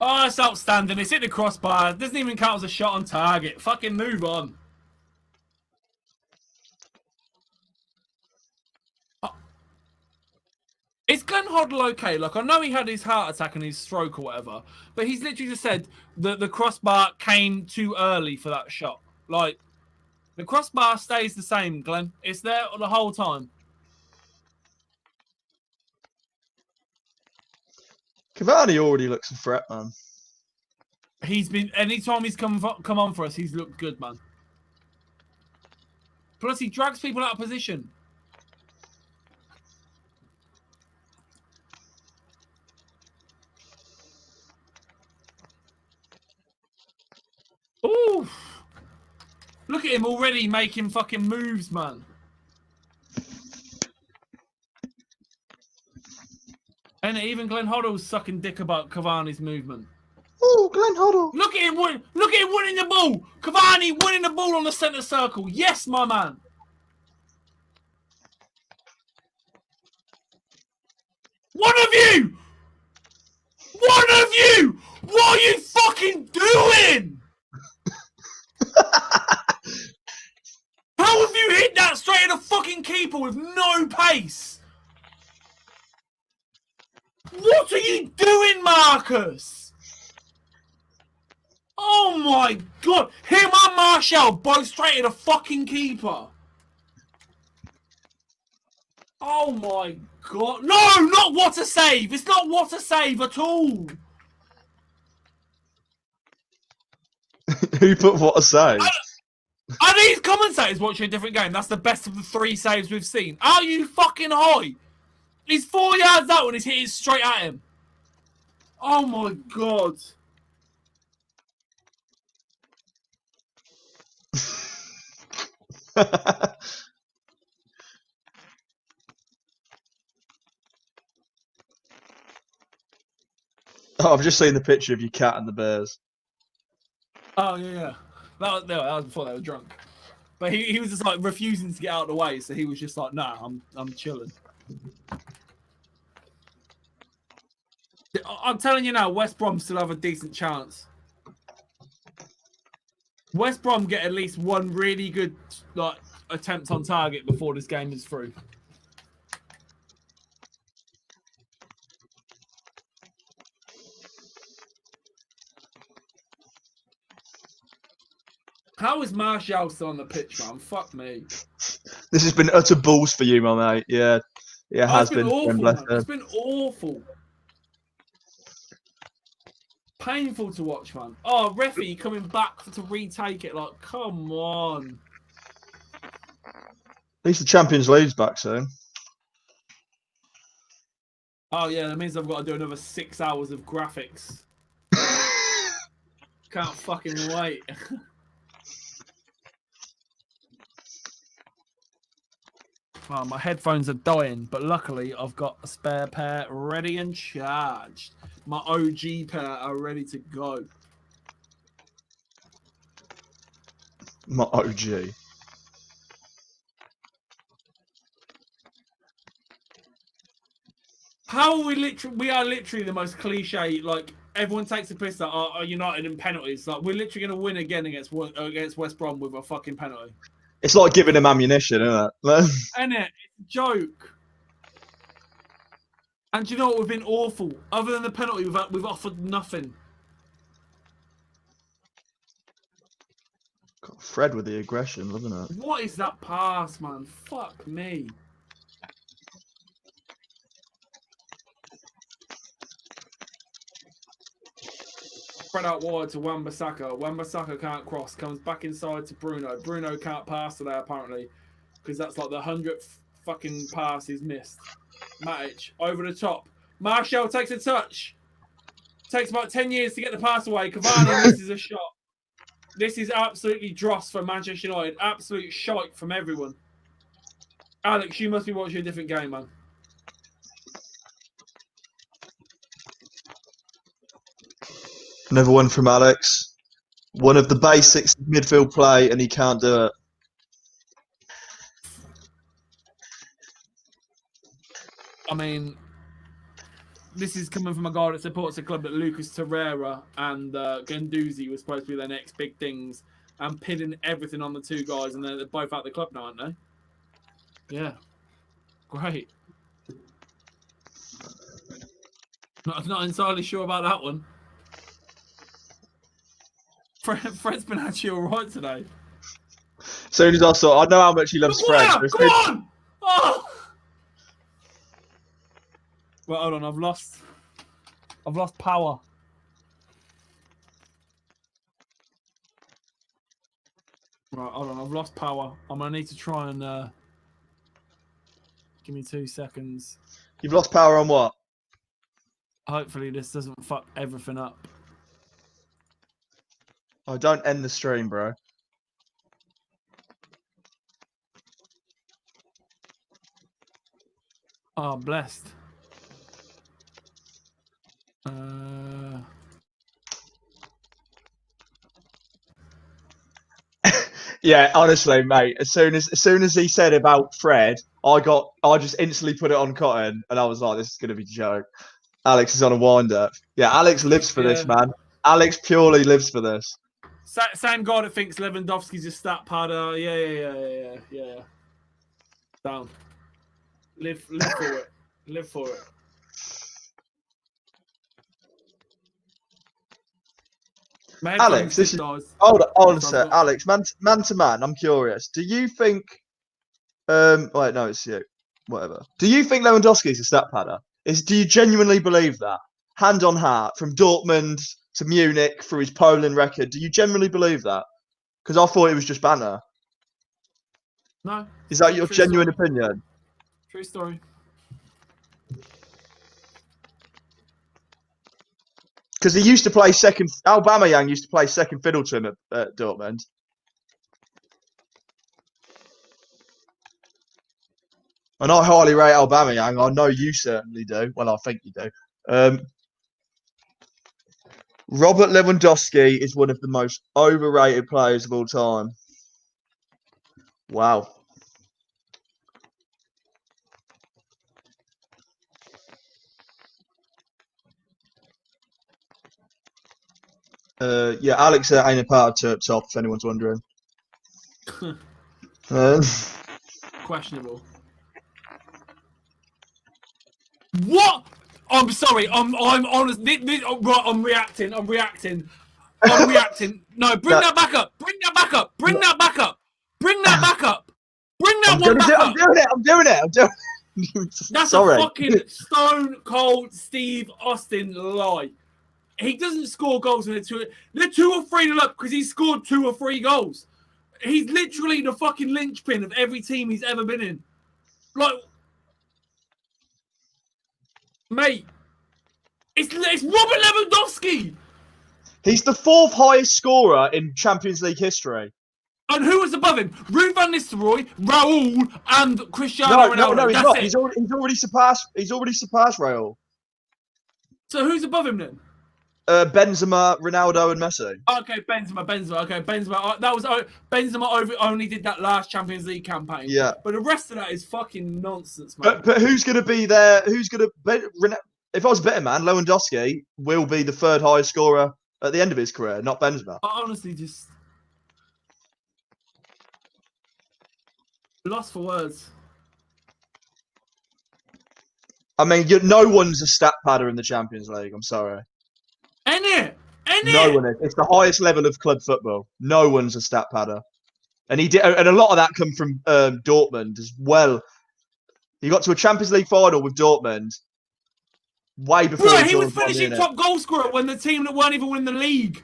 Oh, it's outstanding. It's hit the crossbar. It doesn't even count as a shot on target. Fucking move on. Is Glenn Hoddle okay? Like, I know he had his heart attack and his stroke or whatever, but he's literally just said that the crossbar came too early for that shot. Like, the crossbar stays the same, Glenn. It's there the whole time. Cavani already looks a threat, man. He's been... Anytime he's come on for us, he's looked good, man. Plus, he drags people out of position. Ooh! Look at him already making fucking moves, man. And even Glenn Hoddle's sucking dick about Cavani's movement. Oh, Glenn Hoddle. Look at him winning the ball. Cavani winning the ball on the centre circle. Yes, my man. One of you! What are you fucking doing? How have you hit that straight at the fucking keeper with no pace? What are you doing, Marcus? my god! Him and Martial both straight at the fucking keeper. Oh my god! No, not what a save! It's not what a save at all. Who put what a save? Are these commentators watching a different game? That's the best of the 3 saves we've seen. Are you fucking high? He's 4 yards out and he's hitting straight at him. Oh my god. Oh, I've just seen the picture of your cat and the bears. Oh yeah. That was before they were drunk. But he was just like refusing to get out of the way, so he was just like, nah, I'm chilling. I'm telling you now, West Brom still have a decent chance. West Brom get at least one really good like attempt on target before this game is through. How is Martial still on the pitch, man? Fuck me. This has been utter balls for you, my mate. Yeah, it has It's been awful, bless man. her. It's been awful. Painful to watch, man. Oh, referee coming back to retake it. Like, come on. At least the Champions League's back soon. Oh, yeah, that means I've got to do another 6 hours of graphics. Can't fucking wait. Oh, my headphones are dying, but luckily I've got a spare pair ready and charged. My OG pair are ready to go. My OG. How are we are literally the most cliche, like, everyone takes a piss at our United in penalties. Like, we're literally going to win again against West Brom with a fucking penalty. It's like giving them ammunition, isn't it? Isn't it? It's a joke. And do you know what? We've been awful. Other than the penalty, we've offered nothing. God, Fred with the aggression, wasn't it? What is that pass, man? Fuck me. Spread out wide to Wan-Bissaka. Wan-Bissaka can't cross. Comes back inside to Bruno. Bruno can't pass today, apparently. Because that's like the 100th fucking pass he's missed. Matic, over the top. Martial takes a touch. Takes about 10 years to get the pass away. Cavani misses a shot. This is absolutely dross for Manchester United. Absolute shite from everyone. Alex, you must be watching a different game, man. Another one from Alex. One of the basics of midfield play, and he can't do it. I mean, this is coming from a guy that supports a club that Lucas Torreira and Guendouzi were supposed to be their next big things, and pinning everything on the 2 guys, and they're both out the club now, aren't they? Yeah. Great. Not entirely sure about that one. Fred's been actually all right today. As soon as I saw, I know how much he loves Fred. Come on! Oh! Well, hold on. I've lost power. Right, hold on. I've lost power. I'm gonna need to try and give me 2 seconds. You've lost power on what? Hopefully, this doesn't fuck everything up. Oh, don't end the stream, bro. Oh, blessed. Yeah, honestly, mate. As soon as he said about Fred, I just instantly put it on Cotton, and I was like, "This is gonna be a joke." Alex is on a wind up. Yeah, Alex lives for this, man. Alex purely lives for this. Same guy that thinks Lewandowski's a stat padder. Yeah. Down. Live for it. Live for it. My Alex, headphones this did is dies. hold on a So I've sec. got- Alex, man to man, I'm curious. Do you think wait, no, it's you. Whatever. Do you think Lewandowski is a stat padder? Do you genuinely believe that? Hand on heart, from Dortmund to Munich through his Poland record, do you genuinely believe that? Because I thought it was just banter. No. Is that your True genuine story. opinion? True story. Because he used to play second. Aubameyang used to play second fiddle to him at Dortmund. And I highly rate Aubameyang. I know you certainly do. Well, I think you do. Robert Lewandowski is one of the most overrated players of all time. Wow. Yeah, Alex ain't a part of Turp Top, if anyone's wondering. Questionable. What? I'm sorry. I'm honest. Right. I'm reacting. No, bring that back up. Bring that back up. Bring that back up. Bring that back up. Bring that one back up. I'm doing it. That's Sorry. a fucking stone cold Steve Austin lie. He doesn't score goals when they're 2 or 3 up because he scored 2 or 3 goals. He's literally the fucking linchpin of every team he's ever been in. Like, mate, it's Robert Lewandowski. He's the 4th highest scorer in Champions League history. And who was above him? Ruud van Nistelrooy, Raul, and Cristiano Ronaldo. No, he's That's not. it. He's already surpassed Raul. So who's above him then? Benzema, Ronaldo, and Messi. Okay, Benzema. Okay, Benzema. That was Benzema. Only did that last Champions League campaign. Yeah, but the rest of that is fucking nonsense, man. But who's going to be there? Who's going to? If I was a better man, Lewandowski will be the 3rd highest scorer at the end of his career, not Benzema. I honestly just lost for words. I mean, no one's a stat padder in the Champions League. I'm sorry. No one is. It's the highest level of club football. No one's a stat padder, and a lot of that come from Dortmund as well. He got to a Champions League final with Dortmund way before. Bro, he was finishing top goal scorer when the team that weren't even winning the league.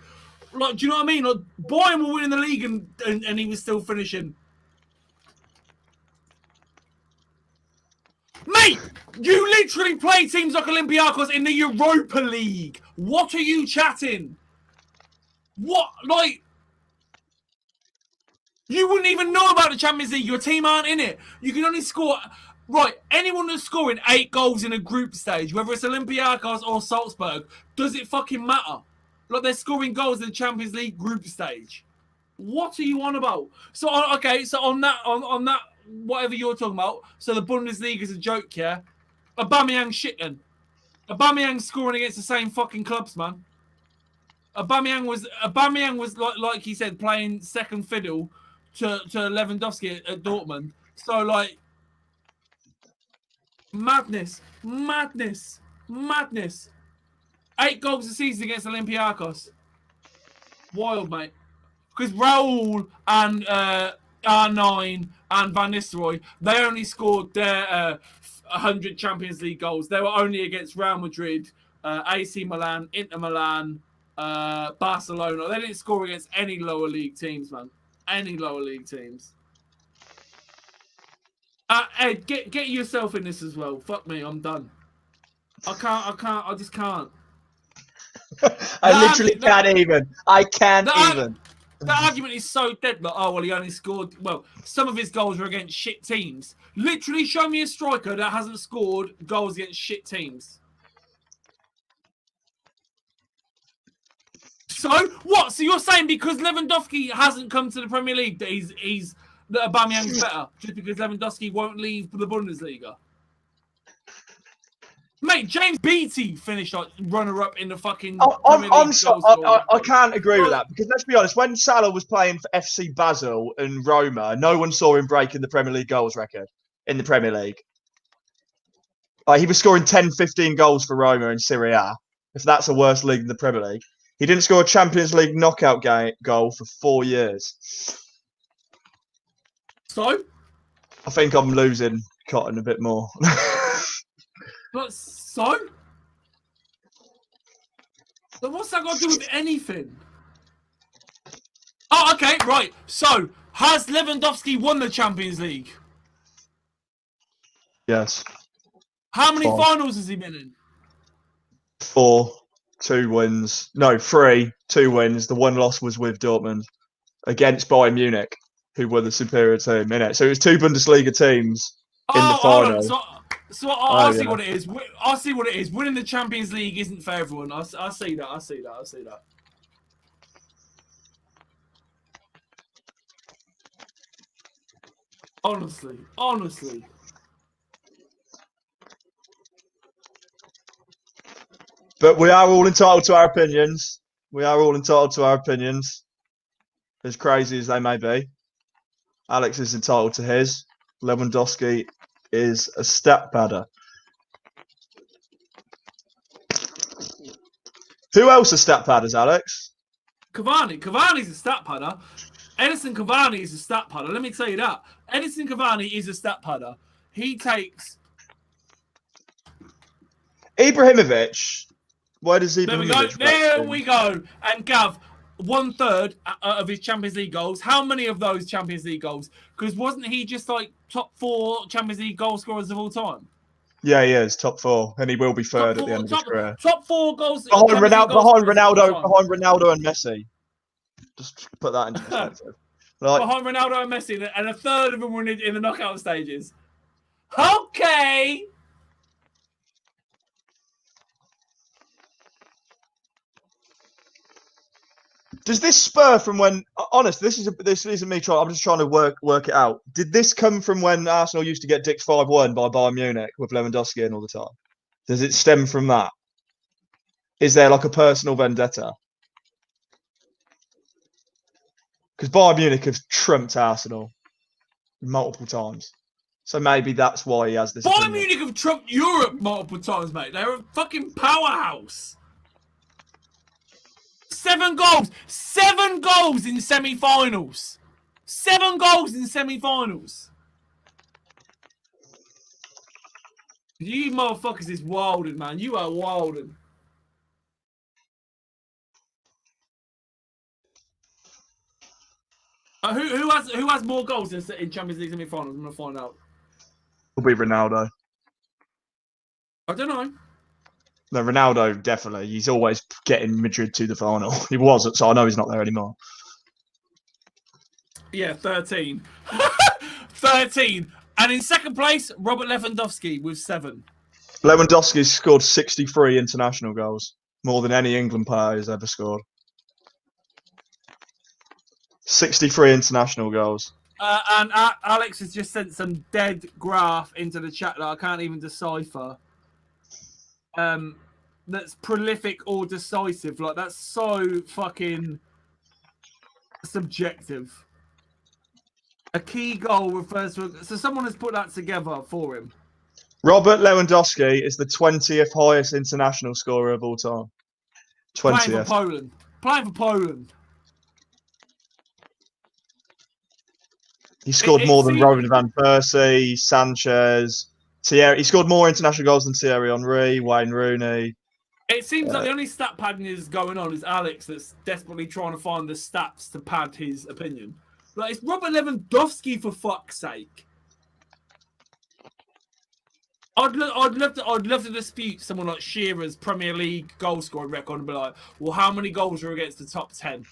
Like, do you know what I mean? Like, Bayern were winning the league and he was still finishing. Mate, you literally play teams like Olympiacos in the Europa League. What are you chatting? What, like, you wouldn't even know about the Champions League. Your team aren't in it. You can only score, right, anyone that's scoring 8 goals in a group stage, whether it's Olympiacos or Salzburg, does it fucking matter? Like, they're scoring goals in the Champions League group stage. What are you on about? So, okay, so on that, whatever you're talking about, so the Bundesliga is a joke, yeah? Aubameyang shitting. Aubameyang scoring against the same fucking clubs, man. Aubameyang was like he said, playing second fiddle to Lewandowski at Dortmund. So, like, madness. 8 goals a season against Olympiacos. Wild, mate. Because Raul and R9 and Van Nistelrooy, they only scored their 100 Champions League goals. They were only against Real Madrid, AC Milan, Inter Milan, Barcelona. They didn't score against any lower league teams, man. Any lower league teams. Ed, get yourself in this as well. Fuck me, I'm done. I just can't. I literally can't even. I can't even. The argument is so dead. Like, oh, well, he only scored. Well, some of his goals were against shit teams. Literally, show me a striker that hasn't scored goals against shit teams. So what? So you're saying because Lewandowski hasn't come to the Premier League that that Aubameyang's better just because Lewandowski won't leave the Bundesliga? Mate, James Beattie finished like runner-up in the fucking Premier League. I can't agree with that because let's be honest, when Salah was playing for FC Basel and Roma, no one saw him breaking the Premier League goals record in the Premier League. Like, he was scoring 10, 15 goals for Roma in Serie A, if that's a worse league than the Premier League. He didn't score a Champions League knockout goal for 4 years. So? I think I'm losing Cotton a bit more. But so? But what's that got to do with anything? Oh, okay, right. So, has Lewandowski won the Champions League? Yes. How many 5. finals has he been in? 4, 2 wins. No, 3, 2 wins. The one loss was with Dortmund against Bayern Munich, who were the superior team, innit? So it was 2 Bundesliga teams in the final. Hold on. So I see what it is. I see what it is. Winning the Champions League isn't for everyone. I see that. I see that. Honestly. But we are all entitled to our opinions. As crazy as they may be. Alex is entitled to his. Lewandowski is a stat padder. Who else are stat padders, Alex? Cavani's a stat padder. Edison Cavani is a stat padder. Let me tell you that. Edison Cavani is a stat padder. He takes... Ibrahimovic. Where does Ibrahimovic... There we go. And Gav, 1/3 of his Champions League goals. How many of those Champions League goals? Because wasn't he just like top 4 Champions League goal scorers of all time? Yeah, he is top 4, and he will be third at the end of his career. Top 4 goals. Behind Ronaldo and Messi. Just put that into perspective. Behind Ronaldo and Messi, and a third of them were in the knockout stages. Okay. Does this spur from when? Honest, this isn't me trying. I'm just trying to work it out. Did this come from when Arsenal used to get dicked 5-1 by Bayern Munich with Lewandowski in all the time? Does it stem from that? Is there like a personal vendetta? Because Bayern Munich have trumped Arsenal multiple times, so maybe that's why he has this. Bayern Munich have trumped Europe multiple times, mate. They're a fucking powerhouse. 7 goals in semi-finals. 7 goals in semi-finals. You motherfuckers is wilding, man. You are wilding. Who has more goals in Champions League semi-finals? I'm gonna find out. Will be Ronaldo. I don't know. No, Ronaldo definitely. He's always getting Madrid to the final. He was, so I know he's not there anymore. Yeah, 13. 13. And in second place, Robert Lewandowski with 7. Lewandowski's scored 63 international goals, more than any England player has ever scored. 63 international goals. And Alex has just sent some dead graph into the chat that I can't even decipher. That's prolific or decisive. Like, that's so fucking subjective. A key goal refers to... So someone has put that together for him. Robert Lewandowski is the 20th highest international scorer of all time. 20th. Playing for Poland. He scored more than Robin van Persie, Sanchez, Thierry. He scored more international goals than Thierry Henry, Wayne Rooney. It seems like the only stat padding is going on is Alex that's desperately trying to find the stats to pad his opinion. Like, it's Robert Lewandowski, for fuck's sake. I'd love to dispute someone like Shearer's Premier League goal scoring record and be like, well, how many goals are against the top 10?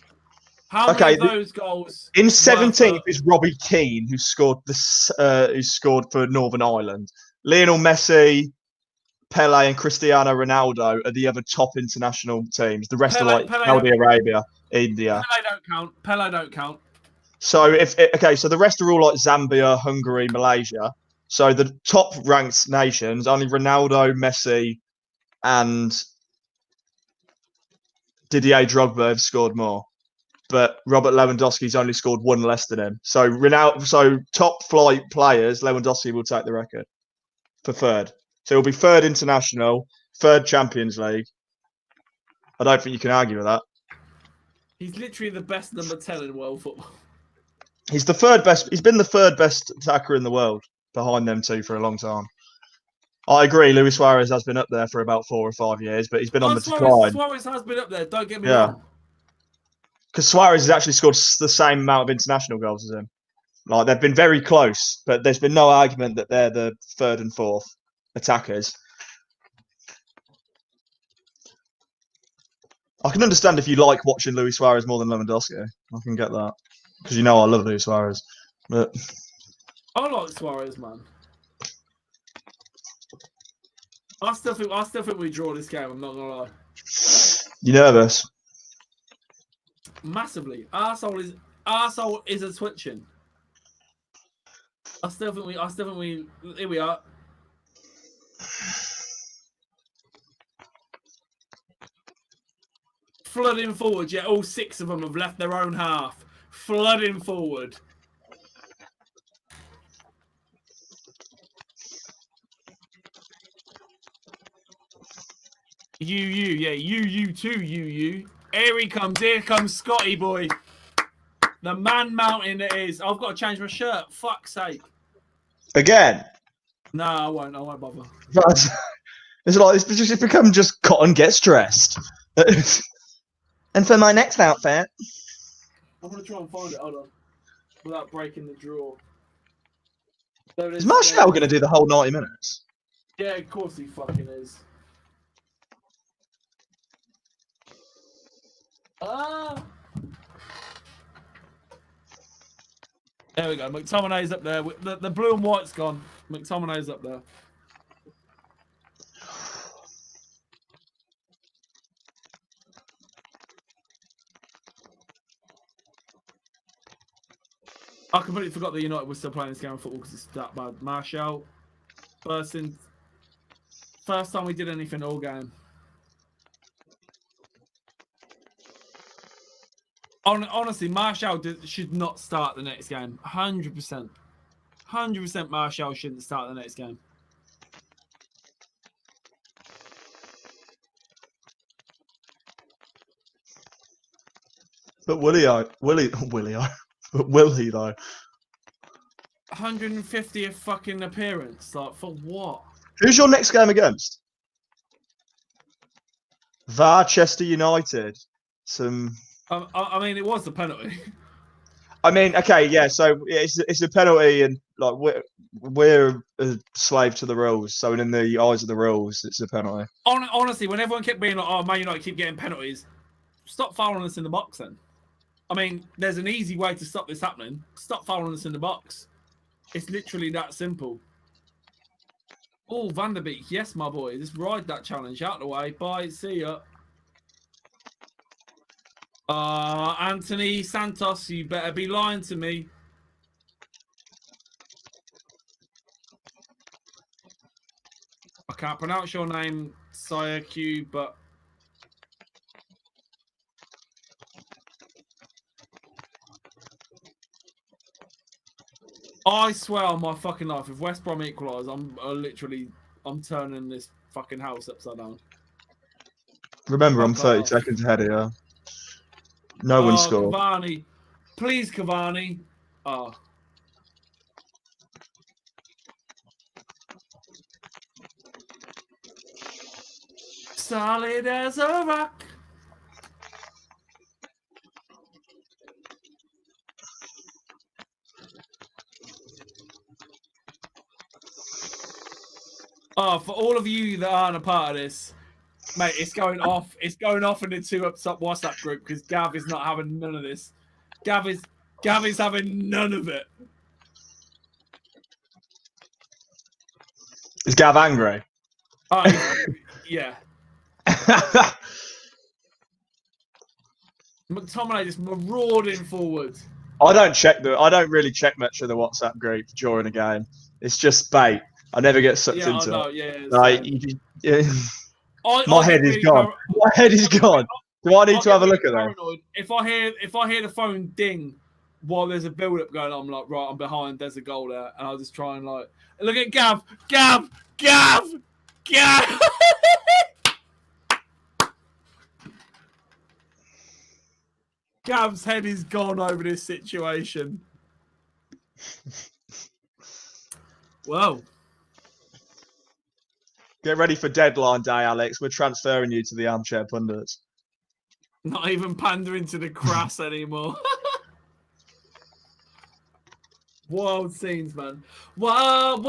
How many of those goals? In 17th is Robbie Keane, who scored for Northern Ireland. Lionel Messi, Pele, and Cristiano Ronaldo are the other top international teams. The rest are like Saudi Arabia, India. Pele don't count. So so the rest are all like Zambia, Hungary, Malaysia. So the top ranked nations, only Ronaldo, Messi, and Didier Drogba have scored more. But Robert Lewandowski's only scored 1 less than him. So top flight players, Lewandowski will take the record for third. So he'll be third international, third Champions League. I don't think you can argue with that. He's literally the best number 10 in world football. He's the third best. He's been the third best attacker in the world, behind them two for a long time. I agree. Luis Suarez has been up there for about 4 or 5 years, but he's been on the decline. Suarez has been up there. Don't get me Yeah. wrong. Because Suarez has actually scored the same amount of international goals as him. Like they've been very close, but there's been no argument that they're the third and fourth attackers. I can understand if you like watching Luis Suarez more than Lewandowski. I can get that because you know I love Luis Suarez. But I like Suarez, man. I still think we draw this game. I'm not gonna lie. You nervous? Massively. Arsehole is a twitching. I still think we. Here we are. Flooding forward. Yeah, all 6 of them have left their own half. Flooding forward. You too, you. Here comes Scotty boy. The man mountain it is. I've got to change my shirt. Fuck's sake. Again? No, I won't bother. It's like it's become just Cotton gets dressed. And for my next outfit, I'm gonna try and find it. Hold on, without breaking the drawer. Is Martial going to do the whole 90 minutes? Yeah, of course he fucking is. There we go. McTominay's up there. The blue and white's gone. McTominay's up there. I completely forgot that United was still playing this game of football because it's that bad. Martial, first time we did anything all game. Honestly, Martial should not start the next game. 100%. 100% Martial shouldn't start the next game. But will he though? Will he though? 150th fucking appearance. Like, for what? Who's your next game against? Manchester United. I mean, it was the penalty. I mean, okay, yeah. So it's a penalty, and like we're a slave to the rules. So in the eyes of the rules, it's a penalty. Honestly, when everyone kept being like, "Oh, Man United keep getting penalties," stop fouling us in the box. Then, I mean, there's an easy way to stop this happening. Stop fouling us in the box. It's literally that simple. Oh, Van der Beek, yes, my boy. Just ride that challenge out the way. Bye, see ya. Anthony Santos, you better be lying to me. I can't pronounce your name, Q, but I swear on my fucking life, if West Brom equalise, I'm turning this fucking house upside down. Remember, I'm 30 seconds ahead of you. No one scored. Cavani. Please, Cavani. Oh. Solid as a rock. Oh, for all of you that aren't a part of this, mate, it's going off. It's going off in the 2 up top WhatsApp group because Gav is not having none of this. Gav is having none of it. Is Gav angry? Oh, yeah. McTominay just marauding forward. I don't really check much of the WhatsApp group during a game. It's just bait. I never get sucked into it. Yeah, like, my head is gone. My head is gone. Do I need to have a look at that? If I hear the phone ding while there's a build up going on, I'm like, right, I'm behind. There's a goal there, and I'll just try and like look at Gav. Gav's head is gone over this situation. Well, Get ready for deadline day, Alex. We're transferring you to the armchair pundits. not even pandering to the crass anymore. Wild scenes, man. Wild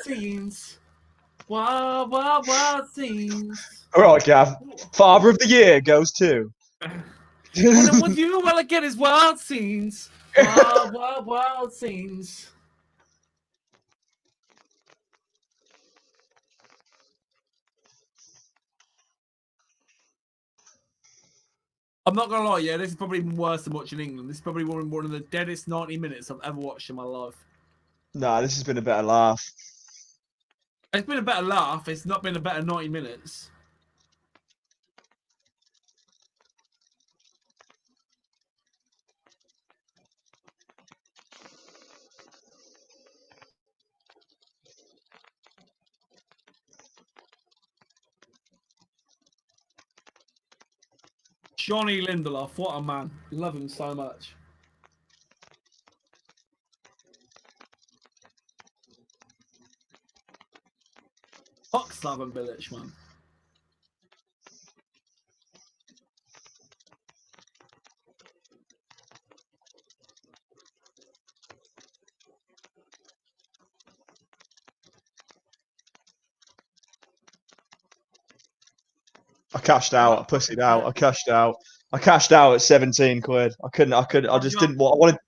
scenes. Wild scenes. All right, Gav. Father of the year goes to. And then what you will get is wild scenes. Wild scenes. I'm not gonna lie, yeah, this is probably even worse than watching England. This is probably one of the deadest 90 minutes I've ever watched in my life. Nah, this has been a better laugh. It's been a better laugh. It's not been a better 90 minutes. Johnny Lindelof, what a man. Love him so much. Fuck Slaven Bilic, man. I cashed out. I pussied out. I cashed out. I cashed out at 17 quid. I couldn't. I just didn't want. I wanted.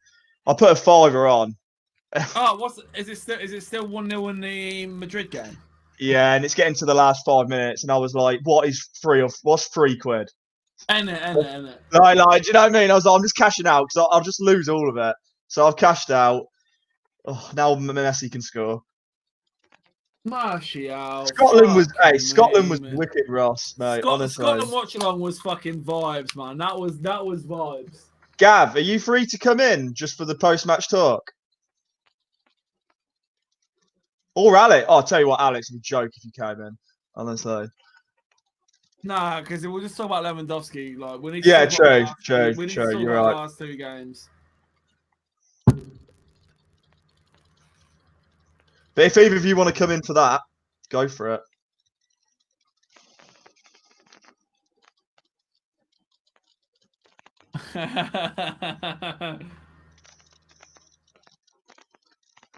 I put a fiver on. Oh, is it still 1-0 in the Madrid game? Yeah, and it's getting to the last 5 minutes, and I was like, what's 3 quid? Ain't it. Like, do you know what I mean? I was like, I'm just cashing out because I'll just lose all of it. So I've cashed out. Oh, now Messi can score. Martial. Scotland was wicked, Ross, mate. Honestly, Scotland Watchalong was fucking vibes, man. That was vibes. Gav, are you free to come in just for the post-match talk? Or Alex? Oh, I'll tell you what, Alex would joke if you came in. Honestly. Nah, because we'll just talk about Lewandowski. Like, we need Yeah, to talk true. about You're the right. last 2 games. But if either of you want to come in for that, go for it.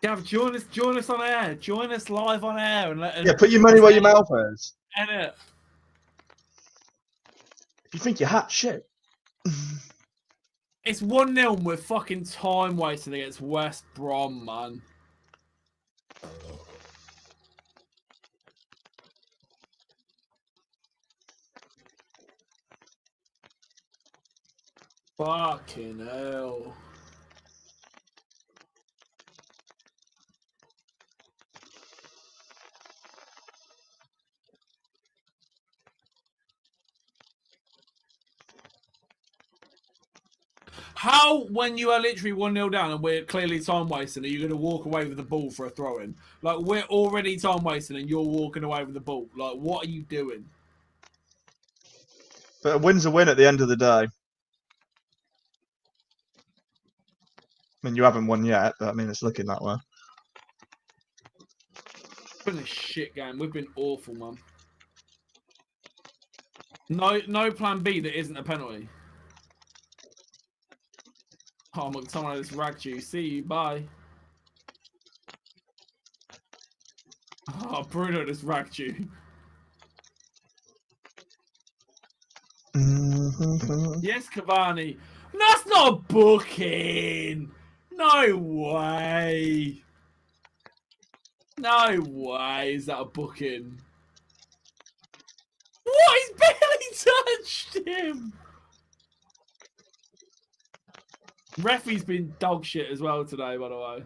Gav, join us on air. Join us live on air. And Yeah, put your money where your mouth is. Edit. If you think you're hot, shit. It's 1-0 and we're fucking time wasting against West Brom, man. Fucking hell. How, when you are literally 1-0 down and we're clearly time wasting, are you going to walk away with the ball for a throw in? Like, we're already time wasting and you're walking away with the ball. Like, what are you doing? But a win's a win at the end of the day. I mean, you haven't won yet, but I mean, it's looking that way. It's been a shit game. We've been awful, man. No plan B that isn't a penalty. Oh, McTominay just ragged you. See you. Bye. Oh, Bruno just ragged you. Yes, Cavani. That's not a booking. No way. No way is that a booking. What? He's barely touched him. Referee's been dog shit as well today, by the way.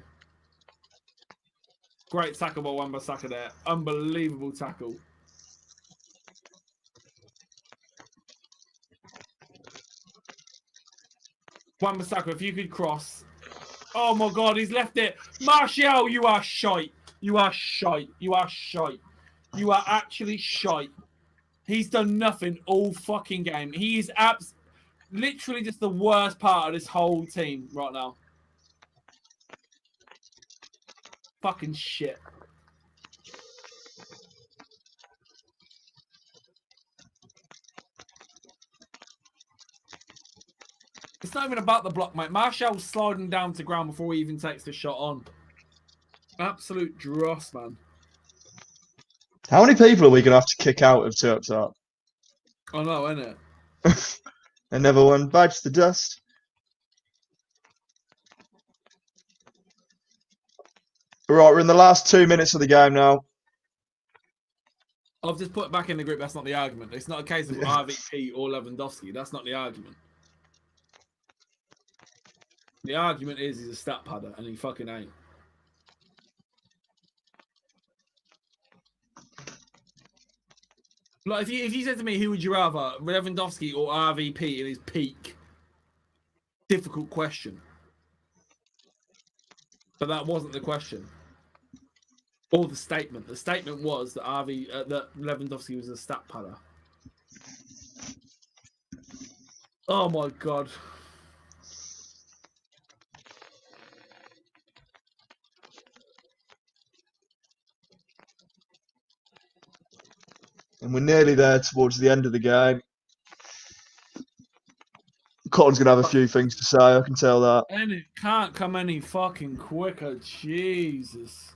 Great tackle by Wan-Bissaka there. Unbelievable tackle. Wan-Bissaka, if you could cross. Oh my God, he's left it. Martial, you are shite. You are shite. You are shite. You are actually shite. He's done nothing all fucking game. He is literally just the worst part of this whole team right now. Fucking shit. It's not even about the block, mate. Martial's sliding down to ground before he even takes the shot on. Absolute dross, man. How many people are we going to have to kick out of 2 up top? I know, innit? And never one bites the dust. Right, we're in the last 2 minutes of the game now. I've just put it back in the group. That's not the argument. It's not a case of RVP or Lewandowski. That's not the argument. The argument is he's a stat padder, and he fucking ain't. Like, if you said to me, who would you rather, Lewandowski or RVP in his peak? Difficult question. But that wasn't the question. Or the statement. The statement was that that Lewandowski was a stat padder. Oh my god. And we're nearly there towards the end of the game. Cotton's going to have a few things to say, I can tell that. And it can't come any fucking quicker. Jesus.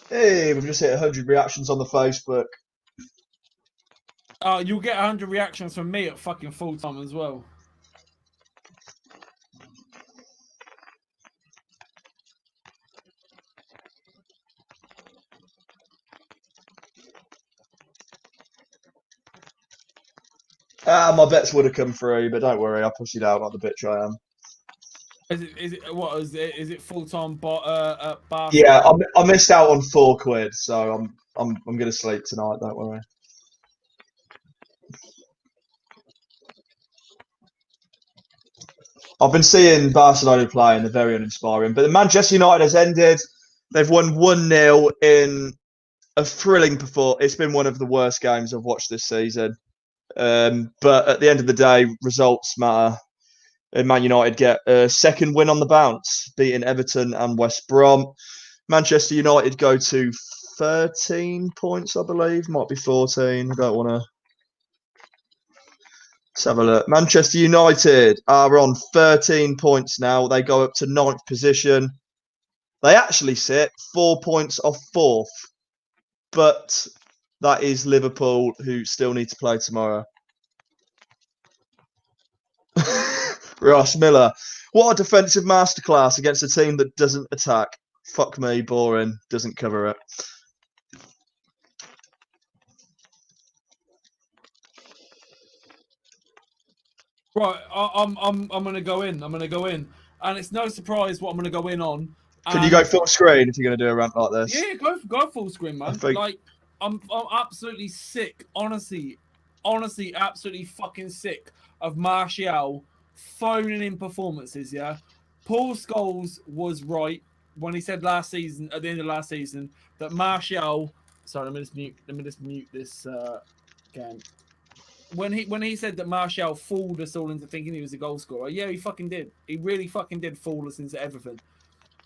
Hey, we've just hit 100 reactions on the Facebook. Oh, you'll get 100 reactions from me at fucking full time as well. My bets would have come through, but don't worry, I'll push it out like the bitch I am. Is it full time at Bar? Yeah, I missed out on £4, so I'm gonna sleep tonight. Don't worry. I've been seeing Barcelona play and they're very uninspiring. But Manchester United has ended. They've won 1-0 in a thrilling performance. It's been one of the worst games I've watched this season. But at the end of the day, results matter. And Man United get a second win on the bounce, beating Everton and West Brom. Manchester United go to 13 points, I believe. Might be 14. I don't want to. Let's have a look. Manchester United are on 13 points now. They go up to 9th position. They actually sit 4 points off 4th. But that is Liverpool, who still need to play tomorrow. Ross Miller. What a defensive masterclass against a team that doesn't attack. Fuck me, boring. Doesn't cover it. Right, I'm gonna go in. I'm gonna go in, and it's no surprise what I'm gonna go in on. Can you go full screen if you're going to do a rant like this? Yeah, go full screen, man. Like, I'm absolutely sick. Honestly, absolutely fucking sick of Martial phoning in performances. Yeah, Paul Scholes was right when he said last season, at the end of last season, that Martial. Sorry, let me just mute this game. When he said that Martial fooled us all into thinking he was a goal scorer, yeah, he fucking did. He really fucking did fool us into everything.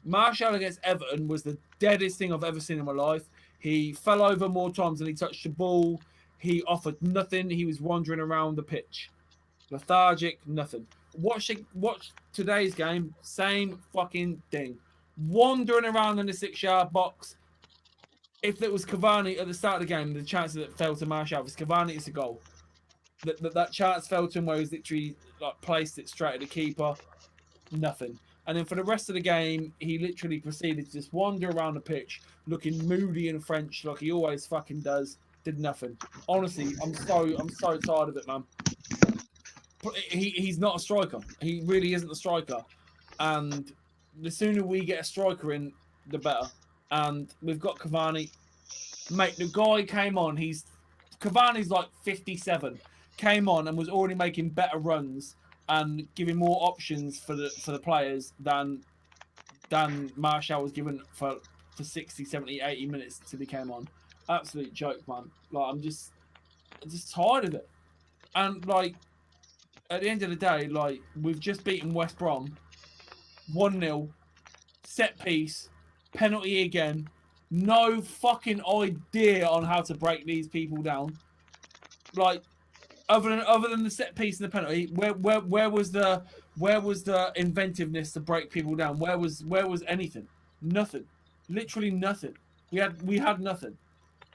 Martial against Everton was the deadest thing I've ever seen in my life. He fell over more times than he touched the ball. He offered nothing. He was wandering around the pitch. Lethargic, nothing. Watch today's game, same fucking thing. Wandering around in the 6-yard box. If it was Cavani at the start of the game, the chance that it fell to Martial, if it's Cavani, it's a goal. That chance fell to him where he's literally like placed it straight at the keeper. Nothing. And then for the rest of the game, he literally proceeded to just wander around the pitch, looking moody and French like he always fucking does. Did nothing. Honestly, I'm so tired of it, man. He's not a striker. He really isn't a striker. And the sooner we get a striker in, the better. And we've got Cavani. Mate, the guy came on. Cavani's like 57. Came on and was already making better runs and giving more options for the players than Martial was given for 60, 70, 80 minutes till he came on. Absolute joke, man. Like I'm just tired of it. And like at the end of the day, like we've just beaten West Brom 1-0, set piece, penalty again. No fucking idea on how to break these people down. Like other than the set piece and the penalty, where was the inventiveness to break people down? Where was anything? Nothing. Literally nothing. We had nothing.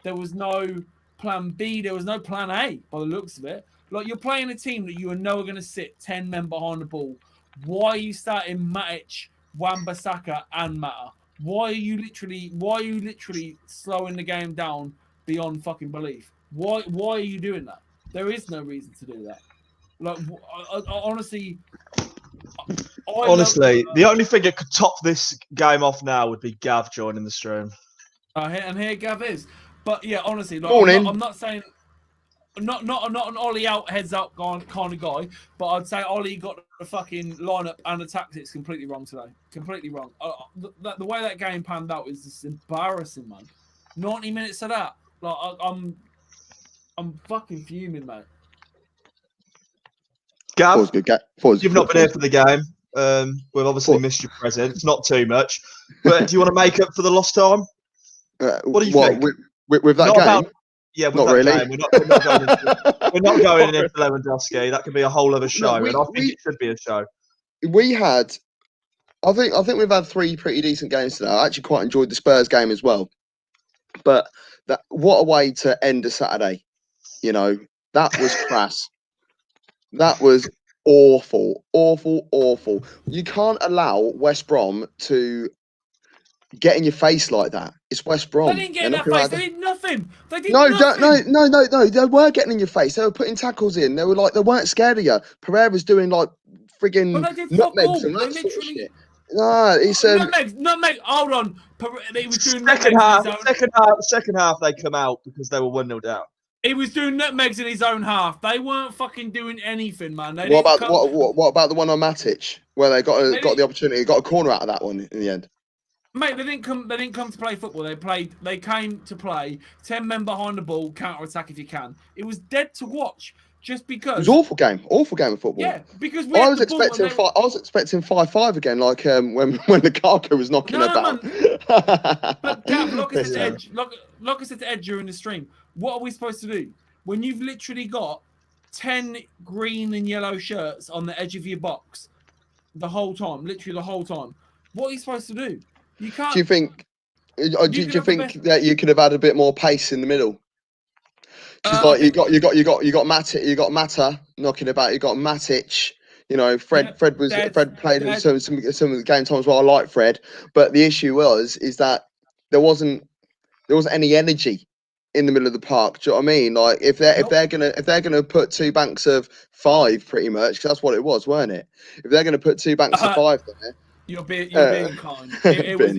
There was no plan B. There was no plan A by the looks of it. Like you're playing a team that you are never going to sit 10 men behind the ball. Why are you starting Matic, Wan-Bissaka, and Mata? Why are you literally slowing the game down beyond fucking belief? Why are you doing that? There is no reason to do that. Like honestly, the only thing that could top this game off now would be Gav joining the stream. And here Gav is. But yeah, honestly, like, I'm not saying not an Ollie out heads up kind of guy, but I'd say Ollie got the fucking lineup and the tactics completely wrong today. Completely wrong. The way that game panned out is just embarrassing, man. 90 minutes of that. Like I'm fucking fuming, mate. Gav, you've not been here for the game. We've obviously missed your presence. Not too much, but do you want to make up for the lost time? What do you think? With that game? Yeah, with not that really. Game. We're not going into Lewandowski. That could be a whole other show, and I think it should be a show. I think we've had 3 pretty decent games today. I actually quite enjoyed the Spurs game as well. But what a way to end a Saturday. You know, that was crass. That was awful. You can't allow West Brom to get in your face like that. It's West Brom. They didn't get in that face. They did nothing. They did nothing. No. They were getting in your face. They were putting tackles in. They weren't scared of you. Pereira's doing like friggin' nutmegs and that sort of shit. No, it's nutmeg. Hold on. He was doing second half. They come out because they were 1-0 down. He was doing nutmegs in his own half. They weren't fucking doing anything, man. What about the one on Matic where they got the opportunity, got a corner out of that one in the end? Mate, they didn't come to play football. They came to play 10 men behind the ball, counter attack if you can. It was dead to watch. Just because it was awful game of football. Yeah, because I was expecting 5-5 again, like when Lukaku was knocking about. But Gav, like I said to Ed during the stream, what are we supposed to do when you've literally got 10 green and yellow shirts on the edge of your box the whole time, literally the whole time? What are you supposed to do? You can't. Do you think that you could have had a bit more pace in the middle? Just like you got Mata knocking about. You got Matic. You know, Fred played in some of the game times where I like Fred, but the issue is that there wasn't any energy in the middle of the park. Do you know what I mean? Like if they're gonna put 2 banks of 5, pretty much, because that's what it was, weren't it? If they're gonna put 2 banks of 5 there. You're being kind. It was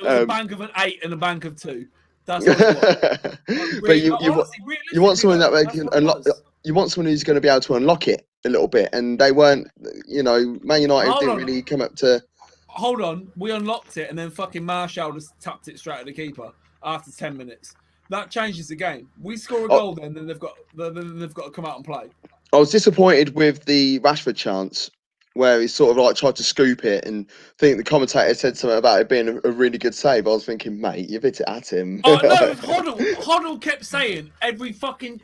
a bank of an 8 and a bank of 2. That's what it was. But you want someone that can unlock. You want someone who's going to be able to unlock it a little bit, and they weren't. You know, Man United didn't really come up to. Hold on, we unlocked it, and then fucking Martial just tapped it straight at the keeper after 10 minutes. That changes the game. We score a goal, then they've got to come out and play. I was disappointed with the Rashford chance, where he sort of like tried to scoop it, and I think the commentator said something about it being a really good save. I was thinking, mate, you've hit it at him. Oh no, Hoddle kept saying every fucking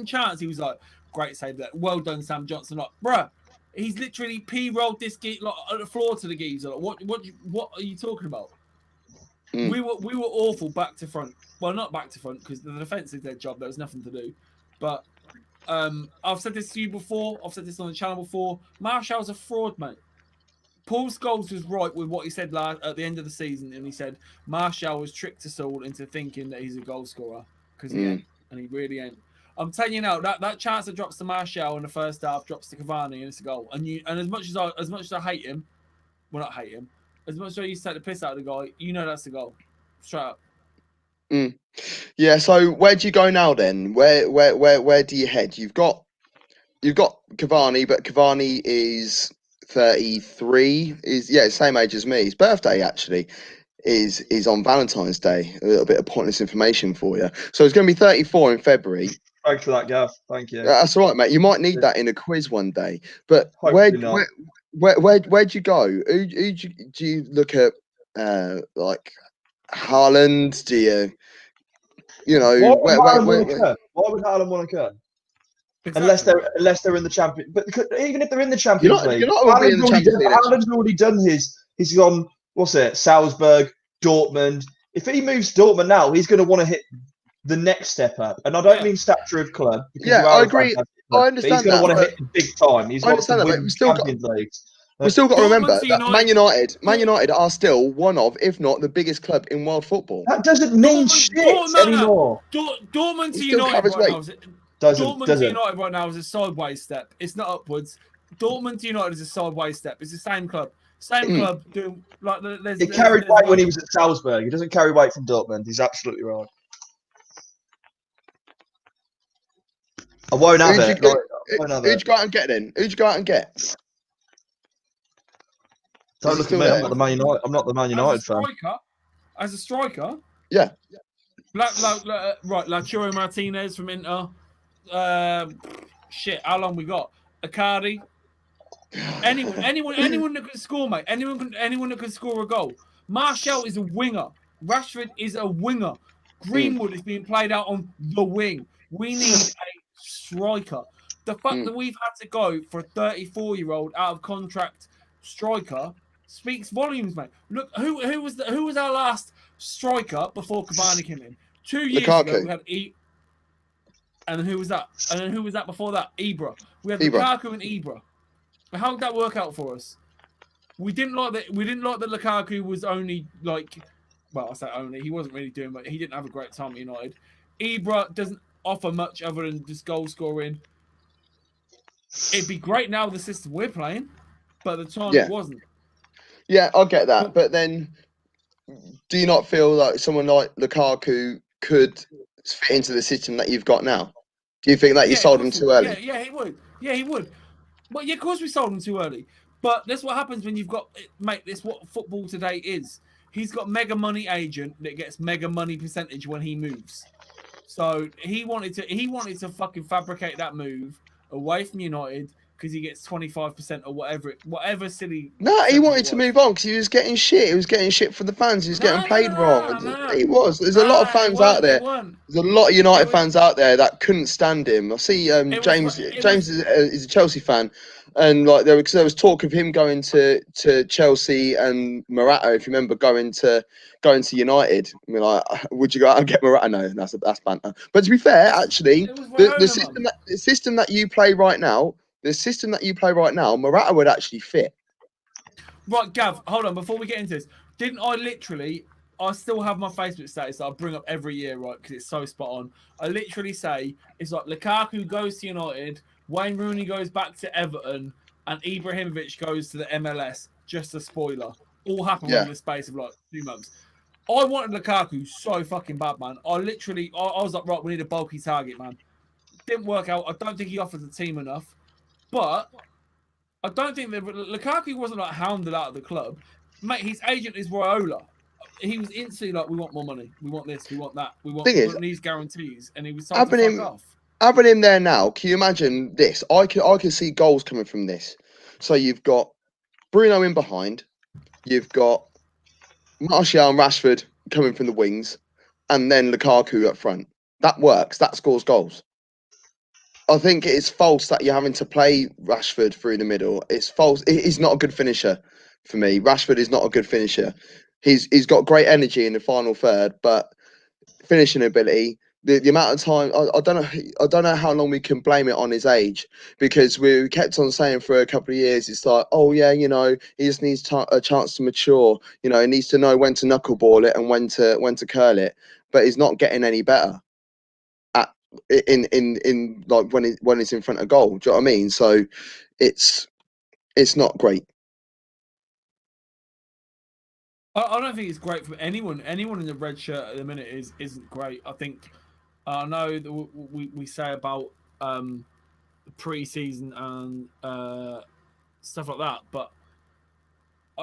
chance he was like, great save that, well done, Sam Johnson. Like, bruh, he's literally p-rolled this like at the floor to the geezer. Like, what are you talking about? We were awful back to front. Well, not back to front because the defence did their job. There was nothing to do, but I've said this to you before. I've said this on the channel before. Martial's a fraud, mate. Paul Scholes was right with what he said at the end of the season, and he said Martial was tricked us all into thinking that he's a goal scorer because he ain't, and he really ain't. I'm telling you now, that chance that drops to Martial in the first half drops to Cavani, and it's a goal. And as much as I hate him, well, not hate him, as much as I used to take the piss out of the guy, you know that's the goal, straight up. Yeah. So where do you go now then? Where do you head? You've got Cavani, but Cavani is 33. Is same age as me. His birthday actually is on Valentine's Day. A little bit of pointless information for you. So it's going to be 34 in February. Thanks for that, Gav. Thank you. That's all right, mate. You might need that in a quiz one day. But Hopefully not. where'd you go? Who do you look at? Like Haaland? Do you know? Why would Haaland want to go? Exactly. Unless they're in the Champions, but even if they're in the Champions League, Haaland's already done his. He's gone. What's it? Salzburg, Dortmund. If he moves to Dortmund now, he's going to want to hit the next step up. And I don't mean stature of club. Yeah, I agree. I understand. He's going to want to hit the big time. He's got to win Champions League. We've still got to remember that Man United are still one of, if not the biggest club in world football. That doesn't mean shit anymore. Dortmund to United right now. Dortmund to United right now is a sideways step. It's not upwards. Dortmund to United is a sideways step. It's the same club. Same club doing like. He carried weight when he was at Salzburg. He doesn't carry weight from Dortmund. He's absolutely right. I won't have it. Who'd you go out and get then? Who'd you go out and get? Don't look at me. I'm not the Man United. I'm not the Man United fan. As a striker, yeah. Lautaro Martinez from Inter. How long we got? Icardi. Anyone that can score, mate. Anyone that can score a goal. Martial is a winger. Rashford is a winger. Greenwood is being played out on the wing. We need a striker. The fact that we've had to go for a 34-year-old out of contract striker speaks volumes, mate. Look, who was our last striker before Cavani came in? 2 years ago we had and who was that? And then who was that before that? Ibra. We had Lukaku and Ibra. How did that work out for us? We didn't like that. We didn't like that Lukaku was only like, well, I say only. He wasn't really doing, but he didn't have a great time at United. Ibra doesn't offer much other than just goal scoring. It'd be great now with the system we're playing, but at the time it wasn't. Yeah, I get that. But then, do you not feel like someone like Lukaku could fit into the system that you've got now? Do you think that you sold him too early? Yeah, he would. Yeah, he would. But yeah, of course we sold him too early. But that's what happens when you've got, mate, that's what football today is. He's got mega money agent that gets mega money percentage when he moves. So he wanted to fucking fabricate that move away from United because he gets 25% or whatever silly. No, he wanted to move on because he was getting shit. He was getting shit for the fans. He was getting paid wrong. He was. There's a lot of fans out there. There's a lot of United fans out there that couldn't stand him. I see James is a Chelsea fan, and like there was talk of him going to Chelsea and Morata, if you remember, going to United. I mean, like, would you go out and get Morata? No, that's banter. But to be fair, actually, the system that you play right now. The system that you play right now, Morata would actually fit. Right, Gav, hold on. Before we get into this, I still have my Facebook status that I bring up every year, right, because it's so spot on. I literally say, it's like Lukaku goes to United, Wayne Rooney goes back to Everton, and Ibrahimovic goes to the MLS. Just a spoiler. All happened in the space of like 2 months. I wanted Lukaku so fucking bad, man. I was like, right, we need a bulky target, man. Didn't work out. I don't think he offered the team enough. But I don't think that Lukaku wasn't like hounded out of the club. Mate, his agent is Raiola. He was instantly like, we want more money. We want this. We want that. We want these guarantees. And he was told to fuck off. Having him there now, can you imagine this? I can see goals coming from this. So you've got Bruno in behind. You've got Martial and Rashford coming from the wings. And then Lukaku up front. That works. That scores goals. I think it's false that you're having to play Rashford through the middle. It's false. He's not a good finisher for me. Rashford is not a good finisher. He's got great energy in the final third, but finishing ability, the amount of time, I don't know how long we can blame it on his age, because we kept on saying for a couple of years, it's like, oh yeah, you know, he just needs a chance to mature. You know, he needs to know when to knuckleball it and when to curl it. But he's not getting any better at in like when it's in front of goal. Do you know what I mean? So it's not great. I don't think it's great for anyone. Anyone in the red shirt at the minute isn't great. I think I know that we say about pre-season and stuff like that, but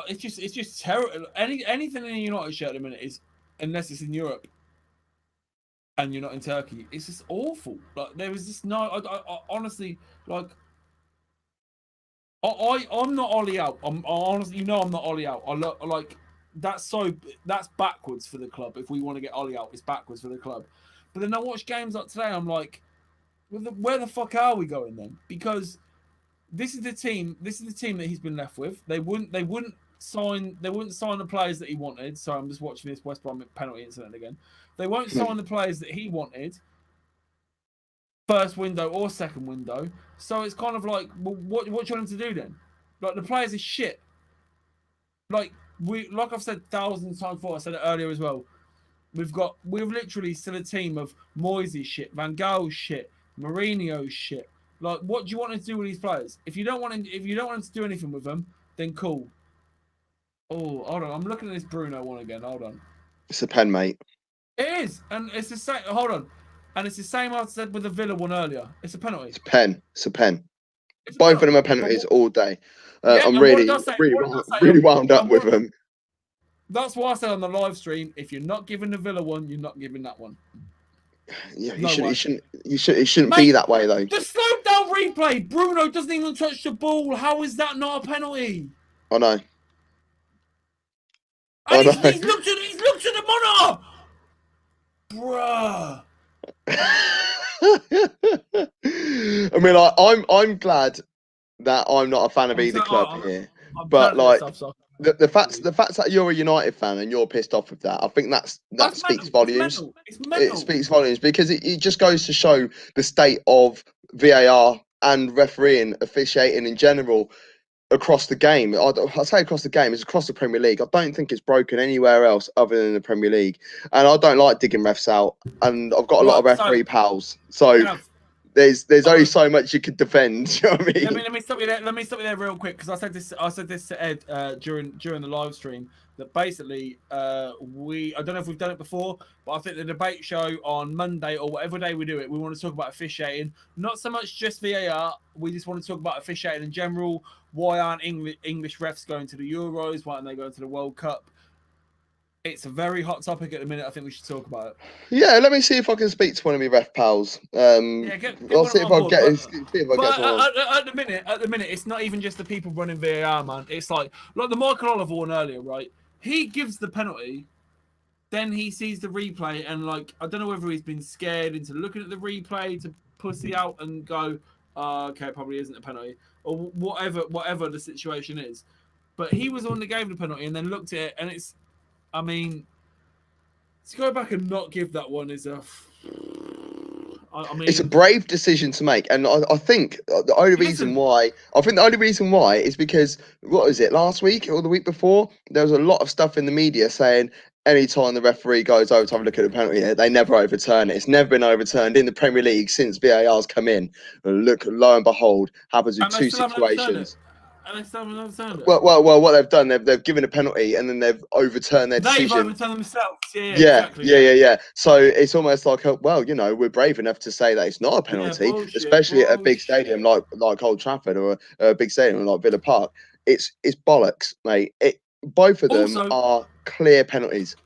it's just terrible. Anything in a United shirt at the minute is, unless it's in Europe and you're not in Turkey, it's just awful. Like there is just no. I honestly like. I'm not Ollie out. I'm honestly, I'm not Ollie out. I look like that's backwards for the club. If we want to get Ollie out, it's backwards for the club. But then I watch games like today. I'm like, where the fuck are we going then? Because this is the team. This is the team that he's been left with. They wouldn't sign the players that he wanted. So I'm just watching this West Brom penalty incident again. They won't sign the players that he wanted. First window or second window. So it's kind of like, well, what do you want him to do then? Like the players is shit. Like I've said thousands of times before, I said it earlier as well. We've literally still a team of Moyes' shit, Van Gaal's shit, Mourinho's shit. Like, what do you want him to do with these players? If you don't want him to do anything with them, then cool. Oh, hold on. I'm looking at this Bruno one again. Hold on. It's a pen, mate. It is, and it's the same. Hold on. And it's the same I said with the Villa one earlier. It's a penalty. It's a pen. It's a pen. Both of them are penalties all day. I'm really wound up with them. That's why I said on the live stream, if you're not giving the Villa one, you're not giving that one. Yeah, it shouldn't be that way though. The slow down replay. Bruno doesn't even touch the ball. How is that not a penalty? I know. And he's looked at the monitor. Bruh. I mean, I'm glad that I'm not a fan of either club here, but like the fact that you're a United fan and you're pissed off with that, I think that speaks volumes. It speaks volumes because it just goes to show the state of VAR and refereeing, officiating in general across the game. I say across the game, it's across the Premier League. I don't think it's broken anywhere else other than the Premier League. And I don't like digging refs out. And I've got a lot of referee pals. So there's only so much you could defend. You know what I mean? Let me stop you there. Let me stop you there real quick because I said this to Ed during the live stream that basically I don't know if we've done it before, but I think the debate show on Monday or whatever day we do it, we want to talk about officiating, not so much just VAR. We just want to talk about officiating in general. Why aren't English refs going to the Euros? Why aren't they going to the World Cup? It's a very hot topic at the minute. I think we should talk about it. Yeah, let me see if I can speak to one of my ref pals. I'll see if I get. At the minute, it's not even just the people running VAR, man. It's like the Michael Oliver one earlier, right? He gives the penalty, then he sees the replay, and I don't know whether he's been scared into looking at the replay to pussy out and go, okay, probably isn't a penalty, or whatever the situation is. But he was the one that gave the penalty and then looked at it, and it's. I mean, to go back and not give that one is it's a brave decision to make, and I think the only reason why is because what was it last week or the week before? There was a lot of stuff in the media saying anytime the referee goes over to have a look at the penalty, they never overturn it. It's never been overturned in the Premier League since VAR's come in. Look, lo and behold, happens in two situations. And they still haven't overturned it. Well, what they've done, they've given a penalty and then they've overturned their decision. They've overturned themselves. Exactly. Yeah. So it's almost like, we're brave enough to say that it's not a penalty, especially at a big stadium like Old Trafford or a big stadium like Villa Park. It's bollocks, mate. Both of them are clear penalties.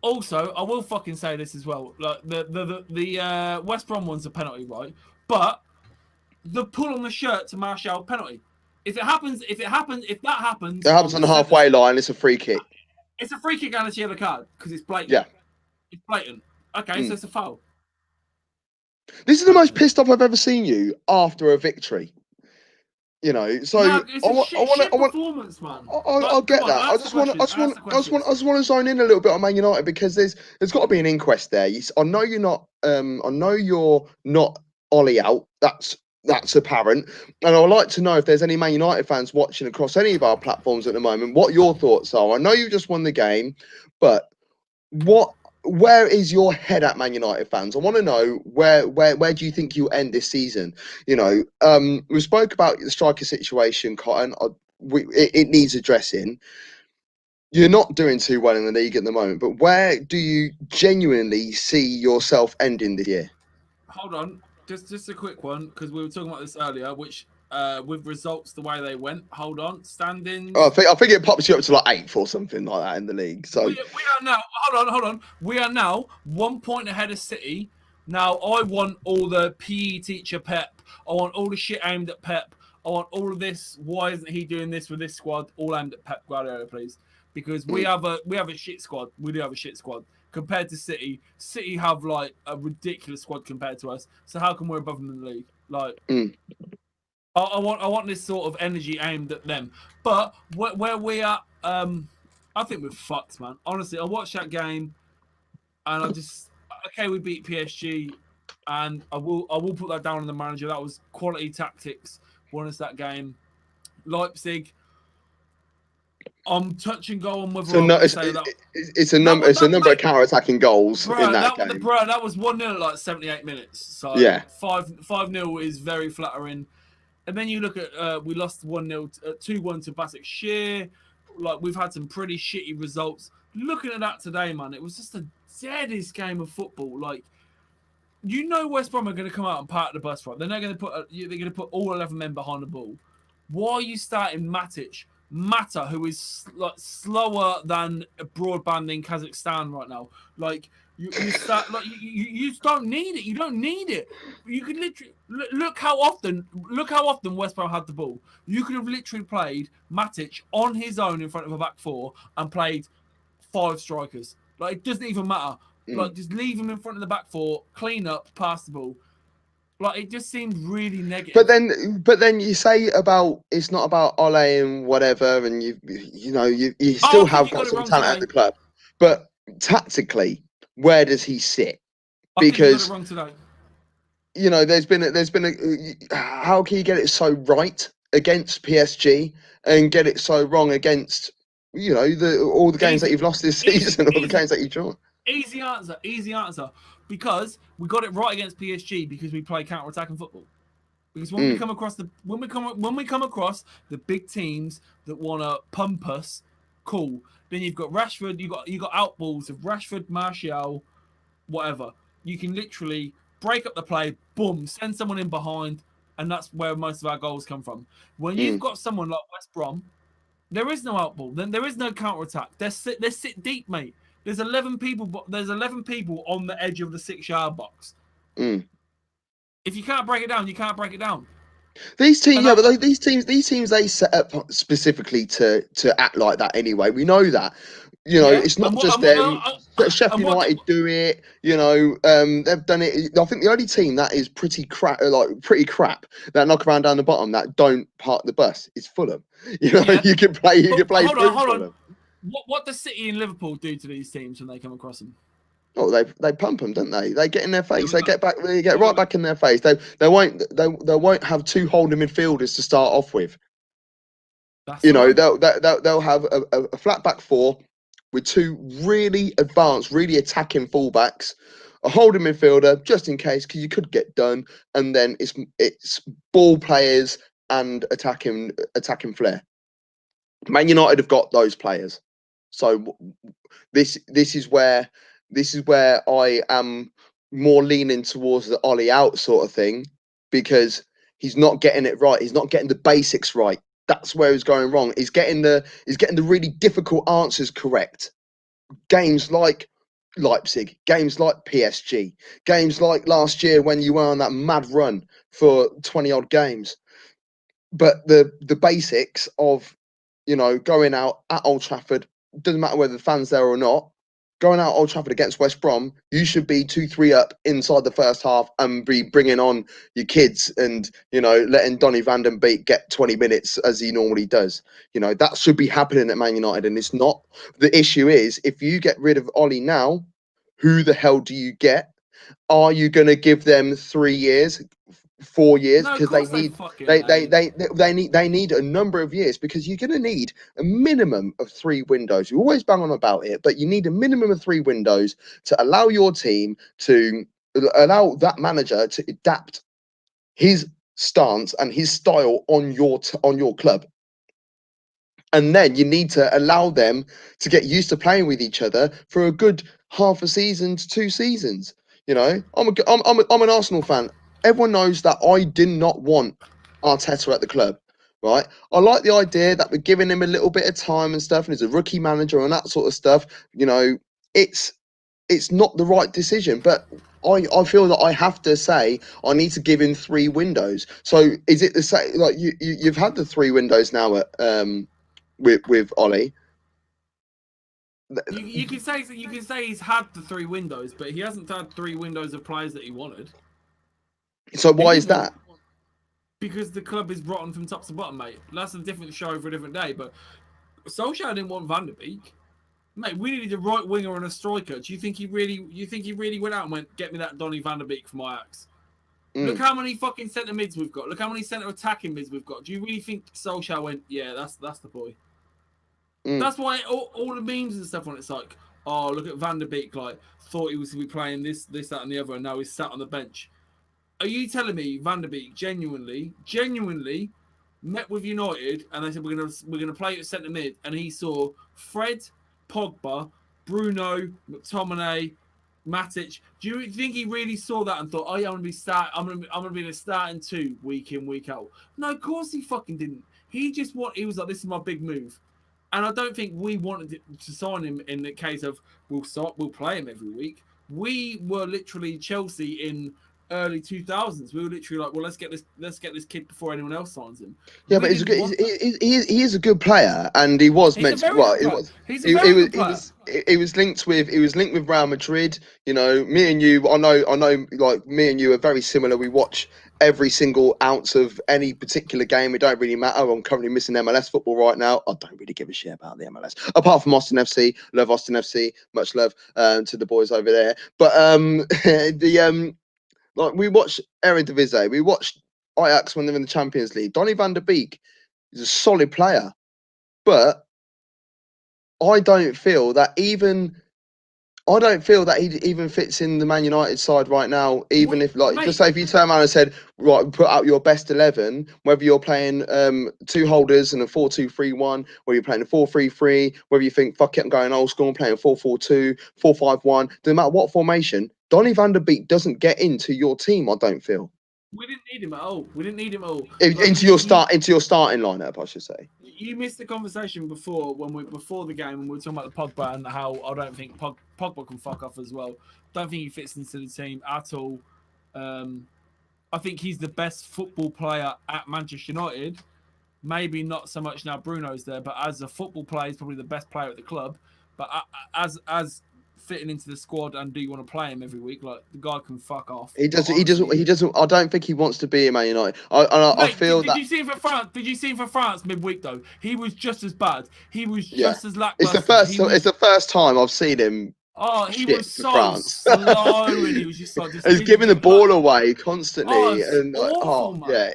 Also, I will fucking say this as well. Like the West Brom one's a penalty, right? But the pull on the shirt to Martial penalty. If that happens. It happens on the halfway line. It's a free kick. It's a free kick and a yellow card because it's blatant. Yeah, it's blatant. Okay, so it's a foul. This is the most pissed off I've ever seen you after a victory. You know, so No, it's I a want, I want, shit I want, performance, man. I get that. I just want to zone in a little bit on Man United because there's got to be an inquest there. I know you're not, I know you're not Ollie out. That's apparent, and I would like to know if there's any Man United fans watching across any of our platforms at the moment. What your thoughts are? I know you just won the game, but where is your head at, Man United fans? I want to know where do you think you'll end this season? You know, we spoke about the striker situation, Cotton. It needs addressing. You're not doing too well in the league at the moment, but where do you genuinely see yourself ending this year? Hold on, just a quick one because we were talking about this earlier, which with results the way they went. Hold on, standings. Oh, I think it pops you up to like 8th or something like that in the league. So we are now. Hold on. We are now 1 point ahead of City. Now I want all the PE teacher Pep. I want all the shit aimed at Pep. I want all of this. Why isn't he doing this with this squad? All aimed at Pep Guardiola, please. Because we have a shit squad. We do have a shit squad compared to City. City have like a ridiculous squad compared to us. So how come we're above them in the league? Like, I want this sort of energy aimed at them. But where we are, I think we're fucked, man. Honestly, I watched that game, and we beat PSG, and I will put that down on the manager. That was quality tactics. Won us that game. Leipzig. I'm touch and go on whether I would say that. It's a number of counter-attacking goals in that game. That was 1-0 at like 78 minutes. So yeah, 5-0 is very flattering. And then you look at we lost 1-0, 2-1 to Basak Shear. Like we've had some pretty shitty results. Looking at that today, man, it was just the deadest game of football. Like, you know, West Brom are going to come out and park the bus, right? They're not going to put all 11 men behind the ball. Why are you starting Matic? Mata, who is like slower than broadband in Kazakhstan right now. Like you start like you just don't need it. You don't need it. You could literally look how often West Brom had the ball. You could have literally played Matic on his own in front of a back four and played 5 strikers. Like it doesn't even matter. Like just leave him in front of the back four, clean up, pass the ball. Like it just seemed really negative. But then you say about it's not about Ole and whatever, and you still have got some talent at the club. But tactically, where does he sit? Because I think you got it wrong today. You know, there's been a how can you get it so right against PSG and get it so wrong against all the games that you've lost this season, all the games that you've drawn? Easy answer. Because we got it right against PSG because we play counter-attacking football. Because when we come across the big teams that want to pump us, cool. Then you've got Rashford, you got outballs of Rashford, Martial, whatever. You can literally break up the play, boom, send someone in behind, and that's where most of our goals come from. When you've got someone like West Brom, there is no outball. Then there is no counter-attack. They sit deep, mate. There's 11 people on the edge of the 6-yard box. If you can't break it down, you can't break it down. These teams, these teams, they set up specifically to act like that anyway. We know that. You know, it's not just them. Sheffield United do it. You know, they've done it. I think the only team that is pretty crap that knock around down the bottom that don't park the bus is Fulham. You know, you can play. Hold on. What does City and Liverpool do to these teams when they come across them? Oh, they pump them, don't they? They get in their face. They get back. They get right back in their face. They won't have 2 holding midfielders to start off with. They'll have a flat back 4 with 2 really advanced, really attacking fullbacks, a holding midfielder just in case because you could get done, and then it's ball players and attacking flair. Man United have got those players, so this is where I am more leaning towards the Ollie out sort of thing because he's not getting it right. He's not getting the basics right. That's where he's going wrong. He's getting the really difficult answers correct. Games like Leipzig, games like PSG, games like last year when you were on that mad run for 20 odd games. But the basics of going out at Old Trafford, doesn't matter whether the fans there or not, going out Old Trafford against West Brom, you should be 2-3 up inside the first half and be bringing on your kids and, you know, letting Donny van den Beek get 20 minutes as he normally does. You know, that should be happening at Man United, and it's not. The issue is, if you get rid of Ollie now, who the hell do you get? Are you going to give them 3 years? 4 years, No, of because course they need a number of years, because you're going to need a minimum of 3 windows. You always bang on about it, but you need a minimum of 3 windows to allow your team to allow that manager to adapt his stance and his style on your club. And then you need to allow them to get used to playing with each other for a good half a season to 2 seasons. You know, I'm an Arsenal fan. Everyone knows that I did not want Arteta at the club, right? I like the idea that we're giving him a little bit of time and stuff, and he's a rookie manager and that sort of stuff. You know, it's not the right decision, but I feel that I have to say I need to give him 3 windows. So is it the same? Like you've had the 3 windows now at with Ollie. You can say he's had the 3 windows, but he hasn't had 3 windows of players that he wanted. So why is that? Because the club is rotten from top to bottom, mate. That's a different show for a different day. But Solskjaer didn't want Van der Beek. Mate, we needed a right winger and a striker. Do you think he really went out and went, get me that Donny van der Beek from Ajax? Look how many fucking centre mids we've got. Look how many centre attacking mids we've got. Do you really think Solskjaer went, yeah, that's the boy? That's why all the memes and stuff on it's like, oh, look at Van der Beek, like, thought he was going to be playing this, that, and the other, and now he's sat on the bench. Are you telling me Van der Beek genuinely met with United and they said we're gonna play at centre mid, and he saw Fred, Pogba, Bruno, McTominay, Matic? Do you think he really saw that and thought, oh yeah, I'm gonna be the starting 2 week in, week out? No, of course he fucking didn't. He was like, this is my big move. And I don't think we wanted to sign him in the case of we'll play him every week. We were literally Chelsea in early 2000s. We were literally like, well, let's get this kid before anyone else signs him. Yeah, but he is a good player, and he was meant to. Well, he was linked with Real Madrid. You know, me and you. I know. Like me and you are very similar. We watch every single ounce of any particular game. It don't really matter. I'm currently missing MLS football right now. I don't really give a shit about the MLS, apart from Austin FC. Love Austin FC. Much love to the boys over there. But like, we watched Eredivisie, we watched Ajax when they're in the Champions League. Donny van der Beek is a solid player, but I don't feel that he even fits in the Man United side right now. Even if, like, just say if you turn around and said, right, put out your best 11, whether you're playing 2 holders and a 4-2-3-1, whether you're playing a 4-3-3, whether you think fuck it, I'm going old school, I'm playing 4-4-2, 4-5-1, doesn't matter what formation, Donny van der Beek doesn't get into your team. I don't feel. We didn't need him at all. Into your starting lineup, I should say. You missed the conversation before before the game when we were talking about the Pogba and how I don't think Pogba can fuck off as well. Don't think he fits into the team at all. I think he's the best football player at Manchester United. Maybe not so much now Bruno's there, but as a football player, he's probably the best player at the club. But as fitting into the squad, and do you want to play him every week? Like, the guy can fuck off. He doesn't. I don't think he wants to be in Man United. I feel that. Did you see him for France? Did you see him for France midweek though? He was just as bad. He was just as lackluster. It's the first time I've seen him. Oh, he was so slow, and he was just like. He's giving the ball away constantly,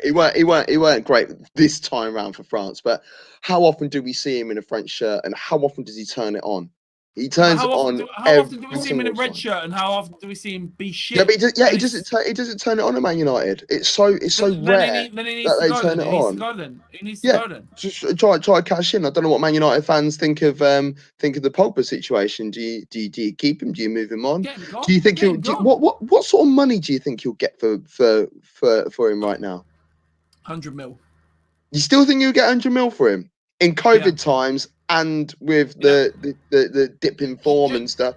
he weren't great this time round for France. But how often do we see him in a French shirt, and how often does he turn it on? He turns how on. How often do we see him in a red shirt, and how often do we see him be shit? Yeah, but he doesn't turn it on at Man United. It's so rare that they turn it on. He needs to go then. Just try to cash in. I don't know what Man United fans think of the Pogba situation. Do you keep him? Do you move him on? Do you think what sort of money do you think you'll get for him right now? 100 mil. You still think you'll get 100 mil for him in COVID times? And with the dip in form and stuff,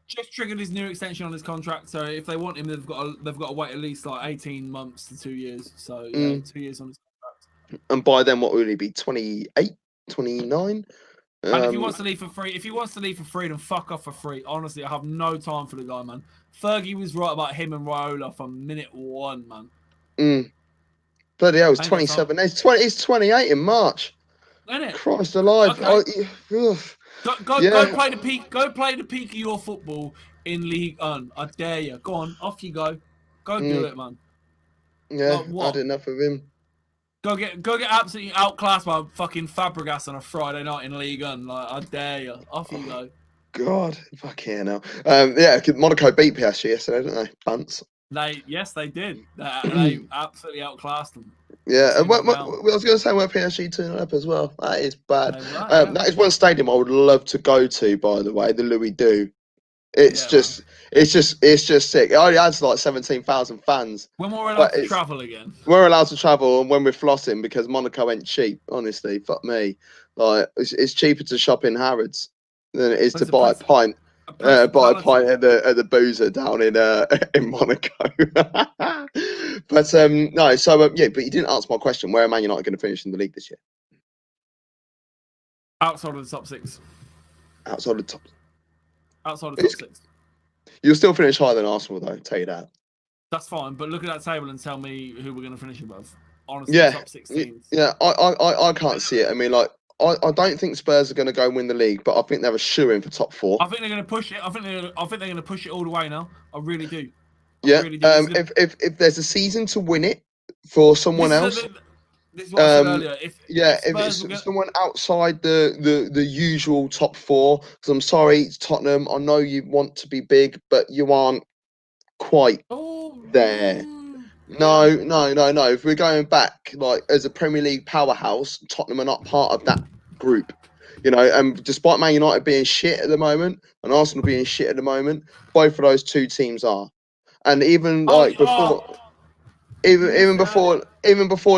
just triggered his new extension on his contract. So if they want him, they've got to wait at least like 18 months to 2 years. So 2 years on his contract. And by then, what will he be? 28, 29? And if he wants to leave for free, then fuck off for free. Honestly, I have no time for the guy, man. Fergie was right about him and Raiola from minute one, man. Bloody hell, it's 27. It's 28 in March. Isn't it? Christ alive. Okay. Yeah. Go play the peak. Go play the peak of your football in League One. I dare you. Go on, off you go. Go do it, man. Yeah, I had enough of him. Go get absolutely outclassed by fucking Fabregas on a Friday night in League One. Like, I dare you. Off you go. God, fucking hell. Yeah, Monaco beat PSG yesterday, didn't they? Bunts. Yes, they did. They absolutely outclassed them. Yeah, I was going to say we're PSG 2 up as well. That is bad. That is one stadium I would love to go to, by the way, the Louis II. It's just sick. It only has like 17,000 fans. When we're allowed to travel again. We're allowed to travel, and when we're flossing, because Monaco ain't cheap. Honestly, fuck me. Like it's cheaper to shop in Harrods than it is to buy a pint. Buy a pint at the boozer down in Monaco. But no, so yeah, but you didn't answer my question. Where are Man United going to finish in the league this year? Outside of the top 6. Outside of the top 6. You'll still finish higher than Arsenal, though. I'll tell you that. That's fine, but look at that table and tell me who we're going to finish above. Honestly, top 6 teams. Yeah, I can't see it. I mean, like, I don't think Spurs are going to go win the league, but I think they're a shoo-in for top 4. I think they're going to push it. I think they're going to push it all the way now. I really do. Really do. If there's a season to win it for someone else. This is what I said earlier. If it's someone outside the usual top 4, because I'm sorry, Tottenham, I know you want to be big, but you aren't quite there. No. If we're going back, like as a Premier League powerhouse, Tottenham are not part of that group. You know, and despite Man United being shit at the moment and Arsenal being shit at the moment, both of those two teams are. And even even before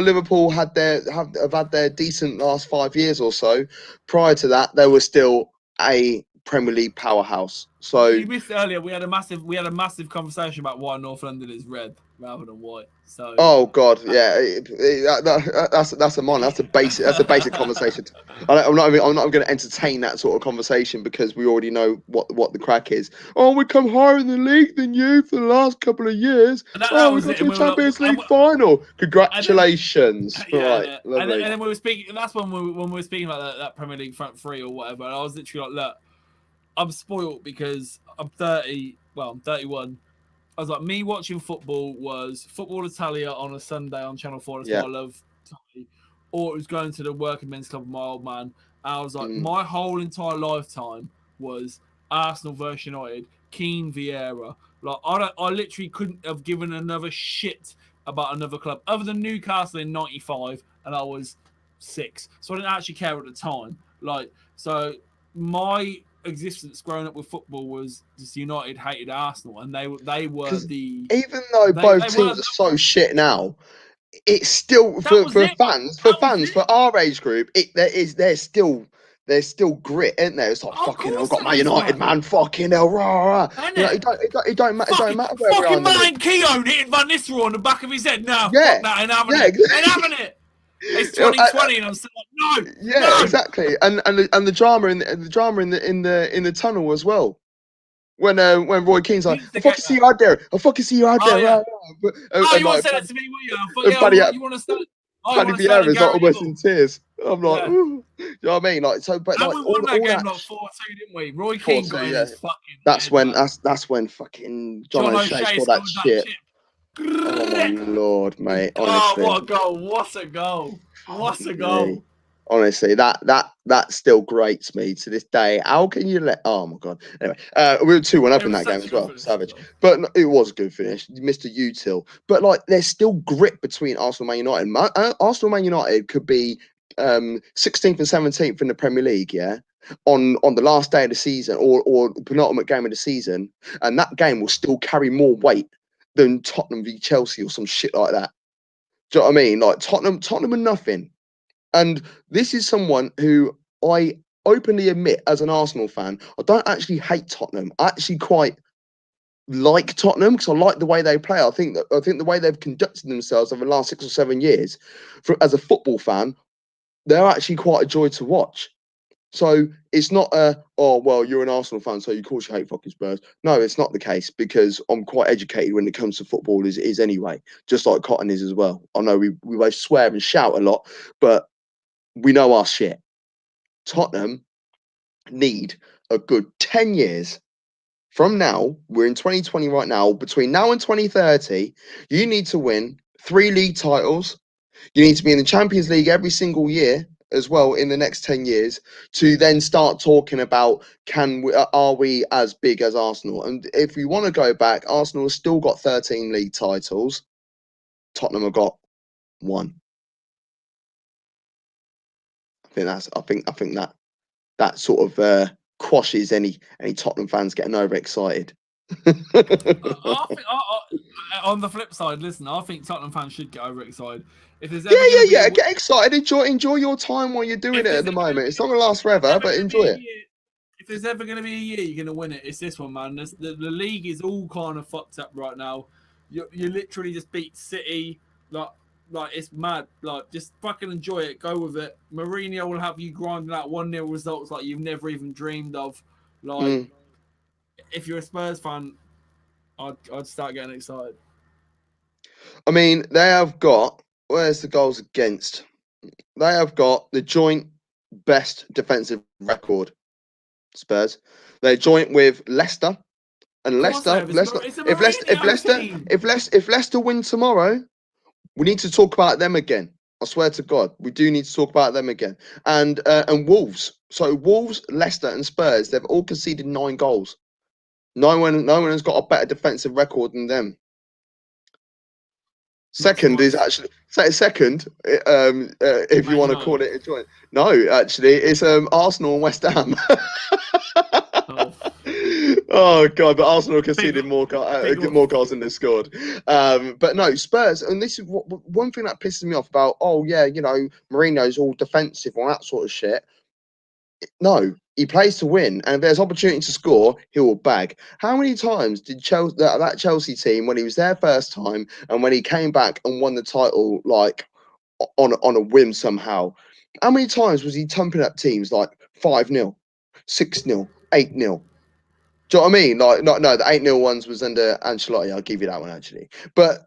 Liverpool have had their decent last 5 years or so, prior to that, they were still a Premier League powerhouse. So you missed it earlier. We had a massive conversation about why North London is red rather than white. So God, yeah, that's a basic conversation. I'm not going to entertain that sort of conversation because we already know what the crack is. Oh, we come higher in the league than you for the last couple of years. We got to the Champions League final. Congratulations! Right, lovely. And then we were speaking. That's when we were speaking about that Premier League front three or whatever. And I was literally like, look, I'm spoiled because I'm 30. Well, I'm 31. I was like, me watching football was Football Italia on a Sunday on Channel 4. That's what I love. Or it was going to the working men's club with my old man. And I was like, my whole entire lifetime was Arsenal versus United, Keane, Vieira. Like, I literally couldn't have given another shit about another club other than Newcastle in '95, and I was 6. So I didn't actually care at the time. Like, so my existence growing up with football was just United hated Arsenal, and they were the. Even though both teams are so shit now, it's still for fans for our age group. There's still grit, isn't there? It's like fucking hell, got my United man, fucking hell, rah. You know, it don't matter where we are. Fucking man, Keown hitting Van Nistelrooy on the back of his head now. Yeah, fuck that, ain't having it. It's 2020, and I'm still like, no. Yeah, no. Exactly. And the drama in the tunnel as well. When Roy Keane's like, I fucking see you out there. I fucking see you out there. Yeah. You want to say that to me, will you? You want to start? Paddy Vieira's like almost in tears. I'm like, ooh. You know what I mean? Like, so, but like, we won that game like 4-2, didn't we? Roy Keane got in his fucking. That's when fucking John O'Shea scored that shit. Oh my lord, mate! Honestly. Oh, what a goal! What a goal! What a goal! Honestly, that still grates me to this day. How can you let? Oh my god! Anyway, we were 2-1 up in that game as well. Savage, but it was a good finish, Mr. Util. But like, there's still grit between Arsenal and Man United. Arsenal and Man United could be 16th and 17th in the Premier League, yeah, on the last day of the season or penultimate game of the season, and that game will still carry more weight than Tottenham v Chelsea or some shit like that. Do you know what I mean? Like Tottenham are nothing. And this is someone who I openly admit as an Arsenal fan, I don't actually hate Tottenham. I actually quite like Tottenham because I like the way they play. I think the way they've conducted themselves over the last 6 or 7 years, as a football fan, they're actually quite a joy to watch. So it's not oh well, you're an Arsenal fan, so of course you hate fucking Spurs. No, it's not the case, because I'm quite educated when it comes to football as it is anyway, just like Cotton is as well. I know we both swear and shout a lot, but we know our shit. Tottenham need a good 10 years from now. We're in 2020 right now. Between now and 2030, you need to win 3 league titles. You need to be in the Champions League every single year as well in the next 10 years to then start talking about are we as big as Arsenal? And if we want to go back, Arsenal has still got 13 league titles. Tottenham have got 1. I think that sort of quashes any Tottenham fans getting overexcited. I think, on the flip side, listen, I think Tottenham fans should get overexcited. If there's ever Get excited. Enjoy your time while you're doing it at the moment. It's not gonna last forever, but enjoy it. If there's ever going to be a year you're going to win it, it's this one, man. The league is all kind of fucked up right now. You literally just beat City, like it's mad. Like, just fucking enjoy it. Go with it. Mourinho will have you grinding out 1-0 results like you've never even dreamed of. Like, if you're a Spurs fan, I'd start getting excited. I mean, they have got, where's the goals against? They have got the joint best defensive record. Spurs. They're joint with Leicester, and Leicester. If Leicester win tomorrow, we need to talk about them again. I swear to God, we do need to talk about them again. And Wolves. So Wolves, Leicester, and Spurs. They've all conceded 9 goals. No one has got a better defensive record than them. Second is actually second. If you want to call it a joint. No, actually, it's Arsenal and West Ham. Oh God! But Arsenal conceded more goals than they scored. But no, Spurs, and this is one thing that pisses me off about. Oh yeah, Mourinho's all defensive, all that sort of shit. No, he plays to win, and if there's opportunity to score, he will bag. How many times did that Chelsea team, when he was there first time, and when he came back and won the title, like on a whim somehow? How many times was he thumping up teams like 5-0, 6-0, 8-0? Do you know what I mean? Like, no, the 8-0 ones was under Ancelotti. I'll give you that one actually. But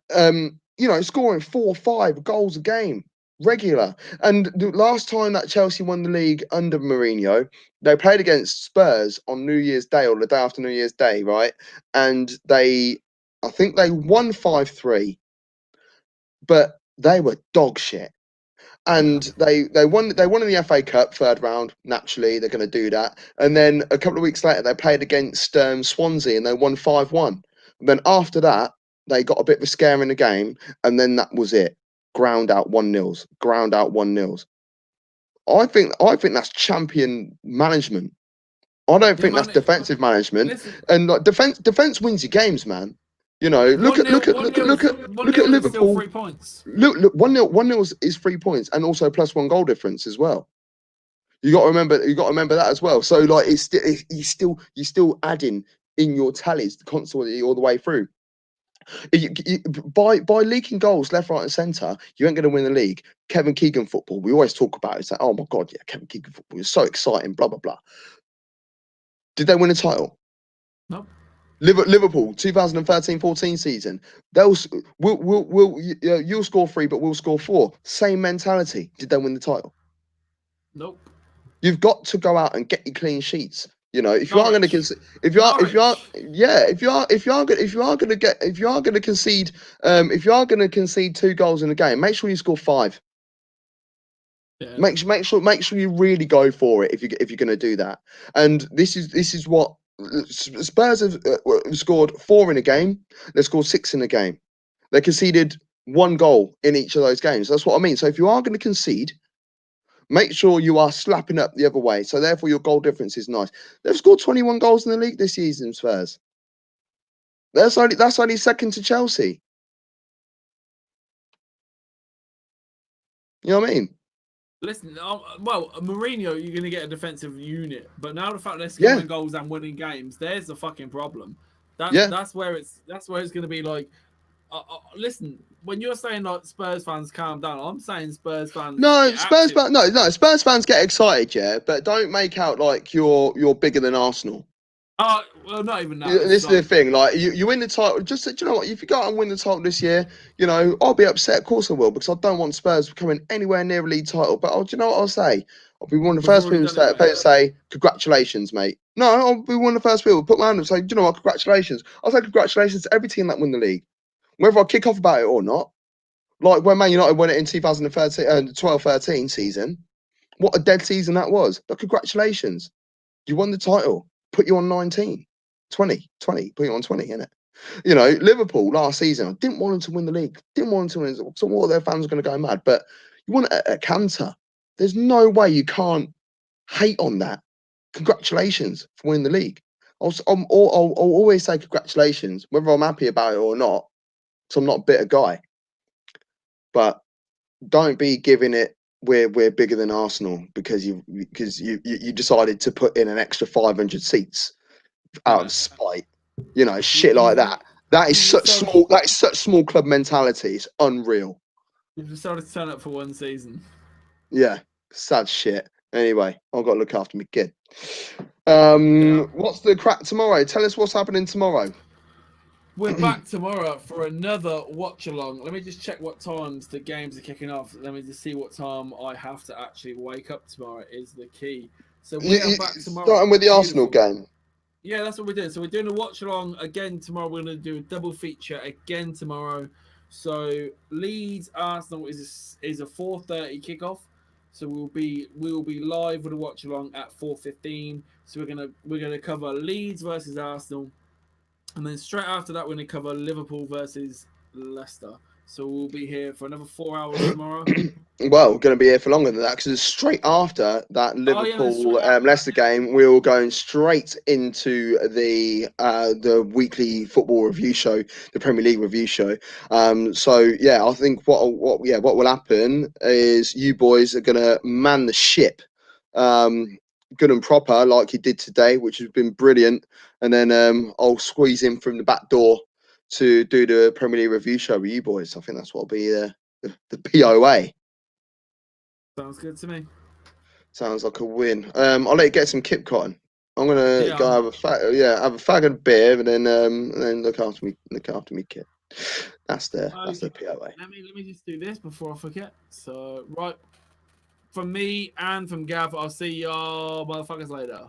scoring 4 or 5 goals a game. Regular. And the last time that Chelsea won the league under Mourinho, they played against Spurs on New Year's Day or the day after New Year's Day, right? And I think they won 5-3, but they were dog shit. And they won in the FA Cup 3rd round. Naturally, they're going to do that. And then a couple of weeks later, they played against Swansea and they won 5-1. Then after that, they got a bit of a scare in the game, and then that was it. Ground out 1-0s. Ground out 1-0s. I think that's champion management. I don't think that's defensive management. Listen, and like defense wins your games, man. Look at Liverpool. 3 points. Look, 1-0 is 3 points, and also +1 goal difference as well. You got to remember that as well. So like, you're still adding in your tallies constantly all the way through. By leaking goals left, right, and centre, you ain't going to win the league. Kevin Keegan football, we always talk about it. It's like, oh my God, yeah, Kevin Keegan football is so exciting, blah, blah, blah. Did they win a title? No. Liverpool, 2013-14 season. You'll score 3, but we'll score 4. Same mentality. Did they win the title? Nope. You've got to go out and get your clean sheets. If you are going to concede, if you are going to concede 2 goals in a game, make sure you score 5. Yeah. Make sure you really go for it if you're going to do that. And this is what Spurs have scored 4 in a game. They scored 6 in a game. They conceded 1 goal in each of those games. That's what I mean. So if you are going to concede, make sure you are slapping up the other way. So therefore, your goal difference is nice. They've scored 21 goals in the league this season, Spurs. That's only second to Chelsea. You know what I mean? Listen, well, Mourinho, you're going to get a defensive unit, but now the fact they're scoring goals and winning games, there's the fucking problem. That's where it's going to be like, listen, when you're saying like Spurs fans calm down, I'm saying Spurs fans. No, get Spurs active. fans. No, Spurs fans get excited, yeah, but don't make out like you're bigger than Arsenal. Well, not even that. This is the thing. Like you win the title. Just do you know what? If you go out and win the title this year, you know I'll be upset. Of course I will, because I don't want Spurs coming anywhere near a league title. But do you know what I'll say? I'll be one of the first people to say congratulations, mate. No, I'll be one of the first people to put my hand up and say, do you know what? Congratulations. I'll say congratulations to every team that won the league, whether I kick off about it or not. Like when Man United won it in 2013, 12-13 season. What a dead season that was. But congratulations. You won the title. Put you on 19. 20, put you on 20, innit? You know, Liverpool last season, I didn't want them to win the league. Didn't want them to win. So all their fans are going to go mad. But you want it at Cantor. There's no way you can't hate on that. Congratulations for winning the league. I'll always say congratulations, whether I'm happy about it or not, because I'm not a bitter guy. But don't be giving it we're bigger than Arsenal because you decided to put in an extra 500 seats out of spite. You know, shit like that. That is such small club mentality. It's unreal. You've decided to turn up for one season. Yeah, sad shit. Anyway, I've got to look after my kid. What's the crack tomorrow? Tell us what's happening tomorrow. We're back tomorrow for another watch along. Let me just check what times the games are kicking off. Let me just see what time I have to actually wake up tomorrow is the key. So we are back tomorrow. Starting with the Arsenal game. Yeah, that's what we're doing. So we're doing a watch along again tomorrow. We're going to do a double feature again tomorrow. So Leeds Arsenal is a 4:30 kickoff. So we will be live with a watch along at 4:15. So we're gonna cover Leeds versus Arsenal. And then straight after that, we're going to cover Liverpool versus Leicester. So we'll be here for another 4 hours tomorrow. Well, we're going to be here for longer than that because straight after that Liverpool Leicester game, we're all going straight into the weekly football review show, the Premier League review show. So yeah, I think what will happen is you boys are going to man the ship. Good and proper like you did today, which has been brilliant. And then I'll squeeze in from the back door to do the Premier League review show with you boys. I think that's what'll be the POA. Sounds good to me. Sounds like a win. I'll let you get some Kip Cotton. I'm gonna go have a fag and a beer, and then look after me kid. That's the POA. Let me just do this before I forget. So right, from me and from Gav, I'll see y'all motherfuckers later.